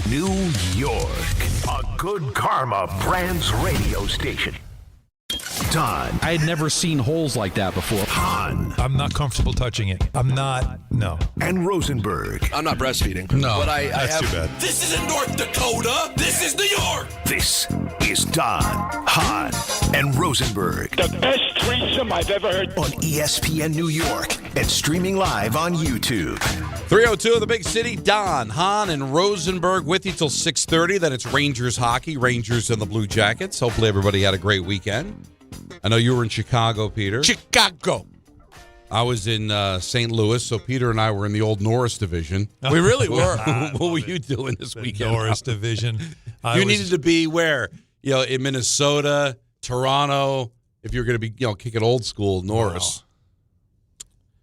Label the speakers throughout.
Speaker 1: New York. A good karma brands radio station. Don.
Speaker 2: I had never seen holes like that before.
Speaker 1: Hahn.
Speaker 3: I'm not comfortable touching it. I'm not. No.
Speaker 1: And Rosenberg.
Speaker 4: I'm not breastfeeding.
Speaker 3: No.
Speaker 4: But
Speaker 3: That's too bad.
Speaker 5: This isn't North Dakota. This is New York.
Speaker 1: This is Don, Hahn, and Rosenberg.
Speaker 6: The best threesome I've ever heard.
Speaker 1: On ESPN New York and streaming live on YouTube.
Speaker 7: 302 in the big city. Don, Hahn, and Rosenberg with you till 6:30. Then it's Rangers hockey. Rangers in the Blue Jackets. Hopefully everybody had a great weekend. I know you were in Chicago, Peter.
Speaker 4: Chicago.
Speaker 7: I was in St. Louis, so Peter and I were in the old Norris division.
Speaker 4: We really were.
Speaker 7: What were you doing this weekend?
Speaker 3: Norris division.
Speaker 7: You needed to be where? In Minnesota, Toronto, if you're going to be, kicking old school, Norris.
Speaker 4: Wow.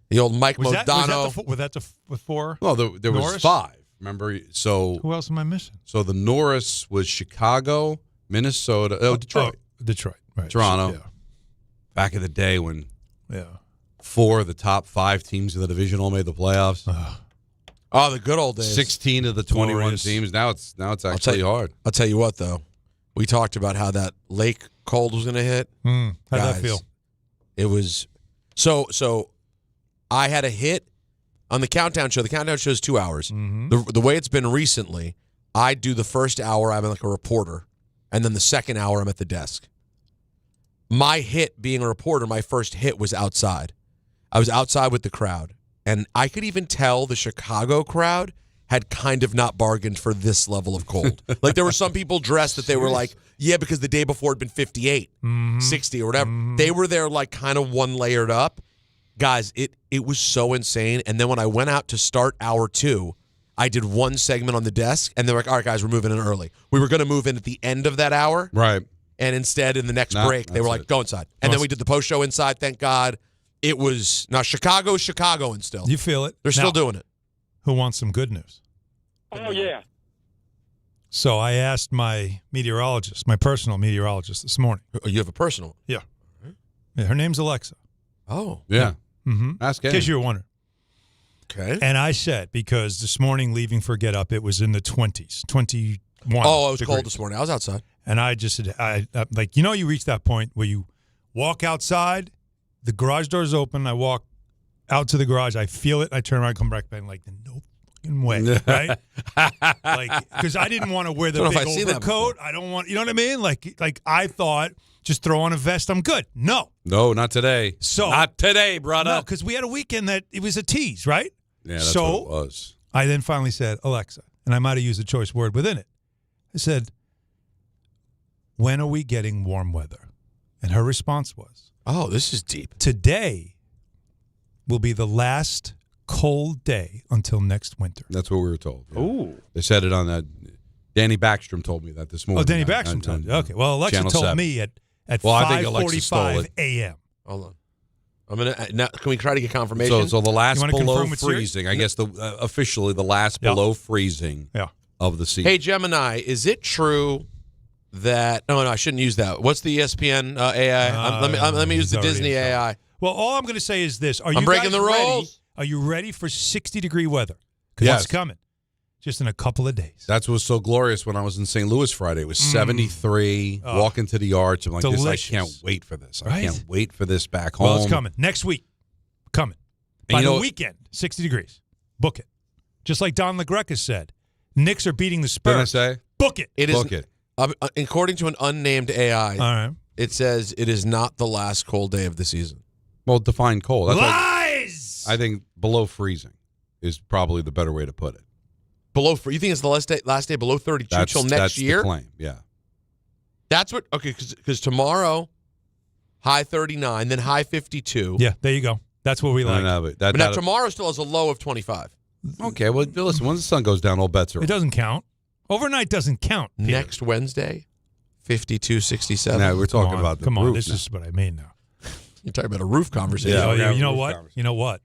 Speaker 4: The old Mike
Speaker 3: Was
Speaker 4: Modano.
Speaker 3: was that the four?
Speaker 7: Well, there was
Speaker 3: Norris?
Speaker 7: 5. Remember? So
Speaker 3: Who else am I missing?
Speaker 7: So the Norris was Chicago, Minnesota, Detroit.
Speaker 3: Detroit. Right.
Speaker 7: Toronto.
Speaker 3: Yeah.
Speaker 7: Back in the day when
Speaker 3: Yeah.
Speaker 7: 4 of the top 5 teams in the division all made the playoffs.
Speaker 4: Oh, the good old days.
Speaker 7: 16 of the 21
Speaker 3: Glorious.
Speaker 7: teams. Now it's actually hard.
Speaker 4: I'll tell you what, though. We talked about how that lake cold was going to hit.
Speaker 3: How'd that
Speaker 4: Guys,
Speaker 3: feel?
Speaker 4: It was so. I had a hit on the countdown show. The countdown show is 2 hours.
Speaker 3: Mm-hmm.
Speaker 4: The way it's been recently, I do the first hour. I'm like a reporter, and then the second hour I'm at the desk. My hit being a reporter, my first hit was outside. I was outside with the crowd, and I could even tell the Chicago crowd had kind of not bargained for this level of cold. Like there were some people dressed that they were like, yeah, because the day before had been 58, 60 or whatever. They were there like kind of one layered up. Guys, it was so insane. And then when I went out to start hour 2, I did one segment on the desk, and they're like, all right, guys, we're moving in early. We were going to move in at the end of that hour.
Speaker 7: Right.
Speaker 4: And instead, in the next break, they were like, go inside. And then we did the post show inside. Thank God. It was now Chicago's Chicago and still.
Speaker 3: You feel it.
Speaker 4: They're still doing it.
Speaker 3: Who wants some good news?
Speaker 6: Oh, yeah.
Speaker 3: So I asked my personal meteorologist this morning.
Speaker 4: You have a personal?
Speaker 3: Yeah. Her name's Alexa.
Speaker 4: Oh.
Speaker 7: Yeah.
Speaker 3: Mm-hmm.
Speaker 7: Ask
Speaker 3: In
Speaker 7: him.
Speaker 3: case you were wondering.
Speaker 4: Okay.
Speaker 3: And I said, because this morning leaving for Get Up, it was in the 20s, 21.
Speaker 4: Oh, it was
Speaker 3: degrees.
Speaker 4: cold this morning. I was outside.
Speaker 3: And I just said, you reach that point where you walk outside, the garage door's open, I walk out to the garage, I feel it, I turn around, come back, and like, no fucking way, right? Because I didn't want to wear the big overcoat. I don't want, you know what I mean? Like I thought, just throw on a vest, I'm good. No,
Speaker 7: not today.
Speaker 3: So
Speaker 7: not today, brother.
Speaker 3: No, because we had a weekend that it was a tease, right?
Speaker 7: Yeah, that's what it was.
Speaker 3: I then finally said, Alexa, and I might have used a choice word within it. I said, when are we getting warm weather? And her response was,
Speaker 4: oh, this is deep.
Speaker 3: Today will be the last cold day until next winter.
Speaker 7: That's what we were told. Yeah.
Speaker 6: Ooh.
Speaker 7: They said it on that. Danny Backstrom told me that this morning.
Speaker 3: Oh, Danny Backstrom told you. Okay. Well, Alexa
Speaker 7: Channel
Speaker 3: told
Speaker 7: 7.
Speaker 3: me at
Speaker 7: I think Alexa stole
Speaker 3: 5:45
Speaker 7: it.
Speaker 3: a.m.
Speaker 4: Hold on. I'm gonna. Now, can we try to get confirmation?
Speaker 7: So the last
Speaker 3: You wanna
Speaker 7: below
Speaker 3: confirm it's yours?
Speaker 7: freezing. I guess officially the last below freezing of the season.
Speaker 4: Hey, Gemini, is it true that? No, I shouldn't use that. What's the ESPN AI? Let me use the Disney AI.
Speaker 3: Well, all I'm going to say is this: Are you
Speaker 4: I'm breaking
Speaker 3: guys
Speaker 4: the
Speaker 3: ready?
Speaker 4: rules.
Speaker 3: Are you ready for 60-degree weather? Because
Speaker 7: Yes.
Speaker 3: it's coming, just in a couple of days.
Speaker 7: That's what was so glorious when I was in St. Louis Friday. It was 73, walking to the arch. I'm like, I can't wait for this. I can't wait for this back home.
Speaker 3: Well, it's coming. Next week. Coming. By the weekend, 60 degrees. Book it. Just like Don LaGreca said, Knicks are beating the Spurs.
Speaker 7: Didn't I say?
Speaker 3: Book it.
Speaker 7: Book it.
Speaker 4: According to an unnamed AI,
Speaker 3: All right.
Speaker 4: it says it is not the last cold day of the season.
Speaker 7: Well, define cold. That's
Speaker 3: Lies!
Speaker 7: I think below freezing is probably the better way to put it.
Speaker 4: You think it's the last day below 32 till next year?
Speaker 7: That's the claim, yeah.
Speaker 4: That's what, okay, because tomorrow, high 39, then high 52.
Speaker 3: Yeah, there you go. That's what we like.
Speaker 4: But now tomorrow still has a low of 25.
Speaker 7: Okay, well, listen, when the sun goes down, all bets are
Speaker 3: It
Speaker 7: off.
Speaker 3: doesn't count. Overnight doesn't count. Peter.
Speaker 4: Next Wednesday, 52, 67.
Speaker 7: Now, we're talking about the
Speaker 3: Come on,
Speaker 7: roof
Speaker 3: this
Speaker 7: now.
Speaker 3: is what I mean now.
Speaker 4: You're talking about a roof conversation.
Speaker 3: Oh, yeah.
Speaker 7: Yeah,
Speaker 3: You know
Speaker 7: roof
Speaker 3: what?
Speaker 7: conversation.
Speaker 3: You know what?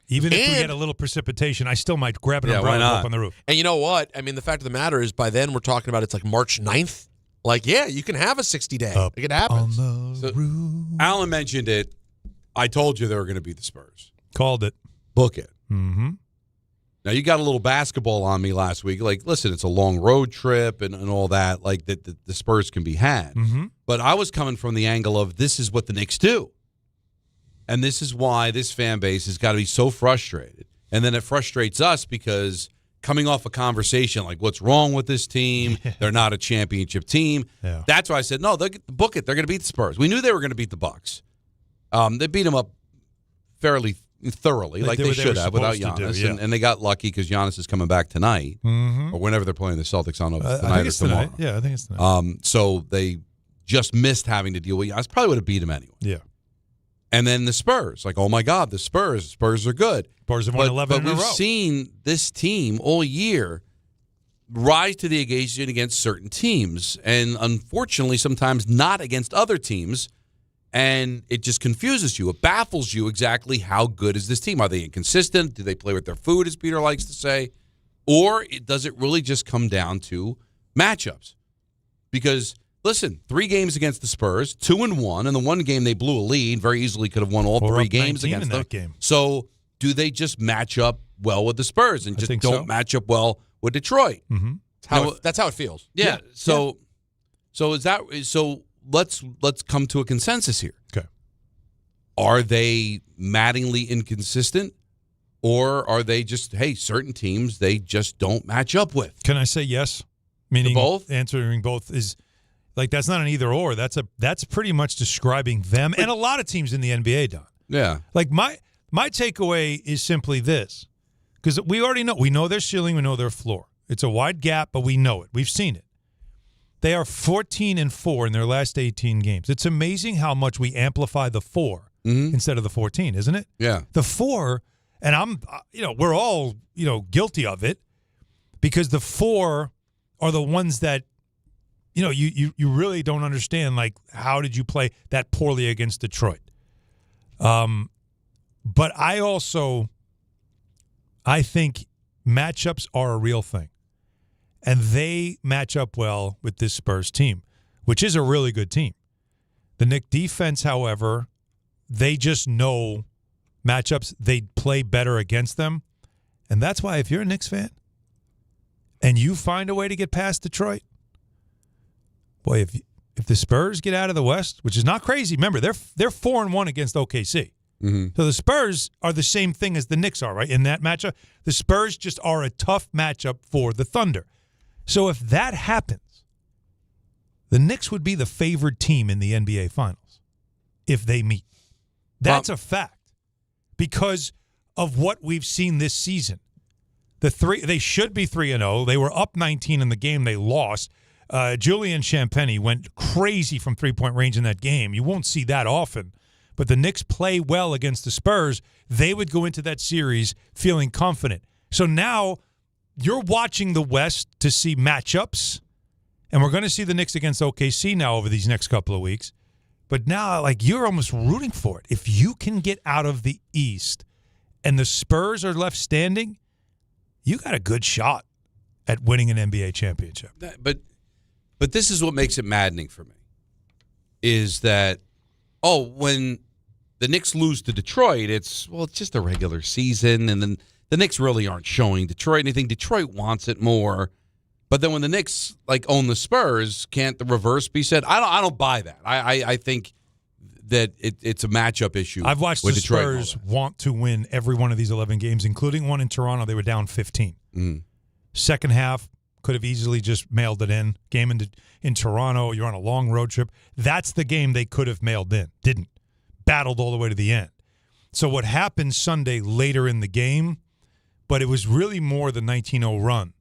Speaker 3: Even if we
Speaker 4: And-
Speaker 3: get a little precipitation, I still might grab an
Speaker 7: Yeah, why
Speaker 3: umbrella and go
Speaker 7: not?
Speaker 3: up on the roof.
Speaker 4: And you know what? I mean, the fact of the matter is by then we're talking about it's like March 9th. Like, yeah, you can have a 60-day.
Speaker 3: Up
Speaker 4: It happens.
Speaker 3: on the roof.
Speaker 7: Alan mentioned it. I told you they were going to beat the Spurs.
Speaker 3: Called it.
Speaker 7: Book it.
Speaker 3: Mm-hmm.
Speaker 7: Now, you got a little basketball on me last week. Like, listen, it's a long road trip and all that. Like, the Spurs can be had.
Speaker 3: Mm-hmm.
Speaker 7: But I was coming from the angle of this is what the Knicks do. And this is why this fan base has got to be so frustrated. And then it frustrates us because coming off a conversation like, what's wrong with this team? They're not a championship team. Yeah. That's why I said, no, book it. They're going to beat the Spurs. We knew they were going to beat the Bucks. They beat them up fairly thoroughly, like they should have without Giannis. And they got lucky because Giannis is coming back tonight or whenever they're playing the Celtics. I don't know if it's tonight or tomorrow.
Speaker 3: Tonight. Yeah, I think it's tonight.
Speaker 7: So they just missed having to deal with Giannis. Probably would have beat him anyway.
Speaker 3: Yeah.
Speaker 7: And then the Spurs, like, oh my God, the Spurs are good.
Speaker 3: Spurs have won 11 in a row.
Speaker 7: But we've seen this team all year rise to the occasion against certain teams, and unfortunately, sometimes not against other teams. And it just confuses you. It baffles you exactly how good is this team. Are they inconsistent? Do they play with their food, as Peter likes to say? Or does it really just come down to matchups? Because listen, 3 games against the Spurs, 2-1, and the one game they blew a lead, very easily could have won all 3 games against them.
Speaker 3: Game.
Speaker 7: So do they just match up well with the Spurs and just don't match up well with Detroit?
Speaker 3: Mm-hmm.
Speaker 4: That's how it feels.
Speaker 7: Yeah. So let's come to a consensus here.
Speaker 3: Okay.
Speaker 7: Are they maddeningly inconsistent, or are they just, hey, certain teams they just don't match up with?
Speaker 3: Can I say yes? Meaning
Speaker 7: both?
Speaker 3: Answering both is like that's not an either or. That's pretty much describing them and a lot of teams in the NBA, Don.
Speaker 7: Yeah.
Speaker 3: Like my takeaway is simply this, because we already know. We know their ceiling. We know their floor. It's a wide gap, but we know it. We've seen it. They are 14-4 in their last 18 games. It's amazing how much we amplify the 4 instead of the 14, isn't it?
Speaker 7: Yeah.
Speaker 3: The 4, and we're all, guilty of it, because the 4 are the ones that, you really don't understand, like, how did you play that poorly against Detroit? But I think matchups are a real thing. And they match up well with this Spurs team, which is a really good team. The Knicks defense, however, they just know matchups. They play better against them. And that's why if you're a Knicks fan and you find a way to get past Detroit, boy, if the Spurs get out of the West, which is not crazy, remember, they're 4-1 against OKC. Mm-hmm. So the Spurs are the same thing as the Knicks are, right? In that matchup, the Spurs just are a tough matchup for the Thunder. So if that happens, the Knicks would be the favored team in the NBA Finals if they meet. That's a fact because of what we've seen this season. They should be 3-0. They were up 19 in the game they lost. Julian Champagnie went crazy from three-point range in that game. You won't see that often. But the Knicks play well against the Spurs. They would go into that series feeling confident. So now you're watching the West to see matchups, and we're going to see the Knicks against OKC now over these next couple of weeks. But now, like, you're almost rooting for it. If you can get out of the East and the Spurs are left standing, you got a good shot at winning an NBA championship.
Speaker 7: But this is what makes it maddening for me, is that, when the Knicks lose to Detroit, it's just a regular season, and then the Knicks really aren't showing Detroit anything. Detroit wants it more. But then when the Knicks own the Spurs, can't the reverse be said? I don't buy that. I think that it's a matchup issue.
Speaker 3: I've watched the Spurs want to win every one of these 11 games, including one in Toronto. They were down 15. Mm. Second half, could have easily just mailed it in. Game in Toronto, you're on a long road trip. That's the game they could have mailed in. Didn't. Battled all the way to the end. So what happened Sunday later in the game, but it was really more the 19-0 run,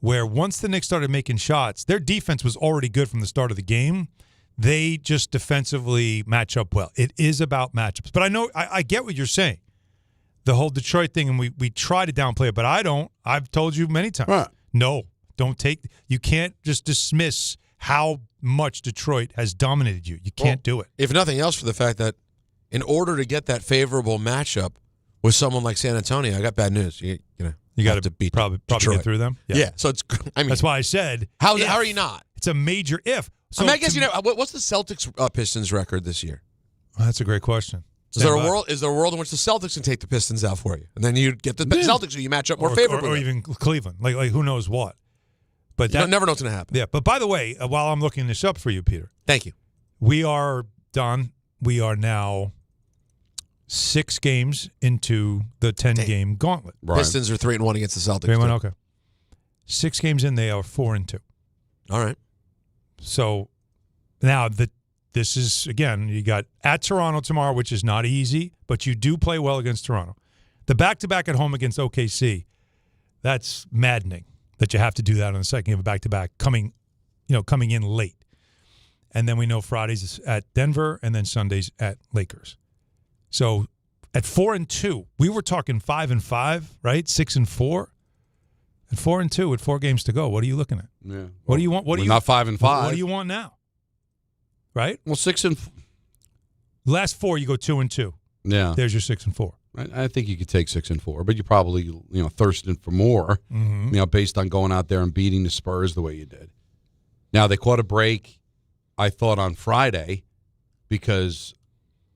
Speaker 3: where once the Knicks started making shots, their defense was already good from the start of the game. They just defensively match up well. It is about matchups. But I know I get what you're saying. The whole Detroit thing, and we try to downplay it, but I don't. I've told you many times.
Speaker 7: Right.
Speaker 3: No, you can't just dismiss how much Detroit has dominated you. You can't do it.
Speaker 4: If nothing else, for the fact that in order to get that favorable matchup with someone like San Antonio, I got bad news. You got to beat
Speaker 3: probably get through them.
Speaker 4: Yeah. So it's.
Speaker 3: That's why I said.
Speaker 4: How are you not?
Speaker 3: It's a major if.
Speaker 4: So I guess what's the Celtics Pistons record this year?
Speaker 3: Well, that's a great question.
Speaker 4: Is there a world in which the Celtics can take the Pistons out for you, and then you get the Celtics, who you match up more favorably,
Speaker 3: or even Cleveland? Like who knows what? But
Speaker 4: you never know what's going to happen.
Speaker 3: Yeah. But by the way, while I'm looking this up for you, Peter,
Speaker 4: Thank you.
Speaker 3: we are done. We are now 6 games into the 10-game gauntlet.
Speaker 4: Right. Pistons are 3-1 against the Celtics.
Speaker 3: 3-1, okay. 6 games in, they are 4-2.
Speaker 4: All right.
Speaker 3: So now this is, again, you got at Toronto tomorrow, which is not easy, but you do play well against Toronto. The back-to-back at home against OKC, that's maddening that you have to do that on the second game of back-to-back coming in late. And then we know Fridays is at Denver and then Sundays at Lakers. So at 4-2, we were talking 5-5, right? 6-4. At 4-2, with 4 games to go, what are you looking at?
Speaker 7: Yeah.
Speaker 3: What do you want?
Speaker 7: Not 5-5.
Speaker 3: What do you want now? Right?
Speaker 7: Well, 6-4.
Speaker 3: Last 4, you go 2-2.
Speaker 7: Yeah.
Speaker 3: There's your 6-4.
Speaker 7: I think you could take 6-4, but you're probably thirsting for more.
Speaker 3: Mm-hmm.
Speaker 7: Based on going out there and beating the Spurs the way you did. Now they caught a break, I thought, on Friday, because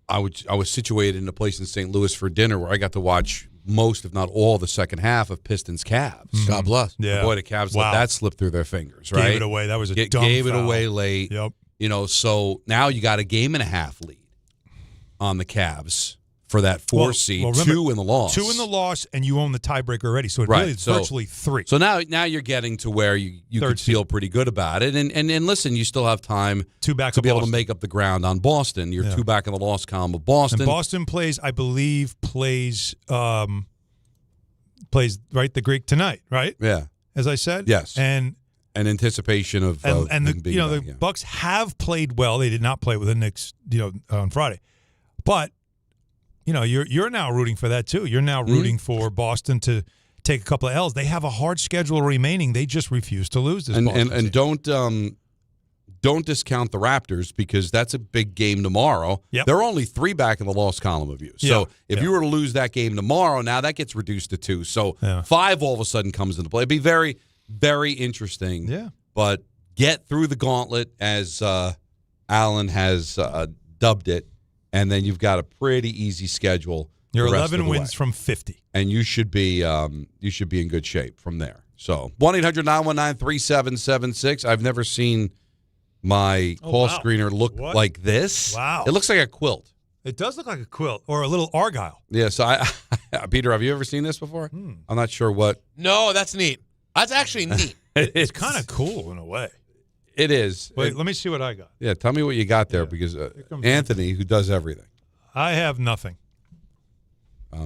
Speaker 7: I was situated in a place in St. Louis for dinner where I got to watch most, if not all, the second half of Pistons Cavs.
Speaker 3: Mm-hmm.
Speaker 4: God bless.
Speaker 3: Yeah.
Speaker 7: Boy, the Cavs let that slip through their fingers, right?
Speaker 3: Gave it away. That was a dumb
Speaker 7: Gave
Speaker 3: foul.
Speaker 7: it away late.
Speaker 3: Yep.
Speaker 7: So now you got a game and a half lead on the Cavs for that 4 seed,
Speaker 3: well, remember,
Speaker 7: 2 in the loss.
Speaker 3: 2 in the loss, and you own the tiebreaker already. So it
Speaker 7: Right.
Speaker 3: really is virtually 3.
Speaker 7: So now you're getting to where you could feel pretty good about it. And listen, you still have time
Speaker 3: 2 back
Speaker 7: to
Speaker 3: of
Speaker 7: be able
Speaker 3: Boston.
Speaker 7: to make up the ground on Boston. You're 2 back in the loss column of Boston.
Speaker 3: And Boston plays right, the Greek tonight, right?
Speaker 7: Yeah.
Speaker 3: As I said?
Speaker 7: Yes.
Speaker 3: And
Speaker 7: anticipation of
Speaker 3: the Bucks have played well. They did not play with the Knicks, on Friday. But you're now rooting for that too. You're now rooting for Boston to take a couple of L's. They have a hard schedule remaining. They just refuse to lose this.
Speaker 7: And don't discount the Raptors, because that's a big game tomorrow.
Speaker 3: Yep.
Speaker 7: They're only 3 back in the loss column of you. So if you were to lose that game tomorrow, now that gets reduced to 2. So 5 all of a sudden comes into play. It'd be very, very interesting.
Speaker 3: Yeah.
Speaker 7: But get through the gauntlet, as Allen has dubbed it, and then you've got a pretty easy schedule.
Speaker 3: You're
Speaker 7: the rest
Speaker 3: 11
Speaker 7: of the
Speaker 3: wins
Speaker 7: way.
Speaker 3: from 50.
Speaker 7: And you should be in good shape from there. So 1-800-919-3776. I've never seen my call screener look like this.
Speaker 3: Wow.
Speaker 7: It looks like a quilt.
Speaker 3: It does look like a quilt or a little argyle.
Speaker 7: Yeah, so Peter, have you ever seen this before? I'm not sure what.
Speaker 4: No, that's neat. That's actually neat.
Speaker 3: It's kind of cool in a way.
Speaker 7: It is.
Speaker 3: Wait, let me see what I got.
Speaker 7: Yeah, tell me what you got there, because Anthony, who does everything,
Speaker 3: I have nothing.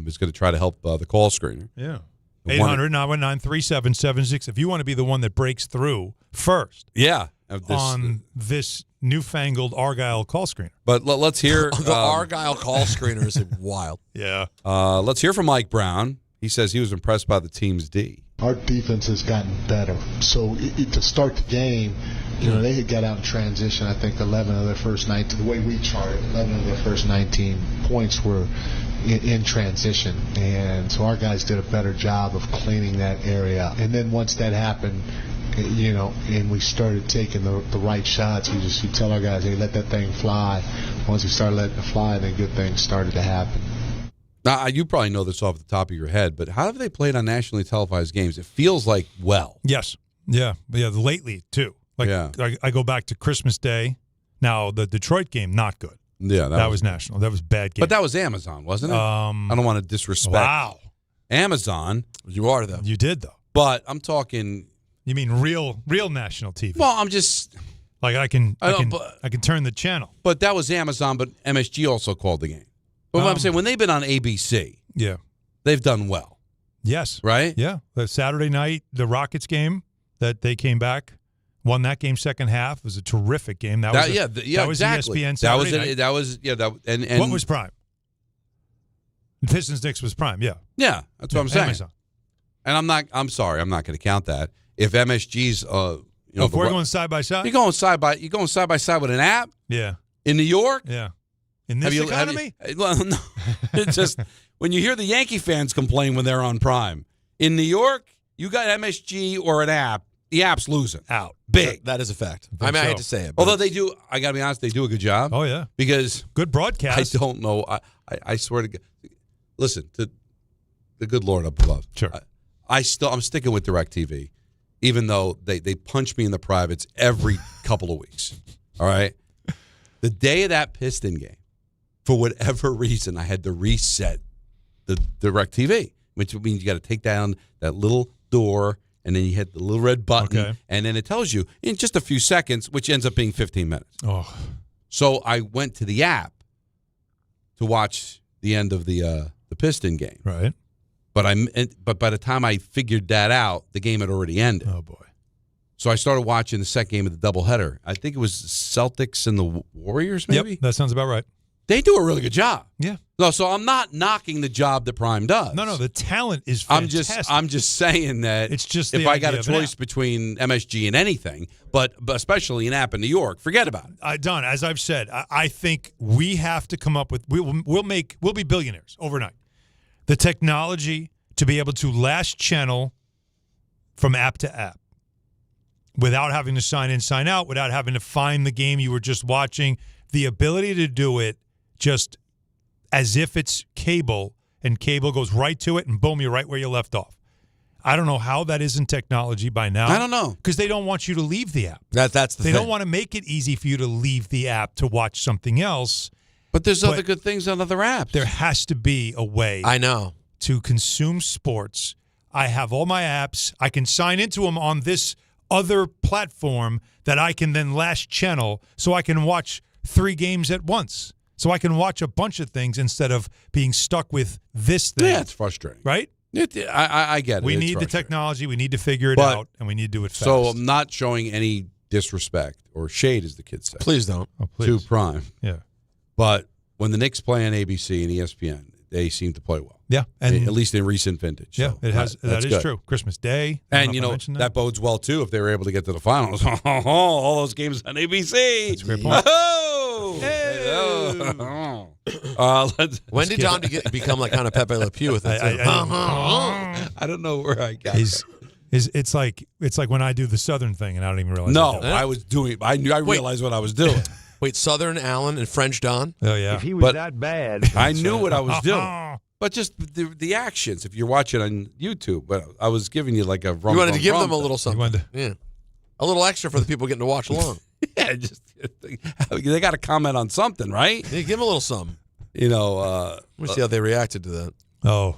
Speaker 7: is going to try to help the call screener.
Speaker 3: Yeah. 800-919-3776 if you want to be the one that breaks through first.
Speaker 7: Yeah.
Speaker 3: On this newfangled Argyle call screener.
Speaker 7: But let's hear.
Speaker 4: The Argyle call screener is wild.
Speaker 3: Yeah.
Speaker 7: Let's hear from Mike Brown. He says he was impressed by the team's D.
Speaker 8: Our defense has gotten better. So to start the game, they had got out in transition. I think 11 of their first 19, the way we charted, 11 of their first 19 points were in transition. And so our guys did a better job of cleaning that area. And then once that happened, and we started taking the right shots, you tell our guys, hey, let that thing fly. Once we started letting it fly, then good things started to happen.
Speaker 7: Now, you probably know this off the top of your head, but how have they played on nationally televised games? It feels like
Speaker 3: Yes. Yeah. Lately, too. I go back to Christmas Day. Now, the Detroit game, not good.
Speaker 7: Yeah.
Speaker 3: That was national. That was a bad game.
Speaker 7: But that was Amazon, wasn't it? I don't want to disrespect.
Speaker 3: Wow.
Speaker 7: Amazon.
Speaker 4: You are, though.
Speaker 3: You did, though.
Speaker 7: But I'm talking.
Speaker 3: You mean real national TV?
Speaker 7: Well, I'm just.
Speaker 3: Like I can turn the channel.
Speaker 7: But that was Amazon, but MSG also called the game. But what I'm saying, when they've been on ABC, they've done well.
Speaker 3: Yes.
Speaker 7: Right?
Speaker 3: Yeah. The Saturday night, the Rockets game that they came back, won that game second half, was a terrific game. That was
Speaker 7: exactly.
Speaker 3: ESPN Saturday night.
Speaker 7: And
Speaker 3: what was prime? Pistons Knicks was prime. Yeah.
Speaker 7: Yeah, that's what I'm saying.
Speaker 3: Amazon.
Speaker 7: And I'm sorry, I'm not going to count that. If MSG's
Speaker 3: if we're going side by side,
Speaker 7: you're going side by side with an app.
Speaker 3: Yeah.
Speaker 7: In New York.
Speaker 3: Yeah. In this economy?
Speaker 7: Well, no. It's just when you hear the Yankee fans complain when they're on Prime. In New York, you got MSG or an app, the app's losing.
Speaker 3: Out.
Speaker 7: Big.
Speaker 4: That is a fact.
Speaker 3: I
Speaker 4: I hate
Speaker 3: so.
Speaker 4: to say it. But
Speaker 7: Although they do, I got to be honest, they do a good job.
Speaker 3: Oh, yeah.
Speaker 7: Because
Speaker 3: Good broadcast.
Speaker 7: I don't know. I swear to God. Listen, to the good Lord up above.
Speaker 3: Sure.
Speaker 7: I'm sticking with DirecTV, even though they punch me in the privates every couple of weeks. All right? The day of that Piston game, for whatever reason, I had to reset the DirecTV, which means you got to take down that little door, and then you hit the little red button, and then it tells you in just a few seconds, which ends up being 15 minutes.
Speaker 3: Oh.
Speaker 7: So I went to the app to watch the end of the Piston game.
Speaker 3: Right.
Speaker 7: But by the time I figured that out, the game had already ended.
Speaker 3: Oh, boy.
Speaker 7: So I started watching the second game of the doubleheader. I think it was Celtics and the Warriors, maybe?
Speaker 3: Yep, that sounds about right.
Speaker 7: They do a really good job.
Speaker 3: Yeah.
Speaker 7: No, so I'm not knocking the job that Prime does.
Speaker 3: No, the talent is fantastic.
Speaker 7: I'm just saying that
Speaker 3: It's just
Speaker 7: if
Speaker 3: the
Speaker 7: I got a
Speaker 3: idea of an
Speaker 7: choice
Speaker 3: app.
Speaker 7: between MSG and anything, but especially an app in New York, forget about it.
Speaker 3: Don, as I've said, I think we have to come up with we'll be billionaires overnight. The technology to be able to last channel from app to app without having to sign in, sign out, without having to find the game you were just watching, the ability to do it just as if it's cable, and cable goes right to it, and boom, you're right where you left off. I don't know how that isn't technology by now.
Speaker 7: I don't know.
Speaker 3: Because they don't want you to leave the app.
Speaker 4: that's the
Speaker 3: They
Speaker 4: thing.
Speaker 3: don't want to make it easy for you to leave the app to watch something else.
Speaker 7: But there's other good things on other apps.
Speaker 3: There has to be a way
Speaker 4: I know.
Speaker 3: to consume sports. I have all my apps. I can sign into them on this other platform that I can then last channel so I can watch 3 games at once. So I can watch a bunch of things instead of being stuck with this thing.
Speaker 7: Yeah, it's frustrating.
Speaker 3: Right?
Speaker 7: I get it.
Speaker 3: We
Speaker 7: It's
Speaker 3: need the
Speaker 7: frustrating.
Speaker 3: technology. We need to figure it
Speaker 7: But-
Speaker 3: out, and we need to do it fast.
Speaker 7: So I'm not showing any disrespect or shade, as the kids say,
Speaker 4: Please don't.
Speaker 3: Oh,
Speaker 7: to
Speaker 3: please.
Speaker 7: Prime.
Speaker 3: Yeah.
Speaker 7: But when the Knicks play on ABC and ESPN, they seem to play well.
Speaker 3: Yeah. And
Speaker 7: At least in recent vintage.
Speaker 3: yeah,
Speaker 7: So
Speaker 3: it has.
Speaker 7: that's
Speaker 3: That is
Speaker 7: good.
Speaker 3: true. Christmas Day. I don't
Speaker 7: And, you
Speaker 3: if I
Speaker 7: know,
Speaker 3: mentioned
Speaker 7: that bodes well, too, if they were able to get to the finals. All those games on ABC.
Speaker 3: That's a great point.
Speaker 7: Oh!
Speaker 4: When did John become like kind of Pepe Le Pew with it? Too?
Speaker 7: I don't know where I got
Speaker 3: He's it's like when I do the Southern thing and I don't even realize.
Speaker 7: No,
Speaker 3: I do it.
Speaker 7: I was doing. I realized what I was doing.
Speaker 4: Wait, Southern Allen and French Don?
Speaker 3: Oh yeah.
Speaker 2: If he was
Speaker 7: But-
Speaker 2: that bad,
Speaker 7: I knew what I was doing. But just the actions. If you're watching on YouTube, but I was giving you like a rum.
Speaker 4: You wanted to
Speaker 7: rum,
Speaker 4: give
Speaker 7: rum
Speaker 4: them a
Speaker 7: thing.
Speaker 4: little something.
Speaker 3: wanted
Speaker 4: Yeah. A little extra for the people getting to watch along.
Speaker 7: Yeah, just they got to comment on something, right?
Speaker 4: Yeah, give them a little something.
Speaker 7: You know,
Speaker 4: Let me see how they reacted to that.
Speaker 3: Oh,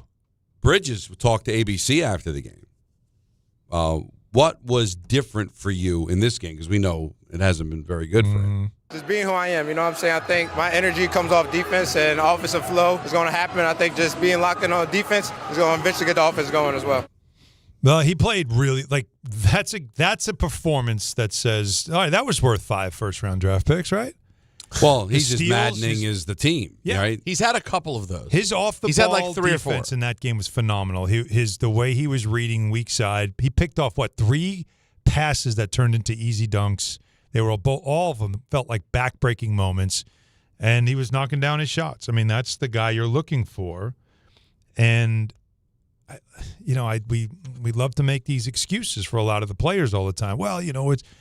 Speaker 7: Bridges talked to ABC after the game. What was different for you in this game? Because we know it hasn't been very good for him.
Speaker 9: Just being who I am, you know what I'm saying? I think my energy comes off defense and offensive flow is going to happen. I think just being locked in on defense is going to eventually get the offense going as well.
Speaker 3: well, he played really like that's a performance that says, all right, that was worth 5 first-round draft picks, right?
Speaker 7: Well, he's
Speaker 3: The
Speaker 7: just
Speaker 3: steals,
Speaker 7: maddening as the team,
Speaker 3: Yeah.
Speaker 7: right?
Speaker 4: He's had a couple of those.
Speaker 3: His off the
Speaker 4: He's
Speaker 3: ball
Speaker 4: had like 3 or 4.
Speaker 3: defense in that game was phenomenal. The way he was reading weak side, he picked off 3 passes that turned into easy dunks. They were all of them felt like backbreaking moments, and he was knocking down his shots. I mean, that's the guy you're looking for, and we love to make these excuses for a lot of the players all the time. Well,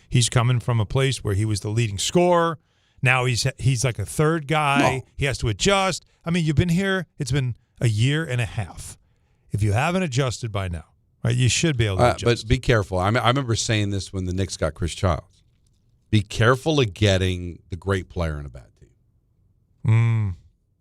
Speaker 3: he's coming from a place where he was the leading scorer. Now he's like a third guy.
Speaker 7: No.
Speaker 3: He has to adjust. I mean, you've been here. It's been a year and a half. If you haven't adjusted by now, right, you should be able to adjust.
Speaker 7: But be careful. I remember saying this when the Knicks got Chris Childs. Be careful of getting the great player in a bad team.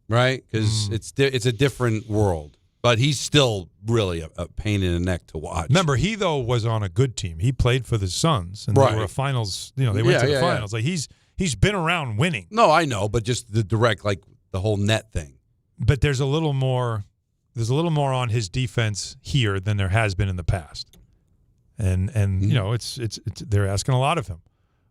Speaker 7: Right? Because it's a different world. But he's still really a pain in the neck to watch.
Speaker 3: Remember, he though was on a good team. He played for the Suns, and
Speaker 7: Right.
Speaker 3: they were a finals. They went to the finals. Like he's been around winning.
Speaker 7: No, I know, but just the direct, like the whole net thing.
Speaker 3: But there's a little more. There's a little more on his defense here than there has been in the past, and it's they're asking a lot of him.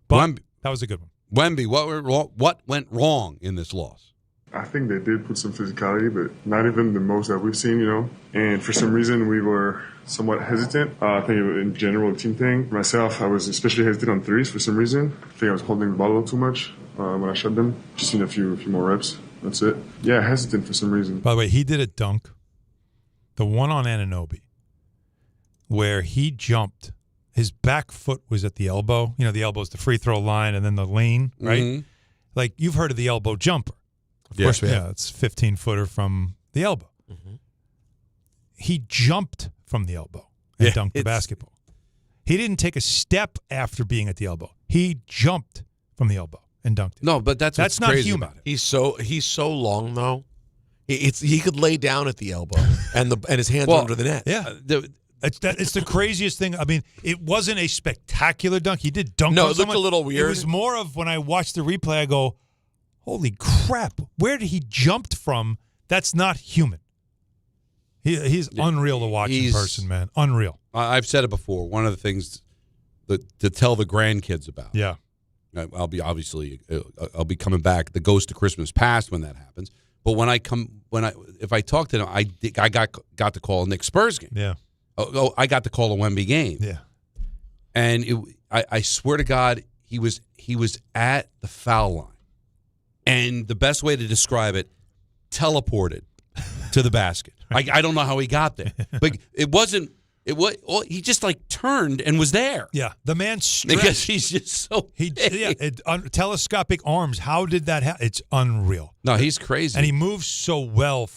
Speaker 3: But that was a good one.
Speaker 7: Wemby, what went wrong in this loss?
Speaker 10: I think they did put some physicality, but not even the most that we've seen, And for some reason, we were somewhat hesitant. I think in general, team thing. Myself, I was especially hesitant on threes for some reason. I think I was holding the ball a little too much when I shot them. Just need a few more reps. That's it. Yeah, hesitant for some reason.
Speaker 3: By the way, he did a dunk, the one on Anunoby, where he jumped. his back foot was at the elbow. You know, the elbow is the free throw line and then the lane, right?
Speaker 7: Mm-hmm.
Speaker 3: Like, you've heard of the elbow jumper. Of
Speaker 4: Yeah.
Speaker 3: course, yeah, it's 15-footer from the elbow.
Speaker 4: Mm-hmm.
Speaker 3: He jumped from the elbow and dunked the basketball. He didn't take a step after being at the elbow. He jumped from the elbow and dunked it.
Speaker 7: No, but that's what's
Speaker 3: not
Speaker 7: crazy
Speaker 3: human.
Speaker 7: about it.
Speaker 4: He's so long though. He could lay down at the elbow and his hands under the net.
Speaker 3: Yeah. It's the craziest thing. I mean, it wasn't a spectacular dunk. He did dunk.
Speaker 4: No,
Speaker 3: on
Speaker 4: it looked a little weird.
Speaker 3: It was more of when I watched the replay, I go, holy crap, where did he jumped from? That's not human. He's unreal to watch in person, man. Unreal.
Speaker 7: I've said it before. One of the things to tell the grandkids about.
Speaker 3: Yeah.
Speaker 7: I'll be coming back. The Ghost of Christmas Past when that happens. But if I talk to them, I got to call a Knicks Spurs game.
Speaker 3: Yeah.
Speaker 7: Oh, I got to call a Wemby game.
Speaker 3: Yeah.
Speaker 7: And I swear to God, he was at the foul line, and the best way to describe it, teleported to the basket. I don't know how he got there, but it wasn't. He just like turned and was there.
Speaker 3: Yeah, the man stretched.
Speaker 7: Because he's just so big.
Speaker 3: Telescopic arms. How did that happen? It's unreal.
Speaker 7: No, he's crazy.
Speaker 3: And he moves so well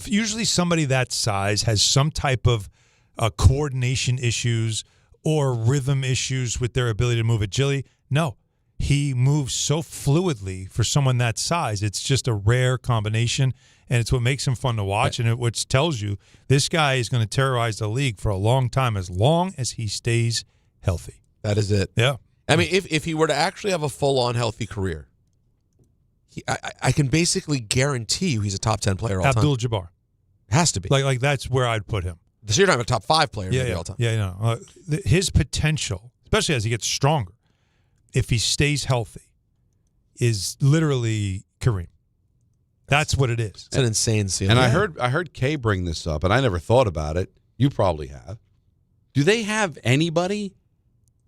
Speaker 3: usually somebody that size has some type of coordination issues or rhythm issues with their ability to move agility. No, he moves so fluidly for someone that size. It's just a rare combination, and it's what makes him fun to watch, and which tells you this guy is going to terrorize the league for a long time as long as he stays healthy.
Speaker 4: That is it.
Speaker 3: Yeah.
Speaker 4: I mean, if he were to actually have a full-on healthy career, I can basically guarantee you he's a top 10 player all time.
Speaker 3: Abdul-Jabbar.
Speaker 4: Has to be.
Speaker 3: Like that's where I'd put him.
Speaker 4: So you're not a top 5 player maybe all time.
Speaker 3: Yeah, no. His potential, especially as he gets stronger, if he stays healthy, is literally Kareem. That's what it is.
Speaker 4: It's an insane ceiling.
Speaker 7: And I heard Kay bring this up, and I never thought about it. You probably have. Do they have anybody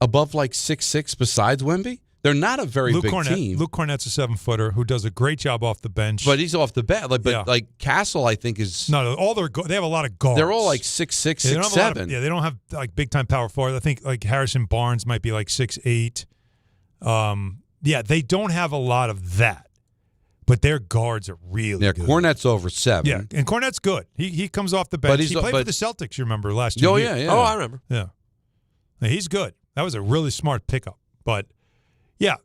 Speaker 7: above like 6'6" besides Wemby? They're not a very big team.
Speaker 3: Luke Cornett's a 7-footer who does a great job off the bench.
Speaker 7: But he's off the bench. Like Castle, I think is
Speaker 3: no. They have a lot of guards.
Speaker 7: They're all like 6'6", 6'7".
Speaker 3: They don't have like big time power forward. I think like Harrison Barnes might be like 6'8". They don't have a lot of that. But their guards are really good.
Speaker 7: Cornette's over 7.
Speaker 3: Yeah, and Cornette's good. He comes off the bench. He played for the Celtics, you remember, last year.
Speaker 7: Oh, yeah.
Speaker 4: Oh, I remember.
Speaker 3: Yeah. He's good. That was a really smart pickup. But, yeah,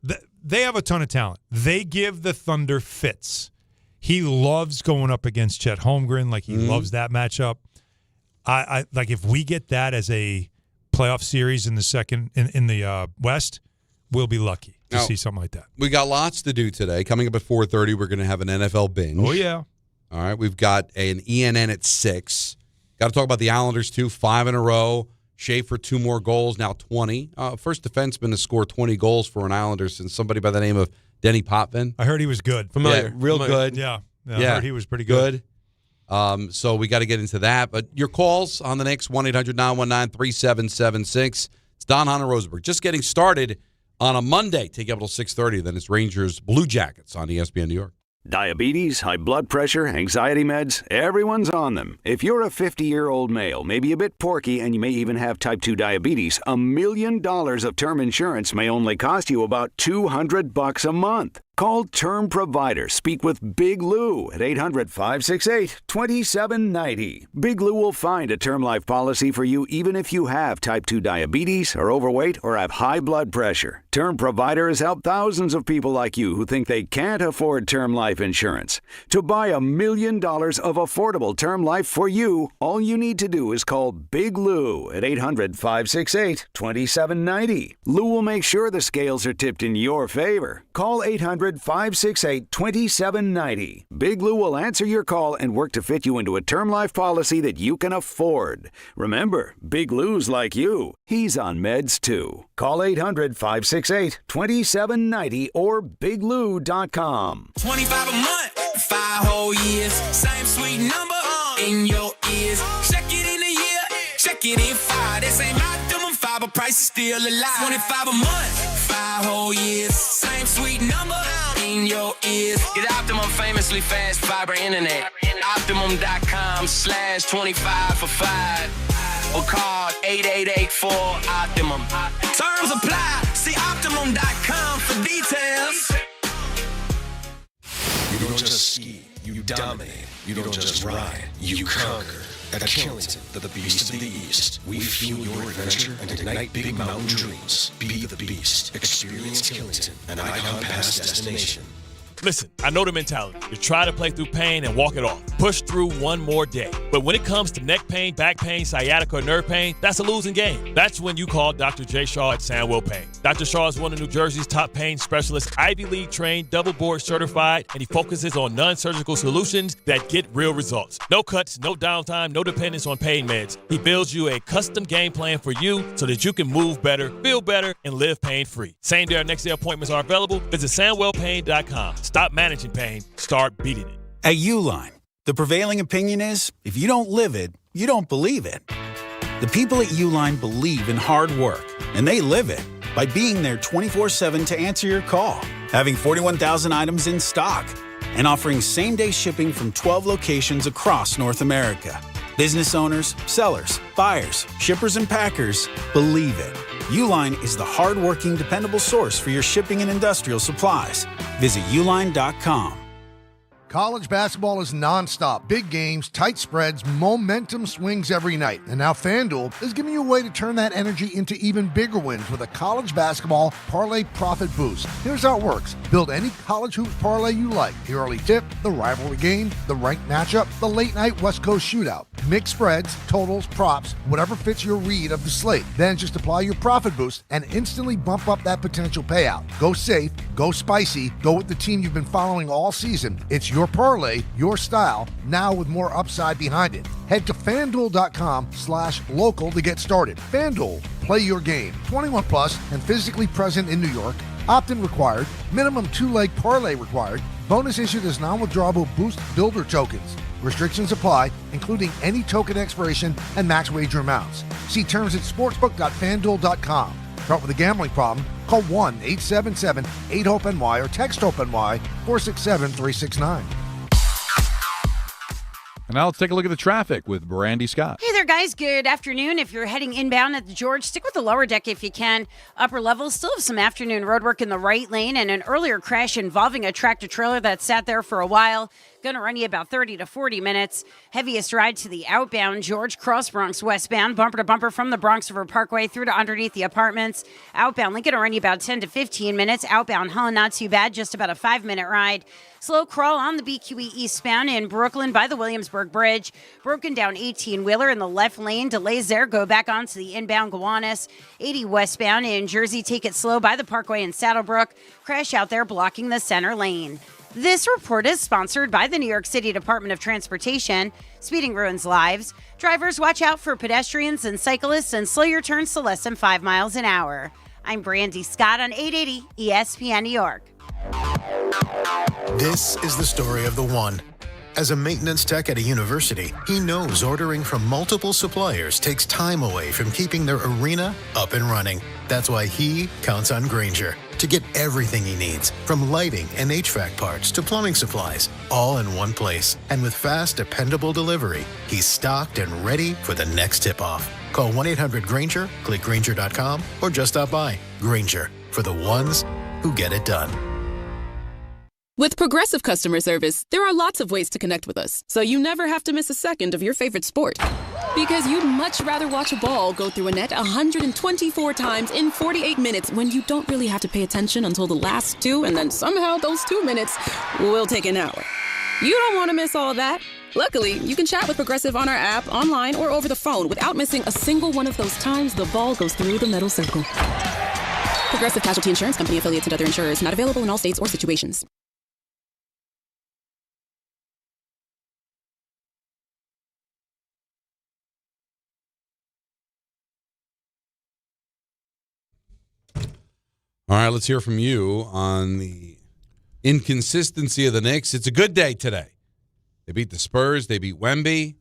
Speaker 3: they have a ton of talent. They give the Thunder fits. He loves going up against Chet Holmgren. Like, he loves that matchup. I like, if we get that as a playoff series in the second in the West, we'll be lucky to see something like that.
Speaker 7: We got lots to do today. Coming up at 4:30, we're going to have an NFL binge.
Speaker 3: Oh, yeah.
Speaker 7: All right, we've got an ENN at 6. Got to talk about the Islanders, too. 5 in a row. Schaefer, 2 more goals, now 20. First defenseman to score 20 goals for an Islander since somebody by the name of Denny Potvin.
Speaker 3: I heard he was good.
Speaker 7: Familiar. Yeah, real good.
Speaker 3: Yeah. I heard he was pretty good.
Speaker 7: So we got to get into that. But your calls on the Knicks, 1-800-919-3776. It's Don, Hahn Rosenberg. Just getting started on a Monday. Take up until 6:30. Then it's Rangers Blue Jackets on ESPN New York.
Speaker 11: Diabetes, high blood pressure, anxiety meds, everyone's on them. If you're a 50-year-old male, maybe a bit porky, and you may even have type 2 diabetes, $1 million of term insurance may only cost you about $200 a month. Call Term Provider. Speak with Big Lou at 800-568-2790. Big Lou will find a term life policy for you even if you have type 2 diabetes, are overweight, or have high blood pressure. Term Provider has helped thousands of people like you who think they can't afford term life insurance. To buy $1 million of affordable term life for you, all you need to do is call Big Lou at 800-568-2790. Lou will make sure the scales are tipped in your favor. Call 800-568-2790. Big Lou will answer your call and work to fit you into a term life policy that you can afford. Remember, Big Lou's like you. He's on meds too. Call 800-568-2790 or biglou.com.
Speaker 5: 25 a month, 5 whole years. Same sweet number in your ears. Check it in a year, check it in 5. This ain't optimum 5, but price is still alive. 25 a month, 5 whole years. Same sweet number in your ears. Get Optimum famously fast fiber internet. Optimum.com/25 for 5. or call 888-4-OPTIMUM. Terms apply. See Optimum.com for details.
Speaker 12: You don't just ski, you dominate. You don't just ride, you conquer. At Killington, the Beast of the East, we fuel your adventure and ignite big mountain dreams. Be the Beast. Experience Killington, an Icon Pass destination.
Speaker 13: Listen, I know the mentality. You try to play through pain and walk it off. Push through one more day. But when it comes to neck pain, back pain, sciatica, or nerve pain, that's a losing game. That's when you call Dr. J. Shaw at Sandwell Pain. Dr. Shaw is one of New Jersey's top pain specialists, Ivy League trained, double board certified, and he focuses on non-surgical solutions that get real results. No cuts, no downtime, no dependence on pain meds. He builds you a custom game plan for you so that you can move better, feel better, and live pain-free. Same day or next day appointments are available. Visit SandwellPain.com. Stop managing pain. Start beating it.
Speaker 14: At Uline, the prevailing opinion is if you don't live it, you don't believe it. The people at Uline believe in hard work, and they live it by being there 24/7 to answer your call, having 41,000 items in stock, and offering same-day shipping from 12 locations across North America. Business owners, sellers, buyers, shippers, and packers believe it. Uline is the hard-working, dependable source for your shipping and industrial supplies. Visit uline.com.
Speaker 15: College basketball is nonstop. Big games, tight spreads, momentum swings every night. And now FanDuel is giving you a way to turn that energy into even bigger wins with a college basketball parlay profit boost. Here's how it works. Build any college hoops parlay you like. The early tip, the rivalry game, the ranked matchup, the late night West Coast shootout. Mix spreads, totals, props, whatever fits your read of the slate. Then just apply your profit boost and instantly bump up that potential payout. Go safe, go spicy, go with the team you've been following all season. It's your parlay, your style, now with more upside behind it. Head to FanDuel.com/local to get started. FanDuel, play your game. 21 plus and physically present in New York. Opt-in required. Minimum 2-leg parlay required. Bonus issued as non-withdrawable boost builder tokens. Restrictions apply, including any token expiration and max wager amounts. See terms at sportsbook.fanduel.com. Start with a gambling problem? Call 1-877-8-HOPE-NY or text HOPE-NY 467-369.
Speaker 2: And now let's take a look at the traffic with Brandy Scott.
Speaker 16: Hey there, guys. Good afternoon. If you're heading inbound at the George, stick with the lower deck if you can. Upper levels still have some afternoon roadwork in the right lane and an earlier crash involving a tractor-trailer that sat there for a while. Going to run you about 30 to 40 minutes. Heaviest ride to the outbound George Cross Bronx westbound, bumper to bumper from the Bronx River Parkway through to underneath the apartments. Outbound Lincoln will run you about 10 to 15 minutes. Outbound Hull, not too bad, just about a 5-minute ride. Slow crawl on the BQE eastbound in Brooklyn by the Williamsburg Bridge. Broken down 18-wheeler in the left lane. Delays there. Go back onto the inbound Gowanus. 80 westbound in Jersey. Take it slow by the Parkway in Saddlebrook. Crash out there blocking the center lane. This report is sponsored by the New York City Department of Transportation. Speeding ruins lives. Drivers, watch out for pedestrians and cyclists and slow your turns to less than 5 miles an hour. I'm Brandy Scott on 880 ESPN New York.
Speaker 17: This is the story of the one. As a maintenance tech at a university, he knows ordering from multiple suppliers takes time away from keeping their arena up and running. That's why he counts on Grainger to get everything he needs, from lighting and HVAC parts to plumbing supplies, all in one place. And with fast, dependable delivery, he's stocked and ready for the next tip-off. Call 1-800-GRAINGER, click Grainger.com, or just stop by. Grainger, for the ones who get it done.
Speaker 18: With Progressive Customer Service, there are lots of ways to connect with us, so you never have to miss a second of your favorite sport. Because you'd much rather watch a ball go through a net 124 times in 48 minutes when you don't really have to pay attention until the last 2, and then somehow those 2 minutes will take an hour. You don't want to miss all that. Luckily, you can chat with Progressive on our app, online, or over the phone without missing a single one of those times the ball goes through the metal circle. Progressive Casualty Insurance Company, affiliates, and other insurers. Not available in all states or situations.
Speaker 7: All right, let's hear from you on the inconsistency of the Knicks. It's a good day today. They beat the Spurs. They beat Wemby.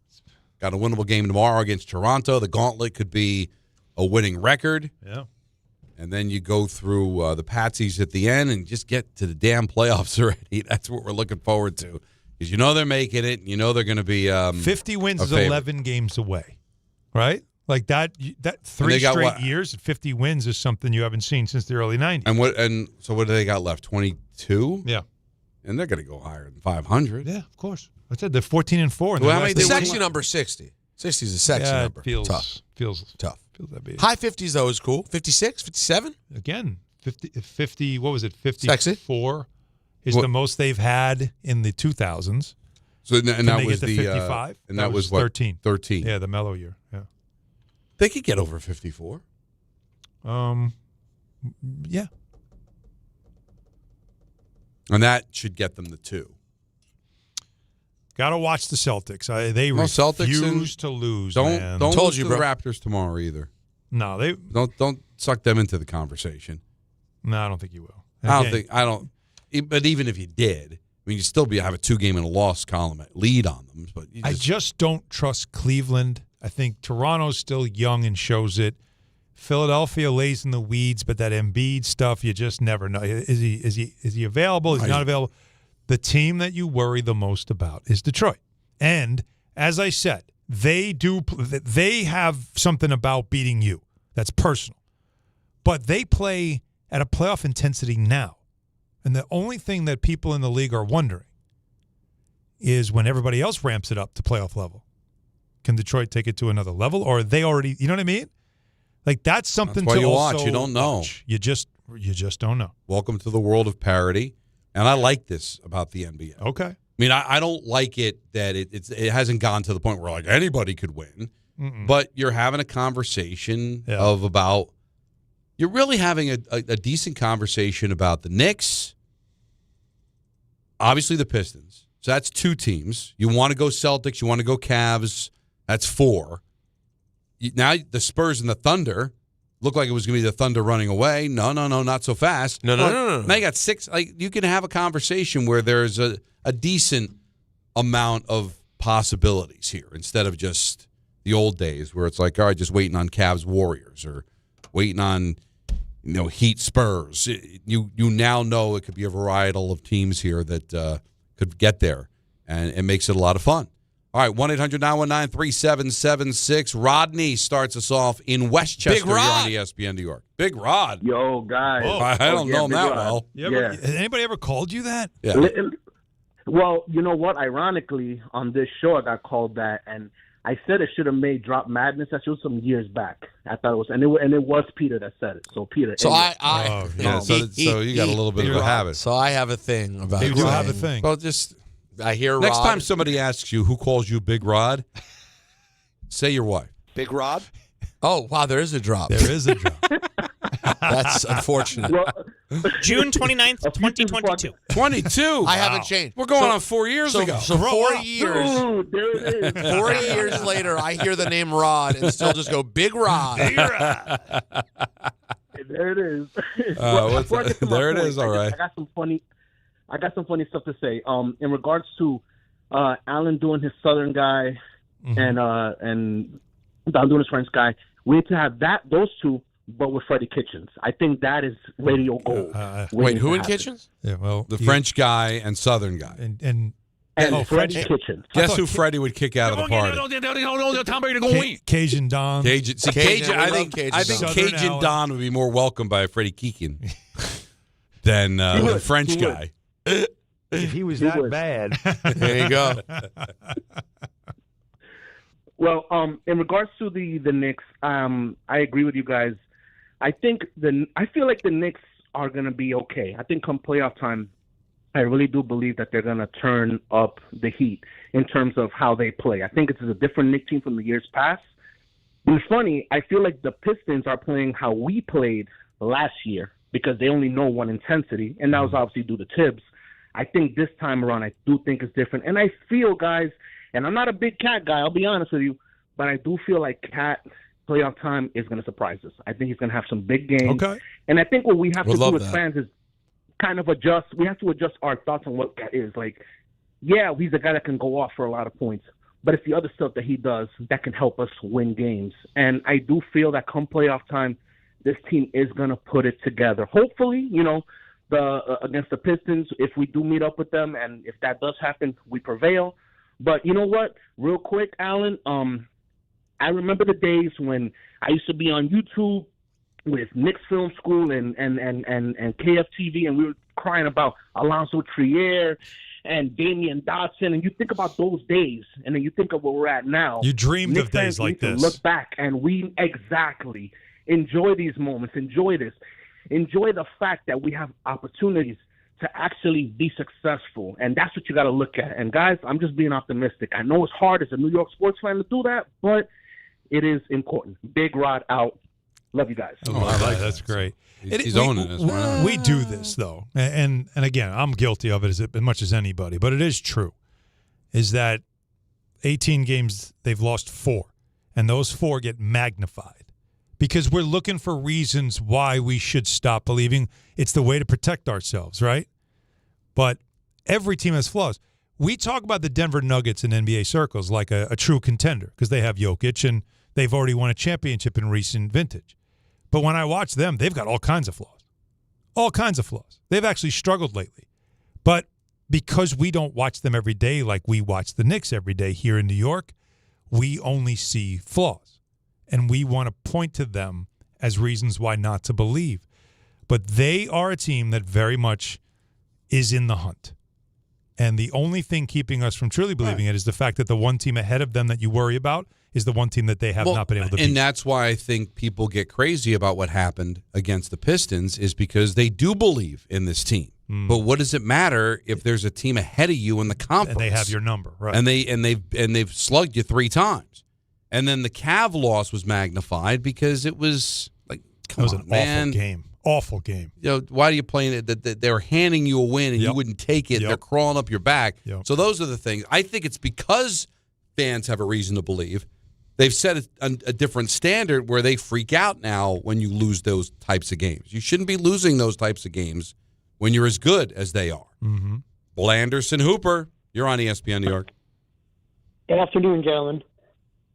Speaker 7: Got a winnable game tomorrow against Toronto. The gauntlet could be a winning record.
Speaker 3: Yeah.
Speaker 7: And then you go through the Patsies at the end and just get to the damn playoffs already. That's what we're looking forward to. Because you know they're making it. And you know they're going to be
Speaker 3: 50 wins is 11 games away, right? Like that three
Speaker 7: got
Speaker 3: straight
Speaker 7: what?
Speaker 3: years at 50 wins is something you haven't seen since the early 90s.
Speaker 7: And so what do they got left? 22?
Speaker 3: Yeah.
Speaker 7: And they're going to go higher than 500.
Speaker 3: Yeah, of course. I said they're 14-4.
Speaker 7: Well, how many
Speaker 4: The sexy number 60. 60 is a sexy number.
Speaker 3: Feels
Speaker 4: tough.
Speaker 3: Feels
Speaker 4: tough.
Speaker 3: Feels that big.
Speaker 4: High 50s, though, is cool. 56, 57?
Speaker 3: Again, 50, what was it? 54
Speaker 4: Sexy.
Speaker 3: is the most they've had in the 2000s.
Speaker 7: So and
Speaker 3: Can
Speaker 7: that
Speaker 3: they
Speaker 7: was
Speaker 3: get to
Speaker 7: the
Speaker 3: 55?
Speaker 7: and that was what?
Speaker 3: 13.
Speaker 7: 13.
Speaker 3: Yeah, the mellow year. Yeah.
Speaker 7: They could get over 54.
Speaker 3: Yeah.
Speaker 7: And that should get them the 2.
Speaker 3: Got to watch the Celtics. They
Speaker 7: Celtics
Speaker 3: refuse to lose.
Speaker 7: Don't lose to the Raptors tomorrow either.
Speaker 3: No, they
Speaker 7: don't suck them into the conversation.
Speaker 3: No, I don't think you will.
Speaker 7: I don't. But even if you did, I mean, you still have a 2-game and a loss column lead on them. But
Speaker 3: I just don't trust Cleveland. I think Toronto's still young and shows it. Philadelphia lays in the weeds, but that Embiid stuff, you just never know. Is he available? Is he not available? The team that you worry the most about is Detroit. And as I said, they have something about beating you that's personal. But they play at a playoff intensity now. And the only thing that people in the league are wondering is when everybody else ramps it up to playoff level, can Detroit take it to another level, or are they already? You know what I mean? Like that's something
Speaker 7: That's why
Speaker 3: to
Speaker 7: you
Speaker 3: also
Speaker 7: watch. You don't know.
Speaker 3: watch. You just don't know.
Speaker 7: Welcome to the world of parity, and I like this about the NBA.
Speaker 3: Okay.
Speaker 7: I mean, I don't like it that it hasn't gone to the point where like anybody could win, but you're having a conversation about. You're really having a decent conversation about the Knicks, obviously the Pistons. So that's 2 teams. You want to go Celtics, you want to go Cavs. That's 4. Now the Spurs and the Thunder look like it was going to be the Thunder running away. No, not so fast.
Speaker 4: No.
Speaker 7: Now you got 6. Like you can have a conversation where there's a decent amount of possibilities here instead of just the old days where it's like, all right, just waiting on Cavs Warriors or waiting on Heat Spurs. You now know it could be a varietal of teams here that could get there, and it makes it a lot of fun. All right, 1-800-919-3776. Rodney starts us off in Westchester. Big Rod. Here on ESPN New York. Big Rod.
Speaker 19: Yo, guys.
Speaker 7: I don't know him that well.
Speaker 3: Has anybody ever called you that?
Speaker 7: Yeah.
Speaker 19: Well, you know what? Ironically, on this show, I got called that, and I said it should have made Drop Madness. That was some years back. I thought it was, and it was Peter that said it. So Peter.
Speaker 4: So
Speaker 19: anyway.
Speaker 7: So you got a little bit of a habit.
Speaker 4: So I have a thing about.
Speaker 3: You do have a thing.
Speaker 7: Well, just
Speaker 4: I hear
Speaker 7: next
Speaker 4: Rod.
Speaker 7: time somebody asks you who calls you Big Rod, say your wife.
Speaker 4: Big Rod. Oh wow, there is a drop.
Speaker 3: There is a drop.
Speaker 4: That's unfortunate.
Speaker 19: Well,
Speaker 20: June 29th, 2022.
Speaker 7: 22.
Speaker 4: I haven't changed.
Speaker 7: We're going on 4 years ago.
Speaker 4: So 4 years.
Speaker 19: Dude, there it is.
Speaker 4: 4 years later, I hear the name Rod and still just go Big Rod.
Speaker 19: There it is.
Speaker 7: There it is. All right.
Speaker 19: I got some funny stuff to say. In regards to Alan doing his Southern guy and Don doing his French guy, we need to have those two, but with Freddie Kitchens. I think that is radio gold.
Speaker 4: Wait, who in Kitchens?
Speaker 3: Yeah, well,
Speaker 7: the French guy and Southern guy.
Speaker 19: And Freddie Kitchens.
Speaker 7: Guess who Freddie would kick out of the party?
Speaker 3: Cajun Don.
Speaker 7: Cajun. I think Cajun Don would be more welcomed by Freddie Keegan than the French guy.
Speaker 21: If he was that bad.
Speaker 4: There you go.
Speaker 19: Well, in regards to the Knicks, I agree with you guys. I feel like the Knicks are going to be okay. I think come playoff time, I really do believe that they're going to turn up the heat in terms of how they play. I think it's a different Knicks team from the years past. And it's funny, I feel like the Pistons are playing how we played last year because they only know one intensity, and that was obviously due to Tibbs. I think this time around, I do think it's different. And I feel, guys, and I'm not a big Cat guy, I'll be honest with you, but I do feel like Cat playoff time is going to surprise us. I think he's going to have some big games.
Speaker 3: Okay.
Speaker 19: And I think what we have to do as
Speaker 4: that.
Speaker 19: fans is kind of adjust. We have to adjust our thoughts on what Cat is. Like, yeah, he's a guy that can go off for a lot of points, but it's the other stuff that he does that can help us win games. And I do feel that come playoff time, this team is going to put it together. Hopefully, against the Pistons, if we do meet up with them, and if that does happen, we prevail. But you know what? Real quick, Alan, I remember the days when I used to be on YouTube with Knicks Film School and KFTV, and we were crying about Alonzo Trier and Damian Dotson, and you think about those days, and then you think of where we're at now.
Speaker 3: You dreamed
Speaker 19: Knicks
Speaker 3: of days
Speaker 19: fans
Speaker 3: like
Speaker 19: need to
Speaker 3: this.
Speaker 19: Look back, and we exactly enjoy these moments, enjoy this. Enjoy the fact that we have opportunities to actually be successful, and that's what you got to look at. And, guys, I'm just being optimistic. I know it's hard as a New York sports fan to do that, but it is important. Big Rod out. Love you guys.
Speaker 3: That's great.
Speaker 7: He's owning this. Why not?
Speaker 3: We do this, though. And again, I'm guilty of it as much as anybody, but it is true, is that 18 games, they've lost 4, and those 4 get magnified because we're looking for reasons why we should stop believing. It's the way to protect ourselves, right? But every team has flaws. We talk about the Denver Nuggets in NBA circles like a true contender because they have Jokic and they've already won a championship in recent vintage. But when I watch them, they've got all kinds of flaws. All kinds of flaws. They've actually struggled lately. But because we don't watch them every day like we watch the Knicks every day here in New York, we only see flaws. And we want to point to them as reasons why not to believe. But they are a team that very much is in the hunt. And the only thing keeping us from truly believing it is the fact that the one team ahead of them that you worry about is the one team that they have not been able to beat.
Speaker 7: And that's why I think people get crazy about what happened against the Pistons is because they do believe in this team. But what does it matter if there's a team ahead of you in the conference?
Speaker 3: And they have your number, right?
Speaker 7: And they've slugged you 3 times. And then the Cav loss was magnified because it was like, come on, man.
Speaker 3: Awful game. Awful game.
Speaker 7: You know, why are you playing it? That they're handing you a win and you wouldn't take it. They're crawling up your back. So those are the things. I think it's because fans have a reason to believe. They've set a different standard where they freak out now when you lose those types of games. You shouldn't be losing those types of games when you're as good as they are.
Speaker 3: Mm-hmm.
Speaker 7: Blanderson Hooper, you're on ESPN New York.
Speaker 1: Good afternoon, gentlemen.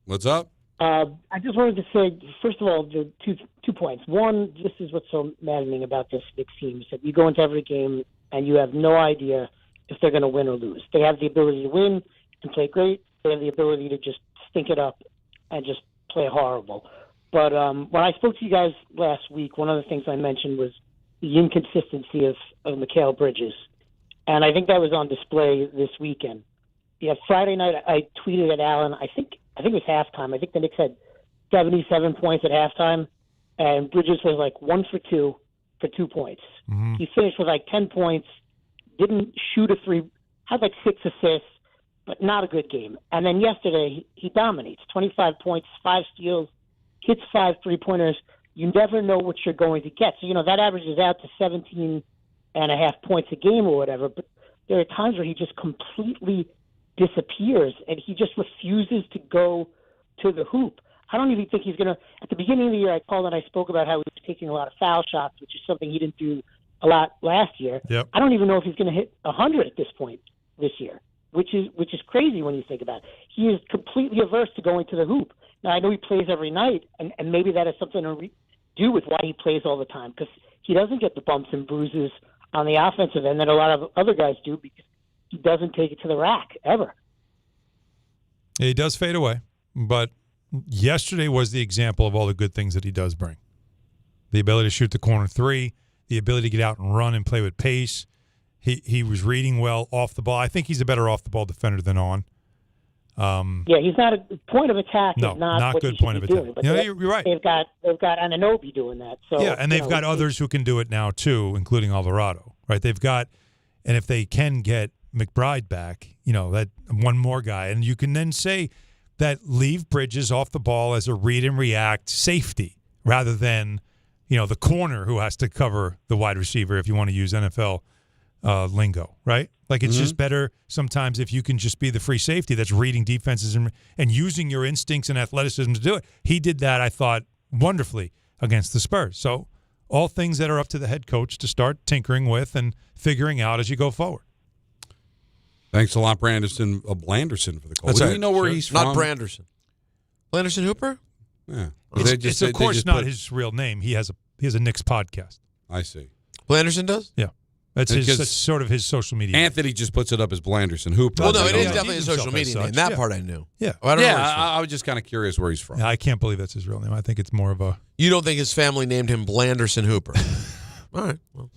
Speaker 7: What's up?
Speaker 1: I just wanted to say, first of all, the two points. One, this is what's so maddening about this Knicks team, is that you go into every game and you have no idea if they're going to win or lose. They have the ability to win and play great. They have the ability to just stink it up and just play horrible. But when I spoke to you guys last week, one of the things I mentioned was the inconsistency of Mikal Bridges. And I think that was on display this weekend. Yeah, Friday night I tweeted at Alan, I think it was halftime. I think the Knicks had 77 points at halftime, and Bridges was like 1 for 2 for 2 points.
Speaker 3: Mm-hmm.
Speaker 1: He finished with like 10 points, didn't shoot a 3, had like 6 assists, but not a good game. And then yesterday, he dominates. 25 points, 5 steals, hits 5 3-pointers. You never know what you're going to get. So, that averages out to 17.5 points a game or whatever, but there are times where he just completely disappears, and he just refuses to go to the hoop. I don't even think he's going to – at the beginning of the year, I called and I spoke about how he was taking a lot of foul shots, which is something he didn't do a lot last year.
Speaker 3: Yep.
Speaker 1: I don't even know if he's going to hit 100 at this point this year, which is crazy when you think about it. He is completely averse to going to the hoop. Now, I know he plays every night, and maybe that has something to do with why he plays all the time, because he doesn't get the bumps and bruises on the offensive end that a lot of other guys do because he doesn't take it to the rack ever.
Speaker 3: He does fade away, but yesterday was the example of all the good things that he does bring. The ability to shoot the corner 3, the ability to get out and run and play with pace. He was reading well off the ball. I think he's a better off-the-ball defender than on.
Speaker 1: Yeah, he's not a point of attack.
Speaker 3: No,
Speaker 1: is not what
Speaker 3: good
Speaker 1: he should
Speaker 3: point
Speaker 1: be
Speaker 3: of attack.
Speaker 1: doing, but
Speaker 3: You're right.
Speaker 1: They've got Anunoby doing that. So
Speaker 3: yeah, and they've got others who can do it now too, including Alvarado. Right? They've got, and if they can get McBride back, that one more guy, and you can then say that leave Bridges off the ball as a read and react safety rather than the corner who has to cover the wide receiver if you want to use NFL lingo, right? Like it's just better sometimes if you can just be the free safety that's reading defenses and using your instincts and athleticism to do it. He did that, I thought, wonderfully against the Spurs. So all things that are up to the head coach to start tinkering with and figuring out as you go forward.
Speaker 7: Thanks a lot, Blanderson for the call.
Speaker 4: That's
Speaker 7: Do
Speaker 4: right.
Speaker 7: we know where he's from?
Speaker 4: Not Branderson. Blanderson Hooper?
Speaker 7: Yeah.
Speaker 3: It's of course not his real name. He has a Knicks podcast.
Speaker 7: I see.
Speaker 4: Blanderson does?
Speaker 3: Yeah. That's sort of his social media.
Speaker 7: Anthony just puts it up as Blanderson Hooper.
Speaker 4: Well, no, it is definitely his social media name. That part I knew.
Speaker 3: Yeah.
Speaker 4: I don't know where he's from.
Speaker 7: I was just kind of curious where he's from.
Speaker 3: Yeah, I can't believe that's his real name. I think it's more of a...
Speaker 4: You don't think his family named him Blanderson Hooper? All right. Well.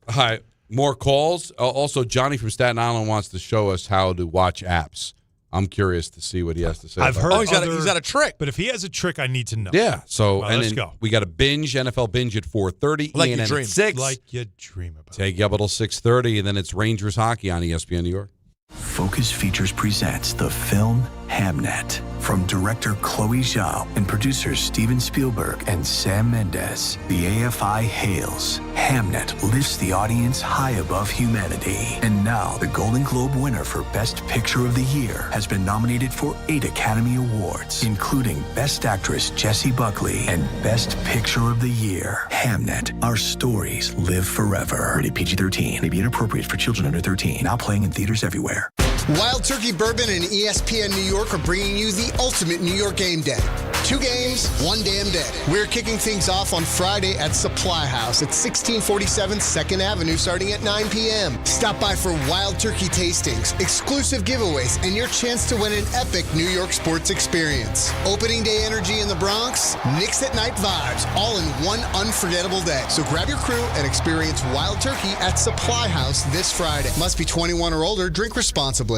Speaker 7: All right. More calls. Also, Johnny from Staten Island wants to show us how to watch apps. I'm curious to see what he has to say.
Speaker 3: I've heard
Speaker 4: he's got a trick.
Speaker 3: But if he has a trick, I need to know.
Speaker 7: Yeah. So
Speaker 3: well,
Speaker 7: and
Speaker 3: let's
Speaker 7: then
Speaker 3: go.
Speaker 7: We got a binge, NFL binge at 4:30.
Speaker 4: Like
Speaker 7: ESPN
Speaker 4: you dream.
Speaker 7: at 6.
Speaker 3: Like you dream about.
Speaker 7: Take you up until 6:30, and then it's Rangers hockey on ESPN New York.
Speaker 6: Focus Features presents the film Hamnet from director Chloe Zhao and producers Steven Spielberg and Sam Mendes. The AFI hails. Hamnet lifts the audience high above humanity. And now the Golden Globe winner for Best Picture of the Year has been nominated for 8 Academy Awards, including Best Actress Jessie Buckley and Best Picture of the Year. Hamnet, our stories live forever. Rated PG-13. May be inappropriate for children under 13. Now playing in theaters everywhere.
Speaker 22: Wild Turkey Bourbon and ESPN New York are bringing you the ultimate New York game day. 2 games, 1 damn day. We're kicking things off on Friday at Supply House at 1647 2nd Avenue starting at 9 p.m. Stop by for Wild Turkey tastings, exclusive giveaways, and your chance to win an epic New York sports experience. Opening day energy in the Bronx, Knicks at night vibes, all in one unforgettable day. So grab your crew and experience Wild Turkey at Supply House this Friday. Must be 21 or older. Drink responsibly.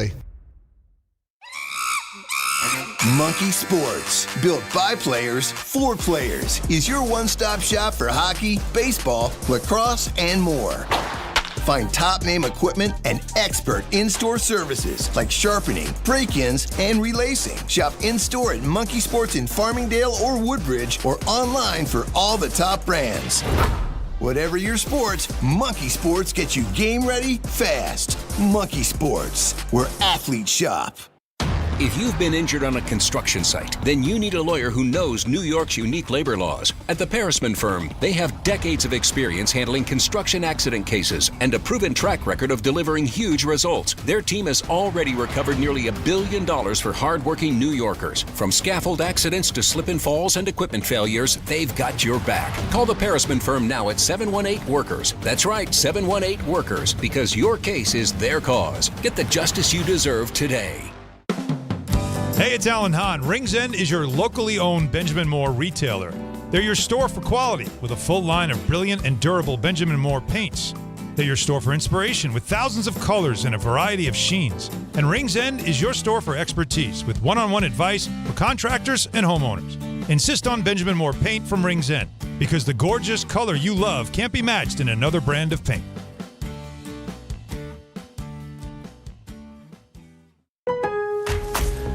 Speaker 23: Monkey Sports, built by players for players, is your one-stop shop for hockey, baseball, lacrosse, and more. Find top-name equipment and expert in-store services like sharpening, break-ins, and relacing. Shop in-store at Monkey Sports in Farmingdale or Woodbridge or online for all the top brands. Whatever your sports, Monkey Sports gets you game ready fast. Monkey Sports, where athletes shop.
Speaker 24: If you've been injured on a construction site, then you need a lawyer who knows New York's unique labor laws. At the Parisman Firm, they have decades of experience handling construction accident cases and a proven track record of delivering huge results. Their team has already recovered nearly $1 billion for hardworking New Yorkers. From scaffold accidents to slip and falls and equipment failures, they've got your back. Call the Parisman Firm now at 718-WORKERS. That's right, 718-WORKERS, because your case is their cause. Get the justice you deserve today.
Speaker 3: Hey, it's Alan Hahn. Rings End is your locally owned Benjamin Moore retailer. They're your store for quality with a full line of brilliant and durable Benjamin Moore paints. They're your store for inspiration with thousands of colors and a variety of sheens. And Rings End is your store for expertise with one-on-one advice for contractors and homeowners. Insist on Benjamin Moore paint from Rings End because the gorgeous color you love can't be matched in another brand of paint.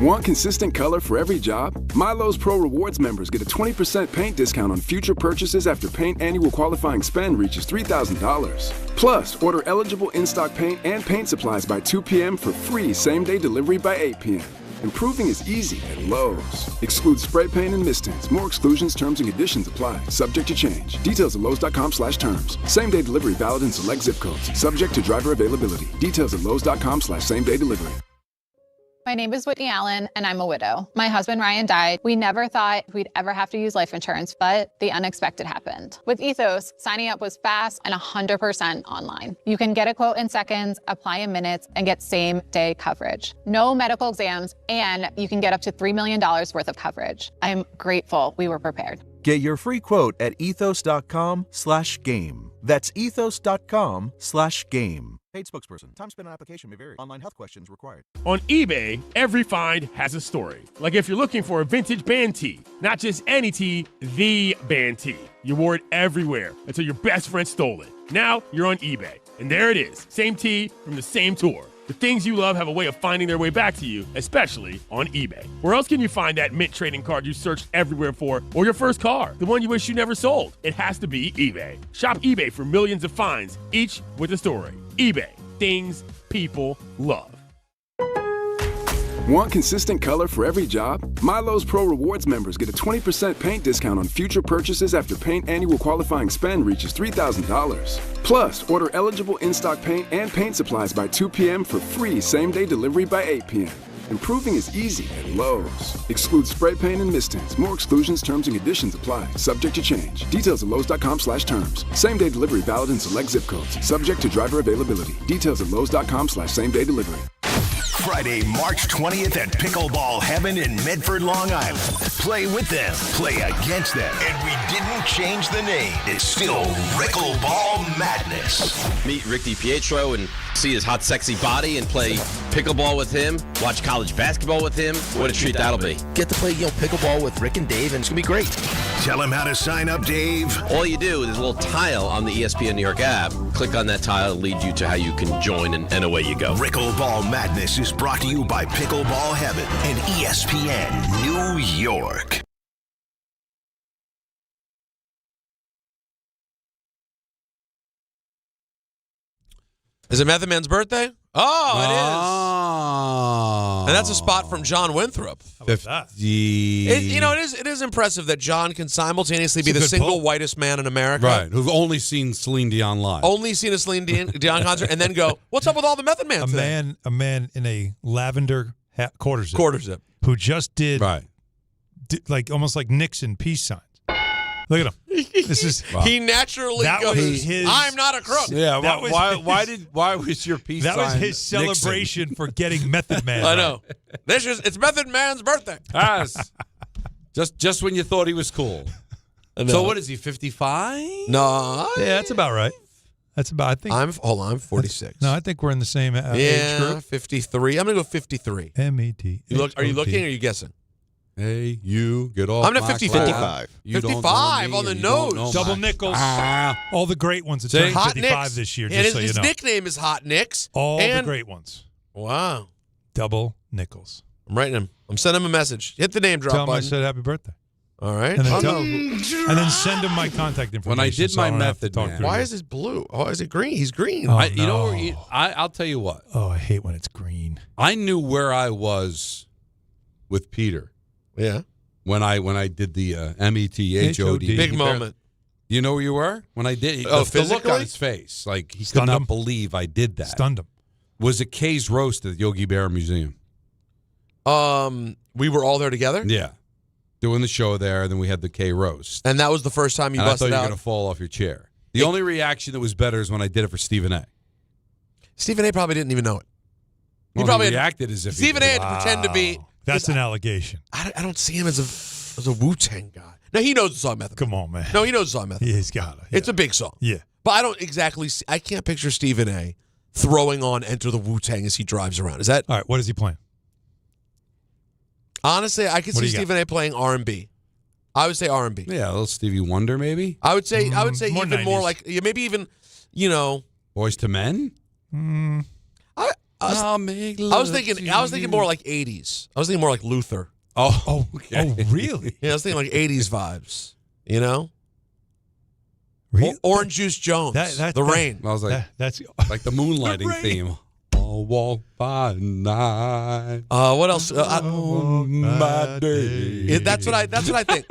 Speaker 25: Want consistent color for every job? Milo's Pro Rewards members get a 20% paint discount on future purchases after paint annual qualifying spend reaches $3,000. Plus, order eligible in-stock paint and paint supplies by 2 p.m. for free same-day delivery by 8 p.m. Improving is easy at Lowe's. Excludes spray paint and mist tints. More exclusions, terms, and conditions apply. Subject to change. Details at Lowe's.com/terms. Same-day delivery valid in select zip codes. Subject to driver availability. Details at Lowe's.com/same-day delivery.
Speaker 26: My name is Whitney Allen, and I'm a widow. My husband, Ryan, died. We never thought we'd ever have to use life insurance, but the unexpected happened. With Ethos, signing up was fast and 100% online. You can get a quote in seconds, apply in minutes, and get same-day coverage. No medical exams, and you can get up to $3 million worth of coverage. I'm grateful we were prepared.
Speaker 27: Get your free quote at ethos.com/game. That's ethos.com/game. Paid spokesperson. Time spent on application may vary. Online health questions required.
Speaker 28: On eBay, every find has a story. Like if you're looking for a vintage band tee, not just any tee, the band tee. You wore it everywhere until your best friend stole it. Now you're on eBay, and there it is. Same tee from the same tour. The things you love have a way of finding their way back to you, especially on eBay. Where else can you find that mint trading card you searched everywhere for, or your first car, the one you wish you never sold? It has to be eBay. Shop eBay for millions of finds, each with a story. eBay, things people love.
Speaker 25: Want consistent color for every job? Milo's Pro Rewards members get a 20% paint discount on future purchases after paint annual qualifying spend reaches $3,000. Plus, order eligible in-stock paint and paint supplies by 2 p.m. for free same-day delivery by 8 p.m. Improving is easy at Lowe's. Exclude spray paint and mist tints. More exclusions, terms, and conditions apply. Subject to change. Details at Lowe's.com/terms. Same-day delivery valid in select zip codes. Subject to driver availability. Details at Lowe's.com/same-day delivery.
Speaker 23: Friday, March 20th at Pickleball Heaven in Medford, Long Island. Play with them, play against them, and we didn't change the name. It's still Pickleball Madness.
Speaker 5: Meet Rick DiPietro and see his hot, sexy body and play pickleball with him. Watch college basketball with him. What a treat that'll be. Get to play pickleball with Rick and Dave, and it's going to be great.
Speaker 23: Tell him how to sign up, Dave.
Speaker 5: All you do, there's a little tile on the ESPN New York app. Click on that tile, it'll lead you to how you can join, and away you go.
Speaker 23: Pickleball Madness is brought to you by Pickleball Heaven and ESPN New York.
Speaker 4: Is it Method Man's birthday? Oh, it is. And that's a spot from John Winthrop. It is impressive that John can simultaneously be the single whitest man in America.
Speaker 7: Right, who've only seen Celine Dion live.
Speaker 4: Only seen a Celine Dion concert, and then go, what's up with all the Method Man today?
Speaker 3: A man in a lavender quarter zip. Who just did, almost like Nixon peace signs. Look at him. This is
Speaker 4: he naturally goes. I'm not a crook.
Speaker 7: Yeah. Why was your peace sign?
Speaker 3: That was his celebration
Speaker 7: Nixon?
Speaker 3: for getting Method Man.
Speaker 4: I know. It's Method Man's birthday.
Speaker 7: Yes. just when you thought he was cool. So what is he? 55?
Speaker 4: No.
Speaker 3: Yeah, that's about right. That's about. I think.
Speaker 4: I'm 46.
Speaker 3: No, I think we're in the same age group.
Speaker 4: 53. I'm gonna go 53.
Speaker 3: MET.
Speaker 4: Are you looking or are you guessing?
Speaker 7: Hey, you get off.
Speaker 4: I'm at 55. 55 on the nose.
Speaker 3: Double nickels. All the great ones. It's
Speaker 4: Hot
Speaker 3: 55
Speaker 4: Nicks.
Speaker 3: this year.
Speaker 4: And
Speaker 3: Just so
Speaker 4: his
Speaker 3: you know.
Speaker 4: nickname is Hot Nicks.
Speaker 3: All the great ones.
Speaker 4: Wow.
Speaker 3: Double nickels.
Speaker 4: I'm writing him. I'm sending him a message. Hit the name drop
Speaker 3: Tell him
Speaker 4: button.
Speaker 3: I said happy birthday.
Speaker 4: All right.
Speaker 3: And then send him my contact information.
Speaker 7: When I did my Method Man.
Speaker 4: Why is this blue? Oh, is it green? He's green.
Speaker 7: I'll tell you what.
Speaker 3: Oh, I hate when it's green.
Speaker 7: I knew where I was with Peter.
Speaker 4: Yeah.
Speaker 7: When I did the METHOD.
Speaker 4: Big moment.
Speaker 7: You know where you were? When I did.
Speaker 4: Oh,
Speaker 7: the look
Speaker 4: physically?
Speaker 7: on his face. Like, he
Speaker 3: Stunned
Speaker 7: could not
Speaker 3: him?
Speaker 7: believe I did that.
Speaker 3: Stunned him.
Speaker 7: Was at Kay's roast at the Yogi Berra Museum.
Speaker 4: We were all there together?
Speaker 7: Yeah. Doing the show there, and then we had the K roast.
Speaker 4: And that was the first time you
Speaker 7: and
Speaker 4: busted
Speaker 7: I thought you
Speaker 4: out?
Speaker 7: were going to fall off your chair. The only reaction that was better is when I did it for Stephen A.
Speaker 4: Stephen A. probably didn't even know it.
Speaker 7: He probably reacted as if
Speaker 4: Stephen
Speaker 7: he
Speaker 4: A.
Speaker 7: did.
Speaker 4: had to pretend to be.
Speaker 3: That's an allegation.
Speaker 4: I don't see him as a Wu-Tang guy. No, he knows the song Method.
Speaker 3: Come on, man.
Speaker 4: No, he knows the song Method.
Speaker 3: Yeah, he's got it.
Speaker 4: It's a big song.
Speaker 3: Yeah.
Speaker 4: But I don't exactly see. I can't picture Stephen A. throwing on Enter the Wu-Tang as he drives around. Is that?
Speaker 3: All right, what is he playing?
Speaker 4: Honestly, I could see Stephen A. playing R&B. I would say R&B.
Speaker 7: Yeah, a little Stevie Wonder, maybe.
Speaker 4: I would say
Speaker 3: more
Speaker 4: even
Speaker 3: 90s.
Speaker 4: more like maybe even
Speaker 7: Boys to Men.
Speaker 4: I was thinking more like 80s. I was thinking more like Luther.
Speaker 7: Oh, okay.
Speaker 3: Oh, really?
Speaker 4: Yeah, I was thinking like 80s vibes. You know,
Speaker 3: Really?
Speaker 4: Orange Juice Jones. The Rain.
Speaker 7: I was like,
Speaker 3: that's
Speaker 7: like the moonlighting theme. I'll walk by night.
Speaker 4: What else?
Speaker 7: My day.
Speaker 4: That's what I think.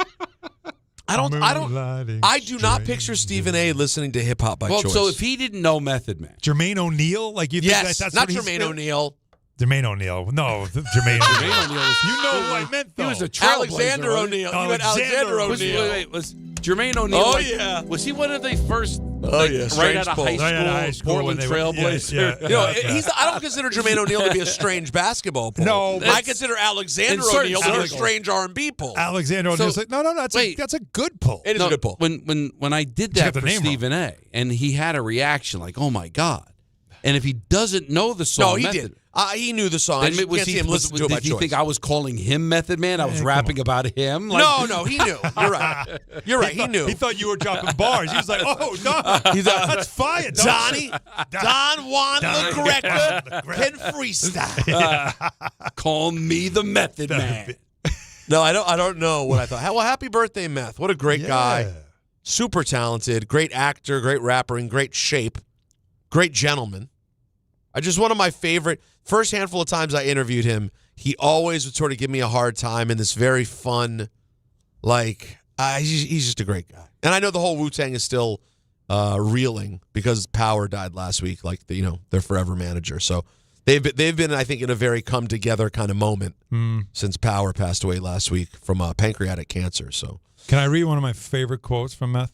Speaker 4: I do not picture Stephen A. listening to hip hop by choice.
Speaker 7: So if he didn't know Method Man,
Speaker 3: Jermaine O'Neal, like you think that's
Speaker 4: not
Speaker 3: what
Speaker 4: Jermaine O'Neal.
Speaker 3: Jermaine O'Neal. No, Jermaine O'Neal. You know who I meant, though.
Speaker 7: He was a
Speaker 4: Alexander O'Neal. You had Alexander O'Neal.
Speaker 7: Was Jermaine O'Neal?
Speaker 4: Oh, yeah.
Speaker 7: Was he one of the first?
Speaker 4: Right
Speaker 7: out of high school, Portland Trailblazer.
Speaker 3: Yeah.
Speaker 4: I don't consider Jermaine O'Neal to be a strange basketball player.
Speaker 3: No,
Speaker 4: I consider Alexander O'Neal to be a strange R&B pull.
Speaker 3: Alexander O'Neal's like, no, that's a good pull.
Speaker 4: It is a good pull.
Speaker 7: When I did that for Stephen A. and he had a reaction like, oh my God. And if he doesn't know the song,
Speaker 4: no, he did. He knew the song. I just can't see him listen to it by choice.
Speaker 7: Did you think I was calling him Method Man? I was rapping about him?
Speaker 4: No, he knew. You're right. He knew.
Speaker 3: He thought you were dropping bars. He was like, oh, no, that's fire.
Speaker 4: Don Juan LaGreca can freestyle.
Speaker 7: Call me the Method Man.
Speaker 4: No, I don't know what I thought. Well, happy birthday, Meth. What a great guy. Super talented, great actor, great rapper, in great shape. Great gentleman. One of my favorite. First handful of times I interviewed him, he always would sort of give me a hard time in this very fun, he's just a great guy. And I know the whole Wu-Tang is still reeling because Power died last week, their forever manager. So They've been, I think, in a very come together kind of moment since Power passed away last week from pancreatic cancer. So,
Speaker 3: can I read one of my favorite quotes from Meth?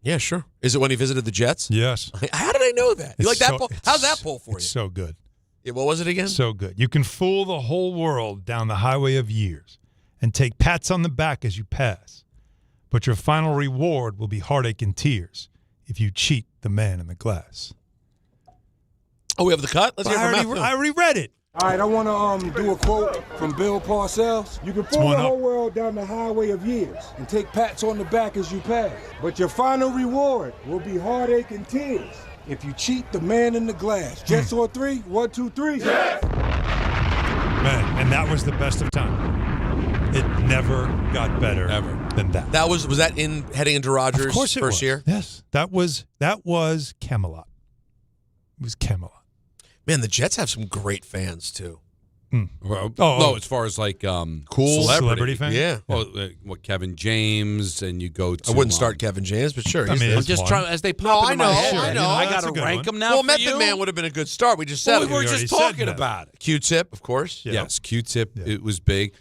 Speaker 4: Yeah, sure. Is it when he visited the Jets?
Speaker 3: Yes.
Speaker 4: How did I know that? You like that poll? How's that poll for you?
Speaker 3: It's so good.
Speaker 4: Yeah, what was it again?
Speaker 3: So good. You can fool the whole world down the highway of years and take pats on the back as you pass, but your final reward will be heartache and tears if you cheat the man in the glass.
Speaker 4: Oh, we have the cut? Let's hear from Matthew.
Speaker 3: I already read it.
Speaker 8: All right, I want to do a quote from Bill Parcells. You can fool the whole world down the highway of years and take pats on the back as you pass, but your final reward will be heartache and tears if you cheat the man in the glass. Jets on 3, 1, 2, 3. Jets!
Speaker 3: Man, and that was the best of time. It never got better than that.
Speaker 4: That was that in heading into Rodgers'
Speaker 3: of course it
Speaker 4: first
Speaker 3: was.
Speaker 4: year?
Speaker 3: Yes, that was Camelot. It was Camelot.
Speaker 4: Man, the Jets have some great fans too.
Speaker 7: Well, no, as far as like
Speaker 4: cool
Speaker 7: celebrity
Speaker 3: fans.
Speaker 4: Yeah.
Speaker 7: Well, what Kevin James and you go to.
Speaker 4: I wouldn't start Kevin James, but sure.
Speaker 3: I mean,
Speaker 7: I'm just trying as they pop into my head.
Speaker 4: I know.
Speaker 7: I got to rank them now.
Speaker 4: Well,
Speaker 7: for
Speaker 4: Method
Speaker 7: you?
Speaker 4: Man would have been a good start. We just said
Speaker 7: we were just talking about it.
Speaker 4: Q-Tip, of course.
Speaker 3: Yeah.
Speaker 7: Yes, Q-Tip. Yeah. It was big.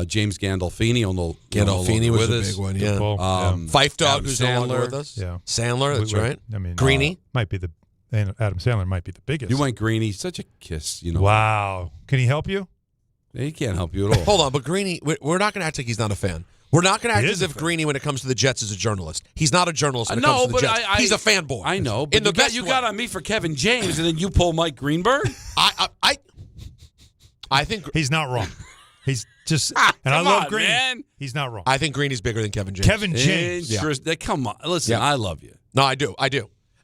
Speaker 7: James Gandolfini
Speaker 4: Gandolfini was a big one. Yeah. Fife Dog,
Speaker 7: Adam
Speaker 4: who's no longer with us.
Speaker 3: Yeah.
Speaker 4: Sandler. That's right.
Speaker 3: I mean,
Speaker 4: Greeny
Speaker 3: might be Adam Sandler might be the biggest.
Speaker 7: You went Greeny, such a kiss, you know.
Speaker 3: Wow. Can he help you?
Speaker 7: He can't help you at all.
Speaker 4: Hold on, but Greeny, we're not going to act like he's not a fan. We're not going to act as if Greeny, when it comes to the Jets, is a journalist. He's not a journalist when it comes to the Jets. He's a fanboy.
Speaker 7: I know, but you got on me for Kevin James, and then you pull Mike Greenberg?
Speaker 4: I think
Speaker 3: he's not wrong. He's just, and I love Greeny. Man. He's not wrong.
Speaker 4: I think Greeny's bigger than Kevin James.
Speaker 3: Kevin James.
Speaker 7: Yeah. Come on. Listen, I love you.
Speaker 4: No, I do.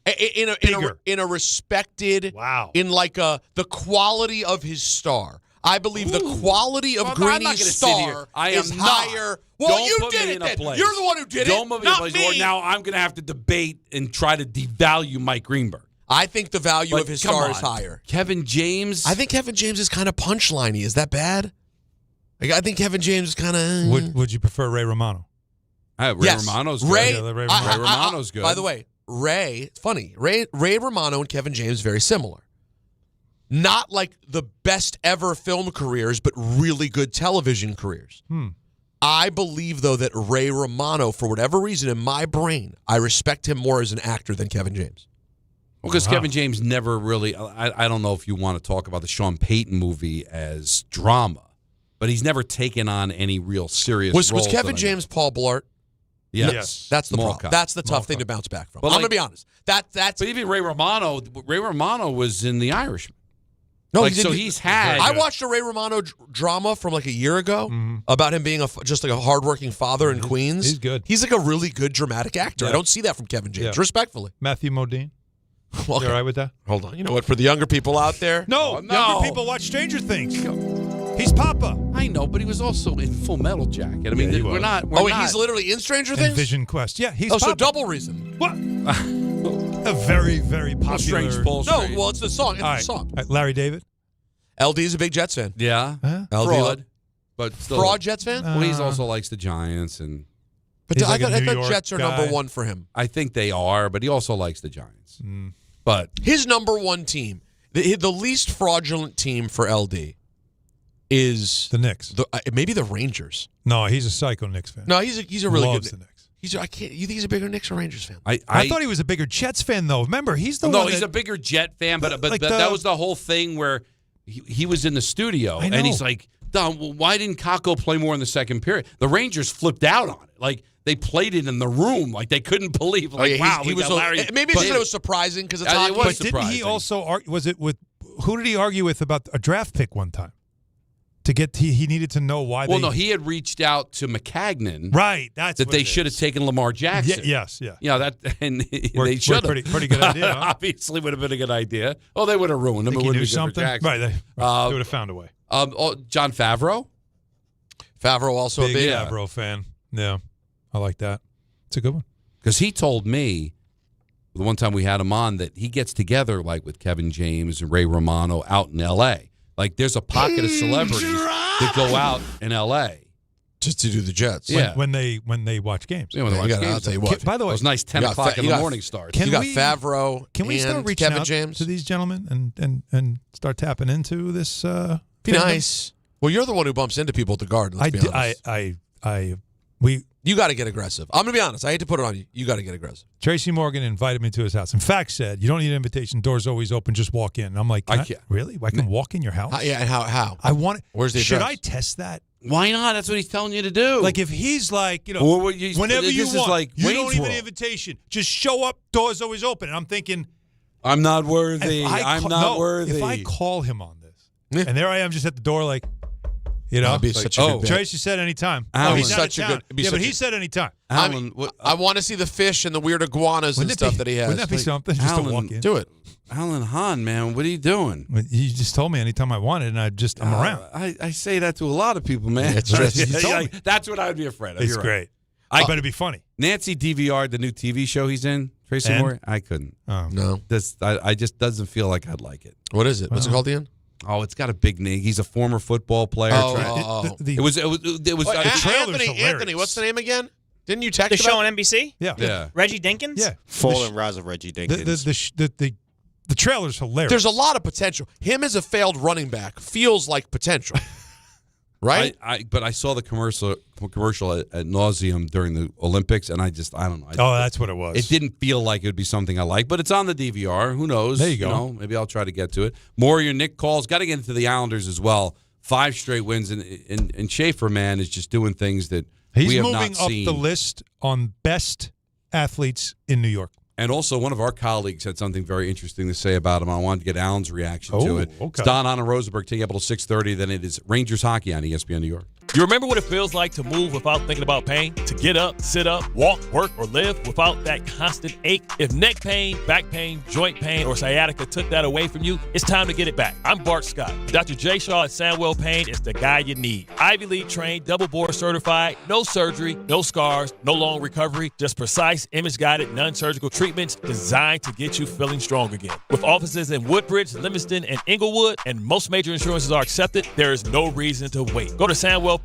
Speaker 4: In a respected, in like the quality of his star. I believe the quality of Greeny's star is higher. Well,
Speaker 7: Don't
Speaker 4: you
Speaker 7: put
Speaker 4: did
Speaker 7: me
Speaker 4: it
Speaker 7: in a
Speaker 4: then.
Speaker 7: place.
Speaker 4: You're the one who did
Speaker 7: Don't
Speaker 4: it,
Speaker 7: put me in a
Speaker 4: not
Speaker 7: place
Speaker 4: me.
Speaker 7: where now I'm going to have to debate and try to devalue Mike Greenberg.
Speaker 4: I think the value of his star is higher.
Speaker 7: Kevin James?
Speaker 4: I think Kevin James is kind of punchliney. Is that bad? Like, I think Kevin James is kind of.
Speaker 3: Would you prefer Ray Romano?
Speaker 7: Romano's good.
Speaker 4: Ray
Speaker 7: Romano's good.
Speaker 4: By the way, it's funny. Ray Romano and Kevin James very similar. Not like the best ever film careers, but really good television careers. I believe, though, that Ray Romano, for whatever reason, in my brain, I respect him more as an actor than Kevin James.
Speaker 7: Well, because Kevin James never really, I don't know if you want to talk about the Sean Payton movie as drama, but he's never taken on any real serious
Speaker 4: Was
Speaker 7: roles.
Speaker 4: Kevin James Paul Blart?
Speaker 7: Yes.
Speaker 4: That's the problem. That's the tough thing to bounce back from.
Speaker 7: But
Speaker 4: I'm going to be honest. That's.
Speaker 7: But even Ray Romano was in The Irishman.
Speaker 4: No,
Speaker 7: he's had.
Speaker 4: I watched a Ray Romano drama from like a year ago about him being just like a hardworking father in Queens.
Speaker 3: He's good.
Speaker 4: He's like a really good dramatic actor. I don't see that from Kevin James, respectfully.
Speaker 3: Matthew Modine.
Speaker 4: Well,
Speaker 3: you all right with that?
Speaker 4: Hold on. You know what? For the younger people out there,
Speaker 3: younger people watch Stranger Things. He's Papa.
Speaker 7: I know, but he was also in Full Metal Jacket. I mean, we're not.
Speaker 4: He's literally in Stranger Things?
Speaker 3: Vision Quest. Yeah, he's Papa.
Speaker 4: So double reason.
Speaker 3: What? A very, very popular.
Speaker 7: Strange Paul.
Speaker 4: No, well, it's the song. It's the song.
Speaker 3: All right, Larry David.
Speaker 4: LD is a big Jets fan.
Speaker 7: Yeah.
Speaker 4: LD
Speaker 7: Fraud. But still,
Speaker 4: fraud Jets fan?
Speaker 7: Well, he also likes the Giants.
Speaker 4: But I thought Jets are number one for him.
Speaker 7: I think they are, but he also likes the Giants. But
Speaker 4: his number one team, the least fraudulent team for LD is
Speaker 3: the Knicks.
Speaker 4: Maybe the Rangers.
Speaker 3: No, he's a psycho Knicks fan.
Speaker 4: No, he's a really
Speaker 3: Loves
Speaker 4: good.
Speaker 3: The Knicks.
Speaker 4: You think he's a bigger Knicks or Rangers fan?
Speaker 3: I thought he was a bigger Jets fan, though. Remember, he's the one.
Speaker 7: No, he's a bigger Jet fan, but that was the whole thing where he was in the studio and he's like, Don, why didn't Kako play more in the second period? The Rangers flipped out on it. Like, they played it in the room. Like, they couldn't believe. Like, wow,
Speaker 4: he was
Speaker 7: Larry.
Speaker 4: Maybe it was surprising because it's hockey.
Speaker 3: But didn't he also was it with who did he argue with about a draft pick one time? To get he needed to know why.
Speaker 7: Well, no, he had reached out to McCagnon.
Speaker 3: Right, that's
Speaker 7: that they should have taken Lamar Jackson.
Speaker 3: Yes.
Speaker 7: Yeah, that and they should have.
Speaker 3: Pretty good idea. Huh?
Speaker 7: Obviously, would have been a good idea. Oh, they would have ruined him.
Speaker 3: Think he knew something, right? They would have found a way.
Speaker 7: John Favreau.
Speaker 4: Favreau also
Speaker 3: big
Speaker 4: a big
Speaker 3: Favreau fan. Yeah, I like that. It's a good one.
Speaker 7: Because he told me the one time we had him on that he gets together like with Kevin James and Ray Romano out in L.A. Like, there's a pocket of celebrities that go out in L.A.
Speaker 4: Just to do the Jets.
Speaker 3: When they watch games.
Speaker 7: Yeah, when they watch games.
Speaker 4: I'll tell you what.
Speaker 3: By the way,
Speaker 7: those nice 10 o'clock in the morning starts.
Speaker 4: You got Favreau.
Speaker 3: Can we start reaching
Speaker 4: Kevin
Speaker 3: out
Speaker 4: James
Speaker 3: to these gentlemen and start tapping into this?
Speaker 4: Be nice. Well, you're the one who bumps into people at the Garden. Let's be honest. You got to get aggressive. I'm going to be honest. I hate to put it on you. You got to get aggressive.
Speaker 3: Tracy Morgan invited me to his house. In fact, said, you don't need an invitation. Door's always open. Just walk in. And I'm like, really? I can walk in your house?
Speaker 4: Yeah, and how?
Speaker 3: I want it.
Speaker 4: Where's the address?
Speaker 3: Should I test that?
Speaker 7: Why not? That's what he's telling you to do.
Speaker 3: Like if he's like, whenever you want, you don't need an invitation. Just show up. Door's always open. And I'm thinking,
Speaker 7: I'm not worthy. I'm not worthy.
Speaker 3: If I call him on this, and there I am just at the door like, that'd
Speaker 4: be such a good bet.
Speaker 3: Tracy said anytime.
Speaker 7: Alan,
Speaker 3: he's such a good. Yeah, but he said anytime.
Speaker 7: Alan,
Speaker 4: I want to see the fish and the weird iguanas and stuff that he has.
Speaker 3: Wouldn't that be something? Just to walk in.
Speaker 4: Do it.
Speaker 7: Alan Hahn, man, what are you doing?
Speaker 3: You just told me anytime I wanted, and I'm around.
Speaker 7: I say that to a lot of people, man.
Speaker 4: That's
Speaker 7: what I would be afraid of.
Speaker 3: It's great. I bet it'd be funny.
Speaker 7: Nancy DVR'd the new TV show he's in. Tracy Moore. I couldn't.
Speaker 4: No.
Speaker 7: I just doesn't feel like I'd like it.
Speaker 4: What is it? What's it called again?
Speaker 7: Oh, it's got a big name. He's a former football player. It was.
Speaker 4: Anthony, what's the name again? Didn't you text
Speaker 20: the show on NBC?
Speaker 3: Yeah.
Speaker 20: Reggie Dinkins?
Speaker 3: Yeah.
Speaker 2: Fall and Rise of Reggie Dinkins.
Speaker 3: The trailer's hilarious.
Speaker 4: There's a lot of potential. Him as a failed running back feels like potential. Right?
Speaker 7: But I saw the commercial at nauseum during the Olympics, and I don't know.
Speaker 3: That's what it was.
Speaker 7: It didn't feel like it would be something I like, but it's on the DVR. Who knows?
Speaker 3: There you go.
Speaker 7: Maybe I'll try to get to it. More of your Nick calls. Got to get into the Islanders as well. 5 straight wins, and Schaefer, man, is just doing things that we have not seen.
Speaker 3: He's moving up the list on best athletes in New York.
Speaker 7: And also, one of our colleagues had something very interesting to say about him. I wanted to get Alan's reaction to it.
Speaker 3: Okay.
Speaker 7: It's Don Hahn Rosenberg taking up until 6:30. Then it is Rangers hockey on ESPN New York.
Speaker 9: You remember what it feels like to move without thinking about pain? To get up, sit up, walk, work, or live without that constant ache? If neck pain, back pain, joint pain, or sciatica took that away from you, it's time to get it back. I'm Bart Scott. Dr. J. Shaw at Sandwell Pain is the guy you need. Ivy League trained, double board certified, no surgery, no scars, no long recovery, just precise, image-guided, non-surgical treatments designed to get you feeling strong again. With offices in Woodbridge, Livingston, and Inglewood, and most major insurances are accepted, there is no reason to wait. Go to SandwellPain.com.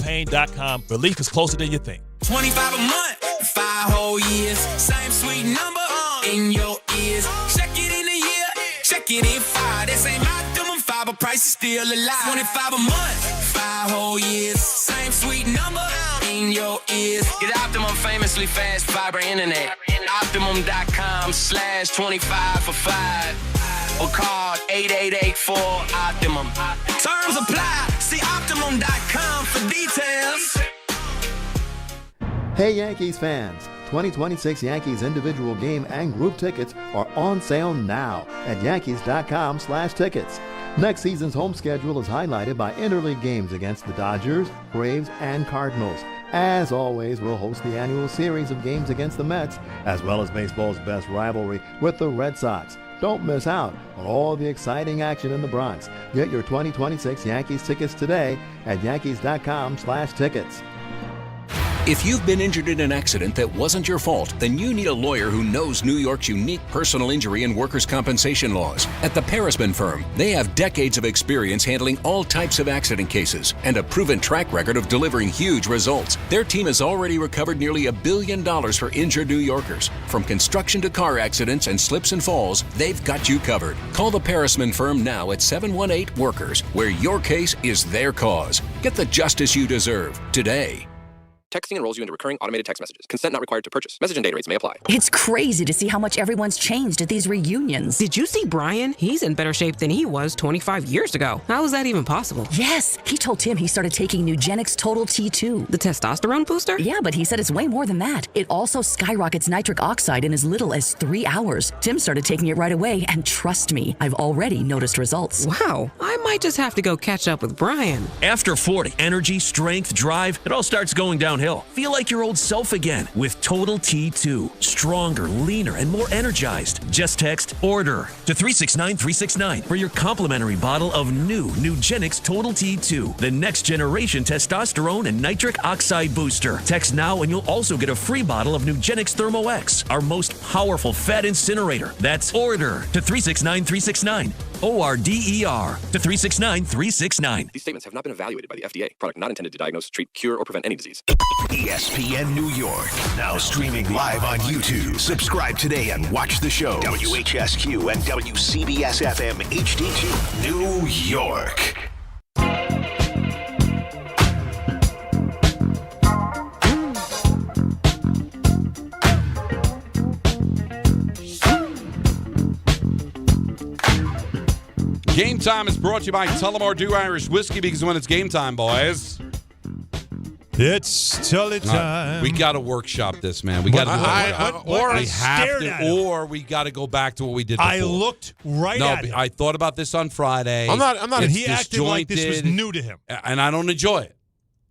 Speaker 9: Relief is closer than you think.
Speaker 10: 25 a month, 5 whole years. Same sweet number in your ears. Check it in a year, check it in 5. This ain't Optimum Fiber, price is still alive. 25 a month, 5 whole years. Same sweet number in your ears. Get Optimum famously fast fiber internet. Optimum.com/25 for 5. Or call 8884-OPTIMUM. Terms apply. See Optimum.com for details.
Speaker 11: Hey Yankees fans, 2026 Yankees individual game and group tickets are on sale now at Yankees.com/tickets. Next season's home schedule is highlighted by interleague games against the Dodgers, Braves, and Cardinals. As always, we'll host the annual series of games against the Mets, as well as baseball's best rivalry with the Red Sox. Don't miss out on all the exciting action in the Bronx. Get your 2026 Yankees tickets today at Yankees.com/tickets.
Speaker 24: If you've been injured in an accident that wasn't your fault, then you need a lawyer who knows New York's unique personal injury and workers' compensation laws. At the Parisman Firm, they have decades of experience handling all types of accident cases and a proven track record of delivering huge results. Their team has already recovered nearly $1 billion for injured New Yorkers. From construction to car accidents and slips and falls, they've got you covered. Call the Parisman Firm now at 718-WORKERS, where your case is their cause. Get the justice you deserve today.
Speaker 12: Texting enrolls you into recurring automated text messages. Consent not required to purchase. Message and data rates may apply.
Speaker 13: It's crazy to see how much everyone's changed at these reunions.
Speaker 14: Did you see Brian? He's in better shape than he was 25 years ago. How is that even possible?
Speaker 13: Yes, he told Tim he started taking Nugenix Total T2.
Speaker 14: The testosterone booster?
Speaker 13: Yeah, but he said it's way more than that. It also skyrockets nitric oxide in as little as 3 hours. Tim started taking it right away, and trust me, I've already noticed results.
Speaker 14: Wow, I might just have to go catch up with Brian.
Speaker 15: After 40, energy, strength, drive, it all starts going downhill. Feel like your old self again with Total T2. Stronger, leaner, and more energized. Just text ORDER to 369-369 for your complimentary bottle of new Nugenix Total T2, the next generation testosterone and nitric oxide booster. Text now and you'll also get a free bottle of Nugenix Thermo X, our most powerful fat incinerator. That's ORDER to 369-369. to 369-369.
Speaker 12: These statements have not been evaluated by the FDA. Product not intended to diagnose, treat, cure, or prevent any disease.
Speaker 1: ESPN New York. Now streaming live on YouTube. Subscribe today and watch the show. WHSQ and WCBS FM HD2 New York.
Speaker 7: Game Time is brought to you by Tullamore Dew Irish Whiskey, because when it's game time, boys,
Speaker 3: it's Tully time.
Speaker 7: We got to workshop this, man. We got to or we got to go back to what we did before.
Speaker 3: I looked right at him.
Speaker 7: I thought about this on Friday.
Speaker 4: I'm not.
Speaker 3: And he acted like this was new to him.
Speaker 7: And I don't enjoy it.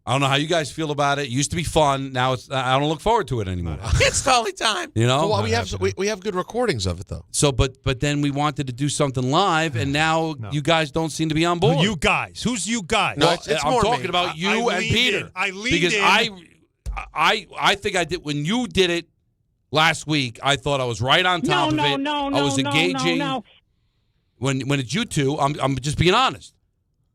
Speaker 7: I don't know how you guys feel about it. It used to be fun. Now I don't look forward to it anymore.
Speaker 4: It's Tully time.
Speaker 7: You know?
Speaker 4: Well, we have good recordings of it, though.
Speaker 7: So, but then we wanted to do something live, and now you guys don't seem to be on board.
Speaker 3: You guys. Who's you guys?
Speaker 7: No, I'm talking about you and Peter.
Speaker 3: I leaned
Speaker 7: because
Speaker 3: in.
Speaker 7: I think I did when you did it last week. I thought I was right on top of it. I was engaging. When it's you two, I'm just being honest.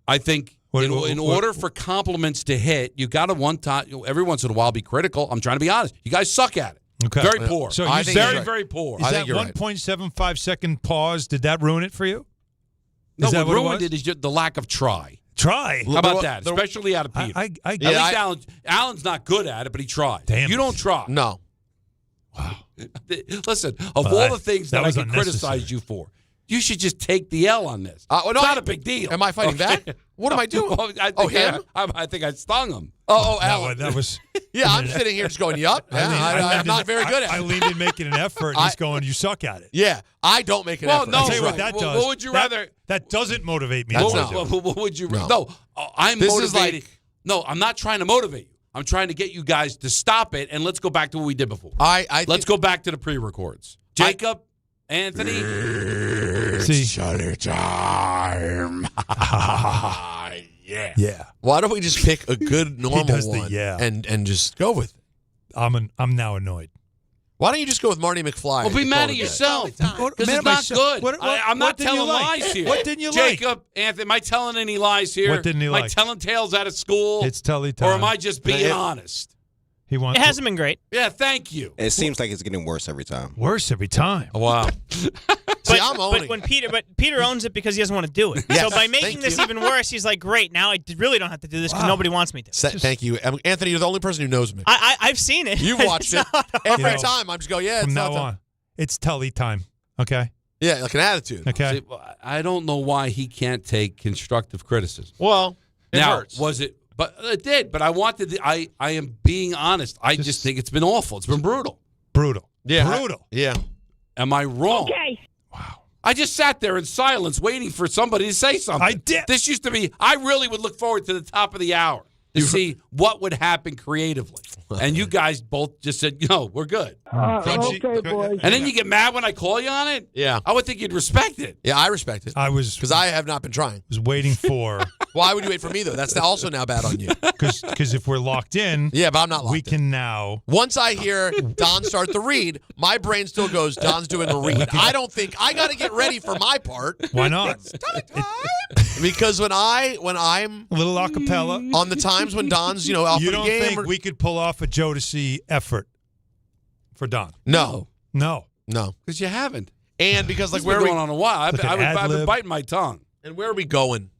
Speaker 7: I think. In order for compliments to hit, you got to every once in a while be critical. I'm trying to be honest. You guys suck at it.
Speaker 3: Okay.
Speaker 7: Very poor.
Speaker 3: So
Speaker 7: I think very poor.
Speaker 3: Is that 1.75 second pause? Did that ruin it for you?
Speaker 7: No, what ruined it is just the lack of try.
Speaker 3: Try.
Speaker 7: How about that? Especially out of Peter. At least Alan's not good at it, but he tried.
Speaker 3: Damn.
Speaker 7: You don't try.
Speaker 4: No.
Speaker 7: Wow. Listen, of all the things that I can criticize you for, you should just take the L on this. It's not a big deal.
Speaker 4: Am I fighting back? What am I doing?
Speaker 7: Him? I think I stung him.
Speaker 4: Alan.
Speaker 3: That was.
Speaker 4: Yeah, I'm sitting here just going, yup. I'm not very good at it.
Speaker 3: I leaned in making an effort and just going, you suck at it.
Speaker 4: Yeah, I don't make an effort.
Speaker 7: No,
Speaker 3: I'll tell you what that does.
Speaker 7: What would you rather?
Speaker 3: That doesn't motivate me.
Speaker 7: What would you rather? No, I'm motivated. No, I'm not trying to motivate you. I'm trying to get you guys to stop it, and let's go back to what we did before. Let's go back to the pre-records. Jacob, Anthony.
Speaker 3: It's
Speaker 4: Tully time.
Speaker 3: Yeah.
Speaker 4: Why don't we just pick a good normal one and just go with it?
Speaker 3: I'm now annoyed.
Speaker 4: Why don't you just go with Marty McFly?
Speaker 7: Well, be mad at yourself because it's not good. I'm not telling lies here.
Speaker 3: What didn't you like?
Speaker 7: Jacob, Anthony, am I telling any lies here?
Speaker 3: What didn't you like?
Speaker 7: Am I telling tales out of school?
Speaker 3: It's Tully time.
Speaker 7: Or am I just being honest?
Speaker 20: It hasn't been great.
Speaker 7: Yeah, thank you.
Speaker 2: It seems like it's getting worse every time.
Speaker 3: Worse every time.
Speaker 7: Wow.
Speaker 4: I'm owning.
Speaker 20: But Peter owns it because he doesn't want to do it.
Speaker 4: Yes,
Speaker 20: so by making this even worse, he's like, great, now I really don't have to do this because nobody wants me to.
Speaker 4: Thank you. Anthony, you're the only person who knows me.
Speaker 20: I've seen it.
Speaker 4: You've watched it. Every time I'm just going, yeah, it's
Speaker 3: from
Speaker 4: not
Speaker 3: now on. It's Tully time. Okay?
Speaker 4: Yeah, like an attitude.
Speaker 3: Okay.
Speaker 7: See, I don't know why he can't take constructive criticism.
Speaker 4: Well, it hurts.
Speaker 7: Was it? But it did. But I wanted. I am being honest. I just think it's been awful. It's been brutal.
Speaker 3: Brutal.
Speaker 4: Yeah.
Speaker 3: Brutal.
Speaker 4: Yeah.
Speaker 7: Am I wrong?
Speaker 20: Okay.
Speaker 3: Wow.
Speaker 7: I just sat there in silence waiting for somebody to say something.
Speaker 3: I did.
Speaker 7: This used to be. I really would look forward to the top of the hour to see what would happen creatively. And you guys both just said, "No, we're good."
Speaker 8: Okay, boys.
Speaker 7: And then you get mad when I call you on it?
Speaker 4: Yeah.
Speaker 7: I would think you'd respect it.
Speaker 4: Yeah, I respect it. Because I have not been trying.
Speaker 3: Was waiting for.
Speaker 4: Why would you wait for me, though? That's also now bad on you.
Speaker 3: Because if we're locked in.
Speaker 4: Yeah, but I'm not locked in.
Speaker 3: We can now.
Speaker 4: Once I hear Don start the read, my brain still goes, Don's doing the read. I don't think. I got to get ready for my part.
Speaker 3: Why not?
Speaker 4: Because when I'm.
Speaker 3: A little acapella.
Speaker 4: On the times when Don's, out
Speaker 3: you
Speaker 4: for the
Speaker 3: don't
Speaker 4: game.
Speaker 3: Think we could pull off a Jodeci effort for Don?
Speaker 4: No.
Speaker 7: Because you haven't.
Speaker 4: And because
Speaker 7: where are we going on a while? I've been biting my tongue.
Speaker 4: And where are we going?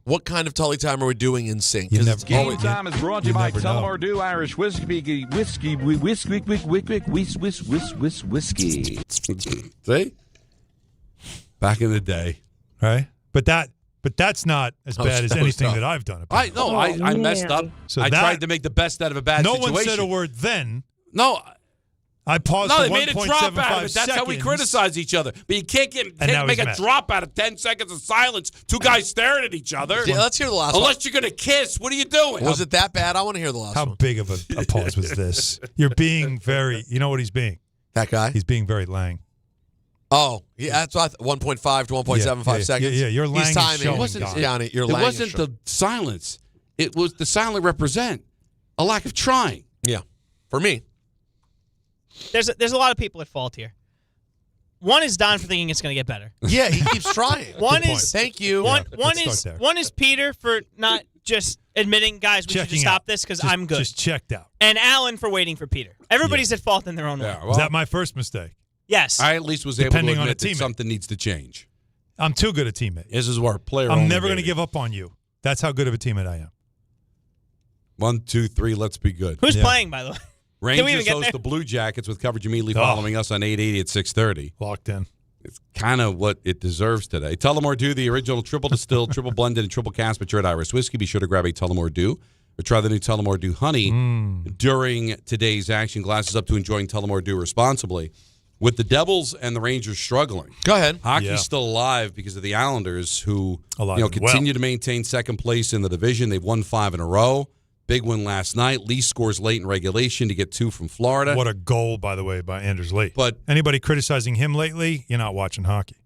Speaker 4: What kind of Tully time are we doing in sync?
Speaker 6: Game time is brought to you by Tullamore Dew Irish Whiskey.
Speaker 7: See? Back in the day.
Speaker 3: Right? But that's not as bad as anything that I've done.
Speaker 7: I messed up.
Speaker 3: So
Speaker 7: I tried to make the best out of a bad situation.
Speaker 3: No one said a word then.
Speaker 7: No.
Speaker 3: I paused
Speaker 7: No,
Speaker 3: for
Speaker 7: they made a drop out of it. That's how we criticize each other. But you can't make a drop out of 10 seconds of silence. Two guys staring at each other.
Speaker 4: Yeah, let's hear the last one.
Speaker 7: Unless you're going to kiss. What are you doing?
Speaker 4: Was it that bad? I want to hear the last one.
Speaker 3: How big of a pause was this? You're being very, you know what he's being?
Speaker 4: That guy?
Speaker 3: He's being very Lang.
Speaker 4: Oh, yeah, that's what 1.5 to 1.75 seconds.
Speaker 3: Yeah, your Lang
Speaker 4: He's timing.
Speaker 3: Showing,
Speaker 7: it wasn't the silence. It was the silent represent a lack of trying.
Speaker 4: Yeah, for me.
Speaker 20: There's a lot of people at fault here. One is Don for thinking it's going to get better.
Speaker 4: Yeah, he keeps trying.
Speaker 20: One is
Speaker 4: thank you.
Speaker 20: One is Peter for not just admitting, guys, we should just stop this because I'm good.
Speaker 3: Just checked out.
Speaker 20: And Alan for waiting for Peter. Everybody's at fault in their own way.
Speaker 3: Was that my first mistake?
Speaker 20: Yes.
Speaker 7: I at least was
Speaker 3: Depending
Speaker 7: able
Speaker 3: on
Speaker 7: to
Speaker 3: a
Speaker 7: admit that
Speaker 3: teammate.
Speaker 7: something needs to change.
Speaker 3: I'm too good a teammate.
Speaker 7: This is where player.
Speaker 3: I'm never going to give up on you. That's how good of a teammate I am.
Speaker 7: 1, 2, 3. Let's be good.
Speaker 20: Who's playing, by the way?
Speaker 7: Rangers host the Blue Jackets with coverage immediately following us on 880 at 6:30.
Speaker 3: Locked in.
Speaker 7: It's kind of what it deserves today. Tullamore Dew, the original triple distilled, triple blended, and triple cast matured Irish whiskey. Be sure to grab a Tullamore Dew or try the new Tullamore Dew Honey during today's action. Glasses up to enjoying Tullamore Dew responsibly. With the Devils and the Rangers struggling,
Speaker 4: go ahead.
Speaker 7: Hockey's still alive because of the Islanders, who continue to maintain second place in the division. They've won 5 in a row. Big win last night. Lee scores late in regulation to get 2 from Florida.
Speaker 3: What a goal, by the way, by Anders Lee.
Speaker 7: But
Speaker 3: anybody criticizing him lately, you're not watching hockey.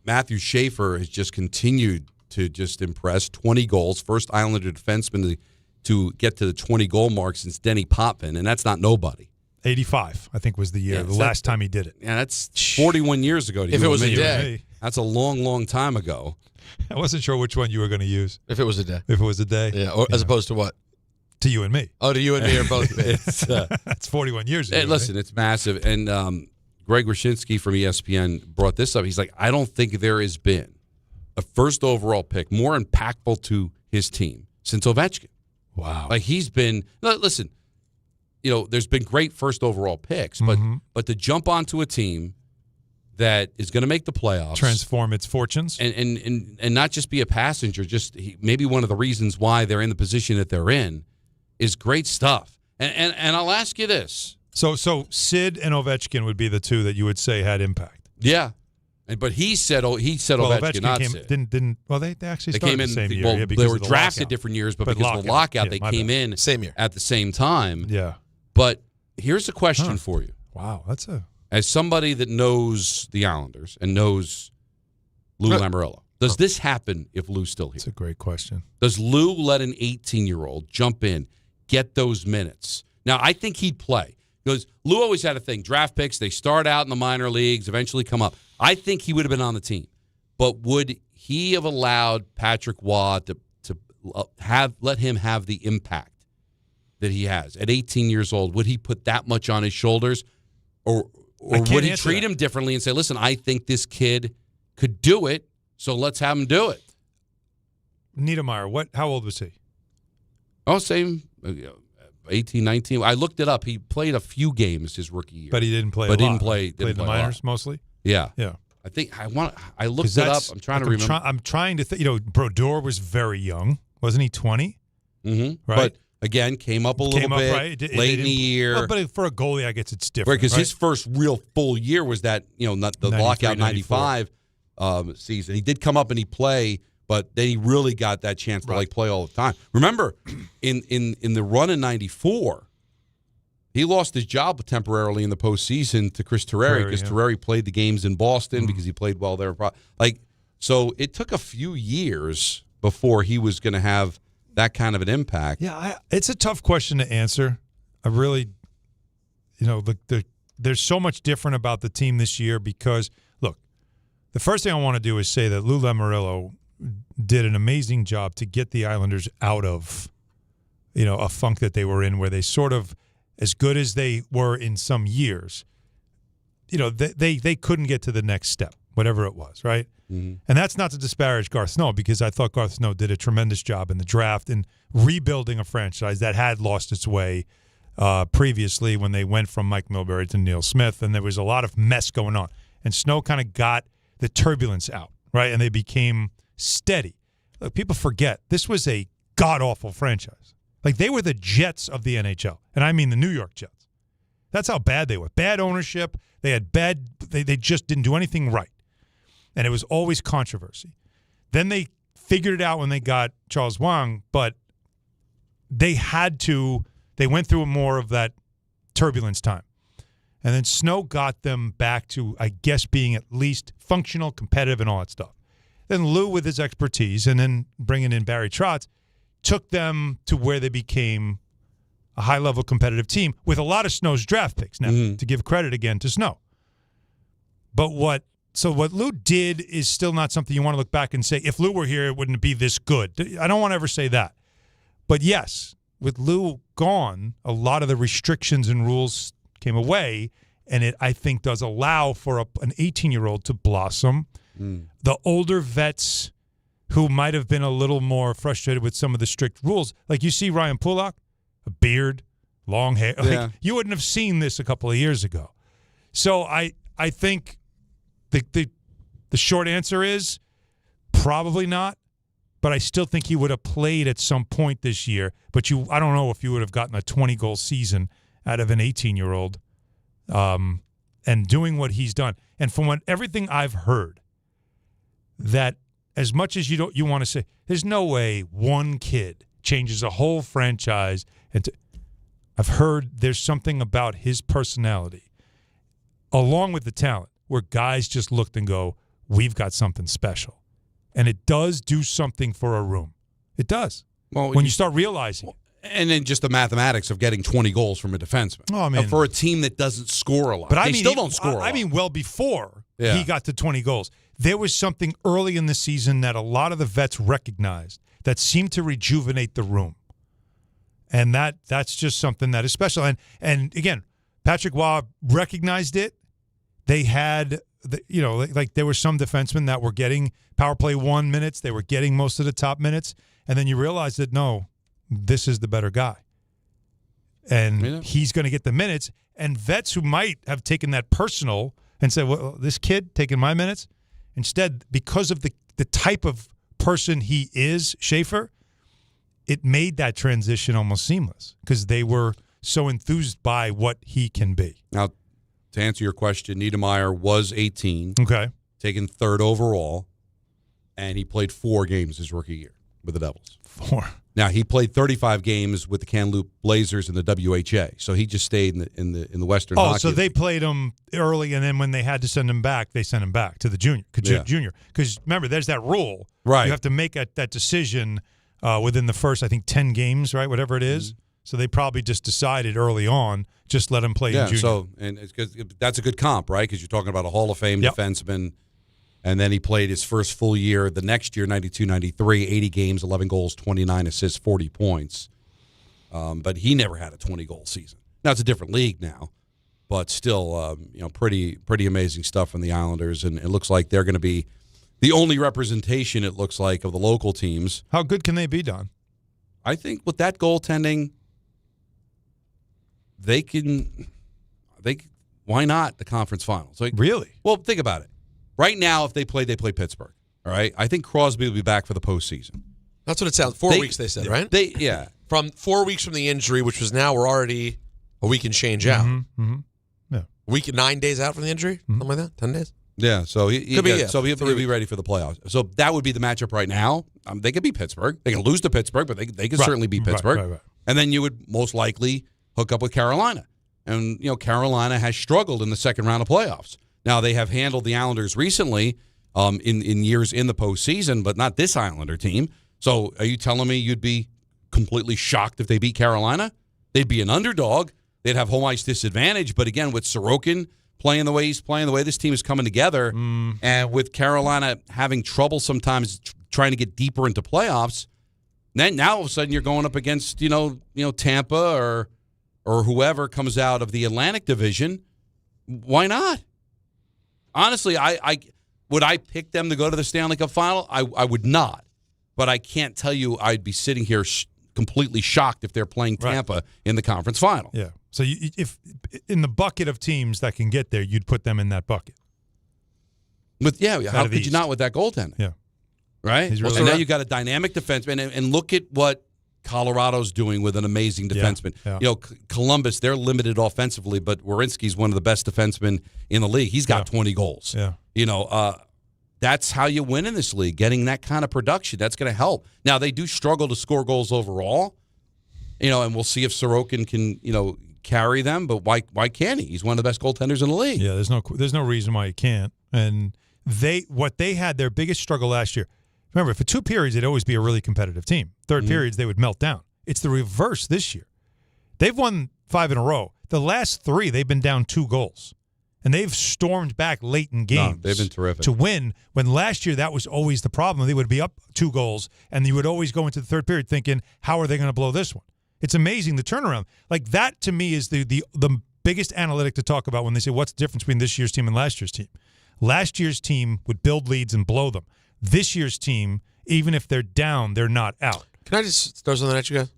Speaker 7: Matthew Schaefer has just continued to just impress. 20 goals. First Islander defenseman to get to the 20-goal mark since Denny Potvin, and that's not nobody.
Speaker 3: 85, I think, was the year, the last time he did it.
Speaker 7: Yeah, that's 41 years ago.
Speaker 4: If it was a day.
Speaker 7: That's a long, long time ago.
Speaker 3: I wasn't sure which one you were going to use.
Speaker 4: If it was a day.
Speaker 3: If it was a day.
Speaker 4: Yeah, or as opposed to what?
Speaker 3: To you and me.
Speaker 4: Oh, to you and me are both big.
Speaker 3: That's 41 years ago.
Speaker 7: Hey, listen, it's massive. And Greg Wyshynski from ESPN brought this up. He's like, I don't think there has been a first overall pick more impactful to his team since Ovechkin.
Speaker 3: Wow.
Speaker 7: Like he's been, listen, there's been great first overall picks, but to jump onto a team that is going to make the playoffs,
Speaker 3: transform its fortunes,
Speaker 7: and not just be a passenger, maybe one of the reasons why they're in the position that they're in is great stuff. And I'll ask you this:
Speaker 3: so Sid and Ovechkin would be the two that you would say had impact.
Speaker 7: Yeah, but he said Ovechkin, not Sid.
Speaker 3: Didn't they actually
Speaker 7: came in
Speaker 3: the same year?
Speaker 7: Well,
Speaker 3: yeah,
Speaker 7: they were
Speaker 3: of the
Speaker 7: drafted
Speaker 3: lockout.
Speaker 7: different years, but because of the lockout, they came in
Speaker 4: same year
Speaker 7: at the same time.
Speaker 3: Yeah.
Speaker 7: But here's a question for you.
Speaker 3: Wow, that's
Speaker 7: as somebody that knows the Islanders and knows Lou Lamoriello. Does this happen if Lou's still here?
Speaker 3: That's a great question.
Speaker 7: Does Lou let an 18-year-old jump in, get those minutes? Now, I think he'd play. Because Lou always had a thing. Draft picks, they start out in the minor leagues, eventually come up. I think he would have been on the team. But would he have allowed Patrick Waugh to let him have the impact that he has? At 18 years old, would he put that much on his shoulders? Or would he treat him differently and say, listen, I think this kid could do it, so let's have him do it?
Speaker 3: Niedermeyer, how old was he?
Speaker 7: Oh, same, 18, 19. I looked it up. He played a few games his rookie year.
Speaker 3: But he didn't play
Speaker 7: But
Speaker 3: a lot.
Speaker 7: didn't play
Speaker 3: Played the minors mostly?
Speaker 7: Yeah.
Speaker 3: Yeah.
Speaker 7: I think I looked it up. I'm trying to remember.
Speaker 3: I'm trying to think. Brodeur was very young. Wasn't he 20?
Speaker 7: Mm-hmm.
Speaker 3: Right.
Speaker 7: But again, came up a little bit
Speaker 3: right?
Speaker 7: late in the year.
Speaker 3: Well, but for a goalie, I guess it's different.
Speaker 7: Because his first real full year was that, not the lockout 95 season. He did come up and he play, but then he really got that chance to play all the time. Remember, in the run in 94, he lost his job temporarily in the postseason to Chris Terreri because Terreri played the games in Boston because he played well there. So it took a few years before he was going to have that kind of an impact.
Speaker 3: Yeah, it's a tough question to answer. I really, there's so much different about the team this year because, look, the first thing I want to do is say that Lou Lamoriello did an amazing job to get the Islanders out of, a funk that they were in where they sort of, as good as they were in some years, they couldn't get to the next step, whatever it was, right? Mm-hmm. And that's not to disparage Garth Snow because I thought Garth Snow did a tremendous job in the draft and rebuilding a franchise that had lost its way previously when they went from Mike Milbury to Neil Smith, and there was a lot of mess going on. And Snow kind of got the turbulence out, right? And they became steady. Look, people forget this was a god-awful franchise. Like, they were the Jets of the NHL, and I mean the New York Jets. That's how bad they were. Bad ownership. They had they just didn't do anything right. And it was always controversy. Then they figured it out when they got Charles Wang, but they went through more of that turbulence time. And then Snow got them back to, I guess, being at least functional, competitive, and all that stuff. Then Lou, with his expertise, and then bringing in Barry Trotz, took them to where they became a high-level competitive team with a lot of Snow's draft picks. Now, to give credit again to Snow. But what Lou did is still not something you want to look back and say, if Lou were here, it wouldn't be this good. I don't want to ever say that. But yes, with Lou gone, a lot of the restrictions and rules came away, and it, I think, does allow for an 18-year-old to blossom. The older vets who might have been a little more frustrated with some of the strict rules, like you see Ryan Pulak, a beard, long hair. Like, you wouldn't have seen this a couple of years ago. So I think the short answer is probably not, but I still think he would have played at some point this year. But I don't know if you would have gotten a 20-goal season out of an 18-year-old and doing what he's done. And from everything I've heard, that as much as you want to say, there's no way one kid changes a whole franchise. I've heard there's something about his personality, along with the talent, where guys just looked and go, we've got something special. And it does do something for a room. It does. Well, when you start realizing it.
Speaker 7: And then just the mathematics of getting 20 goals from a defenseman.
Speaker 3: Oh, I mean,
Speaker 7: for a team that doesn't score a lot.
Speaker 3: But
Speaker 7: They still don't score a lot.
Speaker 3: I mean, well before he got to 20 goals. There was something early in the season that a lot of the vets recognized that seemed to rejuvenate the room. And that's just something that is special. And again, Patrick Waugh recognized it. They had, like there were some defensemen that were getting power play 1 minutes. They were getting most of the top minutes. And then you realize that, no, this is the better guy. And he's going to get the minutes. And vets who might have taken that personal and said, well, this kid taking my minutes. Instead, because of the type of person he is, Schaefer, it made that transition almost seamless because they were so enthused by what he can be.
Speaker 7: Now, to answer your question, Niedermeyer was 18.
Speaker 3: Okay.
Speaker 7: Taken third overall, and he played 4 games his rookie year with the Devils.
Speaker 3: 4.
Speaker 7: Now, he played 35 games with the Kamloops Blazers in the WHA, so he just stayed in the Western Hockey
Speaker 3: so they
Speaker 7: League.
Speaker 3: played him early, and then when they had to send him back, they sent him back to the junior. Because remember, there's that rule.
Speaker 7: Right.
Speaker 3: You have to make that decision within the first, I think, 10 games, right, whatever it is. So they probably just decided early on, just let him play in junior.
Speaker 7: So and that's a good comp, right? Because you're talking about a Hall of Fame defenseman, and then he played his first full year the next year, 92-93, 80 games, 11 goals, 29 assists, 40 points. But he never had a 20-goal season. Now, it's a different league now, but still, pretty amazing stuff from the Islanders, and it looks like they're going to be the only representation, it looks like, of the local teams.
Speaker 3: How good can they be, Don?
Speaker 7: I think with that goaltending, why not the conference finals? Like,
Speaker 3: really?
Speaker 7: Well, think about it. Right now, if they play Pittsburgh. All right? I think Crosby will be back for the postseason.
Speaker 4: That's what it sounds. 4 weeks, they said, right? From 4 weeks from the injury, which was now we're already a week and change out.
Speaker 3: Mm-hmm. Yeah.
Speaker 4: A week and 9 days out from the injury? Something like that? 10 days?
Speaker 7: Yeah, so he'll be ready for the playoffs. So that would be the matchup right now. They could beat Pittsburgh. They can lose to Pittsburgh, but they could certainly beat Pittsburgh.
Speaker 3: Right.
Speaker 7: And then you would most likely hook up with Carolina. And, Carolina has struggled in the second round of playoffs. Now, they have handled the Islanders recently in years in the postseason, but not this Islander team. So are you telling me you'd be completely shocked if they beat Carolina? They'd be an underdog. They'd have home ice disadvantage. But again, with Sorokin playing the way he's playing, the way this team is coming together, and with Carolina having trouble sometimes trying to get deeper into playoffs, then now all of a sudden you're going up against, Tampa or whoever comes out of the Atlantic Division. Why not? Honestly, would I pick them to go to the Stanley Cup Final? I would not. But I can't tell you I'd be sitting here completely shocked if they're playing Tampa in the conference final.
Speaker 3: Yeah. So if in the bucket of teams that can get there, you'd put them in that bucket.
Speaker 7: How could you not with that goaltender?
Speaker 3: Yeah.
Speaker 7: Right?
Speaker 3: Really
Speaker 7: and now you've got a dynamic defenseman, and look at what Colorado's doing with an amazing defenseman.
Speaker 3: Yeah.
Speaker 7: Columbus, they're limited offensively, but Werenski's one of the best defensemen in the league. He's got 20 goals.
Speaker 3: Yeah.
Speaker 7: That's how you win in this league, getting that kind of production. That's going to help. Now, they do struggle to score goals overall, and we'll see if Sorokin can, carry them, but why can't he? He's one of the best goaltenders in the league.
Speaker 3: Yeah, there's no reason why he can't. And they had their biggest struggle last year. Remember, for 2 periods, they'd always be a really competitive team. Third periods, they would melt down. It's the reverse this year. They've won 5 in a row. The last 3, they've been down 2 goals. And they've stormed back late in games.
Speaker 7: No, they've been terrific.
Speaker 3: To win, when last year that was always the problem. They would be up 2 goals, and you would always go into the third period thinking, how are they going to blow this one? It's amazing, the turnaround. Like, that, to me, is the biggest analytic to talk about when they say, what's the difference between this year's team and last year's team? Last year's team would build leads and blow them. This year's team, even if they're down, they're not out.
Speaker 4: Can I just throw something at you guys?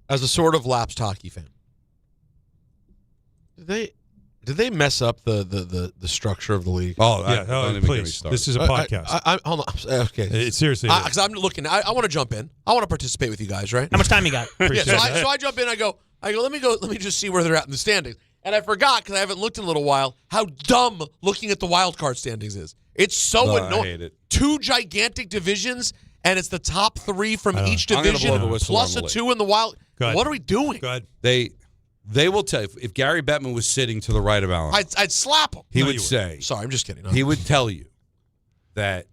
Speaker 4: As a sort of lapsed hockey fan, did they mess up the structure of the league?
Speaker 7: Oh,
Speaker 3: yeah. Please. This is a podcast.
Speaker 4: Hold on. Okay.
Speaker 3: Seriously.
Speaker 4: Because I'm looking. I want to jump in. I want to participate with you guys, right?
Speaker 20: How much time you got?
Speaker 4: So I jump in. I go. Let me just see where they're at in the standings. And I forgot, because I haven't looked in a little while, how dumb looking at the wild card standings is. It's so annoying.
Speaker 7: I hate it.
Speaker 4: 2 gigantic divisions, and it's the top 3 from each
Speaker 7: I'm gonna
Speaker 4: division
Speaker 7: blow the whistle
Speaker 4: plus
Speaker 7: on
Speaker 4: a
Speaker 7: the
Speaker 4: 2 in the wild. What are we doing?
Speaker 7: They will tell you, if Gary Bettman was sitting to the right of Allen,
Speaker 4: I'd slap him.
Speaker 7: He would say.
Speaker 4: Sorry, I'm just kidding.
Speaker 7: He would tell you that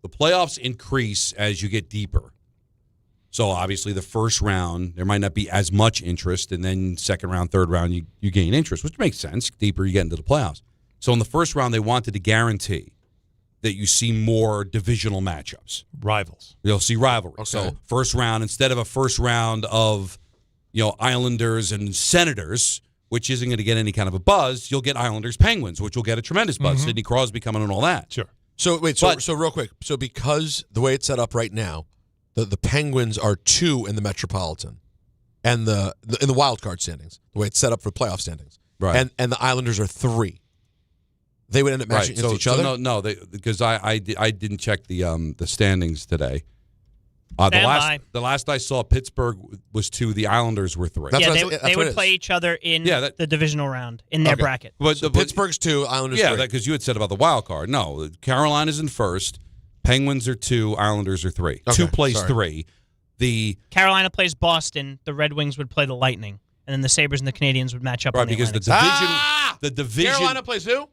Speaker 7: the playoffs increase as you get deeper. So obviously the first round, there might not be as much interest, and then second round, third round, you gain interest, which makes sense. Deeper you get into the playoffs. So in the first round, they wanted to guarantee that you see more divisional matchups.
Speaker 3: Rivals.
Speaker 7: You'll see rivalry.
Speaker 4: Okay.
Speaker 7: So first round, instead of a first round of Islanders and Senators, which isn't going to get any kind of a buzz, you'll get Islanders Penguins, which will get a tremendous buzz. Sidney Crosby coming and all that.
Speaker 3: Sure.
Speaker 4: So wait, so real quick. So because the way it's set up right now, the Penguins are 2 in the Metropolitan, and in the wild card standings, the way it's set up for playoff standings,
Speaker 7: right?
Speaker 4: And the Islanders are 3. They would end up matching against each other.
Speaker 7: No, because I didn't check the standings today. The last I saw, Pittsburgh was 2. The Islanders were 3.
Speaker 20: They would play each other in the divisional round in their bracket.
Speaker 4: But Pittsburgh's 2, Islanders 3.
Speaker 7: Yeah, because you had said about the wild card. No, Carolina's in first. Penguins are 2. Islanders are 3.
Speaker 4: Okay,
Speaker 7: 2 plays 3. The
Speaker 20: Carolina plays Boston. The Red Wings would play the Lightning, and then the Sabres and the Canadians would match up.
Speaker 7: Right,
Speaker 20: on the
Speaker 7: because
Speaker 20: Atlantic.
Speaker 7: the division.
Speaker 4: Carolina plays who?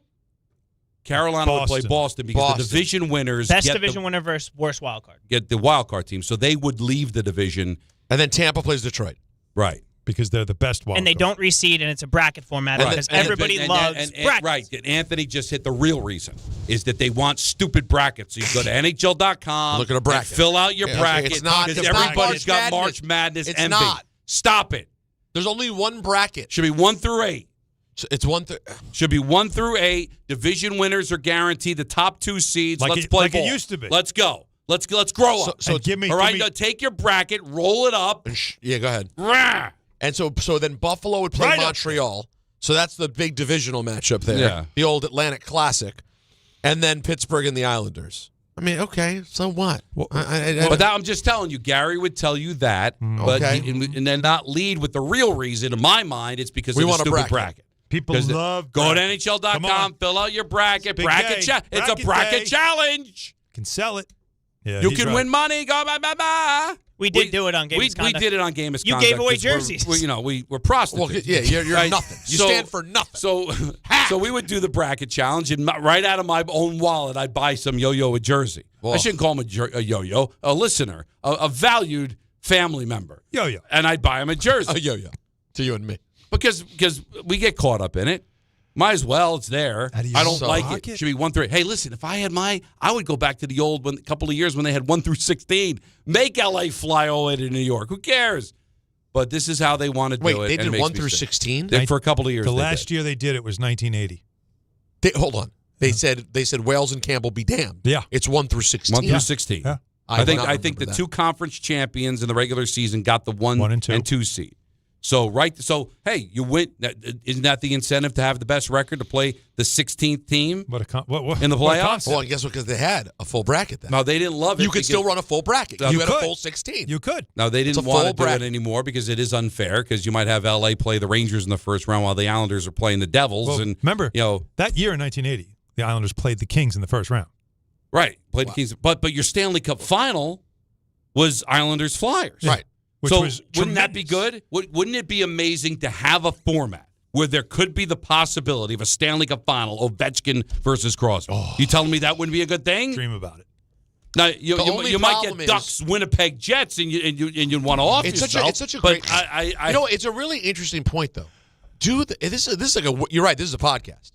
Speaker 7: Carolina would play Boston because the division winners
Speaker 20: best division winner versus worst wild card.
Speaker 7: Get the wild card team, so they would leave the division.
Speaker 4: And then Tampa plays Detroit.
Speaker 7: Right.
Speaker 3: Because they're the best wild
Speaker 20: and they
Speaker 3: card.
Speaker 20: don't reseed, and it's a bracket format because everybody loves brackets.
Speaker 7: Right. And Anthony just hit the real reason, is that they want stupid brackets. So you go to NHL.com,
Speaker 4: look at a bracket,
Speaker 7: fill out your bracket.
Speaker 4: It's not,
Speaker 7: because everybody's got March Madness
Speaker 4: it's
Speaker 7: envy.
Speaker 4: Not.
Speaker 7: Stop it.
Speaker 4: There's only one bracket.
Speaker 7: Should be 1 through 8.
Speaker 4: So it's 1 through.
Speaker 7: Should be 1 through 8. Division winners are guaranteed the top 2 seeds. Let's play ball.
Speaker 3: It used to be.
Speaker 7: Let's go. Let's grow up.
Speaker 4: So
Speaker 7: all right, take your bracket, roll it up.
Speaker 4: Yeah, go ahead.
Speaker 7: Rah!
Speaker 4: And so then Buffalo would play Montreal. So that's the big divisional matchup there.
Speaker 7: Yeah.
Speaker 4: The old Atlantic Classic. And then Pittsburgh and the Islanders. I mean, okay, so what?
Speaker 7: But I'm just telling you, Gary would tell you that, but and then not lead with the real reason. In my mind, it's because
Speaker 4: we
Speaker 7: of
Speaker 4: want
Speaker 7: the stupid bracket.
Speaker 3: People love
Speaker 7: go to NHL.com, fill out your bracket. It's a bracket challenge.
Speaker 3: Can sell it. Yeah,
Speaker 7: you can win money. Go bye.
Speaker 20: We do it on Game Misconduct.
Speaker 7: We did it on Game Misconduct.
Speaker 20: You gave away jerseys.
Speaker 7: We're prostitutes.
Speaker 4: Well, yeah, you're nothing. You stand for nothing.
Speaker 7: So we would do the bracket challenge, and right out of my own wallet, I'd buy some yo-yo a jersey. I shouldn't call him a yo-yo, a listener, a valued family member.
Speaker 3: Yo-yo.
Speaker 7: And I'd buy him a jersey.
Speaker 4: A yo-yo. To you and me.
Speaker 7: Because we get caught up in it. Might as well. It's there. I don't like it. Should be 1 through 8. Hey, listen, if I had I would go back to the old couple of years when they had 1 through 16. Make LA fly all the way to New York. Who cares? But this is how they want to do it.
Speaker 4: Wait, they did 1 through 16?
Speaker 7: For a couple of years.
Speaker 3: The last year they did it was 1980.
Speaker 4: Hold on. They said Wales and Campbell be damned.
Speaker 3: Yeah.
Speaker 4: It's 1 through 16.
Speaker 7: 1 through 16.
Speaker 3: Yeah.
Speaker 7: I think the 2 conference champions in the regular season got the 1 and 2 seed. So hey, you win. Isn't that the incentive to have the best record, to play the 16th team in the playoffs?
Speaker 4: Well, I guess because they had a full bracket then.
Speaker 7: No, they didn't love it.
Speaker 4: You could still run a full bracket. You had a full 16.
Speaker 3: You could.
Speaker 7: No, they didn't want to do it anymore because it is unfair, because you might have LA play the Rangers in the first round while the Islanders are playing the Devils.
Speaker 3: Well,
Speaker 7: and
Speaker 3: remember, that year in 1980, the Islanders played the Kings in the first round.
Speaker 7: Right, played the Kings. But your Stanley Cup final was Islanders Flyers.
Speaker 4: Right.
Speaker 7: Wouldn't that be good? Wouldn't it be amazing to have a format where there could be the possibility of a Stanley Cup final, Ovechkin versus Crosby? You telling me that wouldn't be a good thing?
Speaker 3: Dream about it.
Speaker 7: Now you might get Ducks, Winnipeg Jets, and you'd want to off yourself.
Speaker 4: It's such a great.
Speaker 7: I
Speaker 4: it's a really interesting point though. this is like you're right. This is a podcast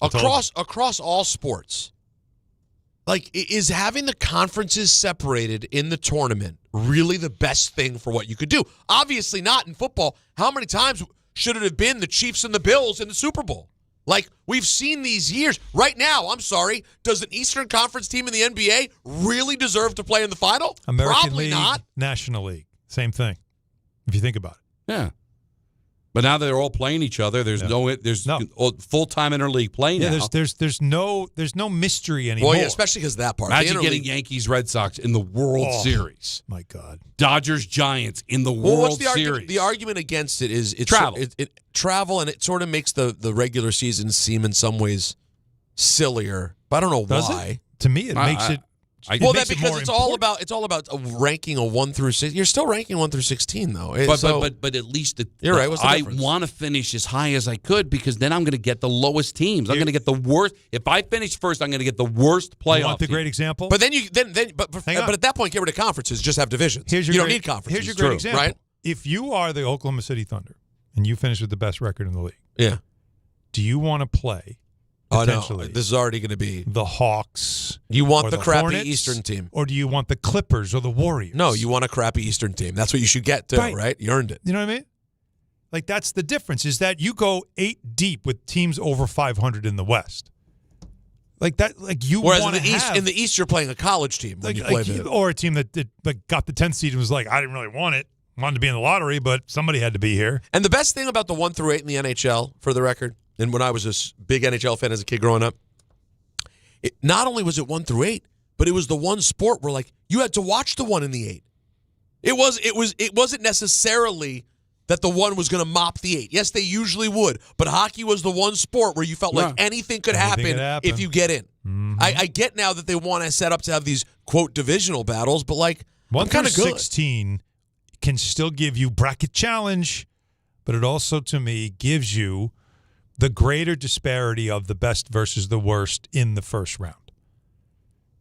Speaker 4: across all sports. Like, is having the conferences separated in the tournament really the best thing for what you could do? Obviously not in football. How many times should it have been the Chiefs and the Bills in the Super Bowl? Like, we've seen these years. Right now, I'm sorry, does an Eastern Conference team in the NBA really deserve to play in the final?
Speaker 3: American
Speaker 4: Probably
Speaker 3: League,
Speaker 4: not.
Speaker 3: National League, same thing, if you think about it.
Speaker 7: Yeah. But now they're all playing each other. There's no full-time interleague play now.
Speaker 3: There's no mystery anymore.
Speaker 4: Well, yeah, especially because of that part.
Speaker 7: Imagine getting Yankees Red Sox in the World Series.
Speaker 3: My God.
Speaker 7: Dodgers Giants in the World Series.
Speaker 4: The argument against it is it's
Speaker 7: travel.
Speaker 4: Travel, and it sort of makes the regular season seem in some ways sillier. But I don't know why.
Speaker 3: It? To me, it makes it.
Speaker 4: Because it's all about ranking a 1 through 6. You're still ranking 1 through 16 though.
Speaker 7: But at least
Speaker 4: you're right. What's the
Speaker 7: I
Speaker 4: difference?
Speaker 7: want to finish as high as I could because then I'm going to get the lowest teams. I'm going to get the worst. If I finish first, I'm going to get the worst playoff.
Speaker 3: You want the great example?
Speaker 4: But but at that point, get rid of conferences. Just have divisions. You don't need conferences.
Speaker 3: Here's your great example.
Speaker 4: Right?
Speaker 3: If you are the Oklahoma City Thunder and you finish with the best record in the league,
Speaker 4: yeah,
Speaker 3: do you want to play?
Speaker 4: Oh, no. This is already going to be
Speaker 3: the Hawks.
Speaker 4: You want the crappy
Speaker 3: Hornets,
Speaker 4: Eastern team.
Speaker 3: Or do you want the Clippers or the Warriors?
Speaker 4: No, you want a crappy Eastern team. That's what you should get to, right? You earned it.
Speaker 3: You know what I mean? Like, that's the difference, is that you go 8 deep with teams over 500 in the West. Like that, like you
Speaker 4: Whereas
Speaker 3: want to
Speaker 4: in the East, you're playing a college team when you play
Speaker 3: or a team that got the 10th seed and was like, I didn't really want it. Wanted to be in the lottery, but somebody had to be here.
Speaker 4: And the best thing about the 1 through 8 in the NHL, for the record, and when I was a big NHL fan as a kid growing up, not only was it 1 through 8, but it was the one sport where like you had to watch the 1 in the 8. It wasn't necessarily that the 1 was going to mop the 8. Yes, they usually would, but hockey was the one sport where you felt like anything could happen if you get in.
Speaker 3: Mm-hmm.
Speaker 4: I get now that they want to set up to have these quote divisional battles, but like
Speaker 3: 1
Speaker 4: I'm kind of
Speaker 3: through
Speaker 4: good.
Speaker 3: 16 can still give you bracket challenge, but it also to me gives you the greater disparity of the best versus the worst in the first round.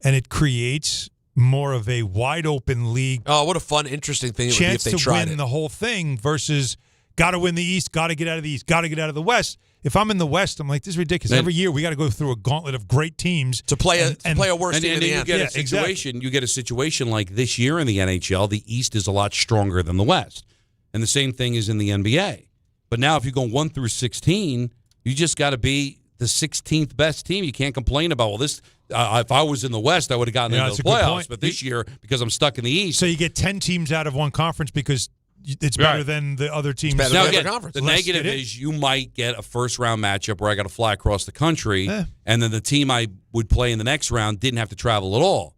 Speaker 3: And it creates more of a wide open league.
Speaker 4: Oh, what a fun, interesting thing it would be if they tried it.
Speaker 3: Chance to win the whole thing versus got to win the East, got to get out of the East, got to get out of the West. If I'm in the West, I'm like, this is ridiculous. Every year we got to go through a gauntlet of great teams
Speaker 4: to play a worse team in the end.
Speaker 7: You get a situation like this year in the NHL. The East is a lot stronger than the West, and the same thing is in the NBA. But now, if you go 1 through 16. You just got to be the 16th best team. You can't complain about, well, this. If I was in the West, I would have gotten into the playoffs. But this year, because I'm stuck in the East.
Speaker 3: So you get 10 teams out of one conference because it's better than the other teams.
Speaker 7: Now, again, the negative is you might get a first-round matchup where I got to fly across the country, and then the team I would play in the next round didn't have to travel at all.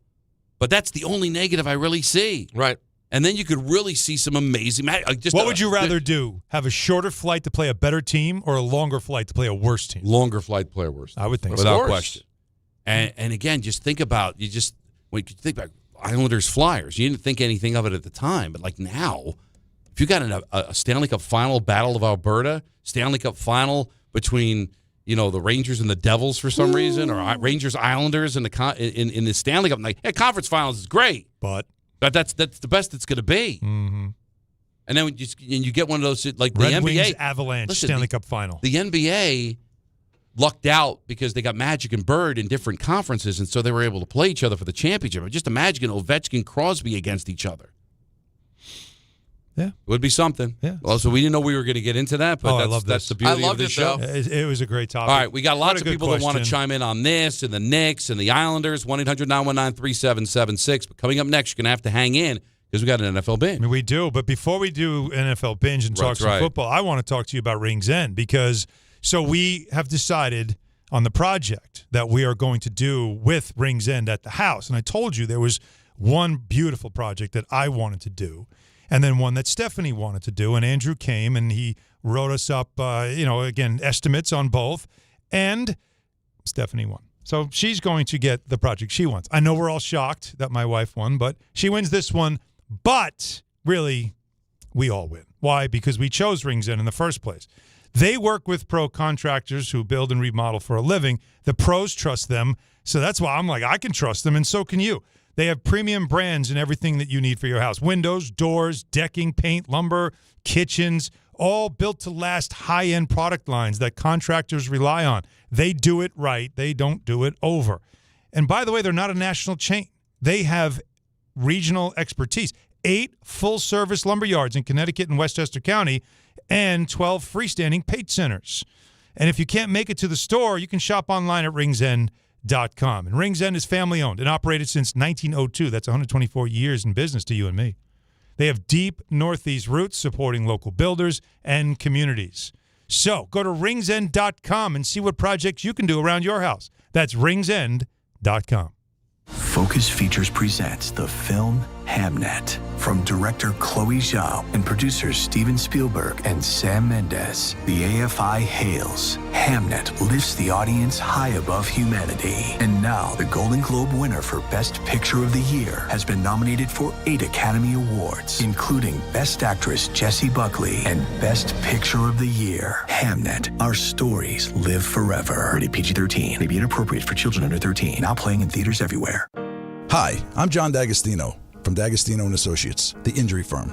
Speaker 7: But that's the only negative I really see.
Speaker 4: Right.
Speaker 7: And then you could really see some amazing
Speaker 3: what would you rather do? Have a shorter flight to play a better team or a longer flight to play a worse team?
Speaker 7: Longer flight to play a worse team.
Speaker 3: I would think
Speaker 7: without question. And again, just think about when you think about Islanders Flyers. You didn't think anything of it at the time, but like now, if you got a Stanley Cup final Battle of Alberta, Stanley Cup final between the Rangers and the Devils for some reason, or Rangers Islanders in the Stanley Cup, like conference finals is great,
Speaker 3: but
Speaker 7: that's the best it's going to be.
Speaker 3: Mm-hmm.
Speaker 7: And then you get one of those like the
Speaker 3: Red
Speaker 7: NBA
Speaker 3: Wings Avalanche Stanley Cup final.
Speaker 7: The NBA lucked out because they got Magic and Bird in different conferences, and so they were able to play each other for the championship. Just imagine Ovechkin, Crosby against each other.
Speaker 3: Yeah,
Speaker 7: it would be something.
Speaker 3: Yeah.
Speaker 7: Well, so we didn't know we were going to get into that, but that's the beauty of the show.
Speaker 3: It was a great topic.
Speaker 7: All right, we got lots of people that want to chime in on this and the Knicks and the Islanders. 1-800-919-3776. But coming up next, you're going to have to hang in because we got an NFL binge.
Speaker 3: I mean, we do, but before we do NFL binge and talk some football, I want to talk to you about Rings End because we have decided on the project that we are going to do with Rings End at the house. And I told you there was one beautiful project that I wanted to do. And then one that Stephanie wanted to do, and Andrew came and he wrote us up, again, estimates on both, and Stephanie won. So she's going to get the project she wants. I know we're all shocked that my wife won, but she wins this one. But really, we all win. Why? Because we chose Rings in the first place. They work with pro contractors who build and remodel for a living. The pros trust them, so that's why I'm like, I can trust them, and so can you. They have premium brands and everything that you need for your house. Windows, doors, decking, paint, lumber, kitchens, all built to last high-end product lines that contractors rely on. They do it right. They don't do it over. And by the way, they're not a national chain. They have regional expertise. 8 full-service lumber yards in Connecticut and Westchester County and 12 freestanding paint centers. And if you can't make it to the store, you can shop online at ringsend.com. And Rings End is family-owned and operated since 1902. That's 124 years in business to you and me. They have deep Northeast roots supporting local builders and communities. So go to ringsend.com and see what projects you can do around your house. That's ringsend.com.
Speaker 16: Focus Features presents the film Hamnet from director Chloe Zhao and producers Steven Spielberg and Sam Mendes. The AFI hails. Hamnet lifts the audience high above humanity. And now the Golden Globe winner for Best Picture of the Year has been nominated for 8 Academy Awards, including Best Actress Jessie Buckley and Best Picture of the Year. Hamnet. Our stories live forever. Rated PG-13. May be inappropriate for children under 13. Now playing in theaters everywhere.
Speaker 17: Hi, I'm John D'Agostino from D'Agostino & Associates, the injury firm.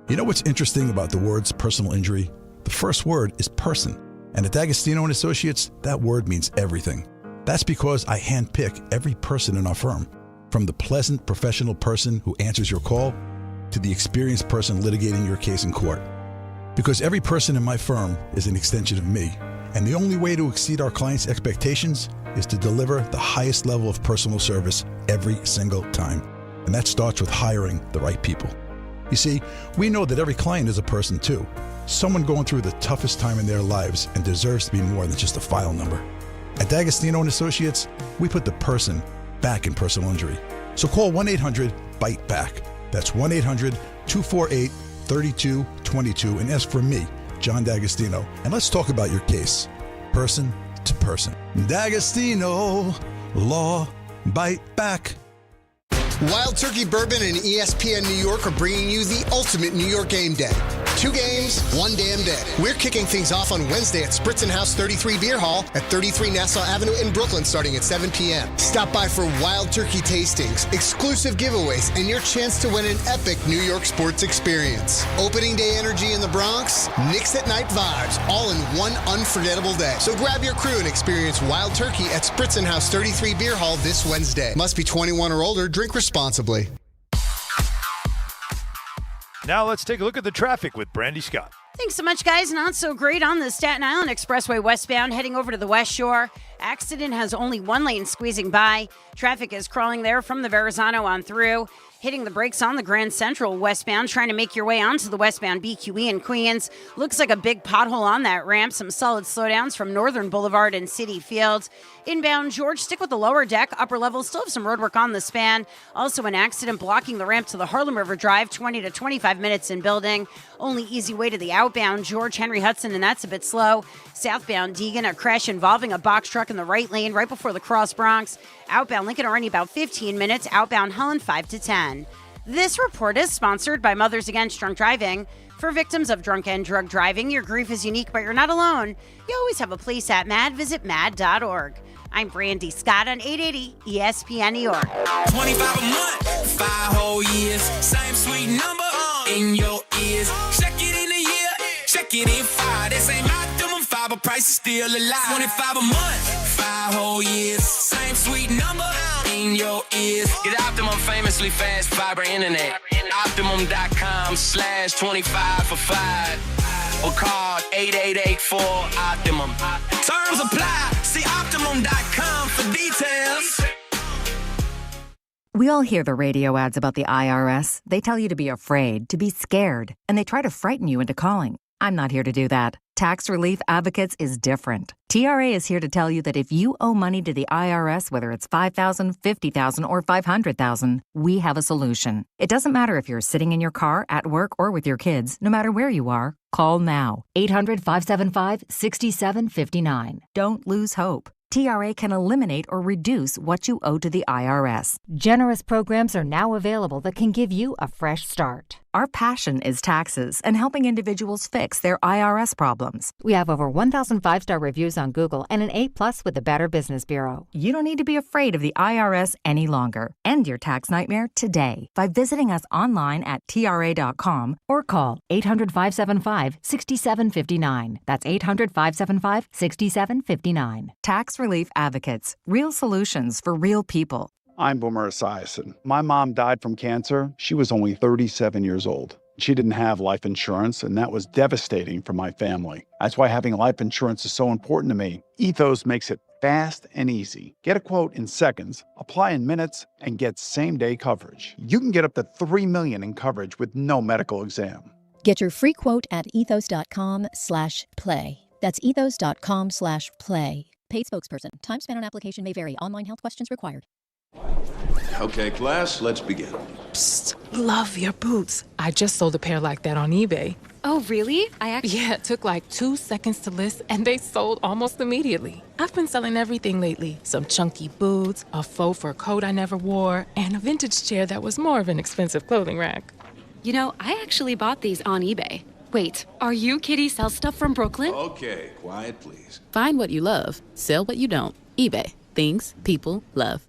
Speaker 17: You know what's interesting about the words personal injury? The first word is person. And at D'Agostino & Associates, that word means everything. That's because I handpick every person in our firm, from the pleasant professional person who answers your call to the experienced person litigating your case in court. Because every person in my firm is an extension of me, and the only way to exceed our clients' expectations is to deliver the highest level of personal service every single time. And that starts with hiring the right people. You see, we know that every client is a person too. Someone going through the toughest time in their lives and deserves to be more than just a file number. At D'Agostino & Associates, we put the person back in personal injury. So call 1-800-BITE-BACK. That's 1-800-248-3222 and ask for me, John D'Agostino. And let's talk about your case, person to person. D'Agostino Law Bite Back.
Speaker 18: Wild Turkey Bourbon and ESPN New York are bringing you the ultimate New York game day. 2 games, 1 damn day. We're kicking things off on Wednesday at Spritzen House 33 Beer Hall at 33 Nassau Avenue in Brooklyn starting at 7 p.m. Stop by for Wild Turkey tastings, exclusive giveaways, and your chance to win an epic New York sports experience. Opening day energy in the Bronx, Knicks at night vibes, all in one unforgettable day. So grab your crew and experience Wild Turkey at Spritzen House 33 Beer Hall this Wednesday. Must be 21 or older. Drink responsibly.
Speaker 19: Now let's take a look at the traffic with Brandy Scott.
Speaker 21: Thanks so much, guys. Not so great on the Staten Island Expressway westbound heading over to the West Shore. Accident has only 1 lane squeezing by. Traffic is crawling there from the Verrazano on through. Hitting the brakes on the Grand Central westbound, trying to make your way onto the westbound BQE in Queens. Looks like a big pothole on that ramp. Some solid slowdowns from Northern Boulevard and City Field. Inbound George, stick with the lower deck. Upper level, still have some road work on the span. Also an accident blocking the ramp to the Harlem River Drive, 20 to 25 minutes in building. Only easy way to the outbound George Henry Hudson, and that's a bit slow. Southbound Deegan, a crash involving a box truck in the right lane right before the Cross Bronx. Outbound Lincoln Arnie about 15 minutes. Outbound Holland 5 to 10. This report is sponsored by Mothers Against Drunk Driving. For victims of drunk and drug driving, your grief is unique, but you're not alone. You always have a place at MAD. Visit mad.org. I'm Brandy Scott on 880 ESPN New York.
Speaker 10: 25 a month, 5 whole years. Same sweet number in your ears. Check it in a year, check it in 5. This ain't my optimum 5, but price is still alive. 25 a month, 5 whole years. Same sweet number in your ears.
Speaker 5: Get Optimum famously fast fiber internet. Optimum.com/25 for 5. Or call 8884-OPTIMUM.
Speaker 10: Terms apply. See Optimum.com for details.
Speaker 22: We all hear the radio ads about the IRS. They tell you to be afraid, to be scared, and they try to frighten you into calling. I'm not here to do that. Tax Relief Advocates is different. TRA is here to tell you that if you owe money to the IRS, whether it's $5,000, $50,000, or $500,000, we have a solution. It doesn't matter if you're sitting in your car, at work, or with your kids. No matter where you are, call now. 800-575-6759. Don't lose hope. TRA can eliminate or reduce what you owe to the IRS. Generous programs are now available that can give you a fresh start. Our passion is taxes and helping individuals fix their IRS problems. We have over 1,000 5-star reviews on Google and an A+ with the Better Business Bureau. You don't need to be afraid of the IRS any longer. End your tax nightmare today by visiting us online at TRA.com or call 800-575-6759. That's 800-575-6759. Tax Relief Advocates. Real solutions for real people.
Speaker 9: I'm Boomer Esiason. My mom died from cancer. She was only 37 years old. She didn't have life insurance, and that was devastating for my family. That's why having life insurance is so important to me. Ethos makes it fast and easy. Get a quote in seconds, apply in minutes, and get same-day coverage. You can get up to $3 million in coverage with no medical exam.
Speaker 11: Get your free quote at ethos.com/play. That's ethos.com/play. Paid spokesperson. Time spent on application may vary. Online health questions required.
Speaker 23: Okay, class, let's begin.
Speaker 24: Psst, love your boots. I just sold a pair like that on eBay.
Speaker 25: Oh, really?
Speaker 24: Yeah, it took like 2 seconds to list, and they sold almost immediately. I've been selling everything lately. Some chunky boots, a faux fur coat I never wore, and a vintage chair that was more of an expensive clothing rack.
Speaker 25: You know, I actually bought these on eBay. Wait, are you Kitty Sell Stuff from Brooklyn?
Speaker 23: Okay, quiet, please.
Speaker 26: Find what you love, sell what you don't. eBay. Things people love.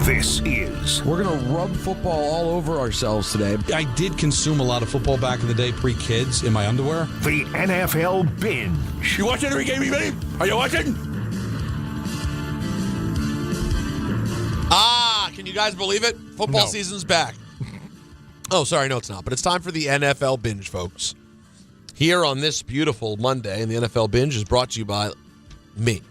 Speaker 1: This is...
Speaker 4: We're going to rub football all over ourselves today.
Speaker 17: I did consume a lot of football back in the day, pre-kids, in my underwear.
Speaker 1: The NFL Binge.
Speaker 4: You watching every game, buddy? Are you watching? Can you guys believe it? Football season's back. Oh, sorry, no, it's not. But it's time for the NFL Binge, folks. Here on this beautiful Monday, and the NFL Binge is brought to you by me.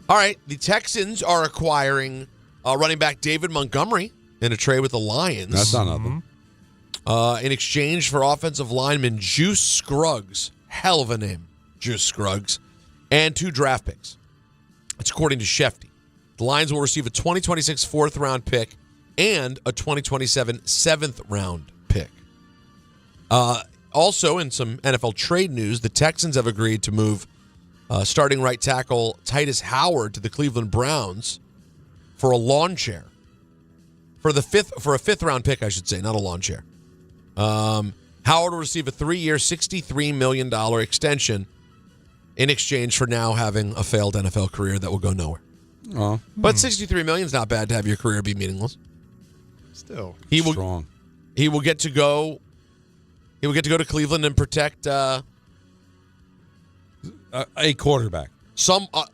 Speaker 4: All right, the Texans are acquiring running back David Montgomery in a trade with the Lions.
Speaker 7: That's not nothing.
Speaker 4: In exchange for offensive lineman Juice Scruggs. Hell of a name, Juice Scruggs. And 2 draft picks. It's according to Shefty. The Lions will receive a 2026 4th-round pick and a 2027 7th-round pick. Also, in some NFL trade news, the Texans have agreed to move starting right tackle Titus Howard to the Cleveland Browns for a lawn chair. For a 5th-round pick, I should say, not a lawn chair. Howard will receive a 3-year, $63 million extension in exchange for now having a failed NFL career that will go nowhere.
Speaker 7: Oh.
Speaker 4: But $63 million is not bad to have your career be meaningless.
Speaker 3: Still
Speaker 7: strong.
Speaker 4: He will get to go. He will get to go to Cleveland and protect
Speaker 7: a quarterback.
Speaker 4: A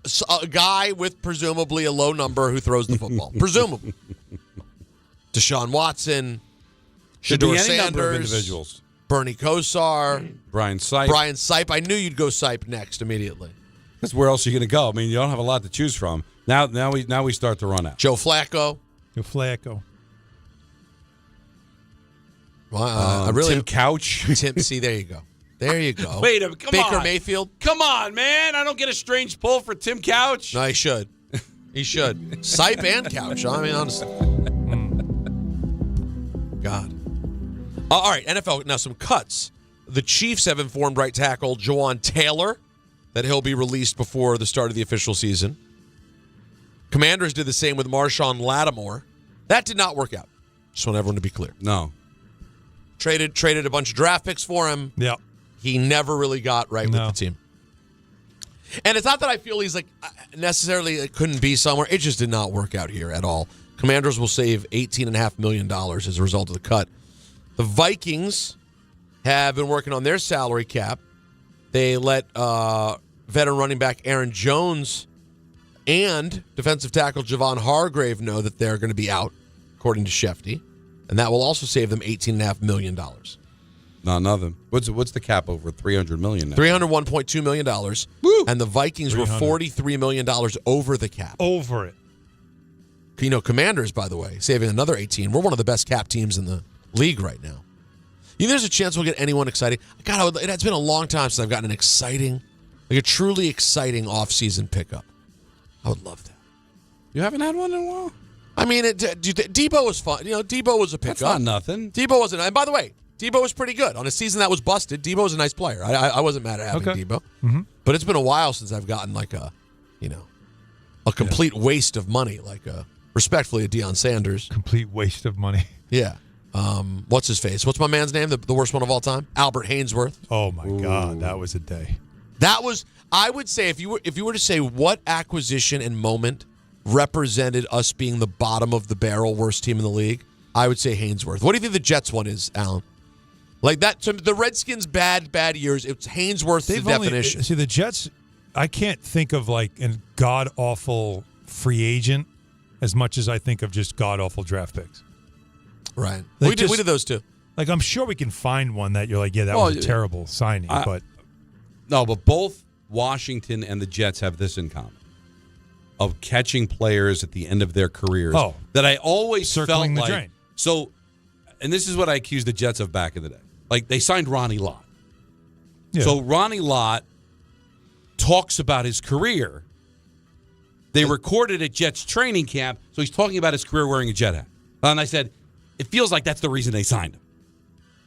Speaker 4: guy with presumably a low number who throws the football. Presumably. Deshaun Watson, Shedeur Sanders,
Speaker 7: individuals.
Speaker 4: Bernie Kosar,
Speaker 7: Brian Sipe.
Speaker 4: I knew you'd go Sipe next immediately.
Speaker 7: Because where else are you going to go? I mean, you don't have a lot to choose from. Now we start to run out.
Speaker 4: Joe Flacco. Well,
Speaker 7: Tim Couch.
Speaker 4: See, there you go. There you go.
Speaker 7: Wait a minute. Come on.
Speaker 4: Baker Mayfield.
Speaker 7: Come on, man. I don't get a strange pull for Tim Couch.
Speaker 4: No, he should. He should. Sipe and Couch. I mean, honestly. God. All right, NFL. Now, some cuts. The Chiefs have informed right tackle Jawan Taylor that he'll be released before the start of the official season. Commanders did the same with Marshawn Lattimore. That did not work out. Just want everyone to be clear.
Speaker 7: No.
Speaker 4: Traded a bunch of draft picks for him.
Speaker 3: Yeah.
Speaker 4: He never really got right with the team. And it's not that I feel he's like necessarily couldn't be somewhere. It just did not work out here at all. Commanders will save $18.5 million as a result of the cut. The Vikings have been working on their salary cap. They let veteran running back Aaron Jones and defensive tackle Javon Hargrave know that they're going to be out, according to Shefty. And that will also save them $18.5 million.
Speaker 7: No, nothing. What's the cap over? $300 million now.
Speaker 4: $301.2 million. Woo! And the Vikings were $43 million over the cap.
Speaker 3: Over it.
Speaker 4: You know, Commanders, by the way, saving another 18. We're one of the best cap teams in the league right now. You think there's a chance we'll get anyone exciting? God, it's been a long time since I've gotten an exciting, like a truly exciting offseason pickup. I would love that.
Speaker 7: You haven't had one in a while?
Speaker 4: I mean, Debo was fun. You know, Debo was a pickup.
Speaker 7: That's not nothing.
Speaker 4: Debo wasn't. And by the way, Debo was pretty good. On a season that was busted, Debo was a nice player. I wasn't mad at having Debo.
Speaker 3: Mm-hmm.
Speaker 4: But it's been a while since I've gotten like a complete waste of money, like respectfully a Deion Sanders.
Speaker 3: Complete waste of money.
Speaker 4: Yeah. What's his face? What's my man's name? The worst one of all time? Albert Hainsworth.
Speaker 3: Oh my God, that was a day.
Speaker 4: That was. I would say if you were to say what acquisition and moment represented us being the bottom of the barrel, worst team in the league, I would say Hainsworth. What do you think the Jets one is, Alan? Like that, so the Redskins' bad years. It's Hainsworth's the definition.
Speaker 3: See, the Jets, I can't think of like a god awful free agent as much as I think of just god awful draft picks.
Speaker 4: Right.
Speaker 3: Like
Speaker 4: We did those too.
Speaker 3: Like I'm sure we can find one that you're like, yeah, that was a terrible signing, but
Speaker 7: both Washington and the Jets have this in common. Of catching players at the end of their careers that I always
Speaker 3: circling
Speaker 7: felt
Speaker 3: the
Speaker 7: like.
Speaker 3: drain.
Speaker 7: So, and this is what I accused the Jets of back in the day. Like, they signed Ronnie Lott.
Speaker 3: Yeah.
Speaker 7: So, Ronnie Lott talks about his career. They recorded at Jets training camp, so he's talking about his career wearing a Jet hat. And I said, it feels like that's the reason they signed him.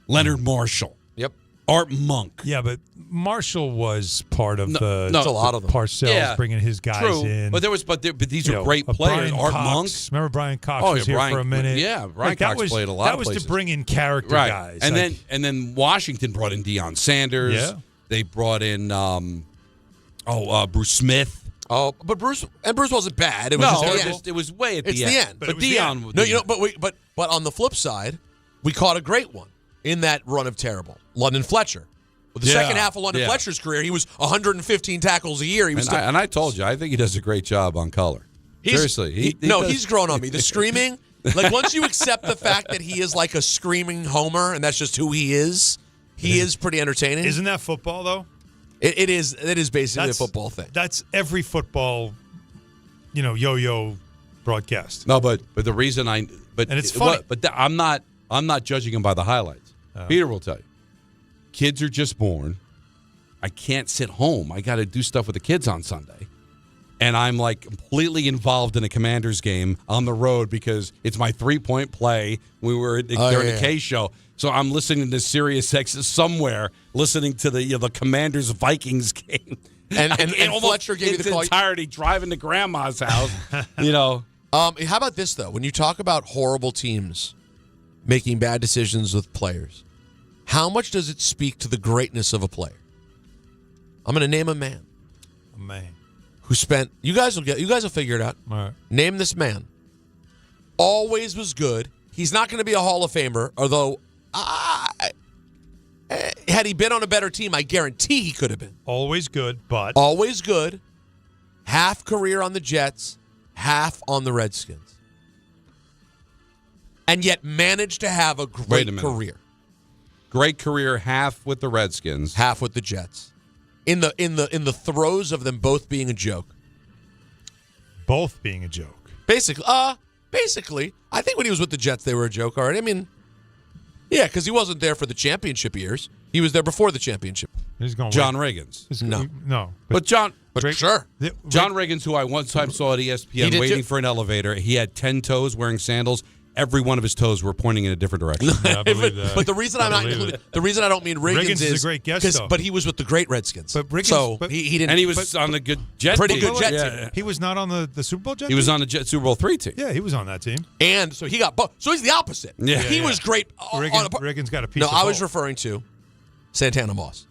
Speaker 7: Leonard Marshall.
Speaker 4: Yep.
Speaker 7: Art Monk.
Speaker 3: Yeah, but Marshall was part of
Speaker 7: a
Speaker 4: lot of them.
Speaker 3: Parcells bringing his guys in.
Speaker 7: But these are great players.
Speaker 3: Brian
Speaker 7: Art
Speaker 3: Cox.
Speaker 7: Monk.
Speaker 3: Remember Brian Cox was here for a minute.
Speaker 7: Yeah, Brian Cox played a lot of places.
Speaker 3: That was to bring in character guys.
Speaker 7: And then Washington brought in Deion Sanders.
Speaker 3: Yeah.
Speaker 7: They brought in Bruce Smith.
Speaker 4: Oh, but Bruce wasn't bad. It was
Speaker 7: it was way at the
Speaker 4: end.
Speaker 7: end.
Speaker 4: It's the end.
Speaker 7: But Deion.
Speaker 4: No, but on the flip side, we caught a great one in that run of terrible. London Fletcher. With the second half of London Fletcher's career, he was 115 tackles a year.
Speaker 7: And I told you, I think he does a great job on color. Seriously.
Speaker 4: He's grown on me. The screaming, like once you accept the fact that he is like a screaming homer and that's just who he is pretty entertaining.
Speaker 3: Isn't that football, though?
Speaker 4: It is basically a football thing.
Speaker 3: That's every football, yo-yo broadcast.
Speaker 7: No, but the reason and
Speaker 3: it's funny.
Speaker 7: I'm not judging him by the highlights. Peter will tell you. Kids are just born. I can't sit home. I got to do stuff with the kids on Sunday. And I'm like completely involved in a Commanders game on the road because it's my 3-point play. We were during the K show. So I'm listening to Sirius XM somewhere, listening to the Commanders Vikings game.
Speaker 4: And Fletcher gave you the call.
Speaker 7: Entirety driving to grandma's house.
Speaker 4: How about this, though? When you talk about horrible teams making bad decisions with players, how much does it speak to the greatness of a player? I'm going to name a man.
Speaker 3: A man.
Speaker 4: Who spent, you guys will figure it out.
Speaker 3: All right.
Speaker 4: Name this man. Always was good. He's not going to be a Hall of Famer, although had he been on a better team, I guarantee he could have been.
Speaker 3: Always good, but.
Speaker 4: Always good. Half career on the Jets, half on the Redskins. And yet managed to have a great career.
Speaker 7: Great career, half with the Redskins,
Speaker 4: half with the Jets. In the throes of them both being a joke.
Speaker 3: Both being a joke.
Speaker 4: Basically, I think when he was with the Jets, they were a joke already. I mean, yeah, because he wasn't there for the championship years. He was there before the championship.
Speaker 3: He's going
Speaker 7: John Riggins.
Speaker 3: No.
Speaker 7: But John
Speaker 4: Riggins,
Speaker 7: who I one time saw at ESPN waiting for an elevator, he had 10 toes wearing sandals. Every one of his toes were pointing in a different direction.
Speaker 3: Yeah, I believe that.
Speaker 4: But the reason the reason I don't mean Riggins
Speaker 3: is a great guest, though.
Speaker 4: But he was with the great Redskins.
Speaker 3: But Riggins,
Speaker 4: so he didn't.
Speaker 7: And he was on a good Jet
Speaker 4: pretty
Speaker 7: team.
Speaker 4: good Jet team.
Speaker 3: He was not on the Super Bowl Jet
Speaker 7: He was on the Super Bowl III team.
Speaker 3: Yeah, he was on that team.
Speaker 4: And so he got both. So he's the opposite.
Speaker 7: Yeah.
Speaker 4: He was great.
Speaker 3: Riggins got a piece
Speaker 4: No,
Speaker 3: of
Speaker 4: I was
Speaker 3: both.
Speaker 4: referring to Santana Moss.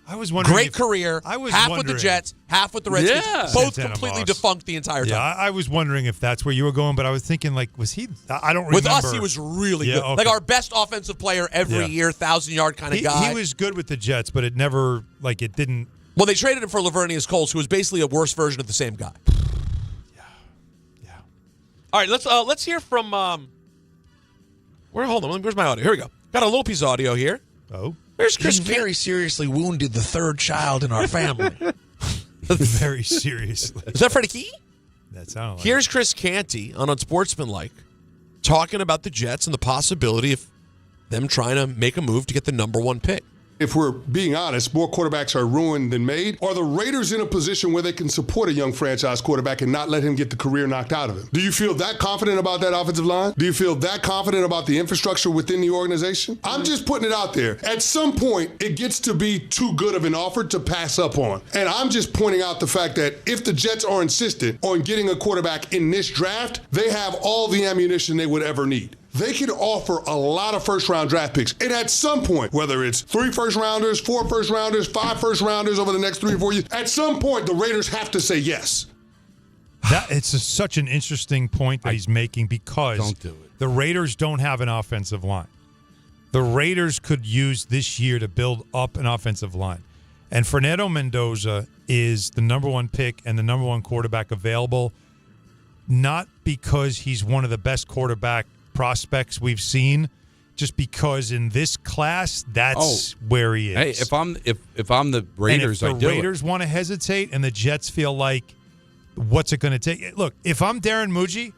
Speaker 3: I was wondering.
Speaker 4: Great career. Half with the Jets, half with the Redskins.
Speaker 7: Yeah.
Speaker 4: Both
Speaker 3: Santana
Speaker 4: completely
Speaker 3: Moss.
Speaker 4: defunct the entire time.
Speaker 3: Yeah, I was wondering if that's where you were going, but I was thinking, like, was he? I don't remember.
Speaker 4: With us, he was really good.
Speaker 3: Okay.
Speaker 4: Like our best offensive player every year, 1,000-yard kind of guy.
Speaker 3: He was good with the Jets, but it never, it didn't.
Speaker 4: Well, they traded him for Lavernius Coles, who was basically a worse version of the same guy.
Speaker 3: Yeah.
Speaker 4: All right, let's hear from. Hold on, where's my audio? Here we go. Got a little piece of audio here.
Speaker 3: Oh.
Speaker 4: Where's Chris?
Speaker 2: He very seriously wounded the third child in our family.
Speaker 3: Very seriously.
Speaker 4: Is that Freddie Key?
Speaker 3: That sounded like
Speaker 4: Here's Chris Canty on Unsportsmanlike talking about the Jets and the possibility of them trying to make a move to get the number 1 pick.
Speaker 8: If we're being honest, more quarterbacks are ruined than made. Are the Raiders in a position where they can support a young franchise quarterback and not let him get the career knocked out of him? Do you feel that confident about that offensive line? Do you feel that confident about the infrastructure within the organization? I'm just putting it out there. At some point, it gets to be too good of an offer to pass up on. And I'm just pointing out the fact that if the Jets are insistent on getting a quarterback in this draft, they have all the ammunition they would ever need. they could offer a lot of first-round draft picks. And at some point, whether it's 3 first-rounders, 4 first-rounders, 5 first-rounders over the next 3 or 4 years, at some point, the Raiders have to say yes.
Speaker 3: Such an interesting point that he's making because
Speaker 7: don't do it.
Speaker 3: The Raiders don't have an offensive line. The Raiders could use this year to build up an offensive line. And Fernando Mendoza is the number 1 pick and the number 1 quarterback available, not because he's one of the best quarterback prospects we've seen, just because in this class, that's where he is.
Speaker 7: Hey, if I'm the Raiders,
Speaker 3: and if the Raiders want to hesitate and the Jets feel like, what's it going to take? Look, if I'm Darren Muji,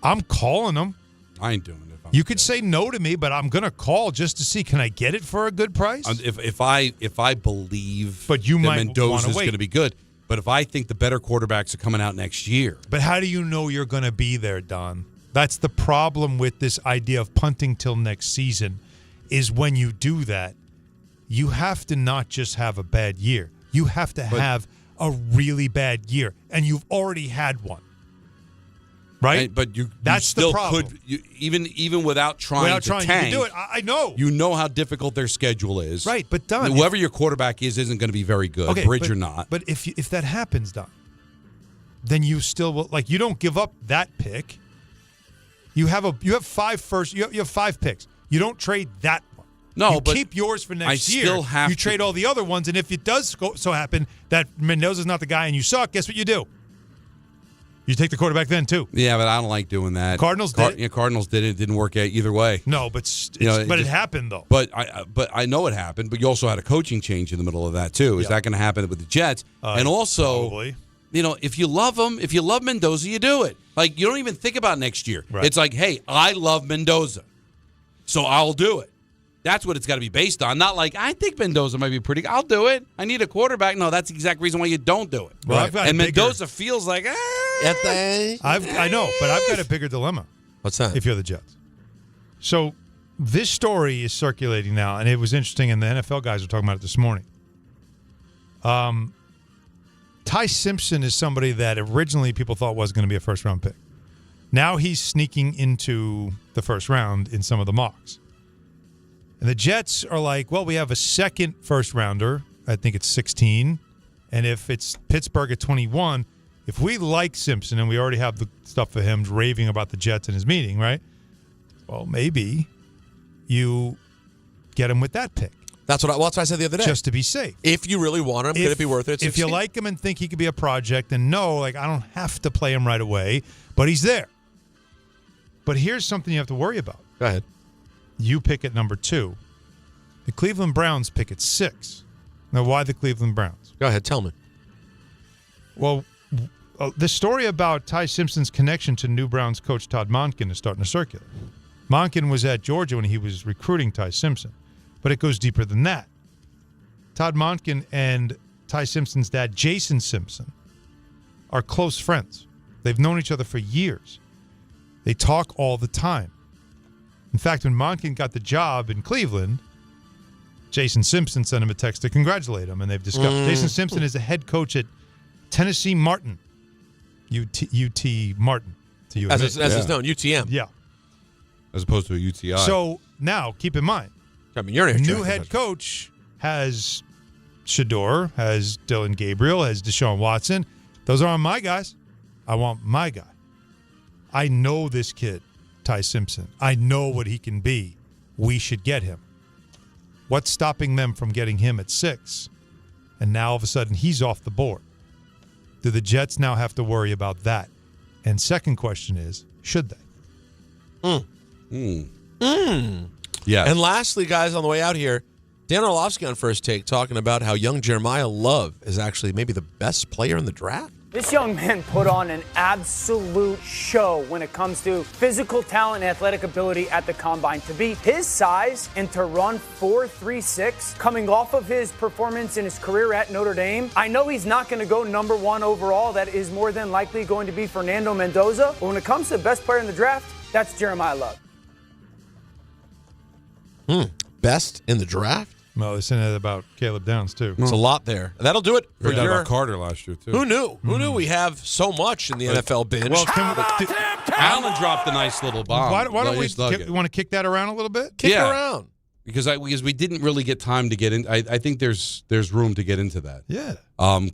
Speaker 3: I'm calling him.
Speaker 7: I ain't doing it.
Speaker 3: You could say no to me, but I'm going to call just to see, can I get it for a good price?
Speaker 7: If I believe
Speaker 3: but you
Speaker 7: that
Speaker 3: might
Speaker 7: Mendoza's going to be good, but if I think the better quarterbacks are coming out next year.
Speaker 3: But how do you know you're going to be there, Don? That's the problem with this idea of punting till next season, is when you do that, you have to not just have a bad year. You have to have a really bad year, and you've already had one. Right,
Speaker 7: but
Speaker 3: that's
Speaker 7: still
Speaker 3: the problem.
Speaker 7: Could even without trying to tank,
Speaker 3: you can do it. I know.
Speaker 7: You know how difficult their schedule is,
Speaker 3: right? But Don,
Speaker 7: whoever your quarterback isn't going to be very good,
Speaker 3: okay,
Speaker 7: bridge or not.
Speaker 3: But if that happens, Don, then you still will, you don't give up that pick. You have 5 first. You have 5 picks. You don't trade that one.
Speaker 7: No,
Speaker 3: you
Speaker 7: but
Speaker 3: keep yours for next year.
Speaker 7: Still have
Speaker 3: you trade all the other ones, and if it does so happen that Mendoza's not the guy and you suck, guess what you do? You take the quarterback then, too.
Speaker 7: Yeah, but I don't like doing that.
Speaker 3: Cardinals did it.
Speaker 7: Yeah, Cardinals did it. It didn't work out either way.
Speaker 3: No, but it happened, though.
Speaker 7: But I know it happened, but you also had a coaching change in the middle of that, too. Is that going to happen with the Jets? And also,
Speaker 3: probably.
Speaker 7: If you love him, if you love Mendoza, you do it. You don't even think about next year.
Speaker 3: Right.
Speaker 7: It's like, hey, I love Mendoza, so I'll do it. That's what it's got to be based on. Not like, I think Mendoza might be pretty good. I'll do it. I need a quarterback. No, that's the exact reason why you don't do it.
Speaker 3: Well, right.
Speaker 7: And Mendoza feels like,
Speaker 3: I know, but I've got a bigger dilemma.
Speaker 4: What's that?
Speaker 3: If you're the Jets. So this story is circulating now, and it was interesting, and the NFL guys were talking about it this morning. Ty Simpson is somebody that originally people thought was going to be a first-round pick. Now he's sneaking into the first round in some of the mocks. And the Jets are like, well, we have a second first-rounder. I think it's 16. And if it's Pittsburgh at 21, if we like Simpson and we already have the stuff for him raving about the Jets in his meeting, right? Well, maybe you get him with that pick.
Speaker 4: That's what I said the other day.
Speaker 3: Just to be safe.
Speaker 4: If you really want him, could it be worth it?
Speaker 3: If you like him and think he could be a project, then no, I don't have to play him right away, but he's there. But here's something you have to worry about.
Speaker 4: Go ahead.
Speaker 3: You pick at number 2. The Cleveland Browns pick at 6. Now, why the Cleveland Browns?
Speaker 4: Go ahead. Tell me.
Speaker 3: Well, the story about Ty Simpson's connection to new Browns coach Todd Monken is starting to circulate. Monken was at Georgia when he was recruiting Ty Simpson, but it goes deeper than that. Todd Monken and Ty Simpson's dad, Jason Simpson, are close friends. They've known each other for years. They talk all the time. In fact, when Monken got the job in Cleveland, Jason Simpson sent him a text to congratulate him, and they've discussed. Jason Simpson is the head coach at Tennessee Martin, UT Martin. To you,
Speaker 4: as it's known, UTM.
Speaker 3: Yeah.
Speaker 7: As opposed to a UTI.
Speaker 3: So now, keep in mind,
Speaker 4: you're
Speaker 3: new head coach has Shador, has Dylan Gabriel, has Deshaun Watson. Those aren't my guys. I want my guy. I know this kid, Ty Simpson. I know what he can be. We should get him. What's stopping them from getting him at 6? And now all of a sudden he's off the board. Do the Jets now have to worry about that? And second question is, should they?
Speaker 7: Yeah.
Speaker 4: And lastly, guys, on the way out here, Dan Orlovsky on First Take talking about how young Jeremiah Love is actually maybe the best player in the draft.
Speaker 6: This young man put on an absolute show when it comes to physical talent and athletic ability at the combine. To be his size and to run 4.36 coming off of his performance in his career at Notre Dame, I know he's not going to go number 1 overall. That is more than likely going to be Fernando Mendoza. But when it comes to the best player in the draft, that's Jeremiah Love.
Speaker 4: Best in the draft?
Speaker 3: Well, they said that about Caleb Downs, too.
Speaker 4: It's a lot there. That'll do it for
Speaker 7: Heard that
Speaker 4: your
Speaker 7: about Carter last year, too.
Speaker 4: Who knew? Who knew we have so much in the NFL binge?
Speaker 3: Well,
Speaker 7: Allen dropped a nice little bomb.
Speaker 3: why don't we want to kick that around a little bit?
Speaker 4: Kick it around.
Speaker 7: Because we didn't really get time to get in. I think there's room to get into that.
Speaker 3: Yeah.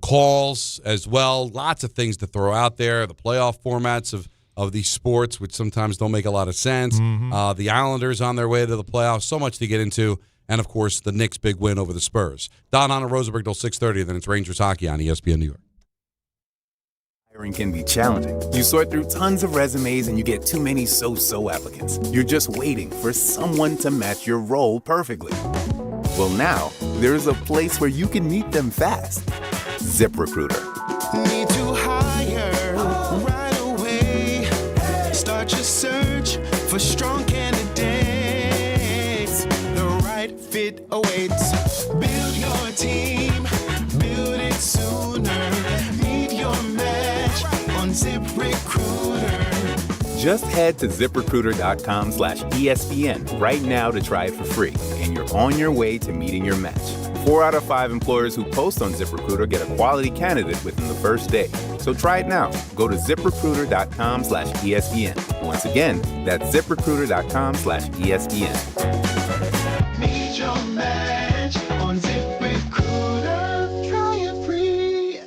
Speaker 7: Calls as well. Lots of things to throw out there. The playoff formats of these sports, which sometimes don't make a lot of sense. The Islanders on their way to the playoffs. So much to get into. And, of course, the Knicks' big win over the Spurs. Don, Hahn Rosenberg till 6:30, then it's Rangers hockey on ESPN New York.
Speaker 12: Hiring can be challenging. You sort through tons of resumes and you get too many so-so applicants. You're just waiting for someone to match your role perfectly. Well, now, there's a place where you can meet them fast. ZipRecruiter.
Speaker 10: Need to hire right away. Start your search for strong candidates. The right fit awaits. Build your team. Build it sooner. Meet your match on ZipRecruiter.
Speaker 12: Just head to ZipRecruiter.com/ESPN right now to try it for free, and you're on your way to meeting your match. 4 out of 5 employers who post on ZipRecruiter get a quality candidate within the first day. So try it now. Go to ZipRecruiter.com/ESPN. Once again, that's ZipRecruiter.com/ESPN.
Speaker 10: Meet your match on ZipRecruiter. Try it free.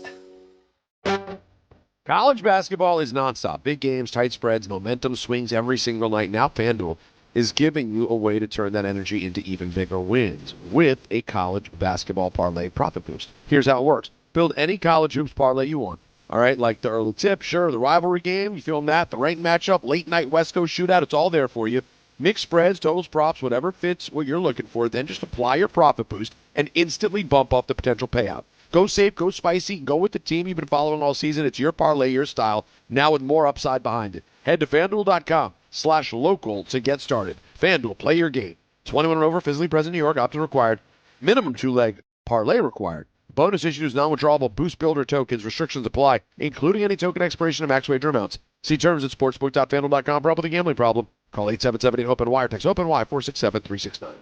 Speaker 13: College basketball is nonstop. Big games, tight spreads, momentum swings every single night. Now FanDuel is giving you a way to turn that energy into even bigger wins with a college basketball parlay profit boost. Here's how it works. Build any college hoops parlay you want. All right, like the early tip, sure, the rivalry game, you feeling that, the ranked matchup, late night West Coast shootout, it's all there for you. Mixed spreads, totals, props, whatever fits what you're looking for. Then just apply your profit boost and instantly bump up the potential payout. Go safe, go spicy, go with the team you've been following all season. It's your parlay, your style, now with more upside behind it. Head to FanDuel.com/local to get started. FanDuel, play your game. 21 and over, physically present in New York, opt-in required. Minimum 2-leg parlay required. Bonus issues, non-withdrawable boost builder tokens. Restrictions apply, including any token expiration and max wager amounts. See terms at sportsbook.fanduel.com. For help with a gambling problem, call 877-8-OPEN-WIRE. Text OPEN-WIRE 467-369.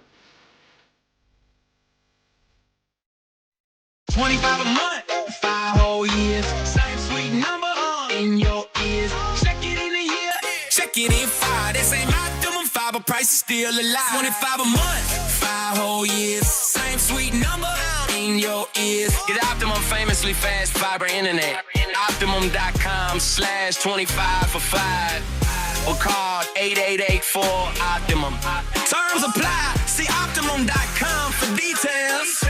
Speaker 10: 25 a month, 5 whole years. Same sweet number in your ears. Check it in a year, check it in 5. This ain't my optimum 5, but price is still alive. 25 a month, 5 whole years. Same sweet number in your ears.
Speaker 5: Get Optimum famously fast fiber internet. Optimum.com/25 for 5. Or call 8884-OPTIMUM.
Speaker 10: Terms apply. See Optimum.com for details.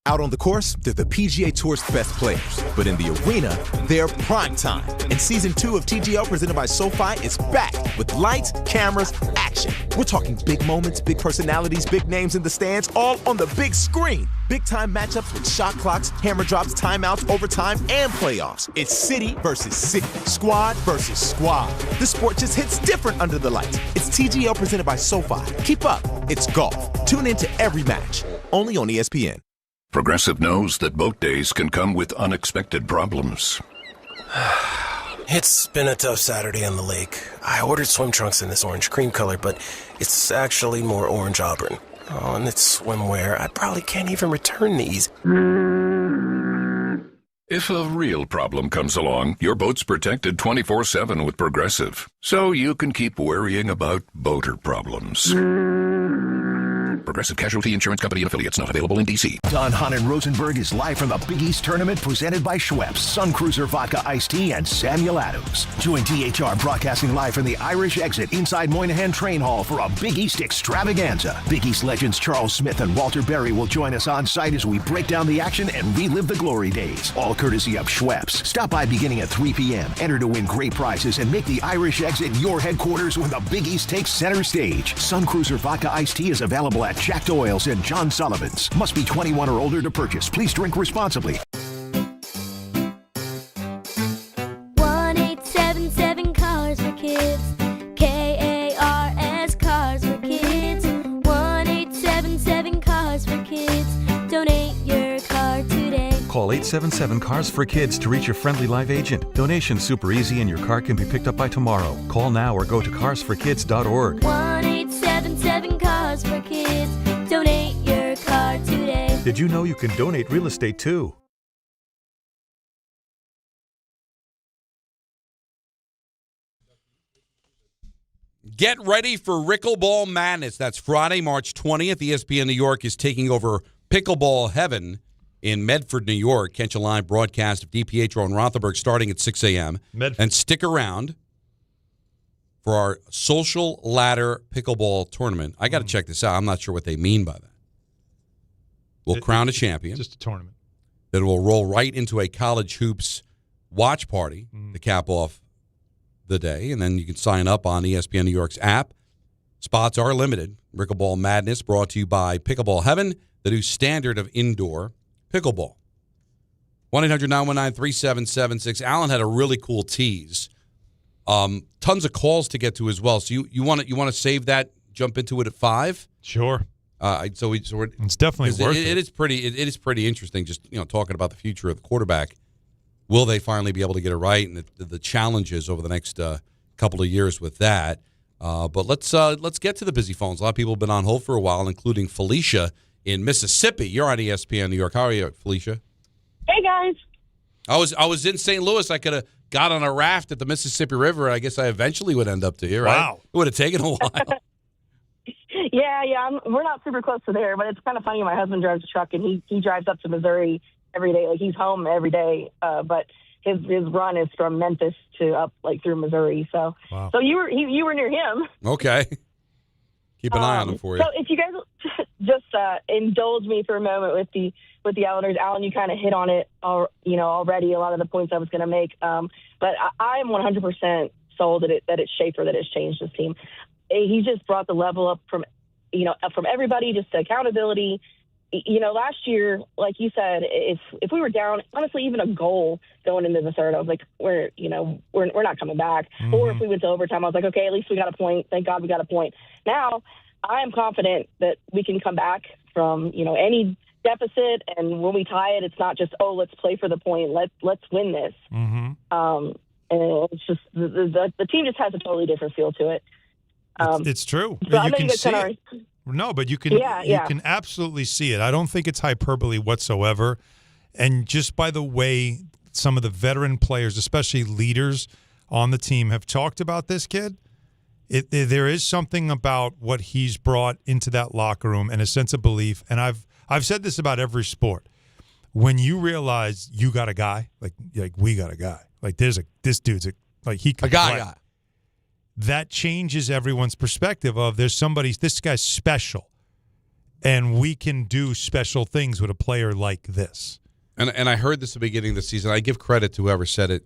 Speaker 14: Out on the course, they're the PGA Tour's best players. But in the arena, they're prime time. And Season 2 of TGL presented by SoFi is back with lights, cameras, action. We're talking big moments, big personalities, big names in the stands, all on the big screen. Big-time matchups with shot clocks, hammer drops, timeouts, overtime, and playoffs. It's city versus city, squad versus squad. The sport just hits different under the lights. It's TGL presented by SoFi. Keep up. It's golf. Tune into every match. Only on ESPN.
Speaker 1: Progressive knows that boat days can come with unexpected problems.
Speaker 15: It's been a tough Saturday on the lake. I ordered swim trunks in this orange cream color, but it's actually more orange auburn. Oh, and it's swimwear. I probably can't even return these.
Speaker 1: If a real problem comes along, your boat's protected 24/7 with Progressive, so you can keep worrying about boater problems. Progressive Casualty Insurance Company and affiliates, not available in D.C.
Speaker 16: Don, Hahn Rosenberg is live from the Big East Tournament presented by Schweppes, Sun Cruiser Vodka Iced Tea, and Samuel Adams. Join DHR broadcasting live from the Irish Exit inside Moynihan Train Hall for a Big East extravaganza. Big East legends Charles Smith and Walter Berry will join us on site as we break down the action and relive the glory days. All courtesy of Schweppes. Stop by beginning at 3 p.m. Enter to win great prizes and make the Irish Exit your headquarters when the Big East takes center stage. Sun Cruiser Vodka Iced Tea is available at Jack Doyle's and John Sullivan's. Must be 21 or older to purchase. Please drink responsibly.
Speaker 20: 1-877 Cars for Kids. KARS Cars for Kids. 1-877 Cars for Kids. Donate your car today.
Speaker 27: Call 877 Cars for Kids to reach your friendly live agent. Donation's super easy and your car can be picked up by tomorrow. Call now or go to carsforkids.org.
Speaker 20: 1-877 Cars for Kids. Donate
Speaker 27: Did you know you can donate real estate too?
Speaker 7: Get ready for Rickleball Madness. That's Friday, March 20th. ESPN New York is taking over Pickleball Heaven in Medford, New York. Catch a live broadcast of DiPietro and Rothenberg starting at 6 a.m. And stick around for our social ladder pickleball tournament. I got to check this out. I'm not sure what they mean by that. We'll crown a champion.
Speaker 3: Just a tournament.
Speaker 7: Then we'll roll right into a college hoops watch party to cap off the day, and then you can sign up on ESPN New York's app. Spots are limited. Rickleball Madness brought to you by Pickleball Heaven, the new standard of indoor pickleball. 1-800-919-3776. Alan had a really cool tease. Tons of calls to get to as well. So you want to save that, jump into it at 5?
Speaker 3: Sure.
Speaker 7: So we're,
Speaker 3: it's definitely worth it.
Speaker 7: It is pretty interesting. Just talking about the future of the quarterback. Will they finally be able to get it right, and the challenges over the next couple of years with that? But let's get to the busy phones. A lot of people have been on hold for a while, including Felicia in Mississippi. You're on ESPN New York. How are you, Felicia?
Speaker 9: Hey guys.
Speaker 7: I was in St. Louis. I could have got on a raft at the Mississippi River. I guess I eventually would end up to you, right?
Speaker 3: Wow.
Speaker 7: It would have taken a while.
Speaker 9: Yeah. We're not super close to there, but it's kind of funny. My husband drives a truck, and he drives up to Missouri every day. Like, he's home every day, but his run is from Memphis to up through Missouri. So,
Speaker 3: wow.
Speaker 9: So you were near him.
Speaker 7: Okay. Keep an eye on him for you.
Speaker 9: So if you guys just indulge me for a moment with the Islanders, Alan, you kind of hit on it, already. A lot of the points I was going to make, but I am 100% sold that it's Schaefer that has changed this team. He just brought the level up from everybody, just to accountability. Last year, like you said, if we were down, honestly, even a goal going into the third, I was like, we're not coming back. Mm-hmm. Or if we went to overtime, I was like, okay, at least we got a point. Thank God we got a point. Now, I am confident that we can come back from, any deficit, and when we tie it, it's not just, let's play for the point. Let's win this.
Speaker 3: Mm-hmm.
Speaker 9: And it's just the team just has a totally different feel to it.
Speaker 3: It's true.
Speaker 9: So
Speaker 3: you can see it. No, but you can you can absolutely see it. I don't think it's hyperbole whatsoever. And just by the way some of the veteran players, especially leaders on the team, have talked about this kid, there is something about what he's brought into that locker room and a sense of belief. And I've said this about every sport. When you realize you got a guy, like we got a guy, like this dude's he can play. That changes everyone's perspective of this guy's special, and we can do special things with a player like this.
Speaker 7: And I heard this at the beginning of the season. I give credit to whoever said it,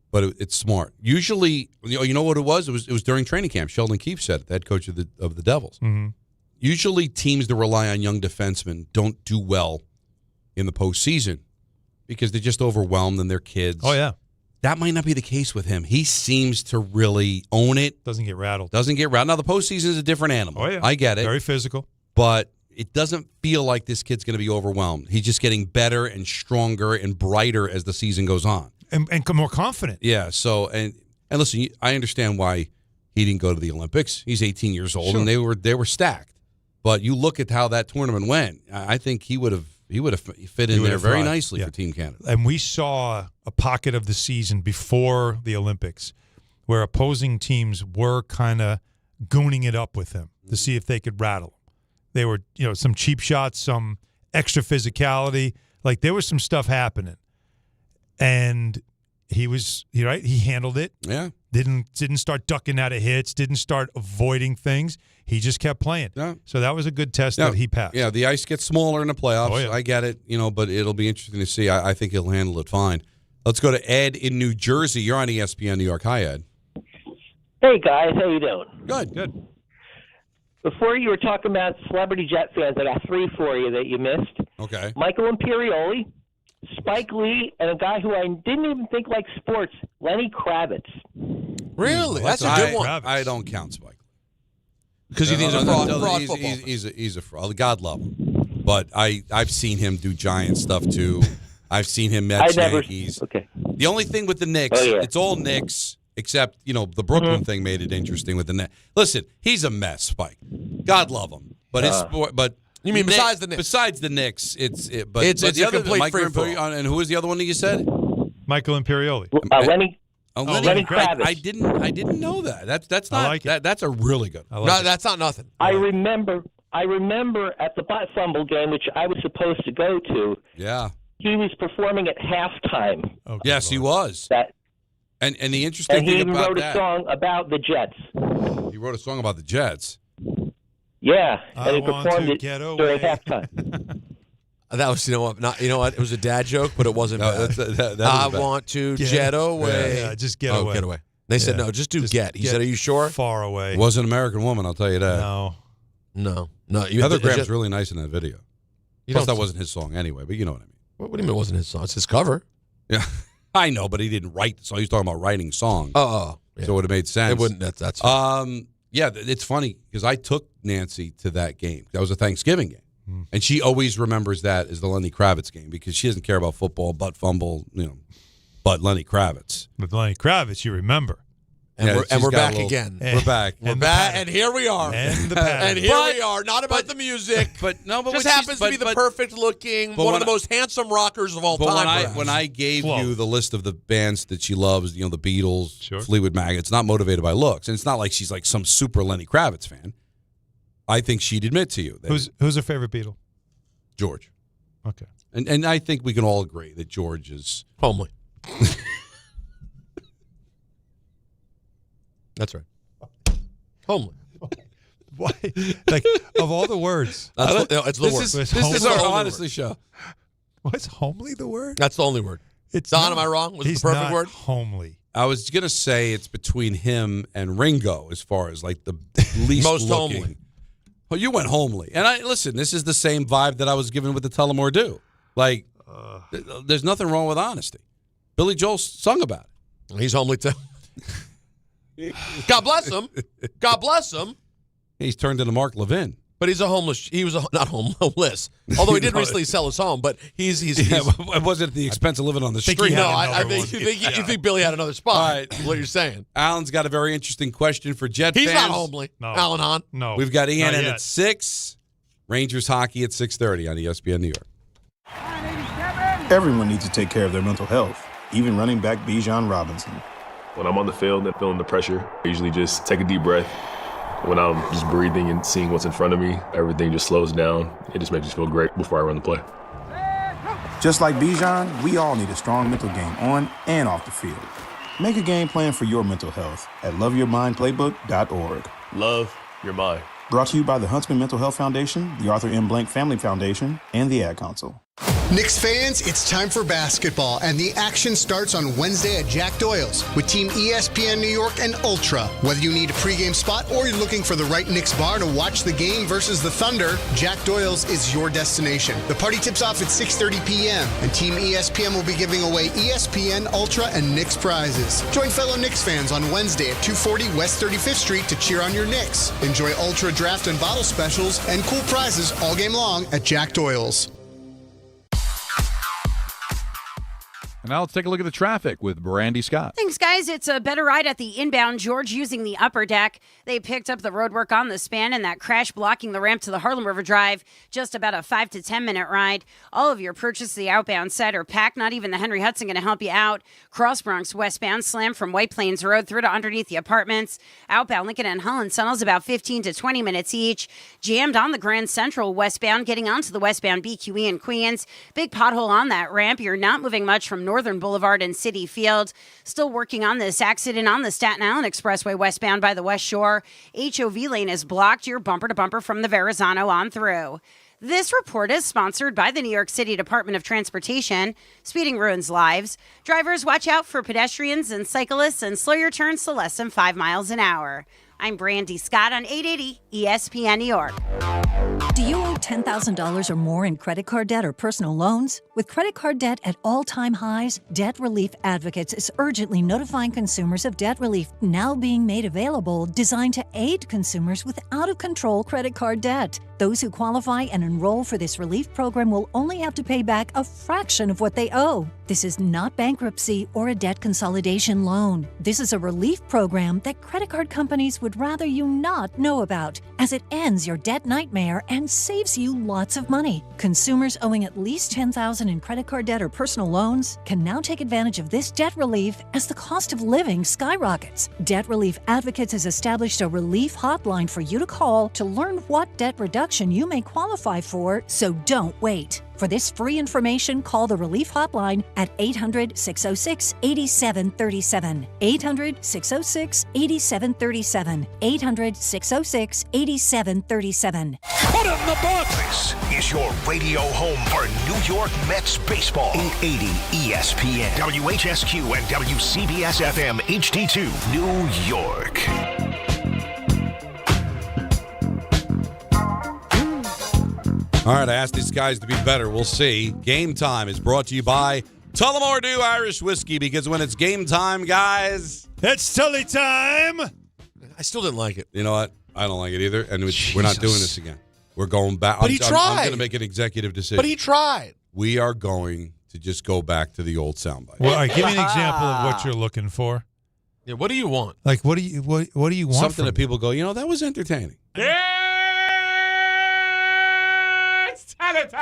Speaker 7: but it's smart. Usually, you know what it was? It was during training camp. Sheldon Keefe said it, the head coach of the Devils.
Speaker 3: Mm-hmm.
Speaker 7: Usually, teams that rely on young defensemen don't do well in the postseason because they're just overwhelmed and they're kids.
Speaker 3: Oh yeah.
Speaker 7: That might not be the case with him. He seems to really own it.
Speaker 3: Doesn't get rattled.
Speaker 7: Now, the postseason is a different animal.
Speaker 3: Oh, yeah.
Speaker 7: I get it.
Speaker 3: Very physical.
Speaker 7: But it doesn't feel like this kid's going to be overwhelmed. He's just getting better and stronger and brighter as the season goes on.
Speaker 3: And more confident.
Speaker 7: Yeah. So, and listen, I understand why he didn't go to the Olympics. He's 18 years old,
Speaker 3: Sure.
Speaker 7: and they were stacked. But you look at how that tournament went, I think he would have fit in there very nicely for Team Canada.
Speaker 3: And we saw a pocket of the season before the Olympics where opposing teams were kind of gooning it up with him to see if they could rattle him. They were, some cheap shots, some extra physicality. Like, there was some stuff happening. And he handled it.
Speaker 7: Yeah.
Speaker 3: Didn't start ducking out of hits, didn't start avoiding things. He just kept playing.
Speaker 7: Yeah.
Speaker 3: So that was a good test that he passed.
Speaker 7: Yeah, the ice gets smaller in the playoffs.
Speaker 3: Oh, yeah.
Speaker 7: I get it, but it'll be interesting to see. I think he'll handle it fine. Let's go to Ed in New Jersey. You're on ESPN New York. Hi, Ed.
Speaker 11: Hey, guys. How you doing?
Speaker 7: Good.
Speaker 11: Before you were talking about celebrity Jet fans, I got 3 for you that you missed.
Speaker 7: Okay.
Speaker 11: Michael Imperioli, Spike Lee, and a guy who I didn't even think liked sports, Lenny Kravitz.
Speaker 4: Really? That's a good one.
Speaker 7: I don't count Spike.
Speaker 4: Because you think he's a fraud football.
Speaker 7: He's a fraud. God love him. But I've seen him do giant stuff, too. I've seen him Mets, Yankees.
Speaker 11: Okay.
Speaker 7: The only thing with the Knicks, it's all Knicks, except, the Brooklyn thing made it interesting with the Knicks. Listen, he's a mess, Spike. God love him. But
Speaker 4: You mean besides the Knicks?
Speaker 7: Besides the Knicks, it's
Speaker 4: the other complete free-for-all.
Speaker 7: And who was the other one that you said?
Speaker 3: Michael Imperioli.
Speaker 11: Lenny
Speaker 7: Lenny
Speaker 11: Kravitz.
Speaker 7: I didn't know that. That's not.
Speaker 3: I like it.
Speaker 7: That's a really good.
Speaker 4: No, that's not nothing.
Speaker 11: I remember at the Butt Fumble game, which I was supposed to go to.
Speaker 7: Yeah.
Speaker 11: He was performing at halftime.
Speaker 3: Oh,
Speaker 7: yes, he was. And the interesting
Speaker 11: And he
Speaker 7: thing
Speaker 11: even
Speaker 7: about
Speaker 11: wrote
Speaker 7: that,
Speaker 11: a song about the Jets.
Speaker 7: he wrote a song about the Jets.
Speaker 11: Yeah,
Speaker 3: I
Speaker 11: and he
Speaker 3: want
Speaker 11: performed
Speaker 3: to
Speaker 11: it
Speaker 3: get
Speaker 11: during
Speaker 3: away.
Speaker 11: halftime.
Speaker 4: That was, you know what? It was a dad joke, but it wasn't bad.
Speaker 7: That
Speaker 4: I
Speaker 7: was bad.
Speaker 4: want to jet away.
Speaker 3: Yeah, just get away.
Speaker 4: Get away. They said, no, just do get. He said, are you sure?
Speaker 3: Far away.
Speaker 7: Was an American woman, I'll tell you that.
Speaker 3: No.
Speaker 7: Heather Graham's really nice in that video. Plus, that
Speaker 4: don't-
Speaker 7: wasn't his song anyway, but you know what I mean.
Speaker 4: What do you mean it wasn't his song? It's his cover.
Speaker 7: Yeah, I know, but he didn't write the song. He was talking about writing songs.
Speaker 4: Oh, yeah.
Speaker 7: So it would have made sense.
Speaker 4: It wouldn't. That's
Speaker 7: yeah, it's funny because I took Nancy to that game. That was a Thanksgiving game. And she always remembers that as the Lenny Kravitz game because she doesn't care about football, butt fumble, but Lenny Kravitz.
Speaker 3: With Lenny Kravitz, you remember.
Speaker 4: And we're back again.
Speaker 7: We're back.
Speaker 4: We're back, and here we are.
Speaker 3: And the pattern.
Speaker 4: And here we are. Not about the music.
Speaker 7: But
Speaker 4: just happens to be the perfect looking, one of the most handsome rockers of all time.
Speaker 7: When I gave you the list of the bands that she loves, the Beatles, Fleetwood Mac, it's not motivated by looks, and it's not like she's like some super Lenny Kravitz fan. I think she'd admit to you that
Speaker 3: Who's her favorite Beatle?
Speaker 7: George.
Speaker 3: Okay.
Speaker 7: And I think we can all agree that George is
Speaker 4: homely. That's right. Homely.
Speaker 3: Why? Like, of all the words.
Speaker 4: It's the word.
Speaker 7: This is our honestly show.
Speaker 3: What's homely the word?
Speaker 4: That's the only word. Don, am I wrong? Was it the perfect word?
Speaker 3: Homely.
Speaker 7: I was going to say it's between him and Ringo as far as like the least
Speaker 4: Most
Speaker 7: looking.
Speaker 4: homely.
Speaker 7: Well, you went homely. And listen, this is the same vibe that I was given with the Tell 'Em or Do. Like, there's nothing wrong with honesty. Billy Joel sung about it.
Speaker 4: He's homely too. God bless him. God bless him.
Speaker 7: He's turned into Mark Levin.
Speaker 4: But he's a homeless. He was not homeless. Although he did recently sell his home. But he's
Speaker 7: it wasn't at the expense of living on the street.
Speaker 4: No, I think you think Billy had another spot.
Speaker 7: All right.
Speaker 4: What you're saying.
Speaker 7: Alan's got a very interesting question for Jet
Speaker 4: He's
Speaker 7: fans.
Speaker 4: not homely.
Speaker 3: No.
Speaker 4: Alan Hahn.
Speaker 3: No.
Speaker 7: We've got
Speaker 3: Not
Speaker 7: ENN
Speaker 3: yet.
Speaker 7: at 6. Rangers hockey at 6:30 on ESPN New York.
Speaker 18: Everyone needs to take care of their mental health, even running back Bijan Robinson.
Speaker 19: When I'm on the field and feeling the pressure, I usually just take a deep breath. When I'm just breathing and seeing what's in front of me, everything just slows down. It just makes me feel great before I run the play.
Speaker 18: Just like Bijan, we all need a strong mental game on and off the field. Make a game plan for your mental health at loveyourmindplaybook.org.
Speaker 19: Love your mind.
Speaker 18: Brought to you by the Huntsman Mental Health Foundation, the Arthur M. Blank Family Foundation, and the Ad Council.
Speaker 21: Knicks fans, it's time for basketball, and the action starts on Wednesday at Jack Doyle's with Team ESPN New York and Ultra. Whether you need a pregame spot or you're looking for the right Knicks bar to watch the game versus the Thunder, Jack Doyle's is your destination. The party tips off at 6:30 p.m., and Team ESPN will be giving away ESPN, Ultra, and Knicks prizes. Join fellow Knicks fans on Wednesday at 240 West 35th Street to cheer on your Knicks. Enjoy Ultra draft and bottle specials and cool prizes all game long at Jack Doyle's.
Speaker 22: And now let's take a look at the traffic with Brandy Scott.
Speaker 23: Thanks, guys. It's a better ride at the inbound George using the upper deck. They picked up the roadwork on the span and that crash blocking the ramp to the Harlem River Drive. Just about a 5 to 10 minute ride. All of your purchase the outbound set are packed. Not even the Henry Hudson going to help you out. Cross Bronx westbound slam from White Plains Road through to underneath the apartments. Outbound Lincoln and Holland Tunnels about 15 to 20 minutes each. Jammed on the Grand Central westbound, getting onto the westbound BQE in Queens. Big pothole on that ramp. You're not moving much from Northern Boulevard and City Field. Still working on this accident on the Staten Island Expressway westbound by the West Shore. HOV lane is blocked. You're bumper to bumper from the Verrazano on through. This report is sponsored by the New York City Department of Transportation. Speeding ruins lives. Drivers, watch out for pedestrians and cyclists and slow your turns to less than 5 miles an hour. I'm Brandy Scott on 880 ESPN New York.
Speaker 24: Do you owe $10,000 or more in credit card debt or personal loans? With credit card debt at all-time highs, Debt Relief Advocates is urgently notifying consumers of debt relief now being made available, designed to aid consumers with out-of-control credit card debt. Those who qualify and enroll for this relief program will only have to pay back a fraction of what they owe. This is not bankruptcy or a debt consolidation loan. This is a relief program that credit card companies would rather you not know about, as it ends your debt nightmare and saves you lots of money. Consumers owing at least $10,000 in credit card debt or personal loans can now take advantage of this debt relief as the cost of living skyrockets. Debt Relief Advocates has established a relief hotline for you to call to learn what debt reduction you may qualify for, so don't wait. For this free information, call the Relief Hotline at 800-606-8737. 800-606-8737. 800-606-8737.
Speaker 16: Put in the box. This is your radio home for New York Mets baseball. 880 ESPN, WHSQ, and WCBS FM HD2, New York.
Speaker 7: All right, I asked these guys to be better. We'll see. Game Time is brought to you by Tullamore Dew Irish Whiskey, because when it's game time, guys,
Speaker 3: it's Tully time.
Speaker 4: I still didn't like it.
Speaker 7: You know what? I don't like it either, and we're not doing this again. We're going back.
Speaker 4: But he tried.
Speaker 7: I'm going to make an executive decision.
Speaker 4: But he tried.
Speaker 7: We are going to just go back to the old soundbite.
Speaker 3: Well, all right, give me an example of what you're looking for.
Speaker 4: Yeah, what do you want?
Speaker 3: Like, what do you want?
Speaker 7: Something that people go, that was entertaining.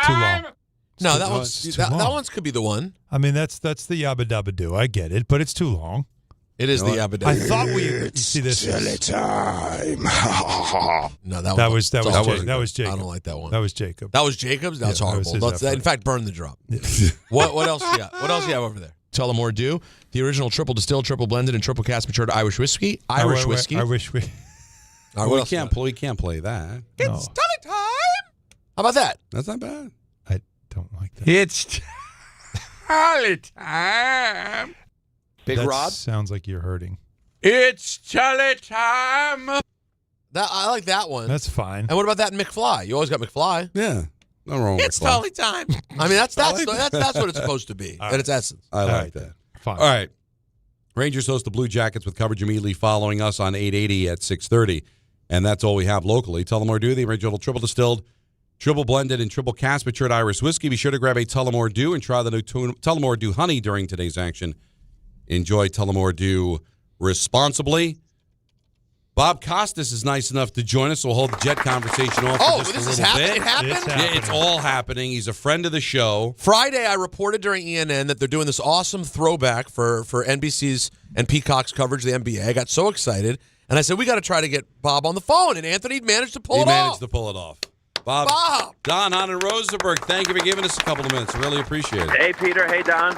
Speaker 3: Too long.
Speaker 4: No, that one's could be the one.
Speaker 3: I mean, that's the Yabba Dabba Do. I get it, but it's too long.
Speaker 4: It is the Yabba Dabba.
Speaker 3: I thought you see this.
Speaker 16: Silly time.
Speaker 4: No,
Speaker 3: that was Jacob.
Speaker 4: I don't like that one.
Speaker 3: That was Jacob.
Speaker 4: That was Jacob's. That's horrible. In fact, burn the drop.
Speaker 3: Yeah.
Speaker 4: What else you got? What else you have over there? Tullamore Dew, the original triple distilled, triple blended, and triple cast matured Irish whiskey.
Speaker 3: Irish
Speaker 4: whiskey.
Speaker 7: We can't play that.
Speaker 4: It's Tully time. How about that?
Speaker 7: That's not bad.
Speaker 3: I don't like that.
Speaker 7: It's Tully time.
Speaker 4: Big
Speaker 3: that
Speaker 4: Rod?
Speaker 3: Sounds like you're hurting.
Speaker 7: It's Tully time.
Speaker 4: I like that one.
Speaker 3: That's fine.
Speaker 4: And what about that McFly? You always got McFly.
Speaker 7: Yeah. No wrong with
Speaker 4: It's Tully time. I mean, that's what it's supposed to be at its essence.
Speaker 7: I like that.
Speaker 3: Fine.
Speaker 7: All right. Rangers host the Blue Jackets with coverage immediately following us on 880 at 6:30. And that's all we have locally. Tullamore Dew, the original triple distilled, triple blended, and triple cast matured Irish whiskey. Be sure to grab a Tullamore Dew and try the new Tullamore Dew Honey during today's action. Enjoy Tullamore Dew responsibly. Bob Costas is nice enough to join us. We'll hold the Jet conversation off for just a little bit.
Speaker 4: It happened?
Speaker 7: Yeah, it's all happening. He's a friend of the show.
Speaker 4: Friday, I reported during ENN that they're doing this awesome throwback for NBC's and Peacock's coverage of the NBA. I got so excited, and I said, we got to try to get Bob on the phone, and Anthony managed to pull it off.
Speaker 7: He managed to pull it off. Bob. Don, Hahn, and Rosenberg, thank you for giving us a couple of minutes. I really appreciate it.
Speaker 2: Hey, Peter. Hey, Don.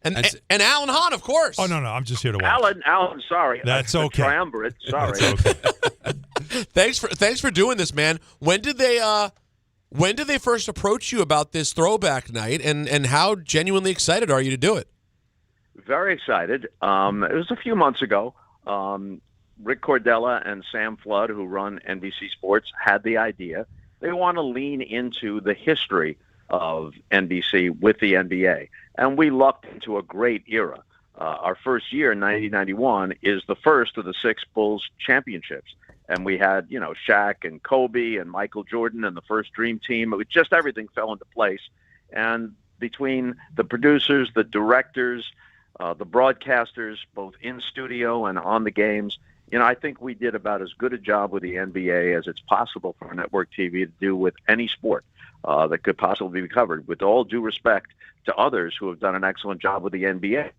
Speaker 4: And Alan Hahn, of course.
Speaker 3: Oh, no, I'm just here to watch.
Speaker 2: Alan, sorry.
Speaker 3: That's okay.
Speaker 2: Triumvirate, sorry.
Speaker 3: That's okay.
Speaker 4: Thanks for doing this, man. When did they first approach you about this throwback night, and how genuinely excited are you to do it?
Speaker 2: Very excited. It was a few months ago. Rick Cordella and Sam Flood, who run NBC Sports, had the idea. They want to lean into the history of NBC with the NBA. And we lucked into a great era. Our first year, 1991, is the first of the 6 Bulls championships. And we had, Shaq and Kobe and Michael Jordan and the first Dream Team. It was just everything fell into place. And between the producers, the directors, the broadcasters, both in studio and on the games, I think we did about as good a job with the NBA as it's possible for network TV to do with any sport that could possibly be covered. With all due respect to others who have done an excellent job with the NBA,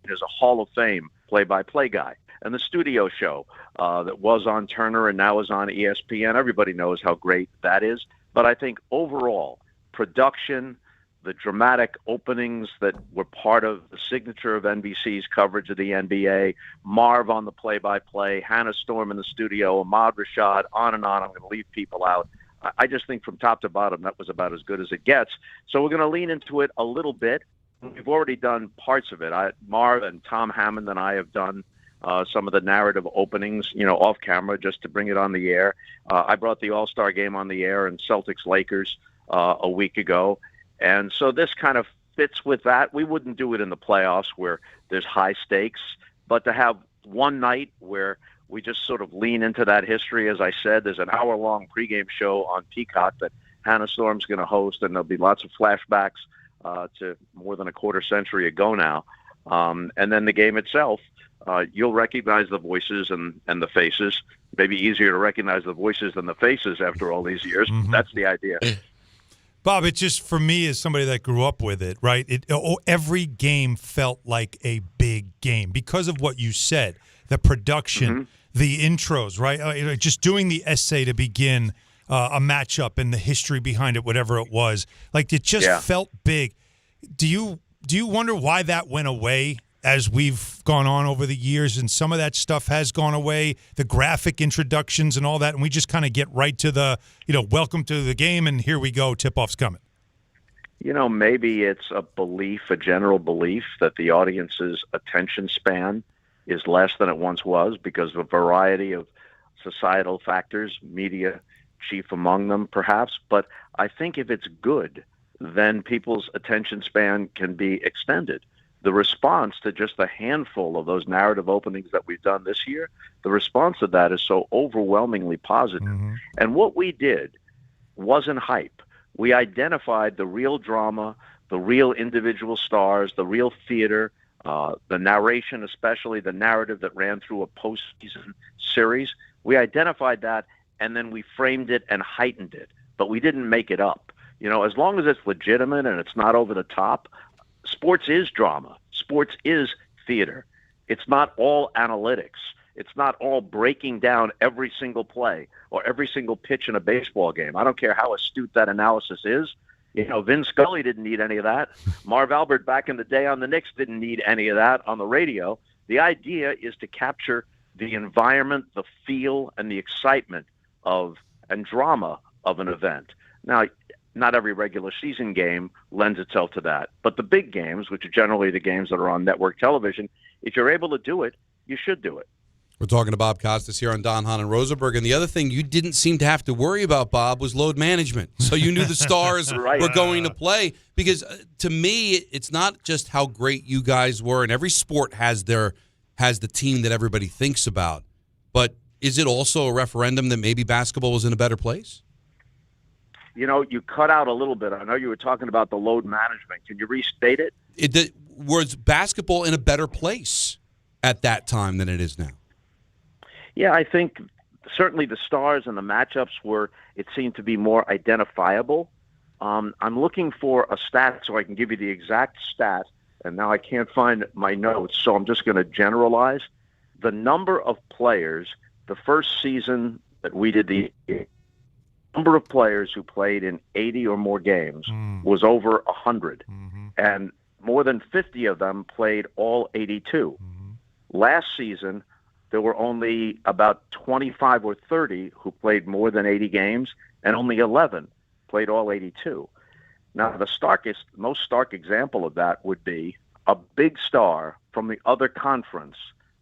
Speaker 2: there's a Hall of Fame play-by-play guy. And the studio show that was on Turner and now is on ESPN, everybody knows how great that is. But I think overall, production, the dramatic openings that were part of the signature of NBC's coverage of the NBA, Marv on the play-by-play, Hannah Storm in the studio, Ahmad Rashad, on and on. I'm going to leave people out. I just think from top to bottom, that was about as good as it gets. So we're going to lean into it a little bit. We've already done parts of it. Marv and Tom Hammond and I have done some of the narrative openings, off camera, just to bring it on the air. I brought the All-Star game on the air and Celtics-Lakers a week ago. And so this kind of fits with that. We wouldn't do it in the playoffs where there's high stakes, but to have one night where we just sort of lean into that history. As I said, there's an hour-long pregame show on Peacock that Hannah Storm's going to host, and there'll be lots of flashbacks to more than a quarter century ago now. And then the game itself, you'll recognize the voices and the faces. Maybe easier to recognize the voices than the faces after all these years. That's the idea.
Speaker 3: Bob, it's just for me as somebody that grew up with it, right? Every game felt like a big game because of what you said, the production, the intros, right? Just doing the essay to begin a matchup and the history behind it, whatever it was, like it just felt big. Do you wonder why that went away as we've gone on over the years, and some of that stuff has gone away, the graphic introductions and all that, and we just kind of get right to the, welcome to the game, and here we go, tip-off's coming?
Speaker 2: Maybe it's a general belief that the audience's attention span is less than it once was because of a variety of societal factors, media chief among them, perhaps. But I think if it's good, then people's attention span can be extended. The response to just a handful of those narrative openings that we've done this year, the response to that is so overwhelmingly positive. And what we did wasn't hype. We identified the real drama, the real individual stars, the real theater, the narration, especially the narrative that ran through a postseason series. We identified that, and then we framed it and heightened it. But we didn't make it up. As long as it's legitimate and it's not over the top, sports is drama. Sports is theater. It's not all analytics. It's not all breaking down every single play or every single pitch in a baseball game. I don't care how astute that analysis is. Vin Scully didn't need any of that. Marv Albert back in the day on the Knicks didn't need any of that on the radio. The idea is to capture the environment, the feel, and the excitement and drama of an event. Now, not every regular season game lends itself to that. But the big games, which are generally the games that are on network television, if you're able to do it, you should do it.
Speaker 7: We're talking to Bob Costas here on Don, Hahn, and Rosenberg. And the other thing you didn't seem to have to worry about, Bob, was load management. So you knew the stars were going to play. Because to me, it's not just how great you guys were. And every sport has the team that everybody thinks about. But is it also a referendum that maybe basketball was in a better place?
Speaker 2: You cut out a little bit. I know you were talking about the load management. Can you restate it?
Speaker 7: Was basketball in a better place at that time than it is now?
Speaker 2: Yeah, I think certainly the stars and the matchups it seemed to be more identifiable. I'm looking for a stat so I can give you the exact stat, and now I can't find my notes, so I'm just going to generalize. The number of players, the first season that we did the number of players who played in 80 or more games was over 100, and more than 50 of them played all 82. Last season, there were only about 25 or 30 who played more than 80 games, and only 11 played all 82. Now, the most stark example of that would be a big star from the other conference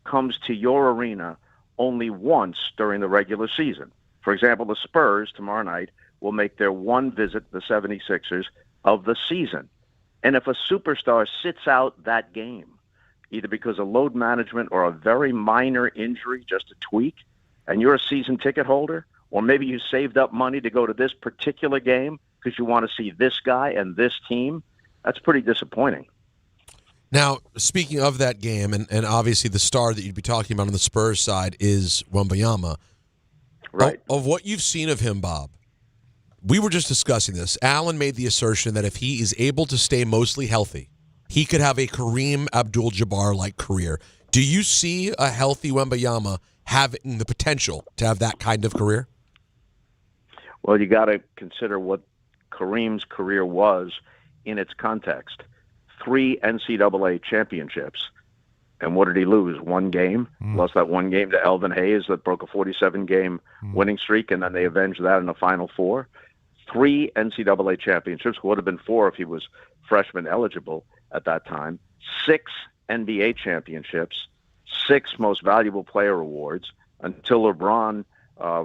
Speaker 2: comes to your arena only once during the regular season. For example, the Spurs tomorrow night will make their one visit to the 76ers of the season. And if a superstar sits out that game, either because of load management or a very minor injury, just a tweak, and you're a season ticket holder, or maybe you saved up money to go to this particular game because you want to see this guy and this team, that's pretty disappointing.
Speaker 4: Now, speaking of that game, and obviously the star that you'd be talking about on the Spurs side is Wembyama.
Speaker 2: Right.
Speaker 4: Of what you've seen of him, Bob, we were just discussing this. Alan made the assertion that if he is able to stay mostly healthy, he could have a Kareem Abdul-Jabbar-like career. Do you see a healthy Wembyama having the potential to have that kind of career?
Speaker 2: Well, you got to consider what Kareem's career was in its context. 3 NCAA championships. And what did he lose? One game? Lost that one game to Elvin Hayes that broke a 47-game winning streak, and then they avenged that in the Final Four. 3 NCAA championships, would have been 4 if he was freshman eligible at that time. 6 NBA championships, 6 most valuable player awards, until LeBron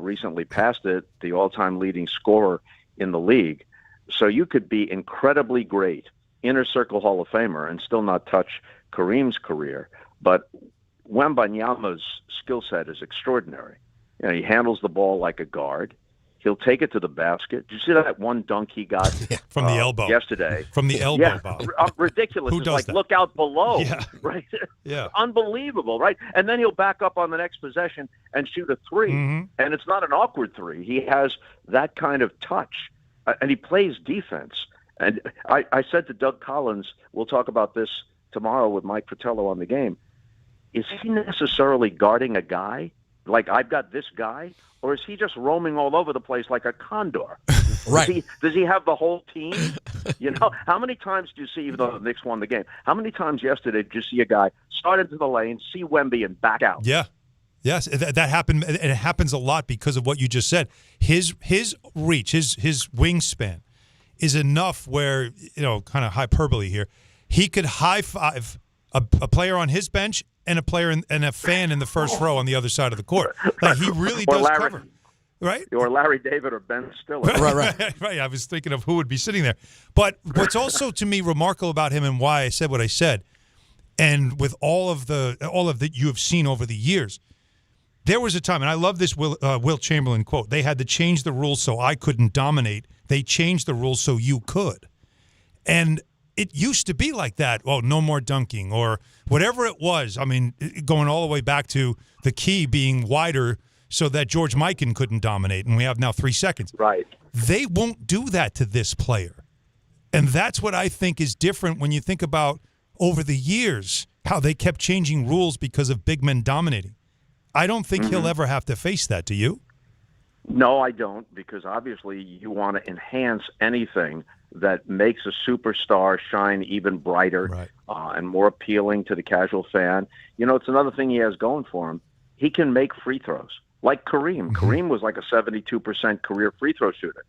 Speaker 2: recently passed it, the all-time leading scorer in the league. So you could be incredibly great, inner circle Hall of Famer, and still not touch Kareem's career. But Wembanyama's skill set is extraordinary. He handles the ball like a guard. He'll take it to the basket. Did you see that one dunk he got
Speaker 3: from the elbow
Speaker 2: yesterday?
Speaker 3: From the elbow, Bob.
Speaker 2: Ridiculous.
Speaker 3: Who
Speaker 2: it's
Speaker 3: does
Speaker 2: like,
Speaker 3: that?
Speaker 2: look out below,
Speaker 3: Yeah.
Speaker 2: right?
Speaker 3: Yeah.
Speaker 2: Unbelievable, right? And then he'll back up on the next possession and shoot a three.
Speaker 3: Mhm.
Speaker 2: And it's not an awkward three. He has that kind of touch, and he plays defense. And I said to Doug Collins, we'll talk about this tomorrow with Mike Fratello on the game, is he necessarily guarding a guy? Like, I've got this guy? Or is he just roaming all over the place like a condor?
Speaker 4: Right.
Speaker 2: Does he have the whole team? You know, how many times do you see, even though the Knicks won the game, how many times yesterday did you see a guy start into the lane, see Wemby, and back out?
Speaker 3: Yeah. Yes, that happened, and it happens a lot because of what you just said. His reach, his wingspan is enough where, kind of hyperbole here, he could high five a player on his bench and a player and a fan in the first row on the other side of the court. Like, he really does cover. Right?
Speaker 2: Or Larry David or Ben Stiller.
Speaker 3: Right. I was thinking of who would be sitting there. But what's also, to me, remarkable about him and why I said what I said, and with all of that you have seen over the years, there was a time, and I love this Will Chamberlain quote, they had to change the rules so I couldn't dominate. They changed the rules so you could. And it used to be like that. Oh, no more dunking or whatever it was. I mean, going all the way back to the key being wider so that George Mikan couldn't dominate, and we have now 3 seconds.
Speaker 2: Right.
Speaker 3: They won't do that to this player. And that's what I think is different when you think about over the years how they kept changing rules because of big men dominating. I don't think he'll ever have to face that. Do you?
Speaker 2: No, I don't, because obviously you want to enhance anything that makes a superstar shine even brighter and more appealing to the casual fan. It's another thing he has going for him. He can make free throws, like Kareem. Kareem was like a 72% career free throw shooter.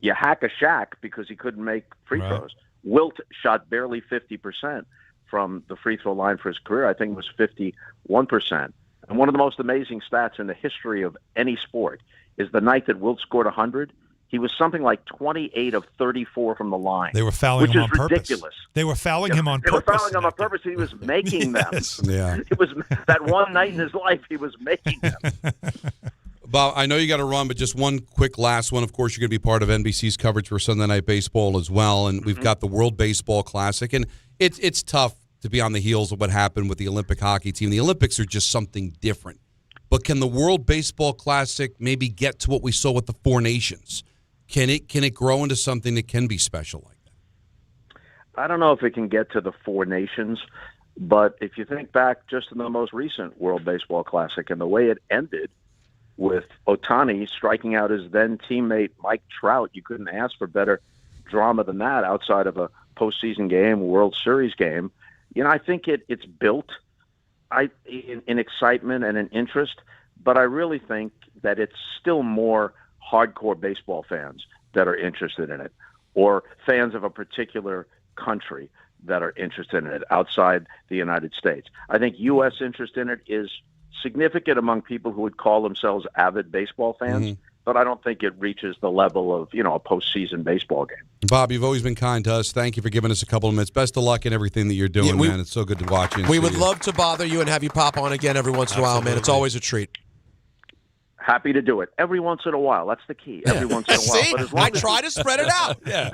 Speaker 2: You hack a Shaq because he couldn't make free throws. Wilt shot barely 50% from the free throw line for his career. I think it was 51%. And one of the most amazing stats in the history of any sport is the night that Wilt scored 100, he was something like 28 of 34 from the line.
Speaker 3: They were fouling him on purpose.
Speaker 2: Which is ridiculous.
Speaker 3: They were fouling him on
Speaker 2: They
Speaker 3: purpose.
Speaker 2: were fouling him on purpose. He was making them.
Speaker 7: Yeah.
Speaker 2: It was that one night in his life he was making them.
Speaker 7: Bob, I know you got to run, but just one quick last one. Of course, you're going to be part of NBC's coverage for Sunday Night Baseball as well, and we've got the World Baseball Classic, and it's tough to be on the heels of what happened with the Olympic hockey team. The Olympics are just something different. But can the World Baseball Classic maybe get to what we saw with the Four Nations? Can it grow into something that can be special like that?
Speaker 2: I don't know if it can get to the Four Nations, but if you think back just in the most recent World Baseball Classic and the way it ended with Ohtani striking out his then teammate Mike Trout, you couldn't ask for better drama than that outside of a postseason game, World Series game. I think it's built in excitement and in interest, but I really think that it's still more hardcore baseball fans that are interested in it, or fans of a particular country that are interested in it outside the United States. I think U.S. interest in it is significant among people who would call themselves avid baseball fans, but I don't think it reaches the level of, a postseason baseball game.
Speaker 7: Bob, you've always been kind to us. Thank you for giving us a couple of minutes. Best of luck in everything that you're doing, man. It's so good to watch you.
Speaker 4: We would love to bother you and have you pop on again every once in a while, man. It's always a treat.
Speaker 2: Happy to do it. Every once in a while. That's the key. Every once in a while.
Speaker 4: See?
Speaker 2: But as long
Speaker 4: I
Speaker 2: as
Speaker 4: try to spread it out.
Speaker 3: Yeah.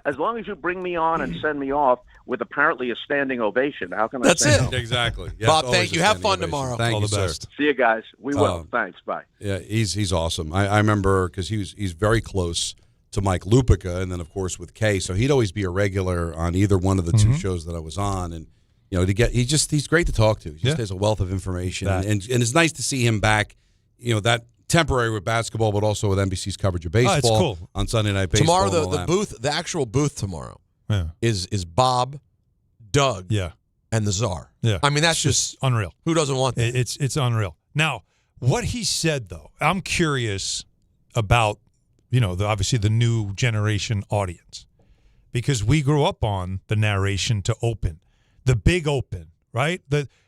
Speaker 2: As long as you bring me on and send me off with apparently a standing ovation, how can I say no?
Speaker 7: Exactly. Yes,
Speaker 4: Bob,
Speaker 7: always
Speaker 4: thank
Speaker 7: a
Speaker 4: you. Have
Speaker 7: standing
Speaker 4: fun
Speaker 7: ovation.
Speaker 4: tomorrow.
Speaker 7: Thank
Speaker 3: All
Speaker 7: you,
Speaker 3: the
Speaker 7: sir.
Speaker 3: best.
Speaker 2: See you guys. We will. Thanks. Bye.
Speaker 7: Yeah, he's awesome. I remember because he's very close to Mike Lupica, and then of course with Kay, so he'd always be a regular on either one of the two shows that I was on, and he's great to talk to. He just has a wealth of information, and it's nice to see him back. That temporary with basketball, but also with NBC's coverage of baseball.
Speaker 3: It's cool.
Speaker 7: On Sunday Night Baseball.
Speaker 4: Tomorrow, the actual booth tomorrow is Bob, Doug, and the Czar.
Speaker 3: Yeah,
Speaker 4: I mean that's just
Speaker 3: unreal.
Speaker 4: Who doesn't want that?
Speaker 3: It's unreal. Now, what he said though, I'm curious about. Obviously the new generation audience, because we grew up on the narration to open, the big open, right?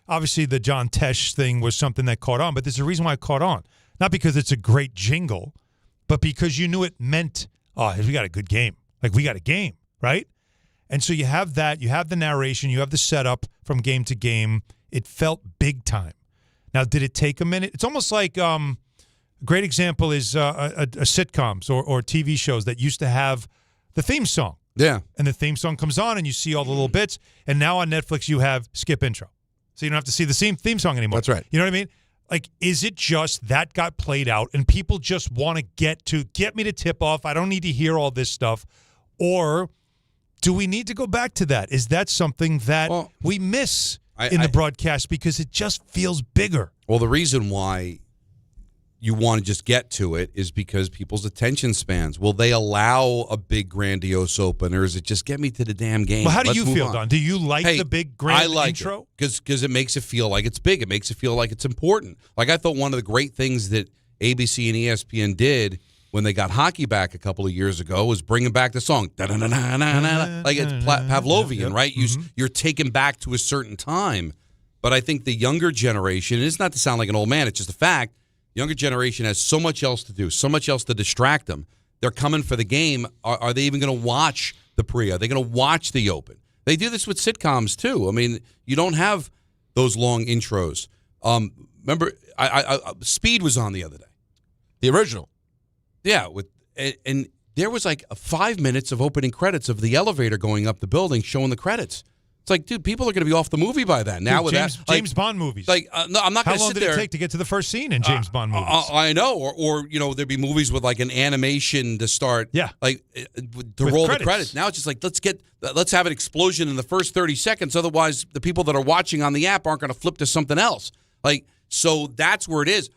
Speaker 3: Obviously the John Tesh thing was something that caught on, but there's a reason why it caught on. Not because it's a great jingle, but because you knew it meant, we got a good game. Like, we got a game, right? And so you have that. You have the narration. You have the setup from game to game. It felt big time. Now, did it take a minute? It's almost like A great example is a sitcoms or TV shows that used to have the theme song.
Speaker 7: Yeah.
Speaker 3: And the theme song comes on, and you see all the little bits. And now on Netflix, you have skip intro. So you don't have to see the same theme song anymore.
Speaker 4: That's right.
Speaker 3: You know what I mean? Like, is it just that got played out and people just want to get me to tip off? I don't need to hear all this stuff. Or do we need to go back to that? Is that something that we miss in the broadcast because it just feels bigger?
Speaker 7: Well, the reason why you want to just get to it is because people's attention spans. Will they allow a big grandiose open, or is it just get me to the damn game?
Speaker 3: Well, how do
Speaker 7: Let's
Speaker 3: you
Speaker 7: move
Speaker 3: feel,
Speaker 7: on.
Speaker 3: Don? Do you like the big grand intro?
Speaker 7: Because it makes it feel like it's big. It makes it feel like it's important. Like I thought one of the great things that ABC and ESPN did when they got hockey back a couple of years ago was bringing back the song. Da-da-da-da-da-da. Like it's Pavlovian, right? You're taken back to a certain time. But I think the younger generation, and it's not to sound like an old man, it's just a fact, younger generation has so much else to do, so much else to distract them. They're coming for the game. Are they even going to watch the pre? Are they going to watch the open? They do this with sitcoms, too. I mean, you don't have those long intros. Remember, Speed was on the other day.
Speaker 4: The original.
Speaker 7: Yeah, and there was like 5 minutes of opening credits of the elevator going up the building showing the credits. It's like, dude, people are going to be off the movie by then. Now
Speaker 3: Dude,
Speaker 7: with
Speaker 3: James Bond movies.
Speaker 7: Like, no, I'm not going to sit there.
Speaker 3: How long did it take to get to the first scene in James Bond movies?
Speaker 7: I know, or there'd be movies with like an animation to start.
Speaker 3: Yeah,
Speaker 7: like to
Speaker 3: With
Speaker 7: roll
Speaker 3: credits.
Speaker 7: the credits. Now it's just like let's have an explosion in the first 30 seconds. Otherwise, the people that are watching on the app aren't going to flip to something else. Like, so that's where it is.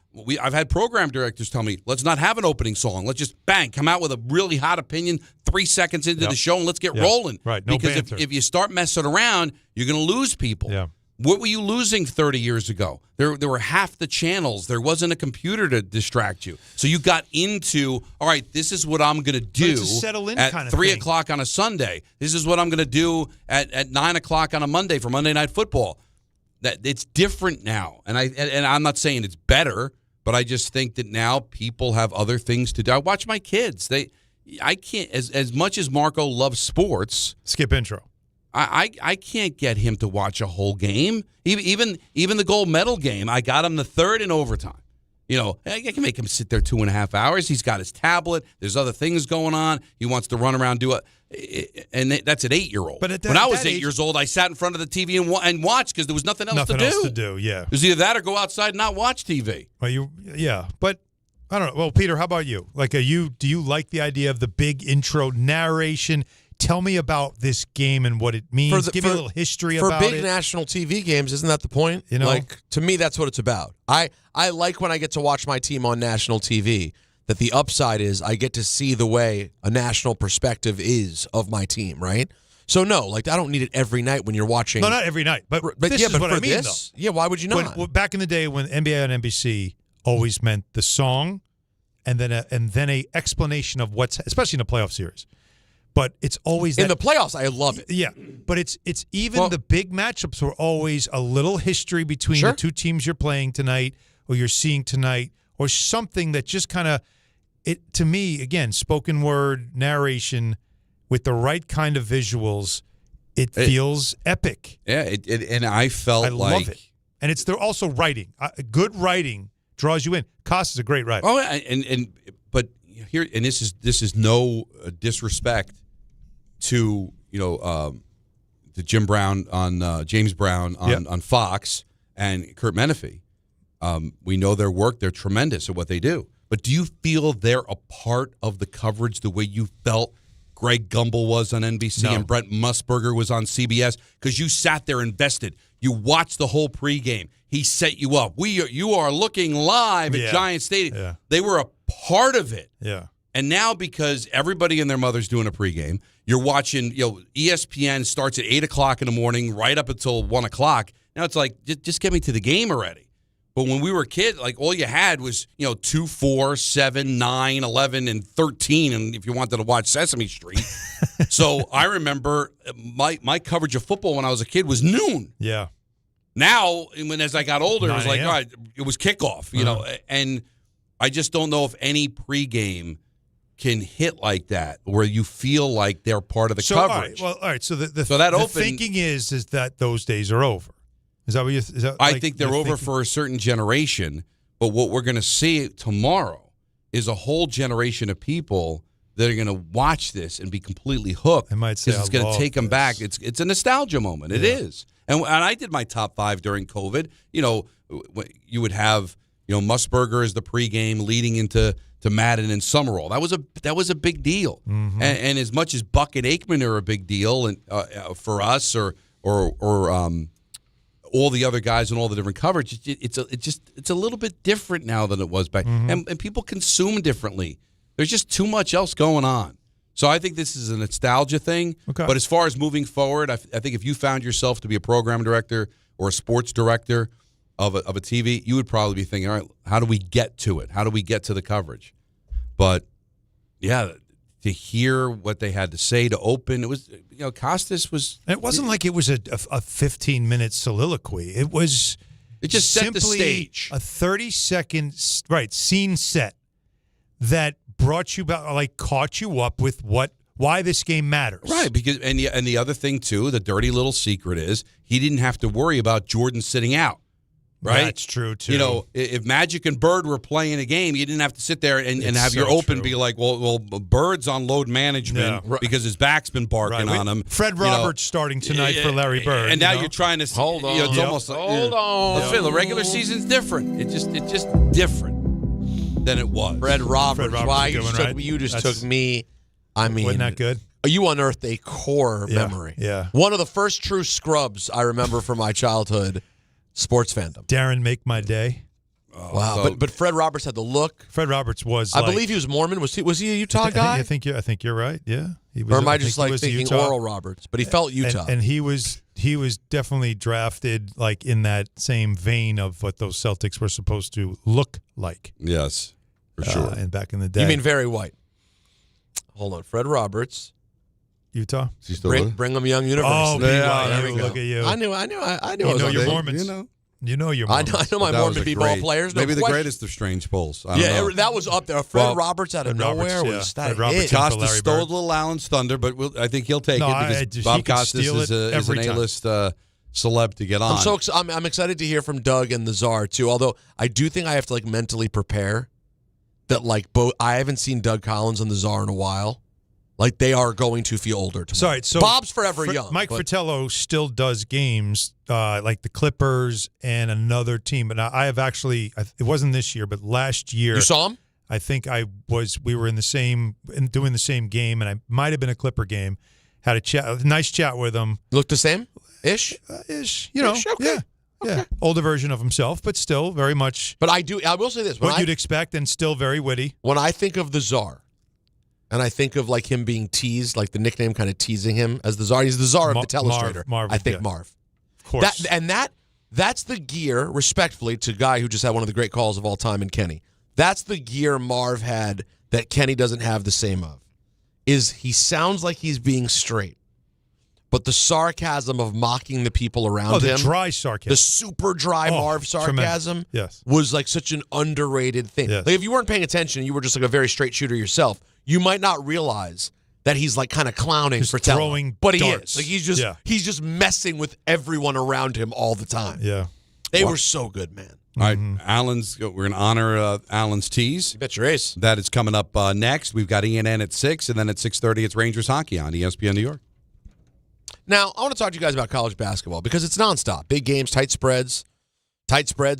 Speaker 7: I've had program directors tell me, let's not have an opening song. Let's just come out with a really hot opinion 3 seconds into the show and let's get rolling.
Speaker 3: Right, no
Speaker 7: because
Speaker 3: banter.
Speaker 7: if you start messing around, you're going to lose people.
Speaker 3: Yeah.
Speaker 7: What were you losing 30 years ago? There were half the channels. There wasn't a computer to distract you. So you got into, all right, this is what I'm going to do
Speaker 3: it's a settle-in
Speaker 7: at
Speaker 3: kind of
Speaker 7: 3
Speaker 3: thing.
Speaker 7: o'clock on a Sunday. This is what I'm going to do at 9 o'clock on a Monday for Monday Night Football. That it's different now. And I'm not saying it's better, but I just think that now people have other things to do. I watch my kids. I can't, as much as Marco loves sports.
Speaker 3: Skip intro.
Speaker 7: I can't get him to watch a whole game. Even the gold medal game, I got him the third in overtime. I can make him sit there 2.5 hours. He's got his tablet. There's other things going on. He wants to run around, do it. And that's an 8-year-old.
Speaker 3: But
Speaker 7: when I was 8 years old, I sat in front of the TV and watched because there was nothing else to do.
Speaker 3: Yeah.
Speaker 7: It was either that or go outside and not watch TV.
Speaker 3: Well, but I don't know. Well, Peter, how about you? Like, do you like the idea of the big intro narration? Tell me about this game and what it means. Give me a little history about it.
Speaker 4: For big national TV games, isn't that the point? Like, to me, that's what it's about. I like when I get to watch my team on national TV, that the upside is I get to see the way a national perspective is of my team, right? So, no, I don't need it every night when you're watching.
Speaker 3: No, not every night. But this is what I mean, though.
Speaker 4: Yeah, why would you not?
Speaker 3: Back in the day when NBA on NBC always meant the song and then a explanation of what's, especially in a playoff series. But it's always
Speaker 4: in the playoffs. I love it.
Speaker 3: Yeah, but it's even the big matchups were always a little history between the two teams you're playing tonight or you're seeing tonight, or something that just kind of to me, again, spoken word narration with the right kind of visuals. It feels epic.
Speaker 7: Yeah, and I felt like
Speaker 3: love it, and they're also writing. Good writing draws you in. Costas is a great writer.
Speaker 7: Oh, but here, and this is no disrespect to to Jim Brown on James Brown on Fox and Kurt Menefee. We know their work; they're tremendous at what they do. But do you feel they're a part of the coverage the way you felt Greg Gumbel was on NBC and Brent Musburger was on CBS? Because you sat there invested. You watched the whole pregame. He set you up. You are looking live at Giant Stadium.
Speaker 3: Yeah.
Speaker 7: They were a part of it.
Speaker 3: Yeah.
Speaker 7: And now, because everybody and their mother's doing a pregame, you're watching. ESPN starts at 8 o'clock in the morning, right up until 1 o'clock. Now it's like, just get me to the game already. But when we were kids, all you had was 2, 4, 7, 9, 11, and 13, and if you wanted to watch Sesame Street. So I remember my coverage of football when I was a kid was noon.
Speaker 3: Yeah.
Speaker 7: Now, as I got older, it was like,
Speaker 3: 9
Speaker 7: all right, it was kickoff, and I just don't know if any pregame can hit like that, where you feel like they're part of the coverage.
Speaker 3: All right. So the
Speaker 7: open,
Speaker 3: thinking is that those days are over. Is that what you?
Speaker 7: I think they're over for a certain generation, But what we're going to see tomorrow is a whole generation of people that are going to watch this and be completely hooked.
Speaker 3: I might say
Speaker 7: it's going to take them back. It's a nostalgia moment. It is. And I did my top 5 during COVID. You know, you would have, Musburger as the pregame leading into Madden and Summerall. That was a big deal.
Speaker 3: Mm-hmm.
Speaker 7: And as much as Buck and Aikman are a big deal and for us or all the other guys and all the different coverage, it's a little bit different now than it was back.
Speaker 3: Mm-hmm.
Speaker 7: And people consume differently. There's just too much else going on. So I think this is a nostalgia thing.
Speaker 3: Okay.
Speaker 7: But as far as moving forward, I think if you found yourself to be a program director or a sports director of a TV, you would probably be thinking, all right, how do we get to it? How do we get to the coverage? But, yeah, to hear what they had to say to open, it was, Costas was.
Speaker 3: It wasn't like it was a 15-minute soliloquy. It was.
Speaker 7: It just set the stage.
Speaker 3: A 30-second scene set that brought you back, like caught you up with why this game matters.
Speaker 7: Right, because and the other thing too, the dirty little secret is he didn't have to worry about Jordan sitting out. Right,
Speaker 3: that's true too.
Speaker 7: If Magic and Bird were playing a game, you didn't have to sit there and have your open be like, well, Bird's on load management because his back's been barking on him.
Speaker 3: Fred Roberts starting tonight for Larry Bird,
Speaker 7: and now you're trying to
Speaker 3: hold on.
Speaker 7: It's almost
Speaker 3: Hold on.
Speaker 7: Let's say the regular season's different. It's just different than it was.
Speaker 4: Fred Roberts. Why
Speaker 3: you
Speaker 4: just took me? I mean,
Speaker 3: wasn't that good?
Speaker 4: You unearthed a core memory.
Speaker 3: Yeah.
Speaker 4: One of the first true scrubs I remember from my childhood. Sports fandom.
Speaker 3: Darren, make my day.
Speaker 4: Wow, but Fred Roberts had the look.
Speaker 3: Fred Roberts was.
Speaker 4: I believe he was Mormon. Was he a Utah guy?
Speaker 3: I think you're right. Yeah, he was.
Speaker 4: Or am I just like thinking Oral Roberts? But he felt Utah,
Speaker 3: and he was definitely drafted like in that same vein of what those Celtics were supposed to look like.
Speaker 7: Yes, for sure.
Speaker 3: And back in the day,
Speaker 4: you mean very white? Hold on, Fred Roberts.
Speaker 3: Utah.
Speaker 4: Brigham Young University.
Speaker 3: Oh, BYU. Look at you.
Speaker 4: I knew.
Speaker 3: You know your Mormons. You know your Mormons.
Speaker 4: I know my Mormon b-ball players.
Speaker 7: Maybe the greatest of strange polls.
Speaker 4: That was up there. Fred Roberts out of nowhere was that hit.
Speaker 7: Costas stole a little Allen's thunder, but I think he'll take it because Bob Costas is an A-list celeb to get on.
Speaker 4: I'm excited to hear from Doug and the Czar too. Although I do think I have to mentally prepare that I haven't seen Doug Collins and the Czar in a while. Like they are going to feel older tomorrow.
Speaker 3: Sorry, so
Speaker 4: Bob's forever young.
Speaker 3: Mike Fratello still does games like the Clippers and another team. But I have actually, it wasn't this year, but last year.
Speaker 4: You saw him?
Speaker 3: I think we were doing the same game, and I might have been a Clipper game. Had a nice chat with him.
Speaker 4: Looked the same? Ish?
Speaker 3: Ish.
Speaker 4: Okay.
Speaker 3: Yeah. Okay. Yeah. Older version of himself, but still very much.
Speaker 4: But I will say this.
Speaker 3: What you'd expect, and still very witty.
Speaker 4: When I think of the Czar, and I think of him being teased, like the nickname kind of teasing him as the Czar. He's the Czar of the telestrator.
Speaker 3: Marv,
Speaker 4: I think Marv.
Speaker 3: Of course.
Speaker 4: That's the gear, respectfully, to a guy who just had one of the great calls of all time in Kenny. That's the gear Marv had that Kenny doesn't have the same of. Is he sounds like he's being straight, but the sarcasm of mocking the people around him.
Speaker 3: The dry sarcasm.
Speaker 4: The super dry Marv sarcasm was like such an underrated thing.
Speaker 3: Yes.
Speaker 4: Like if you weren't paying attention, you were just like a very straight shooter yourself, you might not realize that he's like kind of clowning for
Speaker 3: throwing
Speaker 4: but
Speaker 3: darts.
Speaker 4: He is. Like he's just messing with everyone around him all the time.
Speaker 3: Yeah.
Speaker 4: They were so good, man.
Speaker 7: All right, we're going to honor Allen's tease.
Speaker 4: You bet your ace.
Speaker 7: That is coming up next. We've got ENN at 6, and then at 6:30 it's Rangers hockey on ESPN New York.
Speaker 4: Now, I want to talk to you guys about college basketball because it's nonstop. Big games, tight spreads,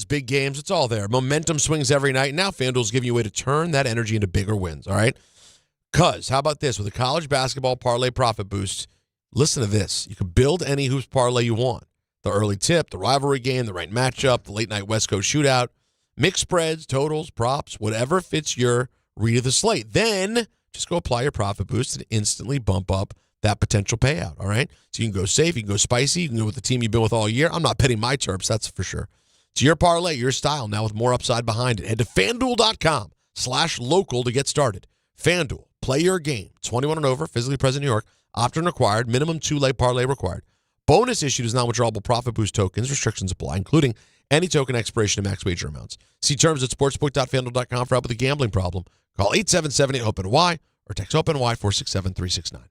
Speaker 4: big games. It's all there. Momentum swings every night. Now FanDuel's giving you a way to turn that energy into bigger wins, all right? Because, how about this? With a college basketball parlay profit boost, listen to this. You can build any hoops parlay you want. The early tip, the rivalry game, the right matchup, the late-night West Coast shootout, mixed spreads, totals, props, whatever fits your read of the slate. Then just go apply your profit boost and instantly bump up that potential payout, all right? So you can go safe, you can go spicy, you can go with the team you've been with all year. I'm not pitting my Terps, that's for sure. It's your parlay, your style, now with more upside behind it. Head to FanDuel.com/local to get started. FanDuel, play your game. 21 and over, physically present in New York, opt-in required, minimum 2-leg parlay required. Bonus issued is non-withdrawable profit boost tokens. Restrictions apply, including any token expiration and max wager amounts. See terms at sportsbook.fanduel.com for help with a gambling problem. Call 877-8-OPEN-Y or text OPEN-Y 467-369.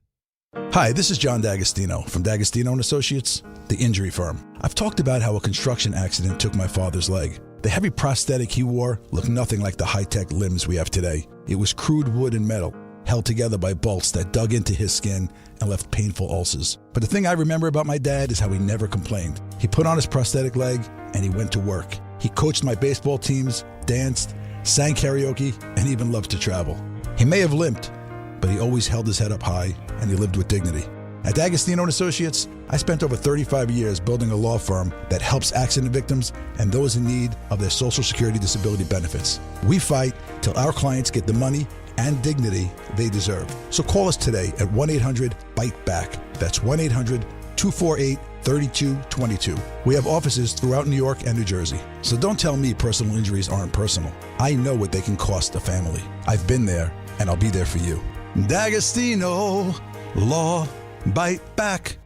Speaker 6: Hi, this is John D'Agostino from D'Agostino & Associates, the injury firm. I've talked about how a construction accident took my father's leg. The heavy prosthetic he wore looked nothing like the high-tech limbs we have today. It was crude wood and metal, held together by bolts that dug into his skin and left painful ulcers. But the thing I remember about my dad is how he never complained. He put on his prosthetic leg and he went to work. He coached my baseball teams, danced, sang karaoke, and even loved to travel. He may have limped, but he always held his head up high and he lived with dignity. At D'Agostino & Associates, I spent over 35 years building a law firm that helps accident victims and those in need of their Social Security disability benefits. We fight till our clients get the money and dignity they deserve. So call us today at 1-800-BITE-BACK. That's 1-800-248-3222. We have offices throughout New York and New Jersey. So don't tell me personal injuries aren't personal. I know what they can cost a family. I've been there, and I'll be there for you. D'Agostino Law. Bite back.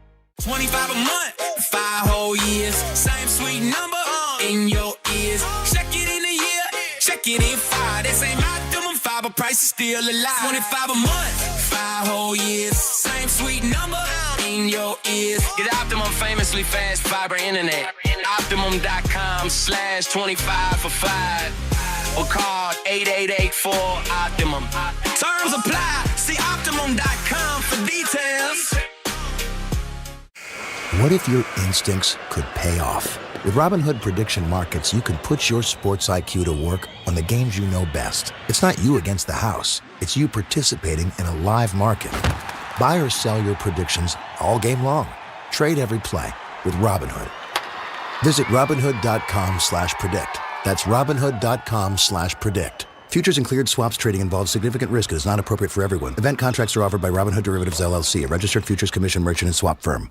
Speaker 10: 25 a month, 5 whole years. Same sweet number in your ears. Check it in a year, check it in 5. This ain't my optimum 5, but price is still alive. 25 a month, 5 whole years. Same sweet number in your ears. Get Optimum famously fast fiber internet. Optimum.com/25 for 5. Or call 8884-OPTIMUM. Terms apply. See Optimum.com for details.
Speaker 16: What if your instincts could pay off? With Robinhood Prediction Markets, you can put your sports IQ to work on the games you know best. It's not you against the house. It's you participating in a live market. Buy or sell your predictions all game long. Trade every play with Robinhood. Visit Robinhood.com/predict. That's Robinhood.com/predict. Futures and cleared swaps trading involves significant risk and is not appropriate for everyone. Event contracts are offered by Robinhood Derivatives LLC, a registered futures commission merchant and swap firm.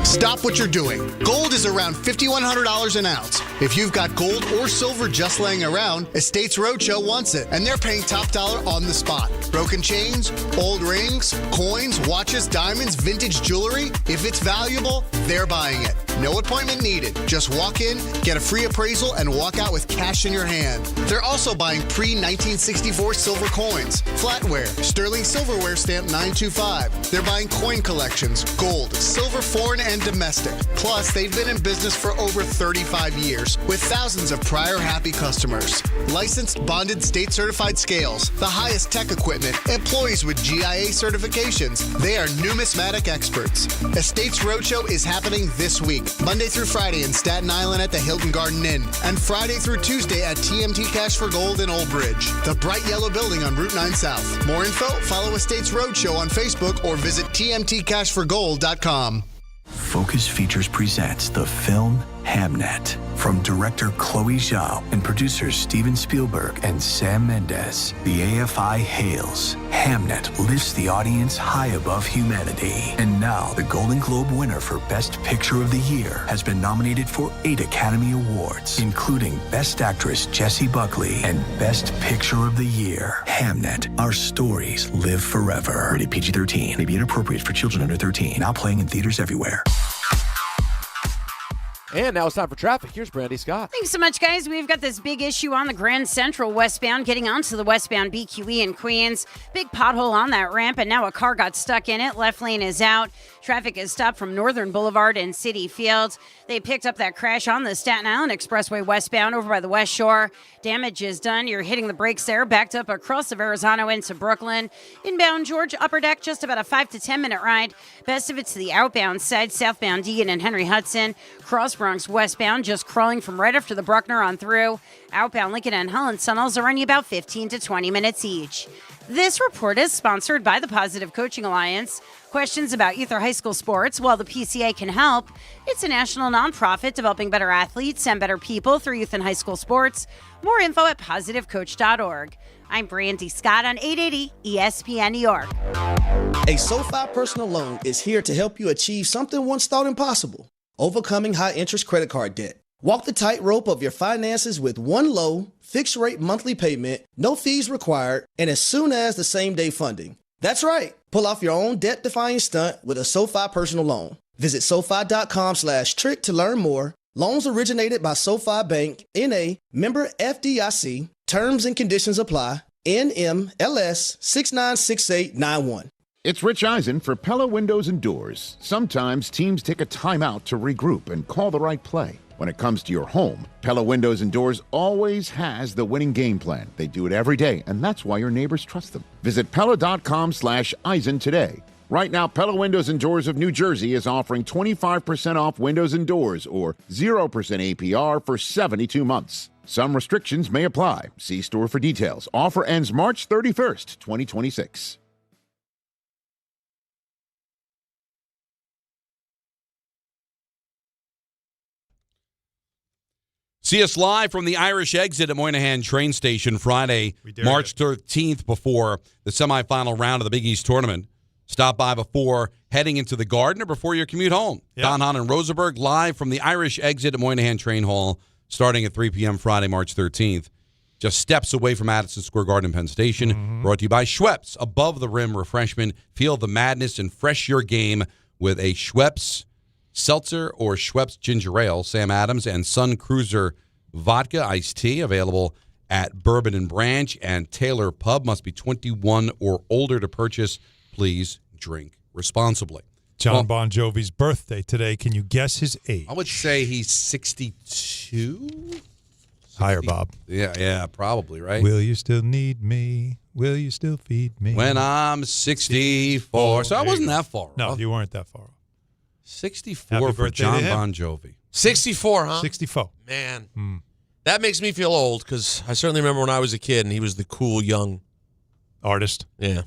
Speaker 21: Stop what you're doing. Gold is around $5,100 an ounce. If you've got gold or silver just laying around, Estates Roadshow wants it, and they're paying top dollar on the spot. Broken chains, old rings, coins, watches, diamonds, vintage jewelry. If it's valuable, they're buying it. No appointment needed. Just walk in, get a free appraisal, and walk out with cash in your hand. They're also buying pre-1964 silver coins, flatware, sterling silverware stamp 925. They're buying coin collections, gold, silver, foreign, and domestic. Plus, they've been in business for over 35 years with thousands of prior happy customers. Licensed, bonded, state-certified scales, the highest tech equipment, employees with GIA certifications. They are numismatic experts. Estates Roadshow is happening this week, Monday through Friday in Staten Island at the Hilton Garden Inn, and Friday through Tuesday at TMT Cash for Gold in Old Bridge, the bright yellow building on Route 9 South. More info, follow Estates Roadshow on Facebook or visit tmtcashforgold.com.
Speaker 5: Focus Features presents the film Hamnet from director Chloe Zhao and producers Steven Spielberg and Sam Mendes. The AFI hails. Hamnet lifts the audience high above humanity. And now the Golden Globe winner for Best Picture of the Year has been nominated for 8 Academy Awards, including Best Actress Jessie Buckley and Best Picture of the Year. Hamnet, our stories live forever. Rated PG-13. May be inappropriate for children under 13. Now playing in theaters everywhere.
Speaker 4: And now it's time for traffic. Here's Brandy Scott.
Speaker 23: Thanks so much, guys. We've got this big issue on the Grand Central westbound, getting onto the westbound BQE in Queens. Big pothole on that ramp, and now a car got stuck in it. Left lane is out. Traffic is stopped from Northern Boulevard and City Field. They picked up that crash on the Staten Island Expressway westbound over by the West Shore. Damage is done. You're hitting the brakes there. Backed up across the Verrazano into Brooklyn. Inbound George, upper deck, just about a 5 to 10 minute ride. Best of it's to the outbound side, southbound Deegan and Henry Hudson. Cross Bronx westbound, just crawling from right after the Bruckner on through. Outbound Lincoln and Holland tunnels are running about 15 to 20 minutes each. This report is sponsored by the Positive Coaching Alliance. Questions about youth or high school sports? Well, the PCA can help. It's a national nonprofit developing better athletes and better people through youth and high school sports. More info at positivecoach.org. I'm Brandy Scott on 880 ESPN New York.
Speaker 8: A SoFi personal loan is here to help you achieve something once thought impossible: overcoming high-interest credit card debt. Walk the tightrope of your finances with one low, fixed-rate monthly payment, no fees required, and as soon as the same-day funding. That's right. Pull off your own debt-defying stunt with a SoFi personal loan. Visit SoFi.com/trick to learn more. Loans originated by SoFi Bank, N.A., member FDIC. Terms and conditions apply. NMLS 696891.
Speaker 12: It's Rich Eisen for Pella Windows and Doors. Sometimes teams take a timeout to regroup and call the right play. When it comes to your home, Pella Windows and Doors always has the winning game plan. They do it every day, and that's why your neighbors trust them. Visit Pella.com/Eisen today. Right now, Pella Windows and Doors of New Jersey is offering 25% off windows and doors or 0% APR for 72 months. Some restrictions may apply. See store for details. Offer ends March 31st, 2026.
Speaker 7: See us live from the Irish exit at Moynihan train station Friday, March 13th before the semifinal round of the Big East tournament. Stop by before heading into the Garden or before your commute home.
Speaker 3: Yep.
Speaker 7: Hahn and Rosenberg live from the Irish exit at Moynihan Train Hall starting at 3 p.m. Friday, March 13th. Just steps away from Madison Square Garden, Penn Station. Brought to you by Schweppes. Above the rim refreshment. Feel the madness and fresh your game with a Schweppes Seltzer or Schweppes Ginger Ale. Sam Adams and Sun Cruiser Vodka Iced Tea available at Bourbon and Branch and Taylor Pub. Must be 21 or older to purchase. Please drink responsibly.
Speaker 3: John Bon Jovi's birthday today. Can you guess his age?
Speaker 7: I would say he's 62.
Speaker 3: Higher, Bob.
Speaker 7: Yeah, probably, right?
Speaker 3: Will you still need me? Will you still feed me?
Speaker 7: When I'm 64. So I wasn't that far off.
Speaker 3: No, you weren't that far off.
Speaker 7: 64
Speaker 3: Happy
Speaker 7: for
Speaker 3: birthday
Speaker 7: John
Speaker 3: to him.
Speaker 7: Bon Jovi.
Speaker 4: 64, huh?
Speaker 3: 64.
Speaker 4: Man, that makes me feel old because I certainly remember when I was a kid and he was the cool young
Speaker 3: artist.
Speaker 4: Yeah.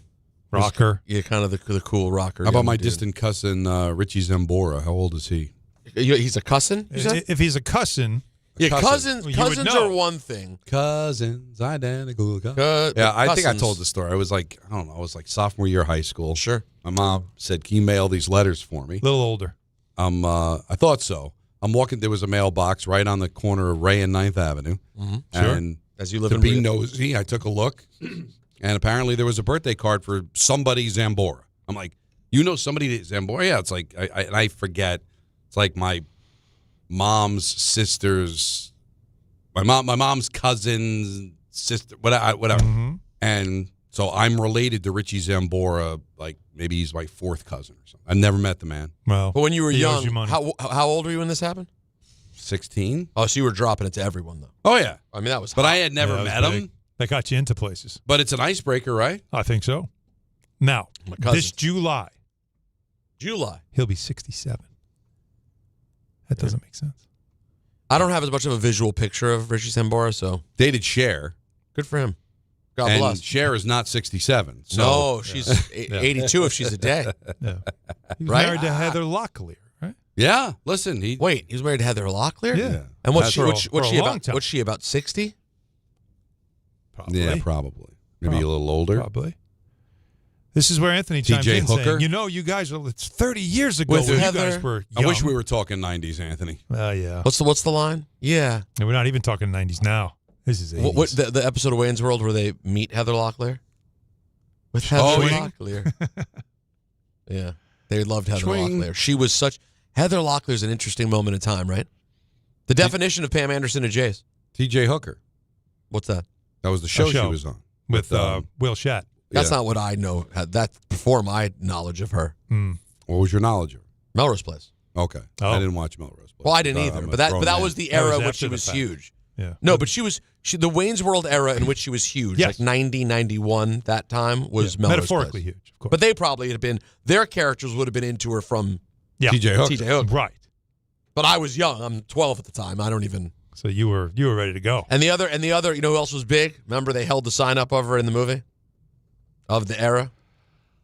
Speaker 3: Rocker.
Speaker 4: Yeah, kind of the cool rocker.
Speaker 7: How about
Speaker 4: young
Speaker 7: my
Speaker 4: dude.
Speaker 7: distant cousin, Richie Zambora? How old is he?
Speaker 4: He's a cousin? you said?
Speaker 3: If he's a cousin.
Speaker 4: Yeah,
Speaker 7: cousin.
Speaker 4: cousins are one thing.
Speaker 7: Cousins, identical. Yeah, I think I told the story. I was like, I don't know, I was like sophomore year of high school.
Speaker 4: Sure.
Speaker 7: My mom said, "Can you mail these letters for me?"
Speaker 3: A little older.
Speaker 7: I thought so. I'm walking. There was a mailbox right on the corner of Ray and 9th Avenue.
Speaker 4: Sure.
Speaker 7: And
Speaker 4: As you live
Speaker 7: to
Speaker 4: in
Speaker 7: be
Speaker 4: Rio.
Speaker 7: nosy, I took a look, and apparently there was a birthday card for somebody Zambora. I'm like, you know somebody Zambora? Yeah, it's like I forget. It's like my mom's sister's, my mom's cousin's sister, whatever. And so I'm related to Richie Zambora. Like maybe he's my fourth cousin or something. I never met the man.
Speaker 3: Well,
Speaker 4: But when you were
Speaker 3: he owes
Speaker 4: young,
Speaker 3: you money.
Speaker 4: how old were you when this happened?
Speaker 7: 16.
Speaker 4: Oh, so you were dropping it to everyone, though.
Speaker 7: Oh yeah.
Speaker 4: I mean, that was
Speaker 7: But
Speaker 4: hot.
Speaker 7: I had never
Speaker 3: Yeah, that
Speaker 7: met
Speaker 3: was
Speaker 7: him.
Speaker 3: big. That got you into places.
Speaker 7: But it's an icebreaker, right?
Speaker 3: I think so. Now,
Speaker 4: My cousin.
Speaker 3: this July, he'll be 67. That doesn't make sense.
Speaker 4: I don't have as much of a visual picture of Richie Sambora, so
Speaker 7: Dated Cher.
Speaker 4: good for him. God
Speaker 7: And
Speaker 4: bless.
Speaker 7: Cher is not 67. So
Speaker 4: No, she's 82 if she's a day.
Speaker 3: Yeah. He was
Speaker 4: Right?
Speaker 3: married to Heather Locklear, right?
Speaker 7: yeah, listen, he
Speaker 4: Wait, he was married to Heather Locklear?
Speaker 3: Yeah.
Speaker 4: And what's
Speaker 3: That's
Speaker 4: she?
Speaker 3: for
Speaker 4: What's,
Speaker 3: a-
Speaker 4: what's
Speaker 3: for
Speaker 4: she
Speaker 3: a long
Speaker 4: about?
Speaker 3: time.
Speaker 4: What's she about? 60?
Speaker 3: Probably.
Speaker 7: Yeah, probably. Maybe a little older.
Speaker 3: Probably. This is where Anthony chimes
Speaker 7: TJ
Speaker 3: in
Speaker 7: Hooker?
Speaker 3: saying, you know, you guys are, it's 30 years ago
Speaker 4: With
Speaker 3: when
Speaker 4: Heather?
Speaker 3: you guys were
Speaker 7: I
Speaker 3: young.
Speaker 7: wish we were talking 90s, Anthony.
Speaker 3: Yeah.
Speaker 4: What's the line? Yeah.
Speaker 3: And we're not even talking 90s now. This is 80s.
Speaker 4: What the episode of Wayne's World where they meet Heather Locklear? With Heather
Speaker 7: Swing.
Speaker 4: Locklear. Yeah. They loved Heather
Speaker 7: Swing.
Speaker 4: Locklear. She was such Heather Locklear's an interesting moment in time, right? The definition of Pam Anderson and Jace.
Speaker 7: TJ Hooker.
Speaker 4: What's that?
Speaker 7: That was the show she
Speaker 3: show.
Speaker 7: was on.
Speaker 3: With Will Shat.
Speaker 4: That's
Speaker 7: Yeah.
Speaker 4: not what I know. That's before my knowledge of her.
Speaker 7: What was your knowledge of her?
Speaker 4: Melrose Place.
Speaker 7: Okay.
Speaker 3: Oh.
Speaker 7: I didn't watch Melrose Place.
Speaker 4: Well, I didn't
Speaker 7: I'm
Speaker 4: either.
Speaker 7: a
Speaker 4: But that
Speaker 7: grown
Speaker 4: that
Speaker 7: man.
Speaker 4: was the
Speaker 3: That
Speaker 4: era
Speaker 3: was
Speaker 4: in which
Speaker 3: after
Speaker 4: she
Speaker 3: the
Speaker 4: was
Speaker 3: fact.
Speaker 4: huge.
Speaker 3: Yeah.
Speaker 4: No, but she the Wayne's World era in which she was huge,
Speaker 3: Yes.
Speaker 4: like 90, 91, that time was
Speaker 3: Yeah,
Speaker 4: Melrose
Speaker 3: metaphorically
Speaker 4: Place.
Speaker 3: huge, of course.
Speaker 4: But they probably had been, their characters would have been into her from
Speaker 3: Yeah.
Speaker 7: TJ Hooker.
Speaker 4: TJ Hooker.
Speaker 3: Right.
Speaker 4: But I was young. I'm 12 at the time. I don't even.
Speaker 3: So you were ready to go.
Speaker 4: And the other, you know who else was big? Remember they held the sign up of her in the movie? Of the era?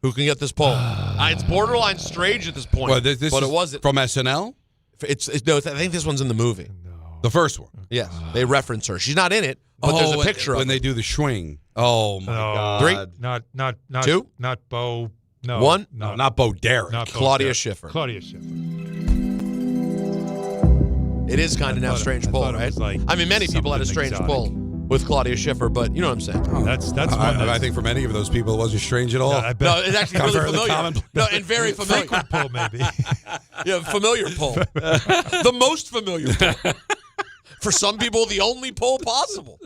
Speaker 4: Who can get this poll? It's borderline strange at this point.
Speaker 7: Well, this
Speaker 4: but
Speaker 7: is
Speaker 4: it wasn't.
Speaker 7: from SNL?
Speaker 4: No, I think this one's in the movie.
Speaker 7: The first one.
Speaker 4: Yes. They reference her. She's not in it, but there's a picture of
Speaker 7: when
Speaker 4: her.
Speaker 7: they do the swing. Oh my God.
Speaker 4: 3?
Speaker 3: Not
Speaker 4: 2?
Speaker 3: Not Bo. No.
Speaker 4: 1?
Speaker 7: No, not Bo Derek.
Speaker 3: Not Bo
Speaker 4: Claudia
Speaker 3: Derek.
Speaker 4: Schiffer.
Speaker 3: Claudia Schiffer.
Speaker 4: It is kind of now a strange pull,
Speaker 3: thought it
Speaker 4: right?
Speaker 3: was like
Speaker 4: I mean, many people had a
Speaker 3: something
Speaker 4: strange
Speaker 3: exotic.
Speaker 4: pull with Claudia Schiffer, but you know what I'm saying.
Speaker 3: Oh, that's one
Speaker 7: I think for many of those people, it wasn't strange at all.
Speaker 3: I bet.
Speaker 4: No, it's actually really
Speaker 7: Fairly
Speaker 4: familiar.
Speaker 7: common.
Speaker 4: No, and very familiar.
Speaker 3: Frequent pull, maybe.
Speaker 4: Yeah, familiar pull. The most familiar pull. For some people, the only pull possible.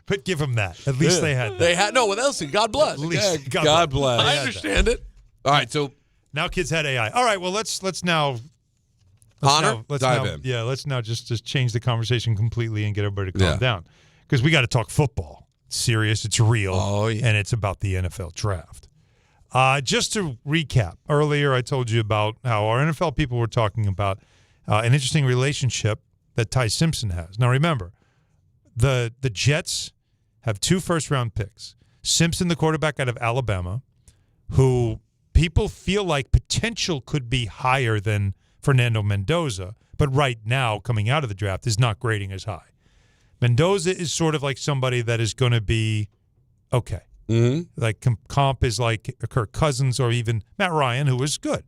Speaker 3: But give them that. At least they had that.
Speaker 4: They had no. What else? God bless.
Speaker 3: At least
Speaker 7: Yeah, God bless.
Speaker 4: I understand it.
Speaker 7: All right, so
Speaker 3: Now kids had AI. All right, well, let's now Let's
Speaker 4: dive
Speaker 3: now,
Speaker 4: in.
Speaker 3: Yeah, let's now just change the conversation completely and get everybody to calm down. Because we got to talk football. It's serious, it's real, and it's about the NFL draft. Just to recap, earlier I told you about how our NFL people were talking about an interesting relationship that Ty Simpson has. Now remember, the Jets have 2 first-round picks. Simpson, the quarterback out of Alabama, who people feel like potential could be higher than Fernando Mendoza, but right now, coming out of the draft, is not grading as high. Mendoza is sort of like somebody that is going to be okay.
Speaker 4: Mm-hmm.
Speaker 3: Like comp is like Kirk Cousins or even Matt Ryan, who is good.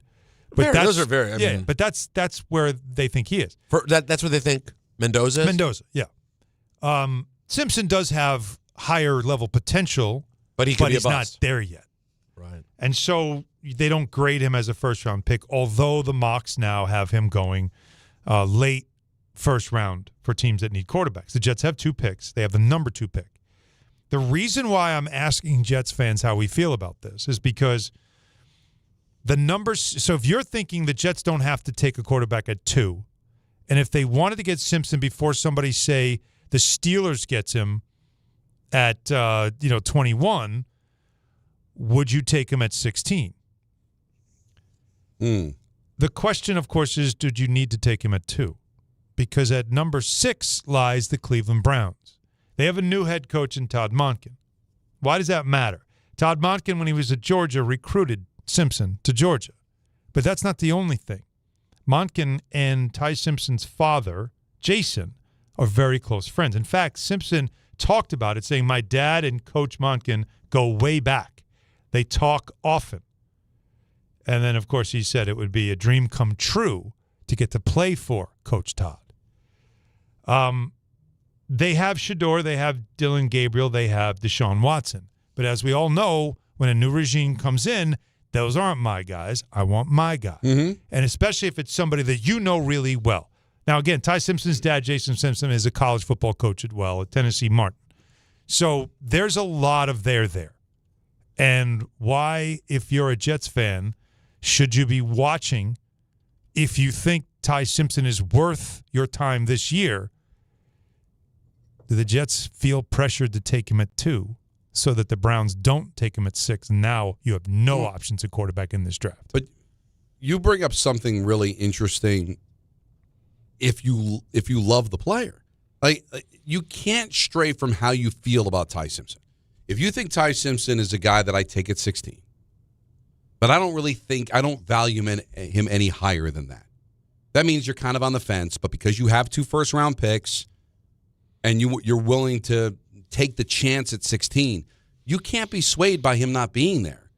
Speaker 3: But
Speaker 4: those are very. I
Speaker 3: yeah,
Speaker 4: mean,
Speaker 3: but that's where they think he is.
Speaker 4: That's what they think Mendoza is?
Speaker 3: Mendoza, yeah. Simpson does have higher level potential,
Speaker 4: but
Speaker 3: he's not there yet.
Speaker 4: Right.
Speaker 3: And so they don't grade him as a first-round pick, although the mocks now have him going late first round for teams that need quarterbacks. The Jets have 2 picks. They have the number 2 pick. The reason why I'm asking Jets fans how we feel about this is because the numbers. So if you're thinking the Jets don't have to take a quarterback at 2, and if they wanted to get Simpson before somebody, say, the Steelers gets him at 21, would you take him at 16? The question, of course, is did you need to take him at 2? Because at number 6 lies the Cleveland Browns. They have a new head coach in Todd Monken. Why does that matter? Todd Monken, when he was at Georgia, recruited Simpson to Georgia. But that's not the only thing. Monken and Ty Simpson's father, Jason, are very close friends. In fact, Simpson talked about it, saying, my dad and Coach Monken go way back. They talk often. And then, of course, he said it would be a dream come true to get to play for Coach Todd. They have Shador, they have Dylan Gabriel, they have Deshaun Watson. But as we all know, when a new regime comes in, those aren't my guys. I want my guy.
Speaker 4: Mm-hmm.
Speaker 3: And especially if it's somebody that you know really well. Now, again, Ty Simpson's dad, Jason Simpson, is a college football coach at Tennessee Martin. So there's a lot of there. And why, if you're a Jets fan, should you be watching if you think Ty Simpson is worth your time this year? Do the Jets feel pressured to take him at 2 so that the Browns don't take him at 6? And now you have no options at quarterback in this draft.
Speaker 7: But you bring up something really interesting if you love the player. Like, you can't stray from how you feel about Ty Simpson. If you think Ty Simpson is a guy that I take at 16, but I don't value him any higher than that. That means you're kind of on the fence, but because you have 2 first-round picks and you're willing to take the chance at 16, you can't be swayed by him not being there.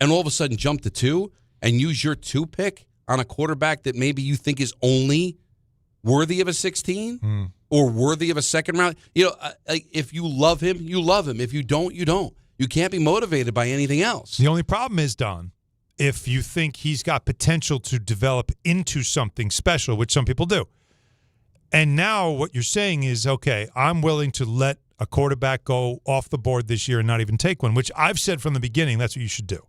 Speaker 7: And all of a sudden jump to 2 and use your 2 pick on a quarterback that maybe you think is only worthy of a 16 or worthy of a second round. If you love him, you love him. If you don't, you don't. You can't be motivated by anything else.
Speaker 3: The only problem is, Don, if you think he's got potential to develop into something special, which some people do. And now what you're saying is, okay, I'm willing to let a quarterback go off the board this year and not even take one, which I've said from the beginning that's what you should do,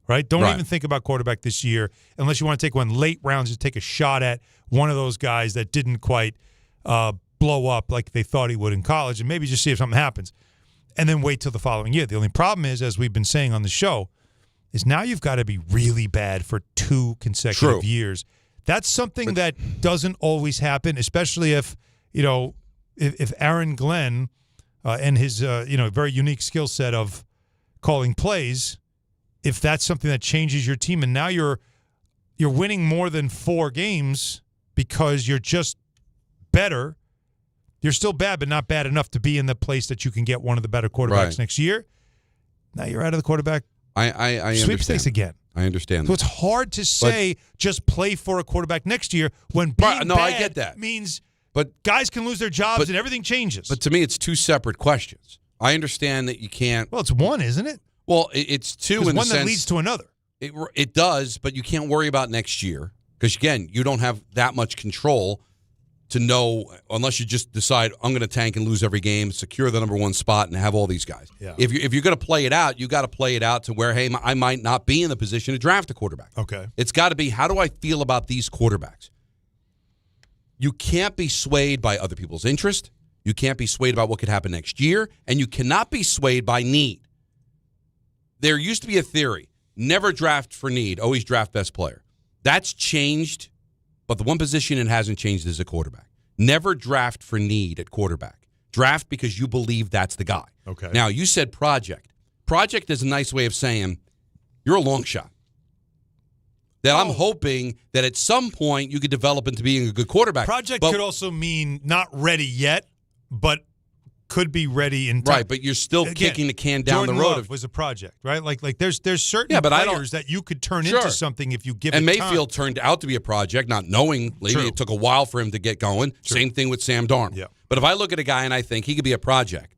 Speaker 3: right? Don't even think about quarterback this year unless you want to take one late rounds, just take a shot at one of those guys that didn't quite blow up like they thought he would in college and maybe just see if something happens and then wait till the following year. The only problem is, as we've been saying on the show, is now you've got to be really bad for 2 consecutive years. That's something that doesn't always happen, especially if Aaron Glenn and his very unique skill set of calling plays, if that's something that changes your team and now you're winning more than 4 games because you're just better. You're still bad, but not bad enough to be in the place that you can get one of the better quarterbacks next year. Now you're out of the quarterback.
Speaker 7: I
Speaker 3: sweepstakes again.
Speaker 7: I understand.
Speaker 3: So it's hard to say just play for a quarterback next year when being bad
Speaker 7: I get that.
Speaker 3: means guys can lose their jobs and everything changes.
Speaker 7: But to me, it's 2 separate questions. I understand that you can't.
Speaker 3: Well, it's one, isn't it?
Speaker 7: Well, it's 2 in
Speaker 3: one
Speaker 7: the
Speaker 3: that
Speaker 7: sense
Speaker 3: leads to another.
Speaker 7: It does, but you can't worry about next year because, again, you don't have that much control to know unless you just decide I'm going to tank and lose every game, secure the number 1 spot, and have all these guys.
Speaker 3: Yeah.
Speaker 7: If you're going to play it out, you got to play it out to where, hey, I might not be in the position to draft a quarterback.
Speaker 3: Okay.
Speaker 7: It's got to be, how do I feel about these quarterbacks? you can't be swayed by other people's interest. You can't be swayed about what could happen next year, and you cannot be swayed by need. There used to be a theory, never draft for need, always draft best player. That's changed, but the one position it hasn't changed is a quarterback. Never draft for need at quarterback. Draft because you believe that's the guy.
Speaker 3: Okay.
Speaker 7: Now, you said project. Project is a nice way of saying you're a long shot. That I'm hoping that at some point you could develop into being a good quarterback.
Speaker 3: Project could also mean not ready yet, but could be ready in time.
Speaker 7: Right, but you're still kicking the can down
Speaker 3: Jordan
Speaker 7: the road.
Speaker 3: Love was a project, right? Like there's certain players that you could turn into something if you give
Speaker 7: and
Speaker 3: it time.
Speaker 7: Mayfield turned out to be a project, not knowing. Maybe it took a while for him to get going. True. Same thing with Sam Darnold.
Speaker 3: Yeah.
Speaker 7: But if I look at a guy and I think he could be a project,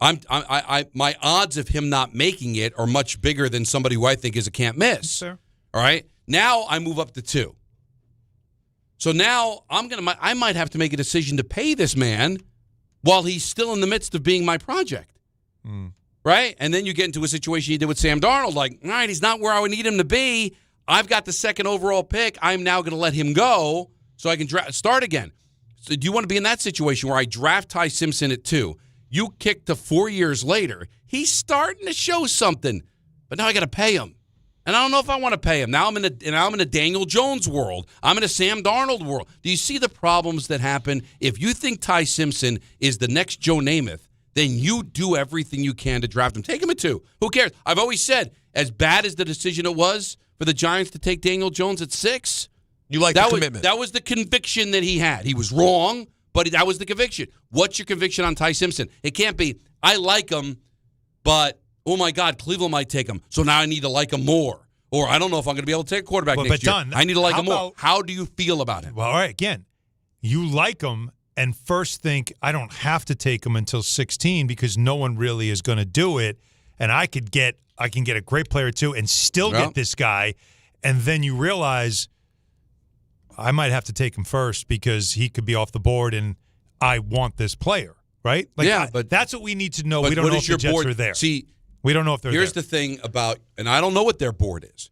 Speaker 7: my odds of him not making it are much bigger than somebody who I think is a can't miss.
Speaker 3: Fair.
Speaker 7: All right. Now I move up to 2. So now I might have to make a decision to pay this man while he's still in the midst of being my project. Right? And then you get into a situation you did with Sam Darnold, like, all right, he's not where I would need him to be. I've got the 2nd overall pick. I'm now going to let him go so I can start again. So do you want to be in that situation where I draft Ty Simpson at 2? You kick to 4 years later. He's starting to show something, but now I got to pay him. And I don't know if I want to pay him. Now I'm in a Daniel Jones world. I'm in a Sam Darnold world. Do you see the problems that happen? If you think Ty Simpson is the next Joe Namath, then you do everything you can to draft him. Take him at 2. Who cares? I've always said, as bad as the decision it was for the Giants to take Daniel Jones at 6,
Speaker 4: you like the commitment.
Speaker 7: That was the conviction that he had. He was wrong, but that was the conviction. What's your conviction on Ty Simpson? It can't be, I like him, but oh my God, Cleveland might take him, so now I need to like him more. Or I don't know if I'm going to be able to take a quarterback next year. I need to like him more. How do you feel about him?
Speaker 3: Well, all right, again, you like him and first think, I don't have to take him until 16 because no one really is going to do it, and I can get a great player too and still get this guy, and then you realize I might have to take him first because he could be off the board and I want this player, right? But that's what we need to know. We don't know if the Jets are there.
Speaker 7: See,
Speaker 3: we don't know if they're
Speaker 7: Here's
Speaker 3: there.
Speaker 7: the thing about, and I don't know what their board is,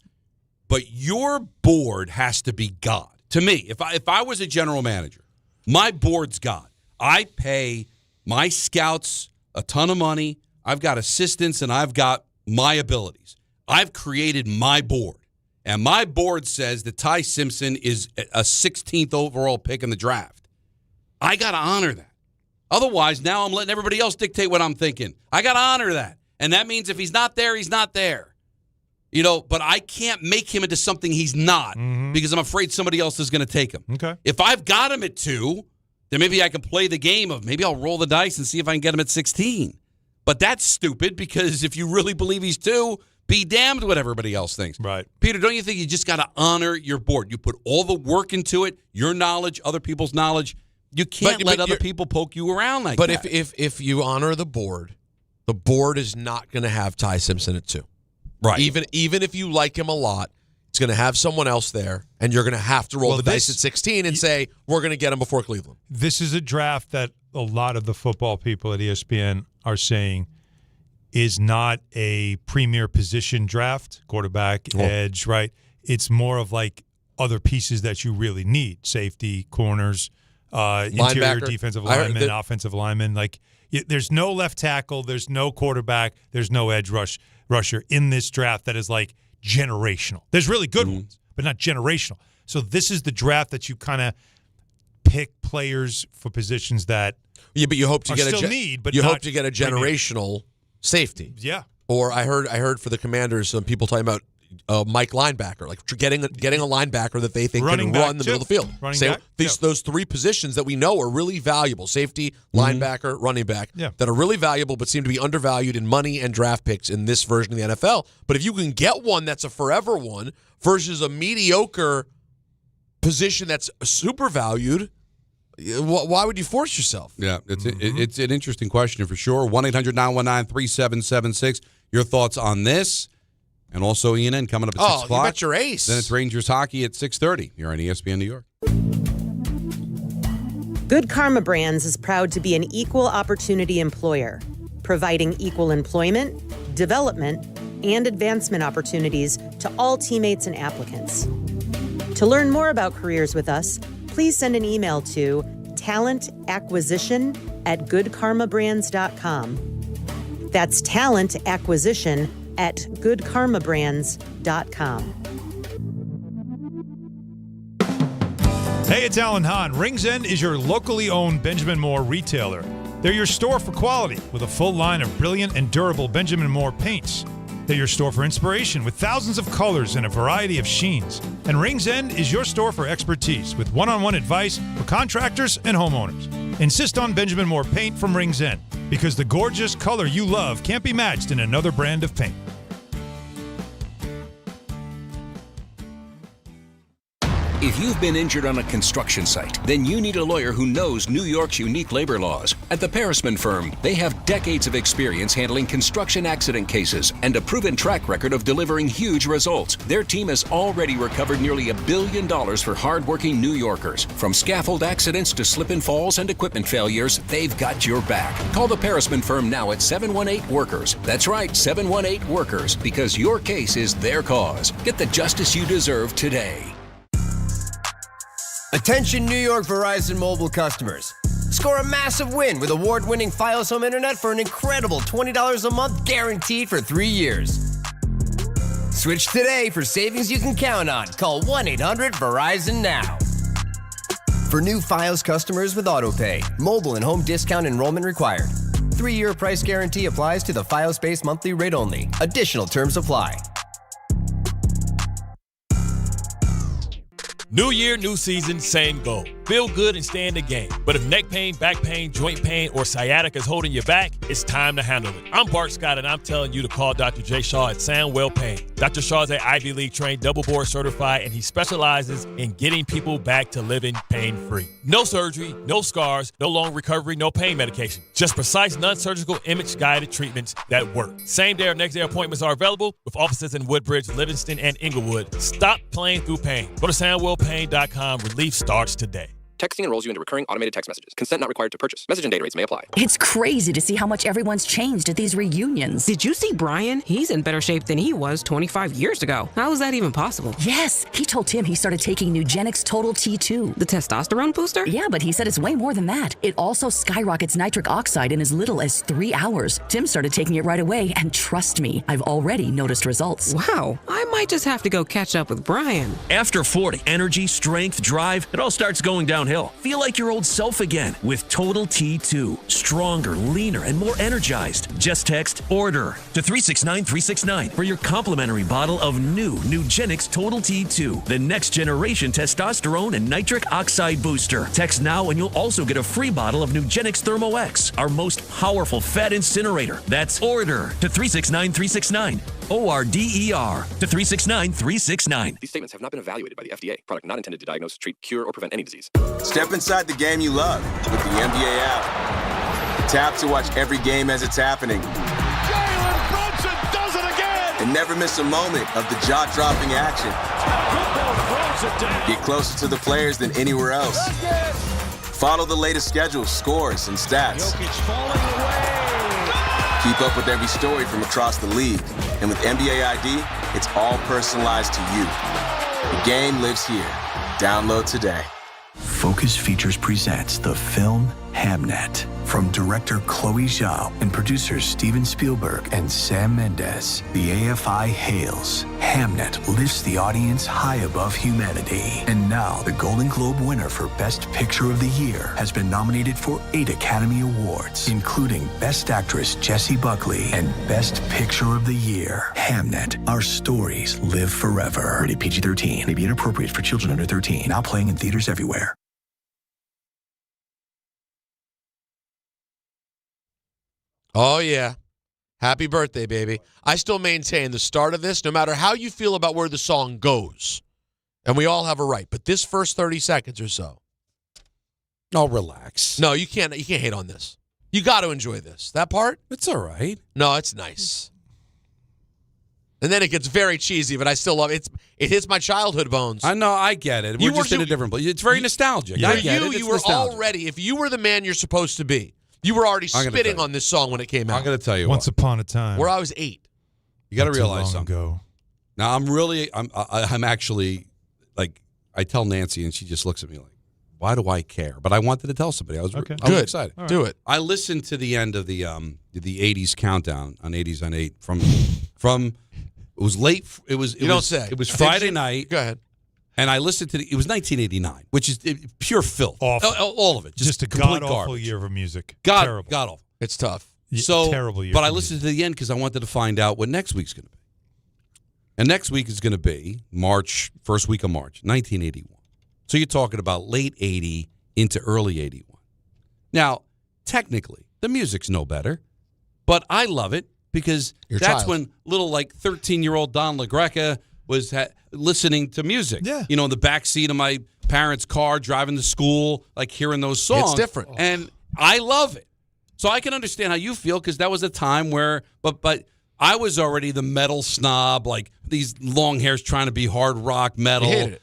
Speaker 7: but your board has to be God. To me, if I was a general manager, my board's God. I pay my scouts a ton of money. I've got assistants, and I've got my abilities. I've created my board, and my board says that Ty Simpson is a 16th overall pick in the draft. I got to honor that. Otherwise, now I'm letting everybody else dictate what I'm thinking. I got to honor that. And that means if he's not there, he's not there. You know, but I can't make him into something he's not because I'm afraid somebody else is going to take him.
Speaker 3: Okay.
Speaker 7: If I've got him at 2, then maybe I can play the game of maybe I'll roll the dice and see if I can get him at 16. But that's stupid because if you really believe he's 2, be damned what everybody else thinks.
Speaker 3: Right.
Speaker 7: Peter, don't you think you just got to honor your board? You put all the work into it, your knowledge, other people's knowledge. You can't let other people poke you around like that.
Speaker 4: But if you honor the board is not going to have Ty Simpson at 2.
Speaker 7: Right.
Speaker 4: Even if you like him a lot, it's going to have someone else there, and you're going to have to roll the dice at 16 and say, we're going to get him before Cleveland.
Speaker 3: This is a draft that a lot of the football people at ESPN are saying is not a premier position draft, quarterback, edge, right? It's more of like other pieces that you really need, safety, corners, interior defensive linemen, offensive linemen. Like, there's no left tackle, there's no quarterback, there's no edge rusher in this draft that is like generational. There's really good ones, but not generational. So this is the draft that you kind of pick players for positions that
Speaker 4: but you hope to get
Speaker 3: hope
Speaker 4: to get a generational safety.
Speaker 3: Yeah.
Speaker 4: Or I heard for the Commanders some people talking about Mike linebacker, like getting a linebacker that they think can run the middle of the field. Those 3 positions that we know are really valuable: safety, linebacker, running back, that are really valuable but seem to be undervalued in money and draft picks in this version of the NFL. But if you can get one that's a forever one versus a mediocre position that's super valued, why would you force yourself?
Speaker 7: Yeah, it's an interesting question for sure. 1-800-919-3776. Your thoughts on this? And also ENN coming up at 6 o'clock.
Speaker 4: You bet your ace.
Speaker 7: Then it's Rangers hockey at 6:30 here on ESPN New York.
Speaker 1: Good Karma Brands is proud to be an equal opportunity employer, providing equal employment, development, and advancement opportunities to all teammates and applicants. To learn more about careers with us, please send an email to talentacquisition@goodkarmabrands.com. That's talentacquisition@goodkarmabrands.com.
Speaker 3: Hey, it's Alan Hahn. Rings End is your locally owned Benjamin Moore retailer. They're your store for quality with a full line of brilliant and durable Benjamin Moore paints. They're your store for inspiration with thousands of colors and a variety of sheens. And Rings End is your store for expertise with one-on-one advice for contractors and homeowners. Insist on Benjamin Moore paint from Rings End because the gorgeous color you love can't be matched in another brand of paint.
Speaker 13: If you've been injured on a construction site, then you need a lawyer who knows New York's unique labor laws. At the Parisman Firm, they have decades of experience handling construction accident cases and a proven track record of delivering huge results. Their team has already recovered nearly $1 billion for hardworking New Yorkers. From scaffold accidents to slip and falls and equipment failures, they've got your back. Call the Parisman Firm now at 718-WORKERS. That's right, 718-WORKERS, because your case is their cause. Get the justice you deserve today.
Speaker 14: Attention New York Verizon mobile customers. Score a massive win with award-winning Fios Home Internet for an incredible $20 a month guaranteed for 3 years. Switch today for savings you can count on. Call 1-800-VERIZON now. For new Fios customers with AutoPay, mobile and home discount enrollment required. 3-year price guarantee applies to the Fios-based monthly rate only. Additional terms apply.
Speaker 15: New year, new season, same goal. Feel good and stay in the game. But if neck pain, back pain, joint pain, or sciatica is holding you back, it's time to handle it. I'm Bart Scott, and I'm telling you to call Dr. J. Shaw at Sandwell Pain. Dr. Shaw is an Ivy League trained, double board certified, and he specializes in getting people back to living pain-free. No surgery, no scars, no long recovery, no pain medication. Just precise, non-surgical, image-guided treatments that work. Same-day or next-day appointments are available with offices in Woodbridge, Livingston, and Inglewood. Stop playing through pain. Go to SandwellPain.com. Relief starts today.
Speaker 17: Texting enrolls you into recurring automated text messages. Consent not required to purchase. Message and data rates may apply.
Speaker 20: It's crazy to see how much everyone's changed at these reunions.
Speaker 25: Did you see Brian? He's in better shape than he was 25 years ago. How is that even possible?
Speaker 20: Yes, he told Tim he started taking Nugenix Total T2.
Speaker 25: The testosterone booster?
Speaker 20: Yeah, but he said it's way more than that. It also skyrockets nitric oxide in as little as 3 hours. Tim started taking it right away, and trust me, I've already noticed results.
Speaker 25: Wow, I might just have to go catch up with Brian.
Speaker 26: After 40, energy, strength, drive, it all starts going downhill. Feel like your old self again with Total T2. Stronger, leaner, and more energized. Just text ORDER to 369-369 for your complimentary bottle of new Nugenix Total T2, the next generation testosterone and nitric oxide booster. Text now and you'll also get a free bottle of Nugenix Thermo X, our most powerful fat incinerator. That's ORDER to 369-369. ORDER to 369-369.
Speaker 17: These statements have not been evaluated by the FDA. Product not intended to diagnose, treat, cure, or prevent any disease.
Speaker 28: Step inside the game you love with the NBA app. Tap to watch every game as it's happening.
Speaker 10: Jalen Brunson does it again!
Speaker 28: And never miss a moment of the jaw-dropping action. Get closer to the players than anywhere else. Follow the latest schedules, scores, and stats. Keep up with every story from across the league. And with NBA ID, it's all personalized to you. The game lives here. Download today.
Speaker 5: Focus Features presents the film Hamnet from director Chloe Zhao and producers Steven Spielberg and Sam Mendes. The AFI hails. Hamnet lifts the audience high above humanity. And now the Golden Globe winner for Best Picture of the Year has been nominated for 8 Academy Awards, including Best Actress Jessie Buckley and Best Picture of the Year. Hamnet, our stories live forever. Rated PG-13, may be inappropriate for children under 13. Now playing in theaters everywhere.
Speaker 4: Oh, yeah. Happy birthday, baby. I still maintain the start of this, no matter how you feel about where the song goes, and we all have a right, but this first 30 seconds or so.
Speaker 7: Oh, relax.
Speaker 4: No, you can't hate on this. You got to enjoy this. That part?
Speaker 7: It's all right.
Speaker 4: No, it's nice. And then it gets very cheesy, but I still love it. It hits my childhood bones.
Speaker 7: I know, I get it. We're just in a different place. It's very nostalgic. I get it.
Speaker 4: You were already, if you were the man you're supposed to be, you were already spitting on this song when it came out.
Speaker 7: I'm going to tell you
Speaker 3: Once upon a time.
Speaker 4: Where I was 8.
Speaker 7: You got to realize
Speaker 3: long
Speaker 7: something.
Speaker 3: Ago.
Speaker 7: Now, I'm actually, like, I tell Nancy, and she just looks at me like, Why do I care? But I wanted to tell somebody. I was
Speaker 4: Good.
Speaker 7: excited.
Speaker 4: Right. Do it.
Speaker 7: I listened to the end of the 80s countdown on 80s on 8 from it was late. It was Friday night.
Speaker 4: Go ahead.
Speaker 7: And I listened to it was 1989, which is pure filth.
Speaker 3: Awful.
Speaker 7: All of it.
Speaker 3: Just a
Speaker 7: complete
Speaker 3: god-awful
Speaker 7: garbage.
Speaker 3: year of music.
Speaker 7: God awful.
Speaker 4: It's tough.
Speaker 7: So
Speaker 3: terrible year.
Speaker 7: But I listened to the end because I wanted to find out what next week's going to be. And next week is going to be first week of March, 1981. So you're talking about late 80 into early 81. Now, technically, the music's no better, but I love it because that's when little 13-year-old Don LaGreca was listening to music.
Speaker 3: Yeah.
Speaker 7: In the backseat of my parents' car, driving to school, hearing those songs.
Speaker 4: It's different.
Speaker 7: And I love it. So I can understand how you feel because that was a time where, but I was already the metal snob, these long hairs trying to be hard rock metal.
Speaker 4: You hated it.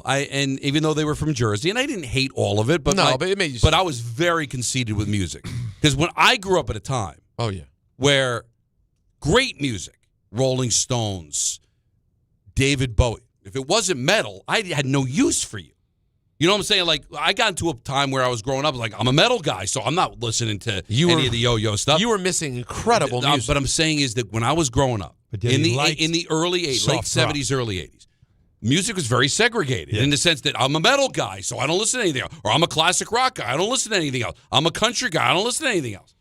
Speaker 7: And even though they were from Jersey, and I didn't hate all of it, but
Speaker 4: but it made you.
Speaker 7: But I was very conceited with music because when I grew up at a time, where great music, Rolling Stones, David Bowie. If it wasn't metal, I had no use for you. You know what I'm saying? I got into a time where I was growing up, I'm a metal guy, so I'm not listening to any of the yo-yo stuff.
Speaker 4: You were missing incredible music.
Speaker 7: But I'm saying is that when I was growing up, in the early 80s, late 70s, early 80s, music was very segregated in the sense that I'm a metal guy, so I don't listen to anything else. Or I'm a classic rock guy, I don't listen to anything else. I'm a country guy, I don't listen to anything else.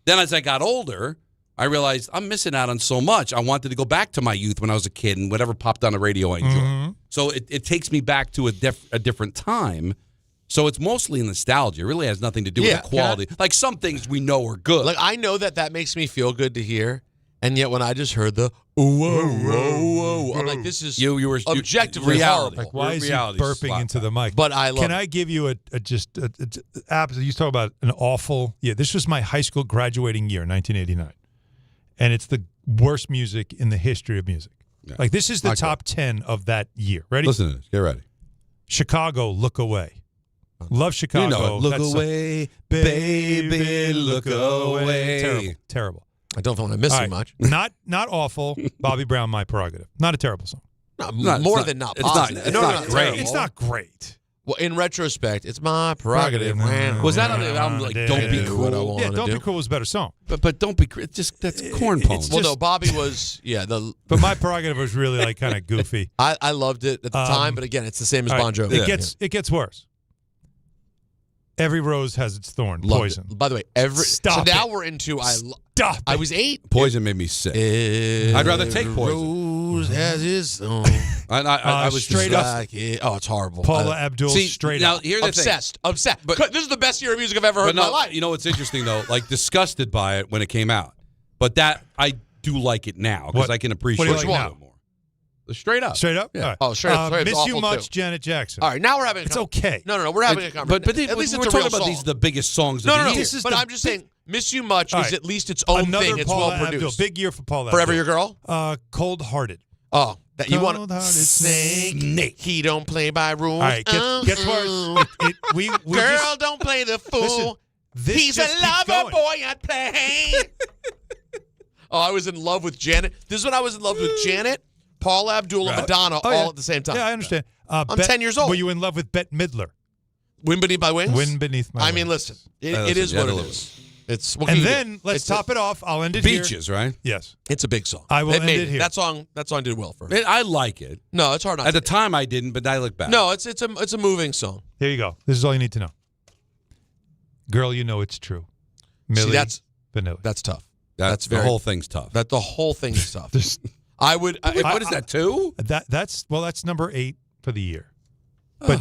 Speaker 7: Then as I got older, I realized I'm missing out on so much. I wanted to go back to my youth when I was a kid and whatever popped on the radio I enjoyed. Mm-hmm. So it takes me back to a different time. So it's mostly nostalgia. It really has nothing to do with the quality. Some things we know are good.
Speaker 4: I know that makes me feel good to hear. And yet when I just heard the whoa, whoa, whoa, I'm like, this is
Speaker 7: you were
Speaker 4: objectively horrible.
Speaker 3: Why is he burping into the mic?
Speaker 4: But I love
Speaker 3: Can I give you you talk about an awful, this was my high school graduating year, 1989. And it's the worst music in the history of music. Yeah. This is the top 10 of that year. Ready?
Speaker 7: Listen to this. Get ready.
Speaker 3: Chicago, Look Away. Love Chicago.
Speaker 7: You know it. Look away, baby, look away.
Speaker 3: Terrible.
Speaker 4: I don't want to miss you much.
Speaker 3: Not awful. Bobby Brown, My Prerogative. Not a terrible song.
Speaker 4: More than not positive.
Speaker 7: It's not great.
Speaker 3: It's not great.
Speaker 4: Well, in retrospect, it's my prerogative.
Speaker 7: Was that on the album Don't Be Cruel?
Speaker 3: Yeah, Don't Be Cruel was a better song.
Speaker 7: But Don't Be Cruel, that's corn poems.
Speaker 4: Well, no, Bobby was,
Speaker 3: But My Prerogative was really kind of goofy.
Speaker 4: I loved it at the time, but again, it's the same as Bon Jovi.
Speaker 3: It gets worse. Every rose has its thorn.
Speaker 4: Loved
Speaker 3: Poison.
Speaker 4: It. By the way,
Speaker 3: Stop
Speaker 4: now
Speaker 3: it.
Speaker 4: we're into
Speaker 3: Stop
Speaker 4: I was 8.
Speaker 7: Poison made me sick. I'd rather take poison.
Speaker 4: Rose has its own.
Speaker 7: I was
Speaker 3: straight up.
Speaker 4: It's horrible.
Speaker 3: Paula Abdul, straight
Speaker 7: now,
Speaker 3: up.
Speaker 7: Here's the
Speaker 4: Obsessed.
Speaker 7: thing.
Speaker 4: Obsessed. But this is the best year of music I've ever heard in my life.
Speaker 7: You know what's interesting, though? Disgusted by it when it came out. But that, I do like it now because I can appreciate
Speaker 3: it
Speaker 7: more. The straight up.
Speaker 3: Straight up?
Speaker 7: Yeah.
Speaker 3: All right.
Speaker 4: Oh, straight up.
Speaker 3: Miss You Much, Janet Jackson.
Speaker 4: All right, now we're having
Speaker 3: It's okay.
Speaker 4: No, we're having a conversation.
Speaker 7: But
Speaker 4: at least
Speaker 7: we're
Speaker 4: it's a real
Speaker 7: talking about
Speaker 4: song.
Speaker 7: these are the biggest songs
Speaker 4: No,
Speaker 7: of the year.
Speaker 4: But I'm just saying, Miss You Much is at least its own
Speaker 3: Another
Speaker 4: thing. It's
Speaker 3: Paula
Speaker 4: well produced.
Speaker 3: Abdul. Big year for Paula
Speaker 4: Forever
Speaker 3: Abdul.
Speaker 4: Your Girl?
Speaker 3: Cold Hearted.
Speaker 4: Oh, that you want
Speaker 3: Cold-hearted
Speaker 4: snake. He don't play by rules.
Speaker 3: All right, gets worse.
Speaker 4: Girl, don't play the fool.
Speaker 3: Listen,
Speaker 4: He's a lover boy at play. I was in love with Janet. This is when I was in love with Janet, Paula Abdul, and Madonna all at the same time.
Speaker 3: Yeah, I understand.
Speaker 4: I'm 10 years old.
Speaker 3: Were you in love with Bette Midler?
Speaker 4: Wind Beneath My Wings?
Speaker 3: Wind Beneath My Wings.
Speaker 4: I mean, listen, it is what it is. It's what can
Speaker 3: and
Speaker 4: you
Speaker 3: then
Speaker 4: do?
Speaker 3: let's top it off. I'll end it here.
Speaker 7: Beaches, right?
Speaker 3: Yes.
Speaker 4: It's a big song.
Speaker 3: I will end it here.
Speaker 4: That song did well for her.
Speaker 7: I like it.
Speaker 4: No, it's hard not
Speaker 7: At
Speaker 4: to.
Speaker 7: the time, I didn't, but I look back.
Speaker 4: No, it's a moving song.
Speaker 3: Here you go. This is all you need to know. Girl, you know it's true. Millie Vanilli.
Speaker 4: That's tough.
Speaker 7: That's the whole thing's tough.
Speaker 4: The whole thing is tough.
Speaker 7: I would. What is that? 2?
Speaker 3: That's number 8 for the year. But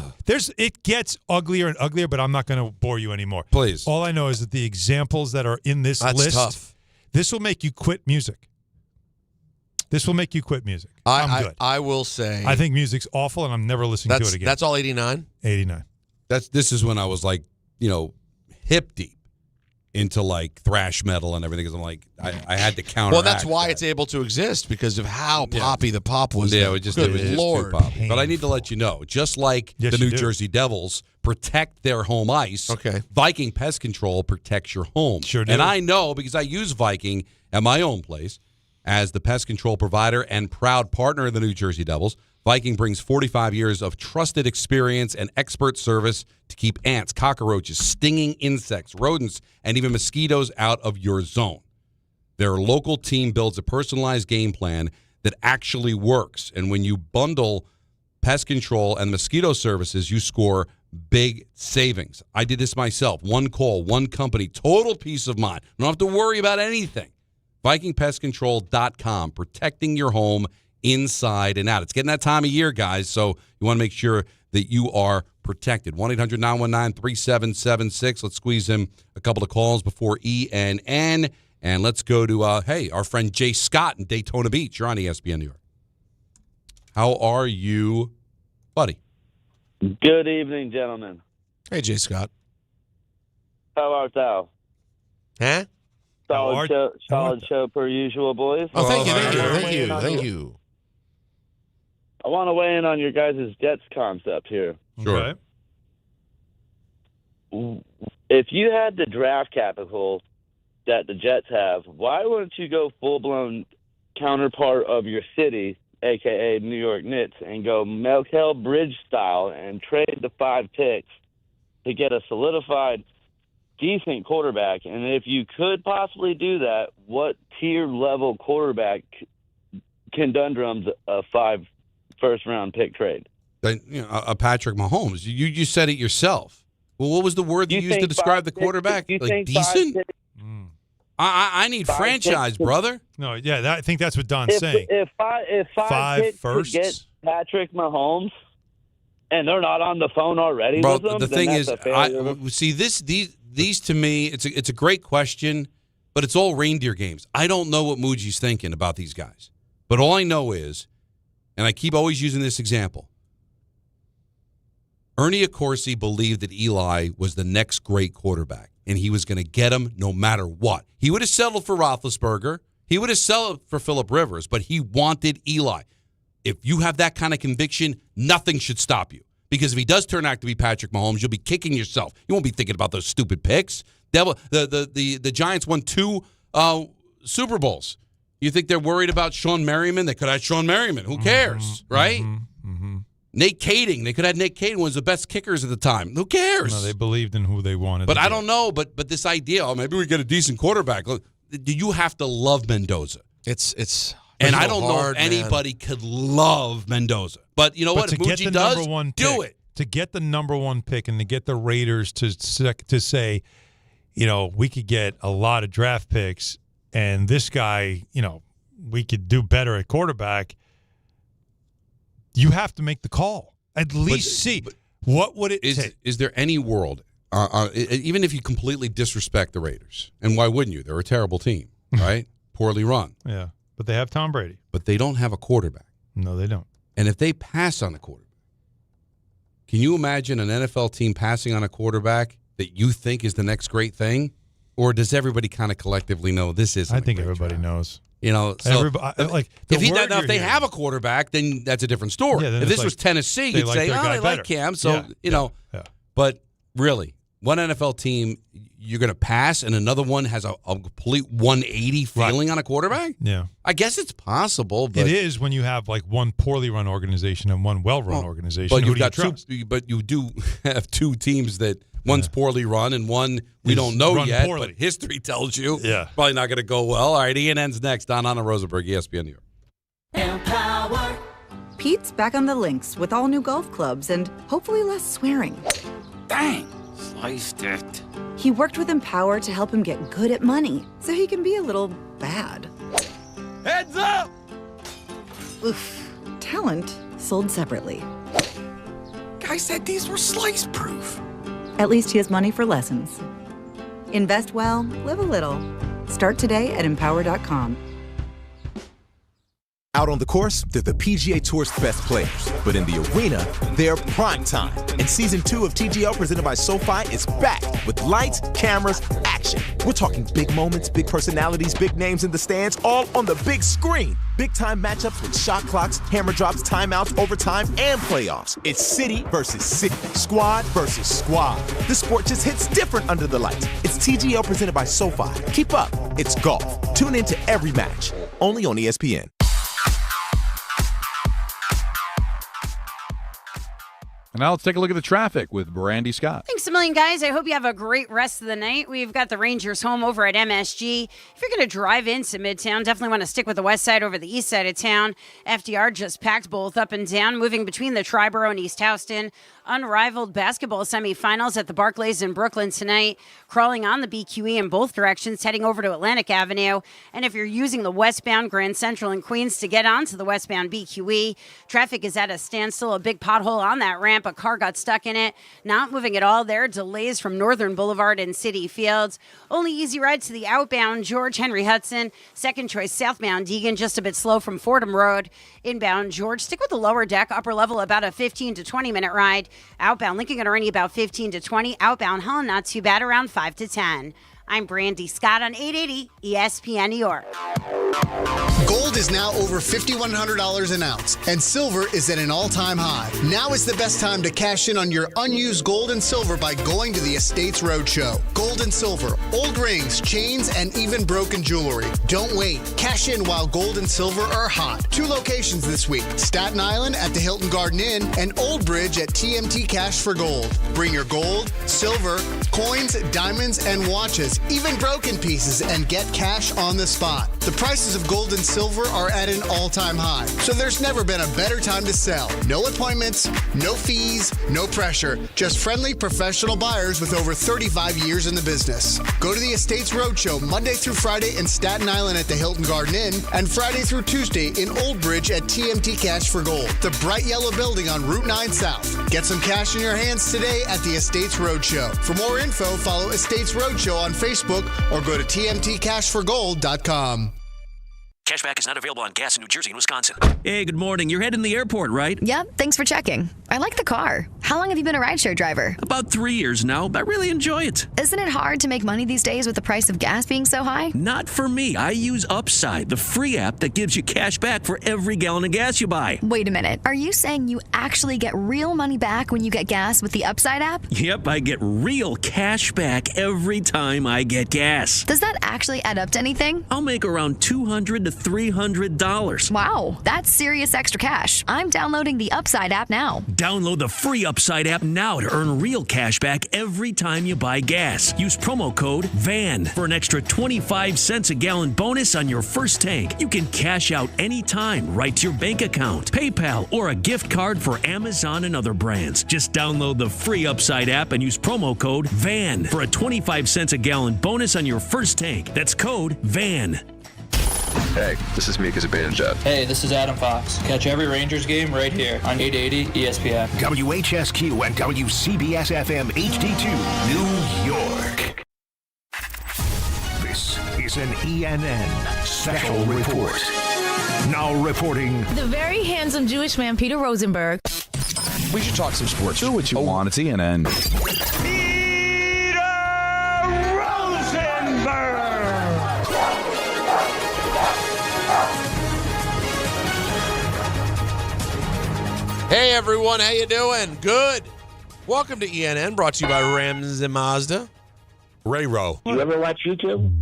Speaker 3: it gets uglier and uglier. But I'm not going to bore you anymore.
Speaker 7: Please.
Speaker 3: All I know is that the examples that are in this list.
Speaker 4: Tough.
Speaker 3: This will make you quit music. This will make you quit music. I'm good.
Speaker 4: I will say.
Speaker 3: I think music's awful, and I'm never listening to it again.
Speaker 4: That's all 89?
Speaker 3: 89.
Speaker 7: This is when I was hip deep into thrash metal and everything because I'm I had to counteract.
Speaker 4: Well, that's why it's able to exist because of how poppy the pop was.
Speaker 7: Yeah, it was just too poppy. But I need to let you know, just like the New Jersey Devils protect their home ice, Viking Pest Control protects your home.
Speaker 3: Sure do.
Speaker 7: And I know because I use Viking at my own place as the pest control provider and proud partner of the New Jersey Devils. Viking brings 45 years of trusted experience and expert service to keep ants, cockroaches, stinging insects, rodents, and even mosquitoes out of your zone. Their local team builds a personalized game plan that actually works. And when you bundle pest control and mosquito services, you score big savings. I did this myself. One call, one company, total peace of mind. You don't have to worry about anything. VikingPestControl.com, protecting your home inside and out. It's getting that time of year, guys, so you want to make sure that you are protected. 1-800-919-3776. Let's squeeze in a couple of calls before ENN. And let's go to, our friend Jay Scott in Daytona Beach. You're on ESPN New York. How are you, buddy?
Speaker 2: Good evening, gentlemen.
Speaker 4: Hey, Jay Scott.
Speaker 2: How art thou?
Speaker 4: Huh?
Speaker 2: Solid show per usual, boys.
Speaker 4: Oh, thank you.
Speaker 2: I want to weigh in on your guys' Jets concept here.
Speaker 3: Sure.
Speaker 2: If you had the draft capital that the Jets have, why wouldn't you go full-blown counterpart of your city, a.k.a. New York Knicks, and go Mel Bridge style and trade the 5 picks to get a solidified, decent quarterback? And if you could possibly do that, what tier-level quarterback conundrums a 5 first-round pick trade?
Speaker 7: A Patrick Mahomes. You said it yourself. Well, what was the word you used to describe the quarterback? Like decent? I need franchise, brother.
Speaker 3: No, yeah, I think that's what Don's saying.
Speaker 2: If five picks
Speaker 3: firsts?
Speaker 2: to get Patrick Mahomes, and they're not on the phone already with them,
Speaker 7: the thing
Speaker 2: then
Speaker 7: is,
Speaker 2: that's a failure.
Speaker 7: these to me, it's a great question, but it's all reindeer games. I don't know what Muji's thinking about these guys, but all I know is, and I keep always using this example, Ernie Accorsi believed that Eli was the next great quarterback, and he was going to get him no matter what. He would have settled for Roethlisberger. He would have settled for Phillip Rivers, but he wanted Eli. If you have that kind of conviction, nothing should stop you. Because if he does turn out to be Patrick Mahomes, you'll be kicking yourself. You won't be thinking about those stupid picks. The Giants won 2 Super Bowls. You think they're worried about Sean Merriman? They could have Sean Merriman. Who cares, right? Nate Kading. They could have Nate Kading, one of the best kickers at the time. Who cares?
Speaker 3: No, they believed in who they wanted.
Speaker 7: But I don't know. But this idea, maybe we get a decent quarterback. Look, you have to love Mendoza.
Speaker 4: It's
Speaker 7: and I don't know if anybody could love Mendoza. But you know what? If Muji does, do it.
Speaker 3: To get the number 1 pick and to get the Raiders to say, we could get a lot of draft picks, and this guy, we could do better at quarterback. You have to make the call. At least see what would it take.
Speaker 7: Is there any world, even if you completely disrespect the Raiders, and why wouldn't you? They're a terrible team, right? Poorly run.
Speaker 3: Yeah, but they have Tom Brady.
Speaker 7: But they don't have a quarterback.
Speaker 3: No, they don't.
Speaker 7: And if they pass on a quarterback, can you imagine an NFL team passing on a quarterback that you think is the next great thing? Or does everybody kind of collectively know this isn't?
Speaker 3: I think everybody knows.
Speaker 7: So if they have a quarterback, then that's a different story.
Speaker 3: Yeah,
Speaker 7: if this was Tennessee, you'd say, they like Cam. So, But really, one NFL team, you're going to pass, and another one has a complete 180 feeling on a quarterback?
Speaker 3: Yeah.
Speaker 7: I guess it's possible. But
Speaker 3: it is when you have like one poorly run organization and one well-run organization.
Speaker 7: But
Speaker 3: you've got
Speaker 7: but you do have 2 teams that one's poorly run and one we don't know yet, but history tells you probably not going to go well. All right, ENN's next on Hahn Rosenberg, ESPN New York.
Speaker 9: Empower. Pete's back on the links with all new golf clubs and hopefully less swearing.
Speaker 11: Dang, sliced it.
Speaker 9: He worked with Empower to help him get good at money so he can be a little bad.
Speaker 11: Heads up!
Speaker 9: Oof. Talent sold separately.
Speaker 11: Guy said these were slice-proof.
Speaker 9: At least he has money for lessons. Invest well, live a little. Start today at Empower.com.
Speaker 18: Out on the course, they're the PGA Tour's best players. But in the arena, they're prime time. And Season 2 of TGL presented by SoFi is back with lights, cameras, action. We're talking big moments, big personalities, big names in the stands, all on the big screen. Big-time matchups with shot clocks, hammer drops, timeouts, overtime, and playoffs. It's city versus city, squad versus squad. The sport just hits different under the lights. It's TGL presented by SoFi. Keep up. It's golf. Tune into every match. Only on ESPN.
Speaker 6: And now let's take a look at the traffic with Brandy Scott.
Speaker 16: Thanks a million, guys. I hope you have a great rest of the night. We've got the Rangers home over at MSG. If you're going to drive into Midtown, definitely want to stick with the west side over the east side of town. FDR just packed both up and down, moving between the Triborough and East Houston. Unrivaled basketball semifinals at the Barclays in Brooklyn tonight. Crawling on the BQE in both directions, heading over to Atlantic Avenue. And if you're using the westbound Grand Central in Queens to get onto the westbound BQE, traffic is at a standstill. A big pothole on that ramp. A car got stuck in it. Not moving at all there. Delays from Northern Boulevard and City Fields. Only easy ride to the outbound George Henry Hudson. Second choice southbound Deegan, just a bit slow from Fordham Road. Inbound George, stick with the lower deck. Upper level about a 15 to 20 minute ride. Outbound Lincoln and Ernie about 15 to 20. Outbound Hull not too bad, around 5 to 10. I'm Brandy Scott on 880 ESPN New York.
Speaker 19: Gold is now over $5,100 an ounce, and silver is at an all-time high. Now is the best time to cash in on your unused gold and silver by going to the Estates Roadshow. Gold and silver, old rings, chains, and even broken jewelry. Don't wait. Cash in while gold and silver are hot. 2 locations this week: Staten Island at the Hilton Garden Inn and Old Bridge at TMT Cash for Gold. Bring your gold, silver, coins, diamonds, and watches, even broken pieces, and get cash on the spot. The prices of gold and silver are at an all-time high, so there's never been a better time to sell. No appointments, no fees, no pressure. Just friendly, professional buyers with over 35 years in the business. Go to the Estates Roadshow Monday through Friday in Staten Island at the Hilton Garden Inn and Friday through Tuesday in Old Bridge at TMT Cash for Gold, the bright yellow building on Route 9 South. Get some cash in your hands today at the Estates Roadshow. For more info, follow Estates Roadshow on Facebook or go to tmtcashforgold.com.
Speaker 26: Cashback is not available on gas in New Jersey and Wisconsin. Hey, good morning. You're heading to the airport, right?
Speaker 21: Yep, thanks for checking. I like the car. How long have you been a rideshare driver?
Speaker 26: About 3 years now. I really enjoy it.
Speaker 21: Isn't it hard to make money these days with the price of gas being so high?
Speaker 26: Not for me. I use Upside, the free app that gives you cash back for every gallon of gas you buy.
Speaker 21: Wait a minute. Are you saying you actually get real money back when you get gas with the Upside app?
Speaker 26: Yep, I get real cash back every time I get gas.
Speaker 21: Does that actually add up to anything?
Speaker 26: I'll make around $200 to $300.
Speaker 21: Wow, that's serious extra cash. I'm downloading the Upside app now.
Speaker 26: Download the free Upside app now to earn real cash back every time you buy gas. Use promo code VAN for an extra 25 cents a gallon bonus on your first tank. You can cash out anytime right to your bank account, PayPal, or a gift card for Amazon and other brands. Just download the free Upside app and use promo code VAN for a 25 cents a gallon bonus on your first tank. That's code VAN.
Speaker 17: Hey, this is Mika Zibanejad.
Speaker 22: Hey, this is Adam Fox. Catch every Rangers game right here on 880 ESPN.
Speaker 23: WHSQ and WCBS-FM HD2, New York. This is an ENN Special Report. Now reporting...
Speaker 24: the very handsome Jewish man, Peter Rosenberg.
Speaker 4: We should talk some sports.
Speaker 6: Do what you want. It's ENN.
Speaker 4: Hey everyone, how you doing? Good. Welcome to ENN, brought to you by Ramsey Mazda. Ray Rowe.
Speaker 2: You ever watch YouTube?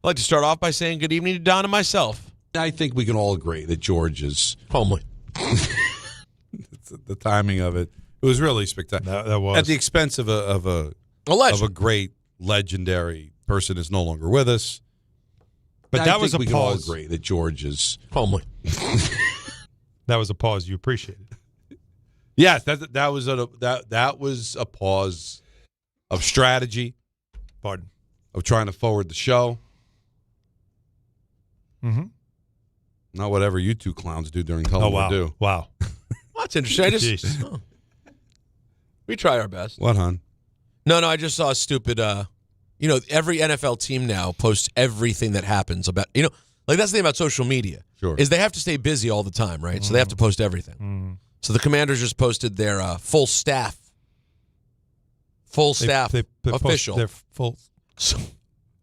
Speaker 4: I'd like to start off by saying good evening to Don and myself.
Speaker 7: I think we can all agree that George is
Speaker 4: homely.
Speaker 7: The timing of it was really spectacular.
Speaker 3: That was
Speaker 7: at the expense of a great legendary person is no longer with us.
Speaker 3: But that was a
Speaker 7: we
Speaker 3: pause.
Speaker 7: Can all agree that George is
Speaker 4: homely.
Speaker 3: That was a pause you appreciated.
Speaker 7: Yes, that was a pause of strategy.
Speaker 3: Pardon.
Speaker 7: Of trying to forward the show.
Speaker 3: Mm-hmm.
Speaker 7: Not whatever you two clowns do during television. Do.
Speaker 3: Wow.
Speaker 4: Well, that's interesting. We try our best.
Speaker 7: What, hon?
Speaker 4: No, I just saw a stupid. Every NFL team now posts everything that happens about. Like that's the thing about social media.
Speaker 7: Sure.
Speaker 4: Is they have to stay busy all the time, right? So they have to post everything.
Speaker 3: Mm.
Speaker 4: So the Commanders just posted their full staff. They official.
Speaker 3: Their full.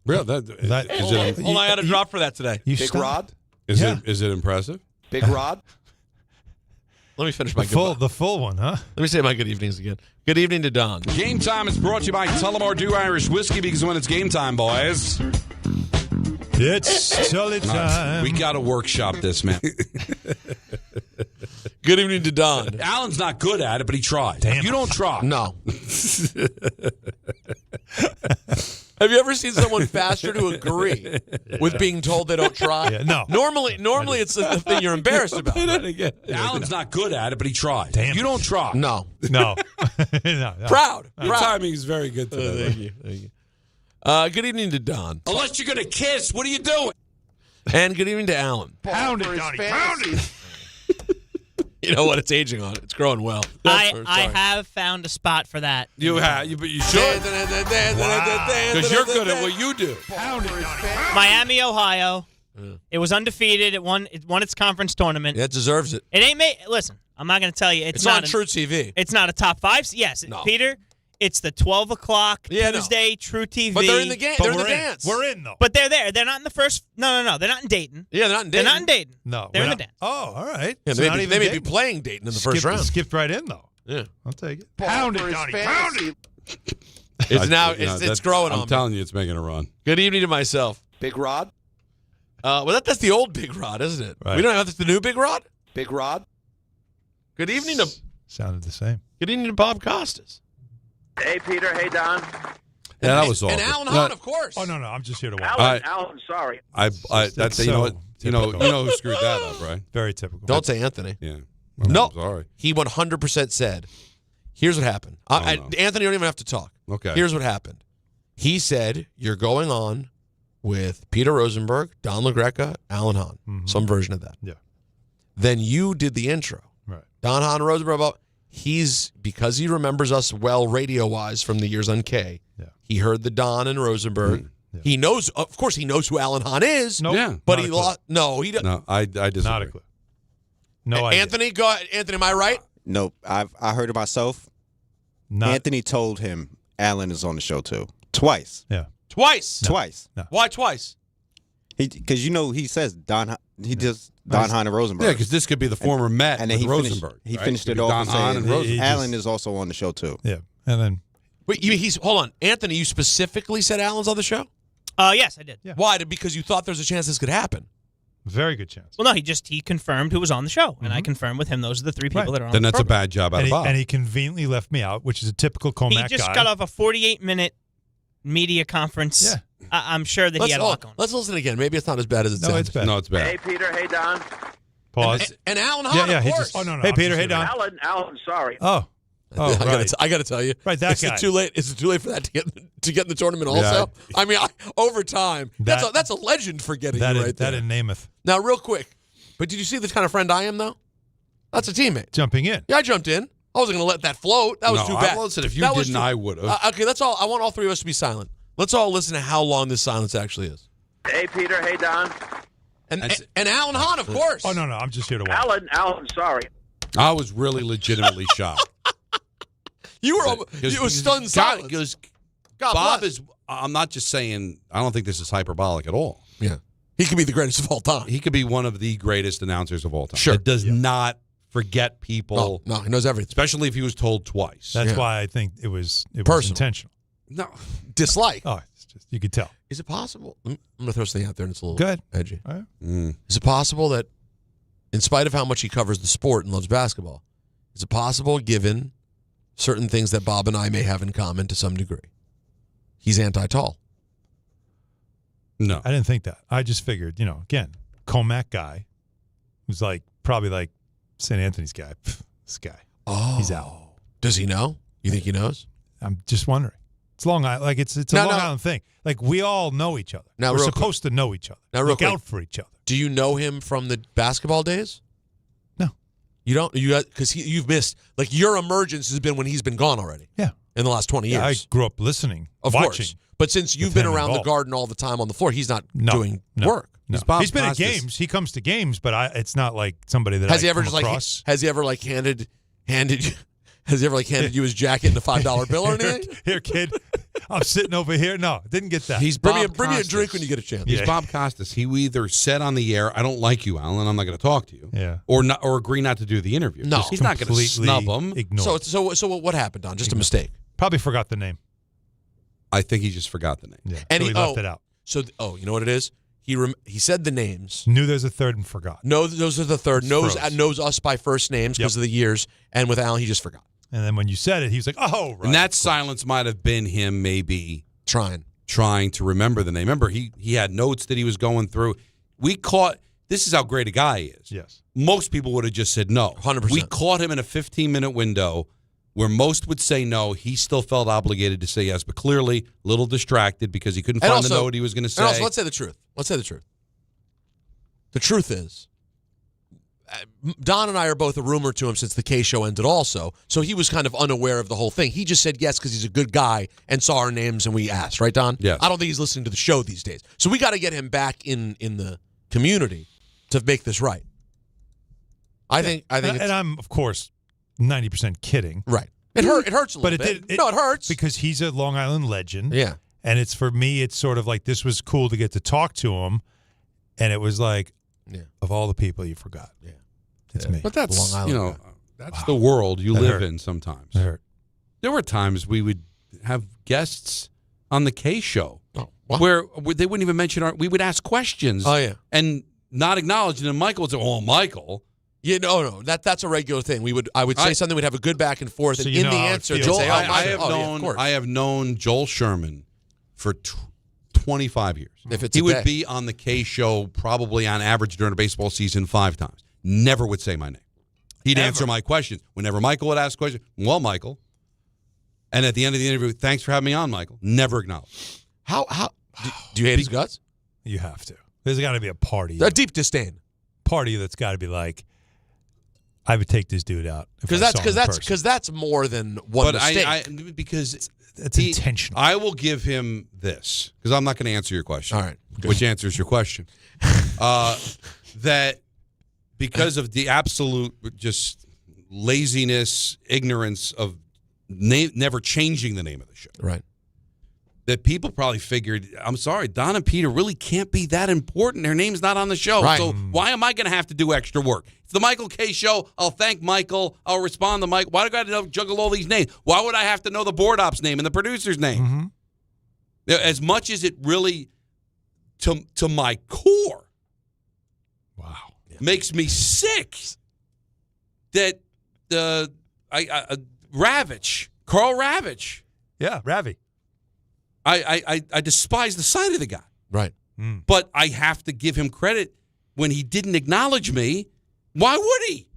Speaker 7: Real?
Speaker 4: Hold on, I had a drop for that today.
Speaker 7: Big Rod? Is it impressive?
Speaker 4: Big Rod? Let me finish my
Speaker 3: the full one, huh?
Speaker 4: Let me say my good evenings again. Good evening to Don.
Speaker 27: Game Time is brought to you by Tullamore Dew Irish Whiskey, because when it's game time, boys,
Speaker 3: it's jolly time.
Speaker 7: We got to workshop this, man.
Speaker 4: Good evening to Don.
Speaker 27: Alan's not good at it, but he tries.
Speaker 3: Damn.
Speaker 27: You don't try.
Speaker 4: No. Have you ever seen someone faster to agree with being told they don't try?
Speaker 3: Yeah, no.
Speaker 4: Normally it's the thing you're embarrassed about.
Speaker 27: Alan's not good at it, but he tries.
Speaker 3: Damn.
Speaker 27: You don't try.
Speaker 4: No.
Speaker 3: No. No.
Speaker 4: Proud.
Speaker 27: Your timing is very good today.
Speaker 4: Thank you. Good evening to Don.
Speaker 27: Unless you're going to kiss, what are you doing?
Speaker 4: And good evening to Alan.
Speaker 3: Pound it, Donnie. Pound it.
Speaker 4: You know what? It's aging on it. It's growing well.
Speaker 1: I have found a spot for that.
Speaker 27: You have, but you should. Because you're good at what you do.
Speaker 3: Pound it, Donnie. Pound
Speaker 1: Miami, Ohio. It was undefeated. It won its conference tournament.
Speaker 4: Yeah, it deserves it.
Speaker 1: It ain't made. Listen, I'm not going to tell you.
Speaker 4: It's
Speaker 1: not
Speaker 4: on True TV.
Speaker 1: It's not a top 5. Yes,
Speaker 4: No.
Speaker 1: Peter. It's the 12 o'clock
Speaker 4: Yeah, no.
Speaker 1: Tuesday True TV.
Speaker 4: But they're in the game.
Speaker 3: But
Speaker 4: They're in the
Speaker 3: we're
Speaker 4: dance.
Speaker 3: We're in, though.
Speaker 1: But they're there. They're not in the first. No. They're not in Dayton.
Speaker 4: Yeah, they're not in
Speaker 1: They're
Speaker 4: Dayton.
Speaker 1: not in Dayton.
Speaker 3: No.
Speaker 1: They're
Speaker 3: we're
Speaker 1: in
Speaker 3: not.
Speaker 1: the dance.
Speaker 3: Oh, all right.
Speaker 4: Yeah,
Speaker 3: So
Speaker 4: they
Speaker 3: not
Speaker 4: may
Speaker 3: even
Speaker 4: be
Speaker 3: Dayton.
Speaker 4: playing Dayton in the first round.
Speaker 3: Skipped right in, though.
Speaker 4: Yeah.
Speaker 3: I'll take it. Pound it, Donnie. Pound it.
Speaker 4: It's growing on me.
Speaker 27: I'm telling you, it's making a run.
Speaker 4: Good evening to myself.
Speaker 8: Big Rod?
Speaker 4: Well, that's the old Big Rod, isn't it?
Speaker 3: Right.
Speaker 4: We don't have the new Big Rod?
Speaker 8: Big Rod?
Speaker 4: Good evening to
Speaker 3: Sounded the same.
Speaker 4: Good evening to Bob Costas.
Speaker 8: Hey, Peter. Hey, Don.
Speaker 27: Yeah, that was awful.
Speaker 4: And Alan Hahn, of course.
Speaker 3: Oh, no. I'm just here to watch.
Speaker 8: Alan, sorry.
Speaker 27: That's
Speaker 3: so
Speaker 27: you know what you
Speaker 3: typical.
Speaker 27: know who screwed that up, right?
Speaker 3: Very typical.
Speaker 4: Don't say Anthony.
Speaker 27: Yeah.
Speaker 4: No.
Speaker 27: I'm sorry.
Speaker 4: He 100% said, here's what happened.
Speaker 27: no.
Speaker 4: Anthony, you don't even have to talk.
Speaker 27: Okay.
Speaker 4: Here's what happened. He said, you're going on with Peter Rosenberg, Don LaGreca, Alan Hahn.
Speaker 3: Mhm.
Speaker 4: Some version of that.
Speaker 3: Yeah.
Speaker 4: Then you did the intro.
Speaker 3: Right.
Speaker 4: Don Hahn Rosenberg, because he remembers us well radio-wise from the years on K,
Speaker 3: Yeah.
Speaker 4: he heard the Don and Rosenberg.
Speaker 3: Yeah.
Speaker 4: He knows, of course, he knows who Alan Hahn is.
Speaker 3: Nope.
Speaker 27: Yeah.
Speaker 4: But
Speaker 3: Not
Speaker 4: he
Speaker 3: a clue.
Speaker 4: lost. No, he doesn't.
Speaker 27: No, I disagree.
Speaker 3: Not a clue. No idea.
Speaker 4: Anthony, go ahead. Anthony, am I right?
Speaker 8: Nope. I heard it myself.
Speaker 3: Not,
Speaker 8: Anthony told him Alan is on the show, too. Twice.
Speaker 3: Yeah.
Speaker 4: Twice.
Speaker 8: Twice.
Speaker 3: No.
Speaker 4: Why twice?
Speaker 8: Because, he says he does Don Hahn and Rosenberg.
Speaker 27: Yeah, because this could be the former Met
Speaker 8: and
Speaker 27: with
Speaker 8: then
Speaker 27: Rosenberg.
Speaker 8: He
Speaker 27: right?
Speaker 8: finished
Speaker 27: Could
Speaker 8: it
Speaker 27: be
Speaker 8: off
Speaker 27: Don Hahn and
Speaker 8: saying
Speaker 27: Rosenberg.
Speaker 8: Alan is also on the show, too.
Speaker 3: Yeah. And then
Speaker 4: Wait, hold on. Anthony, you specifically said Alan's on the show?
Speaker 1: Yes, I did.
Speaker 3: Yeah.
Speaker 4: Why? Because you thought there's a chance this could happen.
Speaker 3: very good chance.
Speaker 1: Well, no, he confirmed who was on the show, and I confirmed with him those are the 3 people
Speaker 3: Right.
Speaker 1: that are on
Speaker 27: Then
Speaker 1: the
Speaker 27: that's a
Speaker 1: program.
Speaker 27: bad job out
Speaker 3: And
Speaker 27: of
Speaker 3: he,
Speaker 27: Bob.
Speaker 3: and he conveniently left me out, which is a typical
Speaker 1: He
Speaker 3: Comac
Speaker 1: just
Speaker 3: guy.
Speaker 1: got off a 48-minute media conference.
Speaker 3: Yeah.
Speaker 1: I'm sure that he had a lot going on.
Speaker 4: Let's listen again. Maybe it's not as bad as it sounds.
Speaker 3: It's bad.
Speaker 27: No, it's bad.
Speaker 8: Hey, Peter. Hey, Don.
Speaker 3: Pause.
Speaker 4: And Alan Hahn,
Speaker 3: Yeah,
Speaker 4: of
Speaker 3: he
Speaker 4: course.
Speaker 3: just. Oh no. Hey, I'm Peter. just Hey, Don.
Speaker 8: Alan, sorry.
Speaker 3: Oh. Oh, right.
Speaker 4: I got to tell you.
Speaker 3: Right, that
Speaker 4: is
Speaker 3: guy.
Speaker 4: It too late? Is it too late for that to get in the tournament also?
Speaker 27: Yeah.
Speaker 4: I mean, over time.
Speaker 3: That-
Speaker 4: That's a legend for getting
Speaker 3: That
Speaker 4: you
Speaker 3: in,
Speaker 4: right
Speaker 3: that
Speaker 4: there.
Speaker 3: in Namath.
Speaker 4: Now, real quick. But did you see the kind of friend I am, though? That's a teammate.
Speaker 3: Jumping in.
Speaker 4: Yeah, I jumped in. I wasn't going to let that float. That was
Speaker 27: No,
Speaker 4: too
Speaker 27: I-
Speaker 4: bad.
Speaker 27: listen, if you
Speaker 4: That was
Speaker 27: didn't,
Speaker 4: too-
Speaker 27: I would've.
Speaker 4: Okay, that's all. I want all three of us to be silent. Let's all listen to how long this silence actually is.
Speaker 8: Hey, Peter. Hey, Don.
Speaker 4: And Alan Hahn, of course.
Speaker 3: Oh no. I'm just here to watch.
Speaker 8: Alan, sorry.
Speaker 27: I was really legitimately shocked.
Speaker 4: You were. It was stunned silence.
Speaker 27: Because
Speaker 4: God
Speaker 27: Bob
Speaker 4: bless.
Speaker 27: is. I'm not just saying. I don't think this is hyperbolic at all.
Speaker 4: Yeah. He could be the greatest of all time.
Speaker 27: He could be one of the greatest announcers of all time.
Speaker 4: Sure.
Speaker 27: That does not forget people.
Speaker 4: No, he knows everything.
Speaker 27: Especially if he was told twice.
Speaker 3: That's why I think it was
Speaker 4: Personal.
Speaker 3: intentional.
Speaker 27: No.
Speaker 4: Dislike.
Speaker 3: Oh, it's just you could tell.
Speaker 4: Is it possible? I'm going to throw something out there, and it's a little
Speaker 3: Good.
Speaker 4: edgy.
Speaker 3: All right.
Speaker 4: Is it possible that, in spite of how much he covers the sport and loves basketball, is it possible, given certain things that Bob and I may have in common to some degree, he's anti-tall?
Speaker 27: No.
Speaker 3: I didn't think that. I just figured, again, Comac guy who's probably like St. Anthony's guy. Pff, this guy.
Speaker 4: Oh.
Speaker 3: He's out.
Speaker 4: Does he know? You think he knows?
Speaker 3: I'm just wondering. It's Long Island. It's a Long Island thing. We all know each other.
Speaker 4: Now,
Speaker 3: We're
Speaker 4: real
Speaker 3: supposed to know each other.
Speaker 4: Now, real
Speaker 3: Look
Speaker 4: quick.
Speaker 3: out for each other.
Speaker 4: Do you know him from the basketball days?
Speaker 3: No.
Speaker 4: You don't? Because you've missed, your emergence has been when he's been gone already.
Speaker 3: Yeah.
Speaker 4: In the last 20 years.
Speaker 3: Yeah, I grew up listening,
Speaker 4: Of
Speaker 3: watching.
Speaker 4: course. But since you've
Speaker 3: with
Speaker 4: been
Speaker 3: him
Speaker 4: around the
Speaker 3: involved.
Speaker 4: Garden all the time on the floor, he's not doing
Speaker 3: No.
Speaker 4: work.
Speaker 3: No. He's been at games. He comes to games, but it's not like somebody that
Speaker 4: Has
Speaker 3: I
Speaker 4: he ever
Speaker 3: come
Speaker 4: just
Speaker 3: across.
Speaker 4: has he ever handed you has he ever handed you his jacket and a $5 bill or anything?
Speaker 3: Here, kid. I'm sitting over here. No, didn't get that.
Speaker 27: He's
Speaker 4: Bring
Speaker 27: Bob
Speaker 4: me a
Speaker 27: Costas.
Speaker 4: drink when you get a chance.
Speaker 27: He's Bob Costas. He either said on the air, "I don't like you, Alan. I'm not going to talk to you,"
Speaker 3: Yeah.
Speaker 27: or agree not to do the interview.
Speaker 4: No.
Speaker 27: he's not going to
Speaker 3: Completely
Speaker 27: snub him.
Speaker 3: ignored.
Speaker 4: So what happened, Don? Just a mistake.
Speaker 3: Probably forgot the name.
Speaker 27: I think he just forgot the name.
Speaker 3: Yeah.
Speaker 4: And
Speaker 3: so
Speaker 4: he
Speaker 3: he left it out.
Speaker 4: So you know what it is? He said the names.
Speaker 3: Knew there's a third and forgot.
Speaker 4: No, those are the third. Knows us by first names because of the years. And with Allen, he just forgot.
Speaker 3: And then when you said it, he was like, "Oh, right."
Speaker 7: And that silence might have been him maybe
Speaker 4: trying
Speaker 7: to remember the name. Remember, he had notes that he was going through. We caught. This is how great a guy he is.
Speaker 3: Yes.
Speaker 7: Most people would have just said no.
Speaker 4: 100%.
Speaker 7: We caught him in a 15-minute window where most would say no. He still felt obligated to say yes, but clearly a little distracted because he couldn't find the note he was going to say.
Speaker 4: And also, let's say the truth. The truth is, Don and I are both a rumor to him since the K show ended also, so he was kind of unaware of the whole thing. He just said yes because he's a good guy and saw our names and we asked, right, Don?
Speaker 7: Yes.
Speaker 4: I don't think he's listening to the show these days. So we got to get him back in the community to make this right. I think
Speaker 3: and I'm, of course, 90% kidding.
Speaker 4: Right. It hurts a little bit.
Speaker 3: It
Speaker 4: hurts.
Speaker 3: Because he's a Long Island legend.
Speaker 4: Yeah.
Speaker 3: And it's, for me, it's sort of like this was cool to get to talk to him. And it was like, of all the people you forgot.
Speaker 4: Yeah.
Speaker 3: It's me.
Speaker 7: But that's,
Speaker 3: Long Island guy.
Speaker 7: That's the world you live in sometimes.
Speaker 3: It hurt.
Speaker 7: There were times we would have guests on the K show where they wouldn't even mention we would ask questions.
Speaker 4: Oh, yeah.
Speaker 7: And not acknowledge it. And Michael would say, "Oh, Michael."
Speaker 4: Yeah, no. That's a regular thing. I would say something, we'd have a good back and forth,
Speaker 3: So
Speaker 4: and
Speaker 3: you
Speaker 4: in
Speaker 3: know
Speaker 4: the
Speaker 3: how it
Speaker 4: answer,
Speaker 3: feels.
Speaker 4: they'd say,
Speaker 7: I have known Joel Sherman for 25 years.
Speaker 4: If it's
Speaker 7: he
Speaker 4: a
Speaker 7: would
Speaker 4: day.
Speaker 7: be on the K show probably on average during a baseball season 5 times. Never would say my name. He'd answer my questions. Whenever Michael would ask a question, "Well, Michael." And at the end of the interview, "Thanks for having me on, Michael." Never acknowledged.
Speaker 4: How do you hate his guts?
Speaker 3: You have to. There's got to be a party.
Speaker 4: A deep disdain.
Speaker 3: Party that's got to be like, I would take this dude out.
Speaker 4: Because that's more than one mistake.
Speaker 7: Because
Speaker 3: it's intentional.
Speaker 7: I will give him this because I'm not going to answer your question.
Speaker 4: All right,
Speaker 7: which answers your question. That because of the absolute just laziness, ignorance of never changing the name of the show,
Speaker 4: right?
Speaker 7: That people probably figured, I'm sorry, Don and Peter really can't be that important. Their name's not on the show.
Speaker 4: Right.
Speaker 7: So why am I going to have to do extra work? It's the Michael K. Show. I'll thank Michael. I'll respond to Mike. Why do I got to juggle all these names? Why would I have to know the board op's name and the producer's name? Mm-hmm. As much as it really, to my core, makes me sick that Carl Ravitch.
Speaker 3: Yeah, Ravi.
Speaker 7: I despise the sight of the guy.
Speaker 4: Right.
Speaker 7: But I have to give him credit when he didn't acknowledge me. Why would he?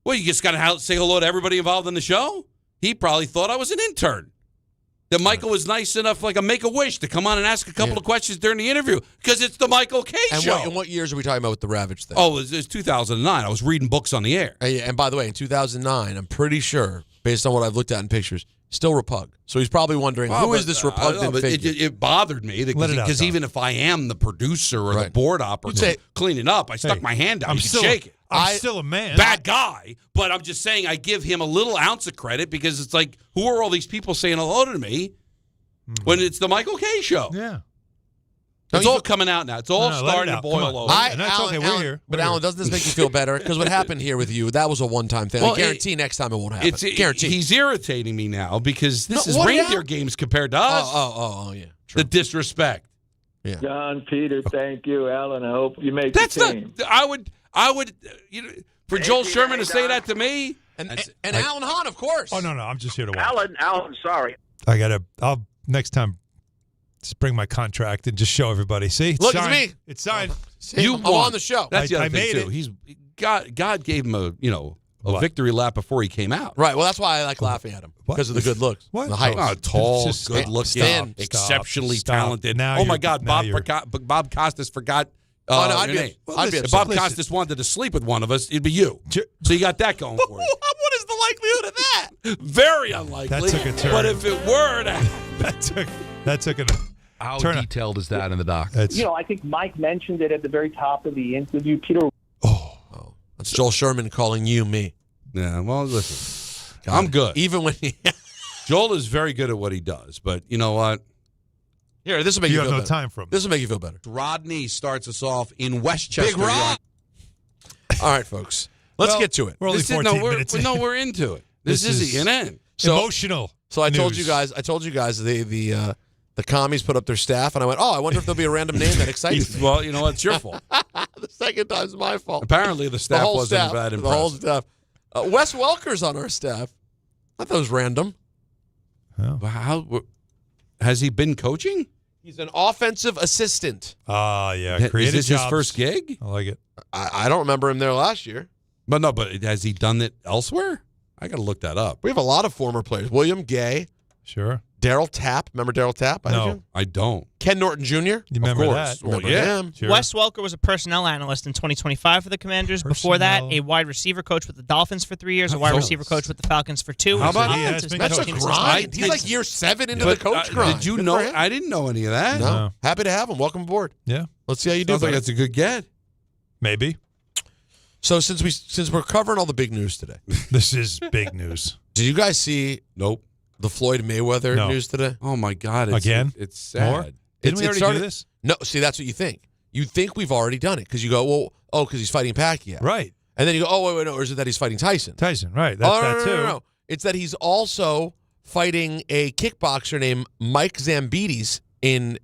Speaker 7: Well, you just got to say hello to everybody involved in the show? He probably thought I was an intern. That Michael was nice enough, like a Make-A-Wish, to come on and ask a couple of questions during the interview because it's the Michael K. Show.
Speaker 4: And what years are we talking about with the Ravitch thing?
Speaker 7: Oh, it was 2009. I was reading books on the air.
Speaker 4: And by the way, in 2009, I'm pretty sure, based on what I've looked at in pictures, still Repug. So he's probably wondering, who is this repugnant figure?
Speaker 7: It bothered me because even if I am the producer or the board op or cleaning up, I stuck my hand out. You can shake it.
Speaker 3: I'm still a man.
Speaker 7: Bad guy, but I'm just saying I give him a little ounce of credit because it's like, who are all these people saying hello to me when it's the Michael K. Show?
Speaker 3: Yeah.
Speaker 7: It's all coming out now. It's all starting to boil over.
Speaker 4: But Alan, doesn't this make you feel better? Because what happened here with you, that was a one-time thing. I guarantee next time it won't happen. Guarantee.
Speaker 7: He's irritating me now because this is reindeer games compared to us.
Speaker 4: Oh, yeah. True.
Speaker 7: The disrespect.
Speaker 4: Yeah.
Speaker 10: John, Peter, thank you. Alan, I hope you make the team.
Speaker 7: I would, for Joel Sherman to say that to me.
Speaker 4: And Alan Hahn, of course.
Speaker 3: Oh, no, I'm just here to watch.
Speaker 10: Alan, sorry.
Speaker 3: I'll next time just bring my contract and just show everybody. See?
Speaker 4: Look, it's me.
Speaker 3: It's signed.
Speaker 4: I'm on the show.
Speaker 7: That's the other
Speaker 3: I
Speaker 7: thing,
Speaker 3: made
Speaker 7: too.
Speaker 3: it.
Speaker 7: He's God gave him a victory lap before he came out.
Speaker 4: Right. Well, that's why I like laughing at him because of the good looks.
Speaker 3: What?
Speaker 4: The height.
Speaker 7: Tall,
Speaker 3: Just
Speaker 7: good looking, exceptionally talented.
Speaker 3: Now
Speaker 7: oh my God, Bob Costas forgot. Your name. If Bob Costas wanted to sleep with one of us, it'd be you. So you got that going for you.
Speaker 4: What is the likelihood of that?
Speaker 7: Very unlikely.
Speaker 3: That took a turn.
Speaker 7: But if it were to...
Speaker 3: that took a
Speaker 6: How
Speaker 3: turn.
Speaker 6: detailed is that in the doc?
Speaker 10: I think Mike mentioned it at the very top of the interview. Peter.
Speaker 4: Oh, that's Joel Sherman calling you me.
Speaker 7: Yeah, well, listen. I'm good.
Speaker 4: Even when
Speaker 7: Joel is very good at what he does, but you know what?
Speaker 4: Here, this will make you
Speaker 3: have
Speaker 4: feel
Speaker 3: no
Speaker 4: better.
Speaker 3: time for him.
Speaker 4: This will make you feel better.
Speaker 7: Rodney starts us off in Westchester.
Speaker 4: Big Rod. All right, folks. Let's get to it.
Speaker 3: We're only 14 minutes in.
Speaker 7: No, we're into it. This is the end.
Speaker 3: Emotional.
Speaker 4: So I told you guys the The commies put up their staff, and I went, I wonder if there'll be a random name that excites me.
Speaker 7: Well, you know what? It's your fault.
Speaker 4: The second time's my fault.
Speaker 7: Apparently, the staff wasn't that impressed.
Speaker 4: The whole staff. Wes Welker's on our staff. I thought it was random.
Speaker 7: How has he been coaching?
Speaker 4: He's an offensive assistant.
Speaker 3: Yeah.
Speaker 7: Is this his first gig?
Speaker 3: I like it.
Speaker 4: I don't remember him there last year.
Speaker 7: But has he done it elsewhere? I got to look that up.
Speaker 4: We have a lot of former players. William Gay.
Speaker 3: Sure.
Speaker 4: Daryl Tapp. Remember Daryl Tapp?
Speaker 7: No, I don't.
Speaker 4: Ken Norton Jr.?
Speaker 3: You remember that?
Speaker 4: Remember him.
Speaker 3: Sure.
Speaker 1: Wes Welker was a personnel analyst in 2025 for the Commanders. Before that, a wide receiver coach with the Dolphins for 3 years, a wide receiver coach with the Falcons for 2.
Speaker 7: How about
Speaker 4: That's a grind. He's like year 7 into the coach grind.
Speaker 7: Did you know? I didn't know any of that.
Speaker 4: No. Happy to have him. Welcome aboard.
Speaker 3: Yeah.
Speaker 4: Let's see how you do.
Speaker 7: Sounds like that's a good get.
Speaker 3: Maybe.
Speaker 4: So since we're covering all the big news today.
Speaker 3: This is big news.
Speaker 4: Did you guys see the Floyd Mayweather news today?
Speaker 7: Oh my God.
Speaker 4: It's
Speaker 7: sad.
Speaker 3: More? Didn't we already do this?
Speaker 4: No, see, that's what you think. You think we've already done it because you go, because he's fighting Pacquiao.
Speaker 3: Right.
Speaker 4: And then you go, wait, no, or is it that he's fighting Tyson?
Speaker 3: Tyson, right. That's that too.
Speaker 4: No. It's that he's also fighting a kickboxer named Mike Zambides in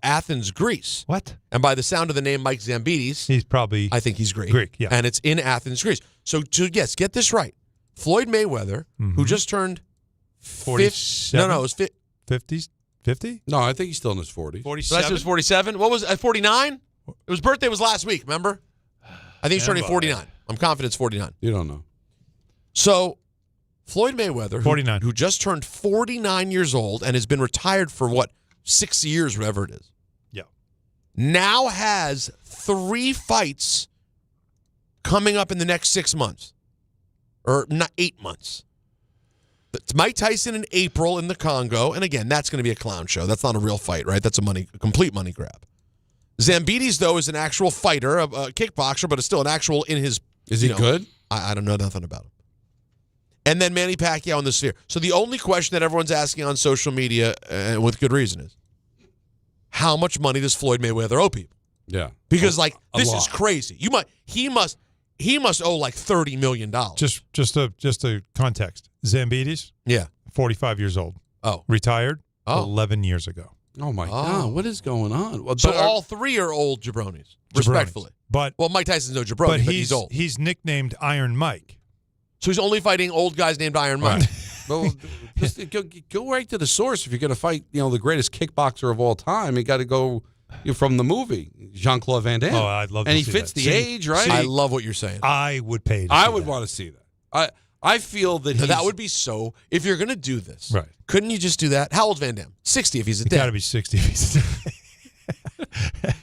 Speaker 4: Athens, Greece.
Speaker 3: What?
Speaker 4: And by the sound of the name Mike Zambides,
Speaker 3: he's probably,
Speaker 4: I think he's Greek.
Speaker 3: Greek, yeah.
Speaker 4: And it's in Athens, Greece. So, yes, get this right. Floyd Mayweather, who just turned
Speaker 3: 47?
Speaker 4: No, it was
Speaker 3: 50s? 50?
Speaker 7: No, I think he's still in his 40s.
Speaker 3: 47?
Speaker 4: Last was 47. What was it? 49? His birthday was last week, remember? I think he's turning 49. I'm confident it's 49.
Speaker 7: You don't know.
Speaker 4: So, Floyd Mayweather,
Speaker 3: 49.
Speaker 4: Who just turned 49 years old and has been retired for, 6 years, whatever it is.
Speaker 3: Yeah.
Speaker 4: Now has 3 fights coming up in the next 6 months. Or not 8 months. It's Mike Tyson in April in the Congo. And again, that's going to be a clown show. That's not a real fight, right? That's a complete money grab. Zambides, though, is an actual fighter, a kickboxer, but is still an actual in his...
Speaker 7: Is he good?
Speaker 4: I don't know nothing about him. And then Manny Pacquiao in the Sphere. So the only question that everyone's asking on social media, and with good reason, is how much money does Floyd Mayweather owe people?
Speaker 7: Yeah.
Speaker 4: Because, this is crazy. He must owe like $30 million.
Speaker 3: Just a context. Zambides?
Speaker 4: Yeah.
Speaker 3: 45 years old.
Speaker 4: Oh.
Speaker 3: Retired 11 years ago.
Speaker 7: Oh, my God. What is going on? Well,
Speaker 4: so all 3 are old jabronis, respectfully.
Speaker 3: But
Speaker 4: Mike Tyson's no jabroni, but he's old.
Speaker 3: He's nicknamed Iron Mike.
Speaker 4: So he's only fighting old guys named Iron Mike.
Speaker 7: Well, just go right to the source. If you're going to fight, the greatest kickboxer of all time, you got to go from the movie, Jean-Claude Van Damme.
Speaker 3: Oh, I'd love to
Speaker 7: see that. And he
Speaker 3: see
Speaker 7: fits
Speaker 3: that.
Speaker 7: the age, right?
Speaker 4: I love what you're saying.
Speaker 3: I would pay to
Speaker 7: I would want to see that. I feel that
Speaker 4: that would be so. If you're going to do this,
Speaker 3: right?
Speaker 4: Couldn't you just do that? How old's Van Damme? 60 if he's a dad.
Speaker 3: Got to be 60 if he's a dad.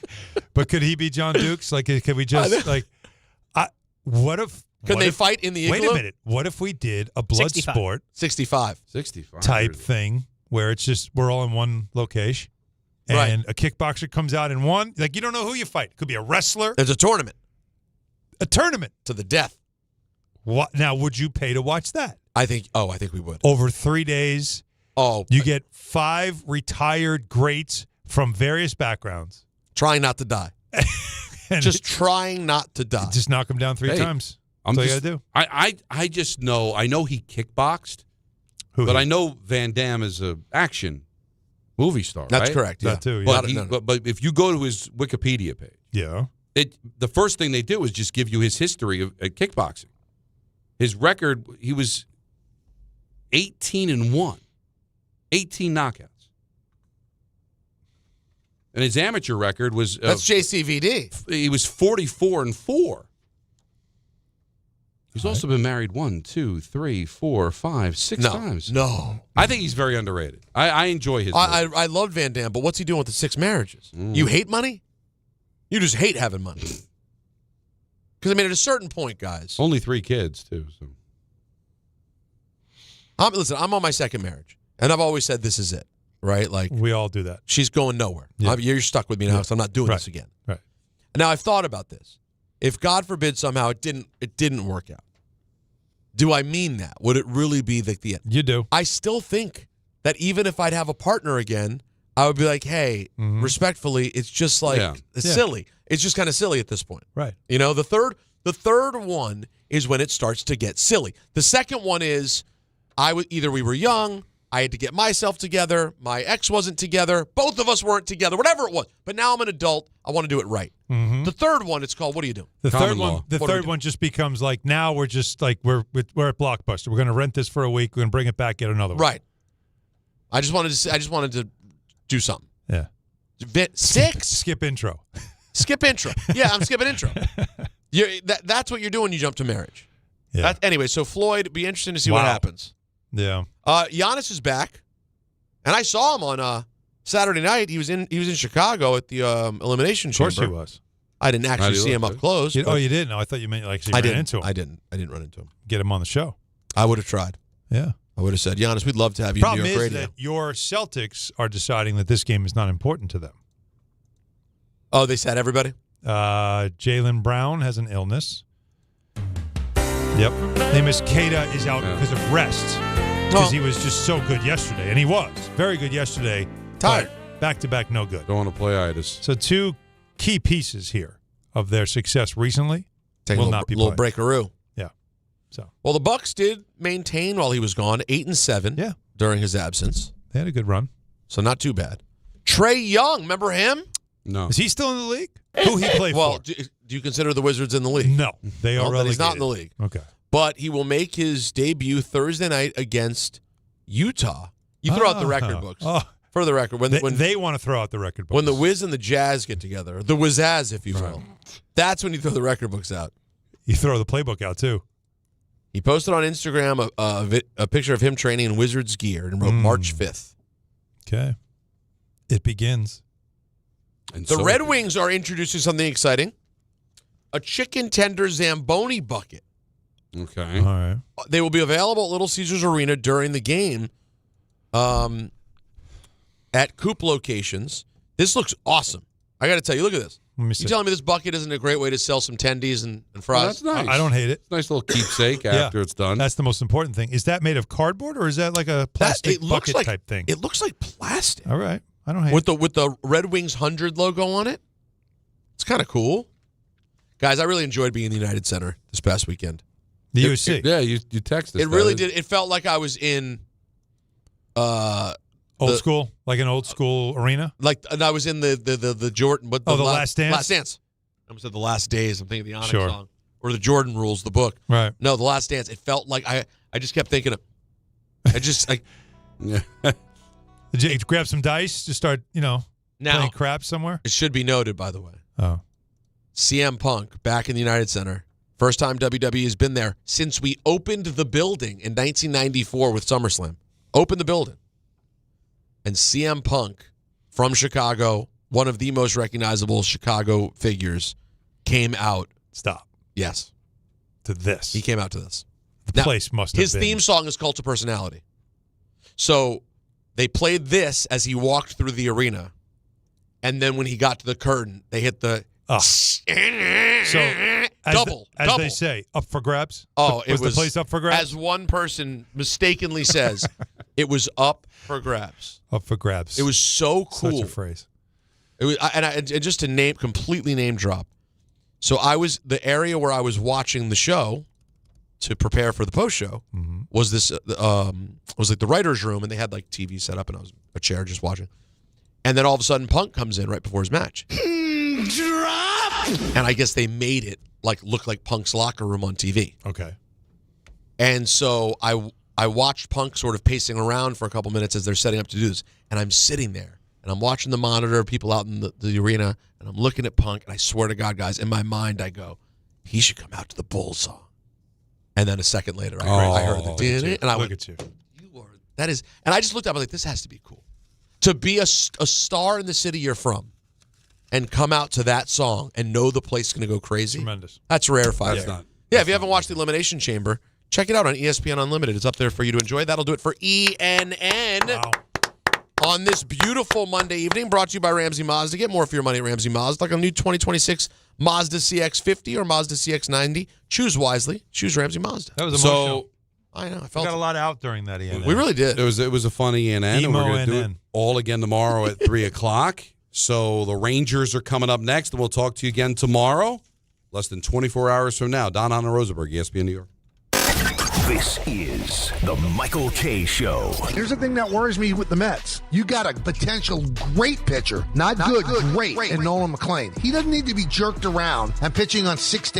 Speaker 3: But could he be John Dukes? Can we just what if?
Speaker 4: Could they fight in the igloo?
Speaker 3: Wait a minute. What if we did a blood
Speaker 1: 65.
Speaker 3: sport
Speaker 4: 65
Speaker 3: type thing where it's just we're all in one location and a kickboxer comes out in one? You don't know who you fight. It could be a wrestler.
Speaker 4: There's a tournament.
Speaker 3: A tournament
Speaker 4: to the death.
Speaker 3: What now? Would you pay to watch that?
Speaker 4: I think we would.
Speaker 3: Over 3 days. You get 5 retired greats from various backgrounds
Speaker 4: trying not to die. Just trying not to die.
Speaker 3: Just knock them down 3 times. That's all you gotta do.
Speaker 7: I just know. I know he kickboxed, but I know Van Damme is an action movie star.
Speaker 4: That's
Speaker 7: right?
Speaker 4: correct.
Speaker 3: That too. Yeah.
Speaker 7: But if you go to his Wikipedia page, the first thing they do is just give you his history of kickboxing. His record, he was 18-1, 18 knockouts. And his amateur record was...
Speaker 4: That's JCVD.
Speaker 7: He was 44-4. He's also been married 1, 2, 3, 4, 5, 6 times.
Speaker 4: No.
Speaker 7: I think he's very underrated. I enjoy his
Speaker 4: I loved Van Damme, but what's he doing with the 6 marriages? You hate money? You just hate having money. Because, at a certain point, guys...
Speaker 7: Only 3 kids, too. So.
Speaker 4: Listen, I'm on my 2nd marriage, and I've always said this is it, right?
Speaker 3: We all do that.
Speaker 4: She's going nowhere. Yeah. You're stuck with me now, so I'm not doing this again.
Speaker 3: Right.
Speaker 4: Now, I've thought about this. If, God forbid, somehow it didn't work out, do I mean that? Would it really be the end?
Speaker 3: You do.
Speaker 4: I still think that even if I'd have a partner again, I would be like, hey, respectfully, it's just silly. It's just kind of silly at this point.
Speaker 3: Right.
Speaker 4: The third one is when it starts to get silly. The second one is we were young, I had to get myself together. My ex wasn't together. Both of us weren't together. Whatever it was. But now I'm an adult. I want to do it right.
Speaker 3: Mm-hmm.
Speaker 4: The third one, it's called, what do you do?
Speaker 3: The third one just becomes like, now we're just like, we're at Blockbuster. We're going to rent this for a week. We're going to bring it back, get another one.
Speaker 4: Right. I just wanted to do something.
Speaker 3: Yeah.
Speaker 4: 6?
Speaker 3: Skip intro.
Speaker 4: Skip intro. Yeah, I'm skipping intro. That's what you're doing when you jump to marriage.
Speaker 3: Yeah.
Speaker 4: Anyway, so Floyd, be interesting to see what happens.
Speaker 3: Yeah.
Speaker 4: Giannis is back, and I saw him on Saturday night. He was in Chicago at the Elimination Chamber.
Speaker 3: Of course he was.
Speaker 4: I didn't actually see him up close.
Speaker 3: You didn't? No, I thought you meant like ran into him.
Speaker 4: I didn't run into him.
Speaker 3: Get him on the show.
Speaker 4: I would have tried.
Speaker 3: Yeah.
Speaker 4: I would have said, Giannis, we'd love to have you in New York radio.
Speaker 3: Problem is that your Celtics are deciding that this game is not important to them.
Speaker 4: Oh, they said everybody?
Speaker 3: Jaylen Brown has an illness. Yep. Amos Keita is out because of rest. Because he was just so good yesterday. And he was very good yesterday.
Speaker 4: Tired.
Speaker 3: Back-to-back, no good.
Speaker 7: Don't want to play itis.
Speaker 3: So 2 key pieces here of their success recently will not be played.
Speaker 4: Little breakaroo.
Speaker 3: Yeah. So.
Speaker 4: Well, the Bucks did maintain while he was gone 8-7 during his absence.
Speaker 3: They had a good run.
Speaker 4: So not too bad. Trae Young, remember him?
Speaker 7: No.
Speaker 3: Is he still in the league? Who he played
Speaker 4: well,
Speaker 3: for?
Speaker 4: Do you consider the Wizards in the league?
Speaker 3: No. They are relegated.
Speaker 4: He's not in the league.
Speaker 3: Okay.
Speaker 4: But he will make his debut Thursday night against Utah. You throw out the record books. For the record. When
Speaker 3: they want to throw out the record books.
Speaker 4: When the Wiz and the Jazz get together, the Wizazz, if you will, that's when you throw the record books out.
Speaker 3: You throw the playbook out, too.
Speaker 4: He posted on Instagram a picture of him training in Wizards gear and wrote March 5th.
Speaker 3: Okay. It begins.
Speaker 4: And the Red Wings are introducing something exciting. A chicken tender Zamboni bucket.
Speaker 7: Okay.
Speaker 3: All right.
Speaker 4: They will be available at Little Caesars Arena during the game at Coop locations. This looks awesome. I got to tell you, look at this.
Speaker 3: Let me see.
Speaker 4: You telling me this bucket isn't a great way to sell some tendies and fries?
Speaker 7: Well, that's nice.
Speaker 3: I don't hate it.
Speaker 7: It's a nice little keepsake after it's done.
Speaker 3: That's the most important thing. Is that made of cardboard or is that like a plastic bucket type thing?
Speaker 4: It looks like plastic.
Speaker 3: All right. I don't hate
Speaker 4: it. With the Red Wings 100 logo on it. It's kind of cool. Guys, I really enjoyed being in the United Center this past weekend.
Speaker 3: The UC.
Speaker 7: Yeah, you texted.
Speaker 4: It really did. It felt like I was in
Speaker 3: old school, like an old school arena.
Speaker 4: Like, and I was in the Jordan. But
Speaker 3: the Last Dance.
Speaker 4: Last Dance. I almost said the Last Days. I'm thinking of the Onyx
Speaker 3: Sure.
Speaker 4: song or the Jordan Rules, the book.
Speaker 3: Right.
Speaker 4: No, the Last Dance. It felt like I just kept thinking of. I just like.
Speaker 3: Did you grab some dice to start? Playing crap somewhere.
Speaker 4: It should be noted, by the way.
Speaker 3: Oh.
Speaker 4: CM Punk back in the United Center. First time WWE has been there since we opened the building in 1994 with SummerSlam. Opened the building. And CM Punk from Chicago, one of the most recognizable Chicago figures, came out.
Speaker 3: Stop.
Speaker 4: Yes.
Speaker 3: To this.
Speaker 4: He came out to this.
Speaker 3: The place must have
Speaker 4: His
Speaker 3: been.
Speaker 4: theme song is Cult of Personality. So they played this as he walked through the arena. And then when he got to the curtain, they hit the...
Speaker 3: So, as they say, up for grabs?
Speaker 4: Oh,
Speaker 3: was the place up for grabs?
Speaker 4: As one person mistakenly says, it was up for grabs.
Speaker 3: Up for grabs.
Speaker 4: It was so cool.
Speaker 3: Such a phrase.
Speaker 4: It was, and just to completely name drop. So the area where I was watching the show to prepare for the post show was this was like the writer's room, and they had like TV set up, and I was a chair just watching. And then all of a sudden, Punk comes in right before his match. Drop! And I guess they made it look like Punk's locker room on TV.
Speaker 3: Okay.
Speaker 4: And so I watched Punk sort of pacing around for a couple minutes as they're setting up to do this. And I'm sitting there, and I'm watching the monitor, people out in the arena, and I'm looking at Punk, and I swear to God, guys, in my mind I go, he should come out to the Bull song. And then a second later, I heard the did and I went,
Speaker 3: at you.
Speaker 4: That is, and I just looked up, I was like, this has to be cool. To be a star in the city you're from and come out to that song and know the place is going to go crazy.
Speaker 3: Tremendous.
Speaker 4: That's rarefied.
Speaker 3: That's
Speaker 4: if you haven't watched the Elimination Chamber, check it out on ESPN Unlimited. It's up there for you to enjoy. That'll do it for ENN.
Speaker 3: Wow.
Speaker 4: On this beautiful Monday evening, brought to you by Ramsey Mazda. Get more for your money at Ramsey Mazda, like a new 2026 Mazda CX-50 or Mazda CX-90. Choose wisely. Choose Ramsey Mazda.
Speaker 3: That was emotional.
Speaker 4: I know. I
Speaker 3: We
Speaker 4: felt
Speaker 3: got a lot out during that ENN.
Speaker 4: We really did.
Speaker 7: It was a fun ENN, and we're going to do it all again tomorrow at 3 o'clock. So the Rangers are coming up next, and we'll talk to you again tomorrow, less than 24 hours from now. Hahn Rosenberg, ESPN New York.
Speaker 23: This is the Michael K. Show.
Speaker 5: Here's the thing that worries me with the Mets. You got a potential great pitcher, not good, great, in Nolan McLean. He doesn't need to be jerked around and pitching on 6 to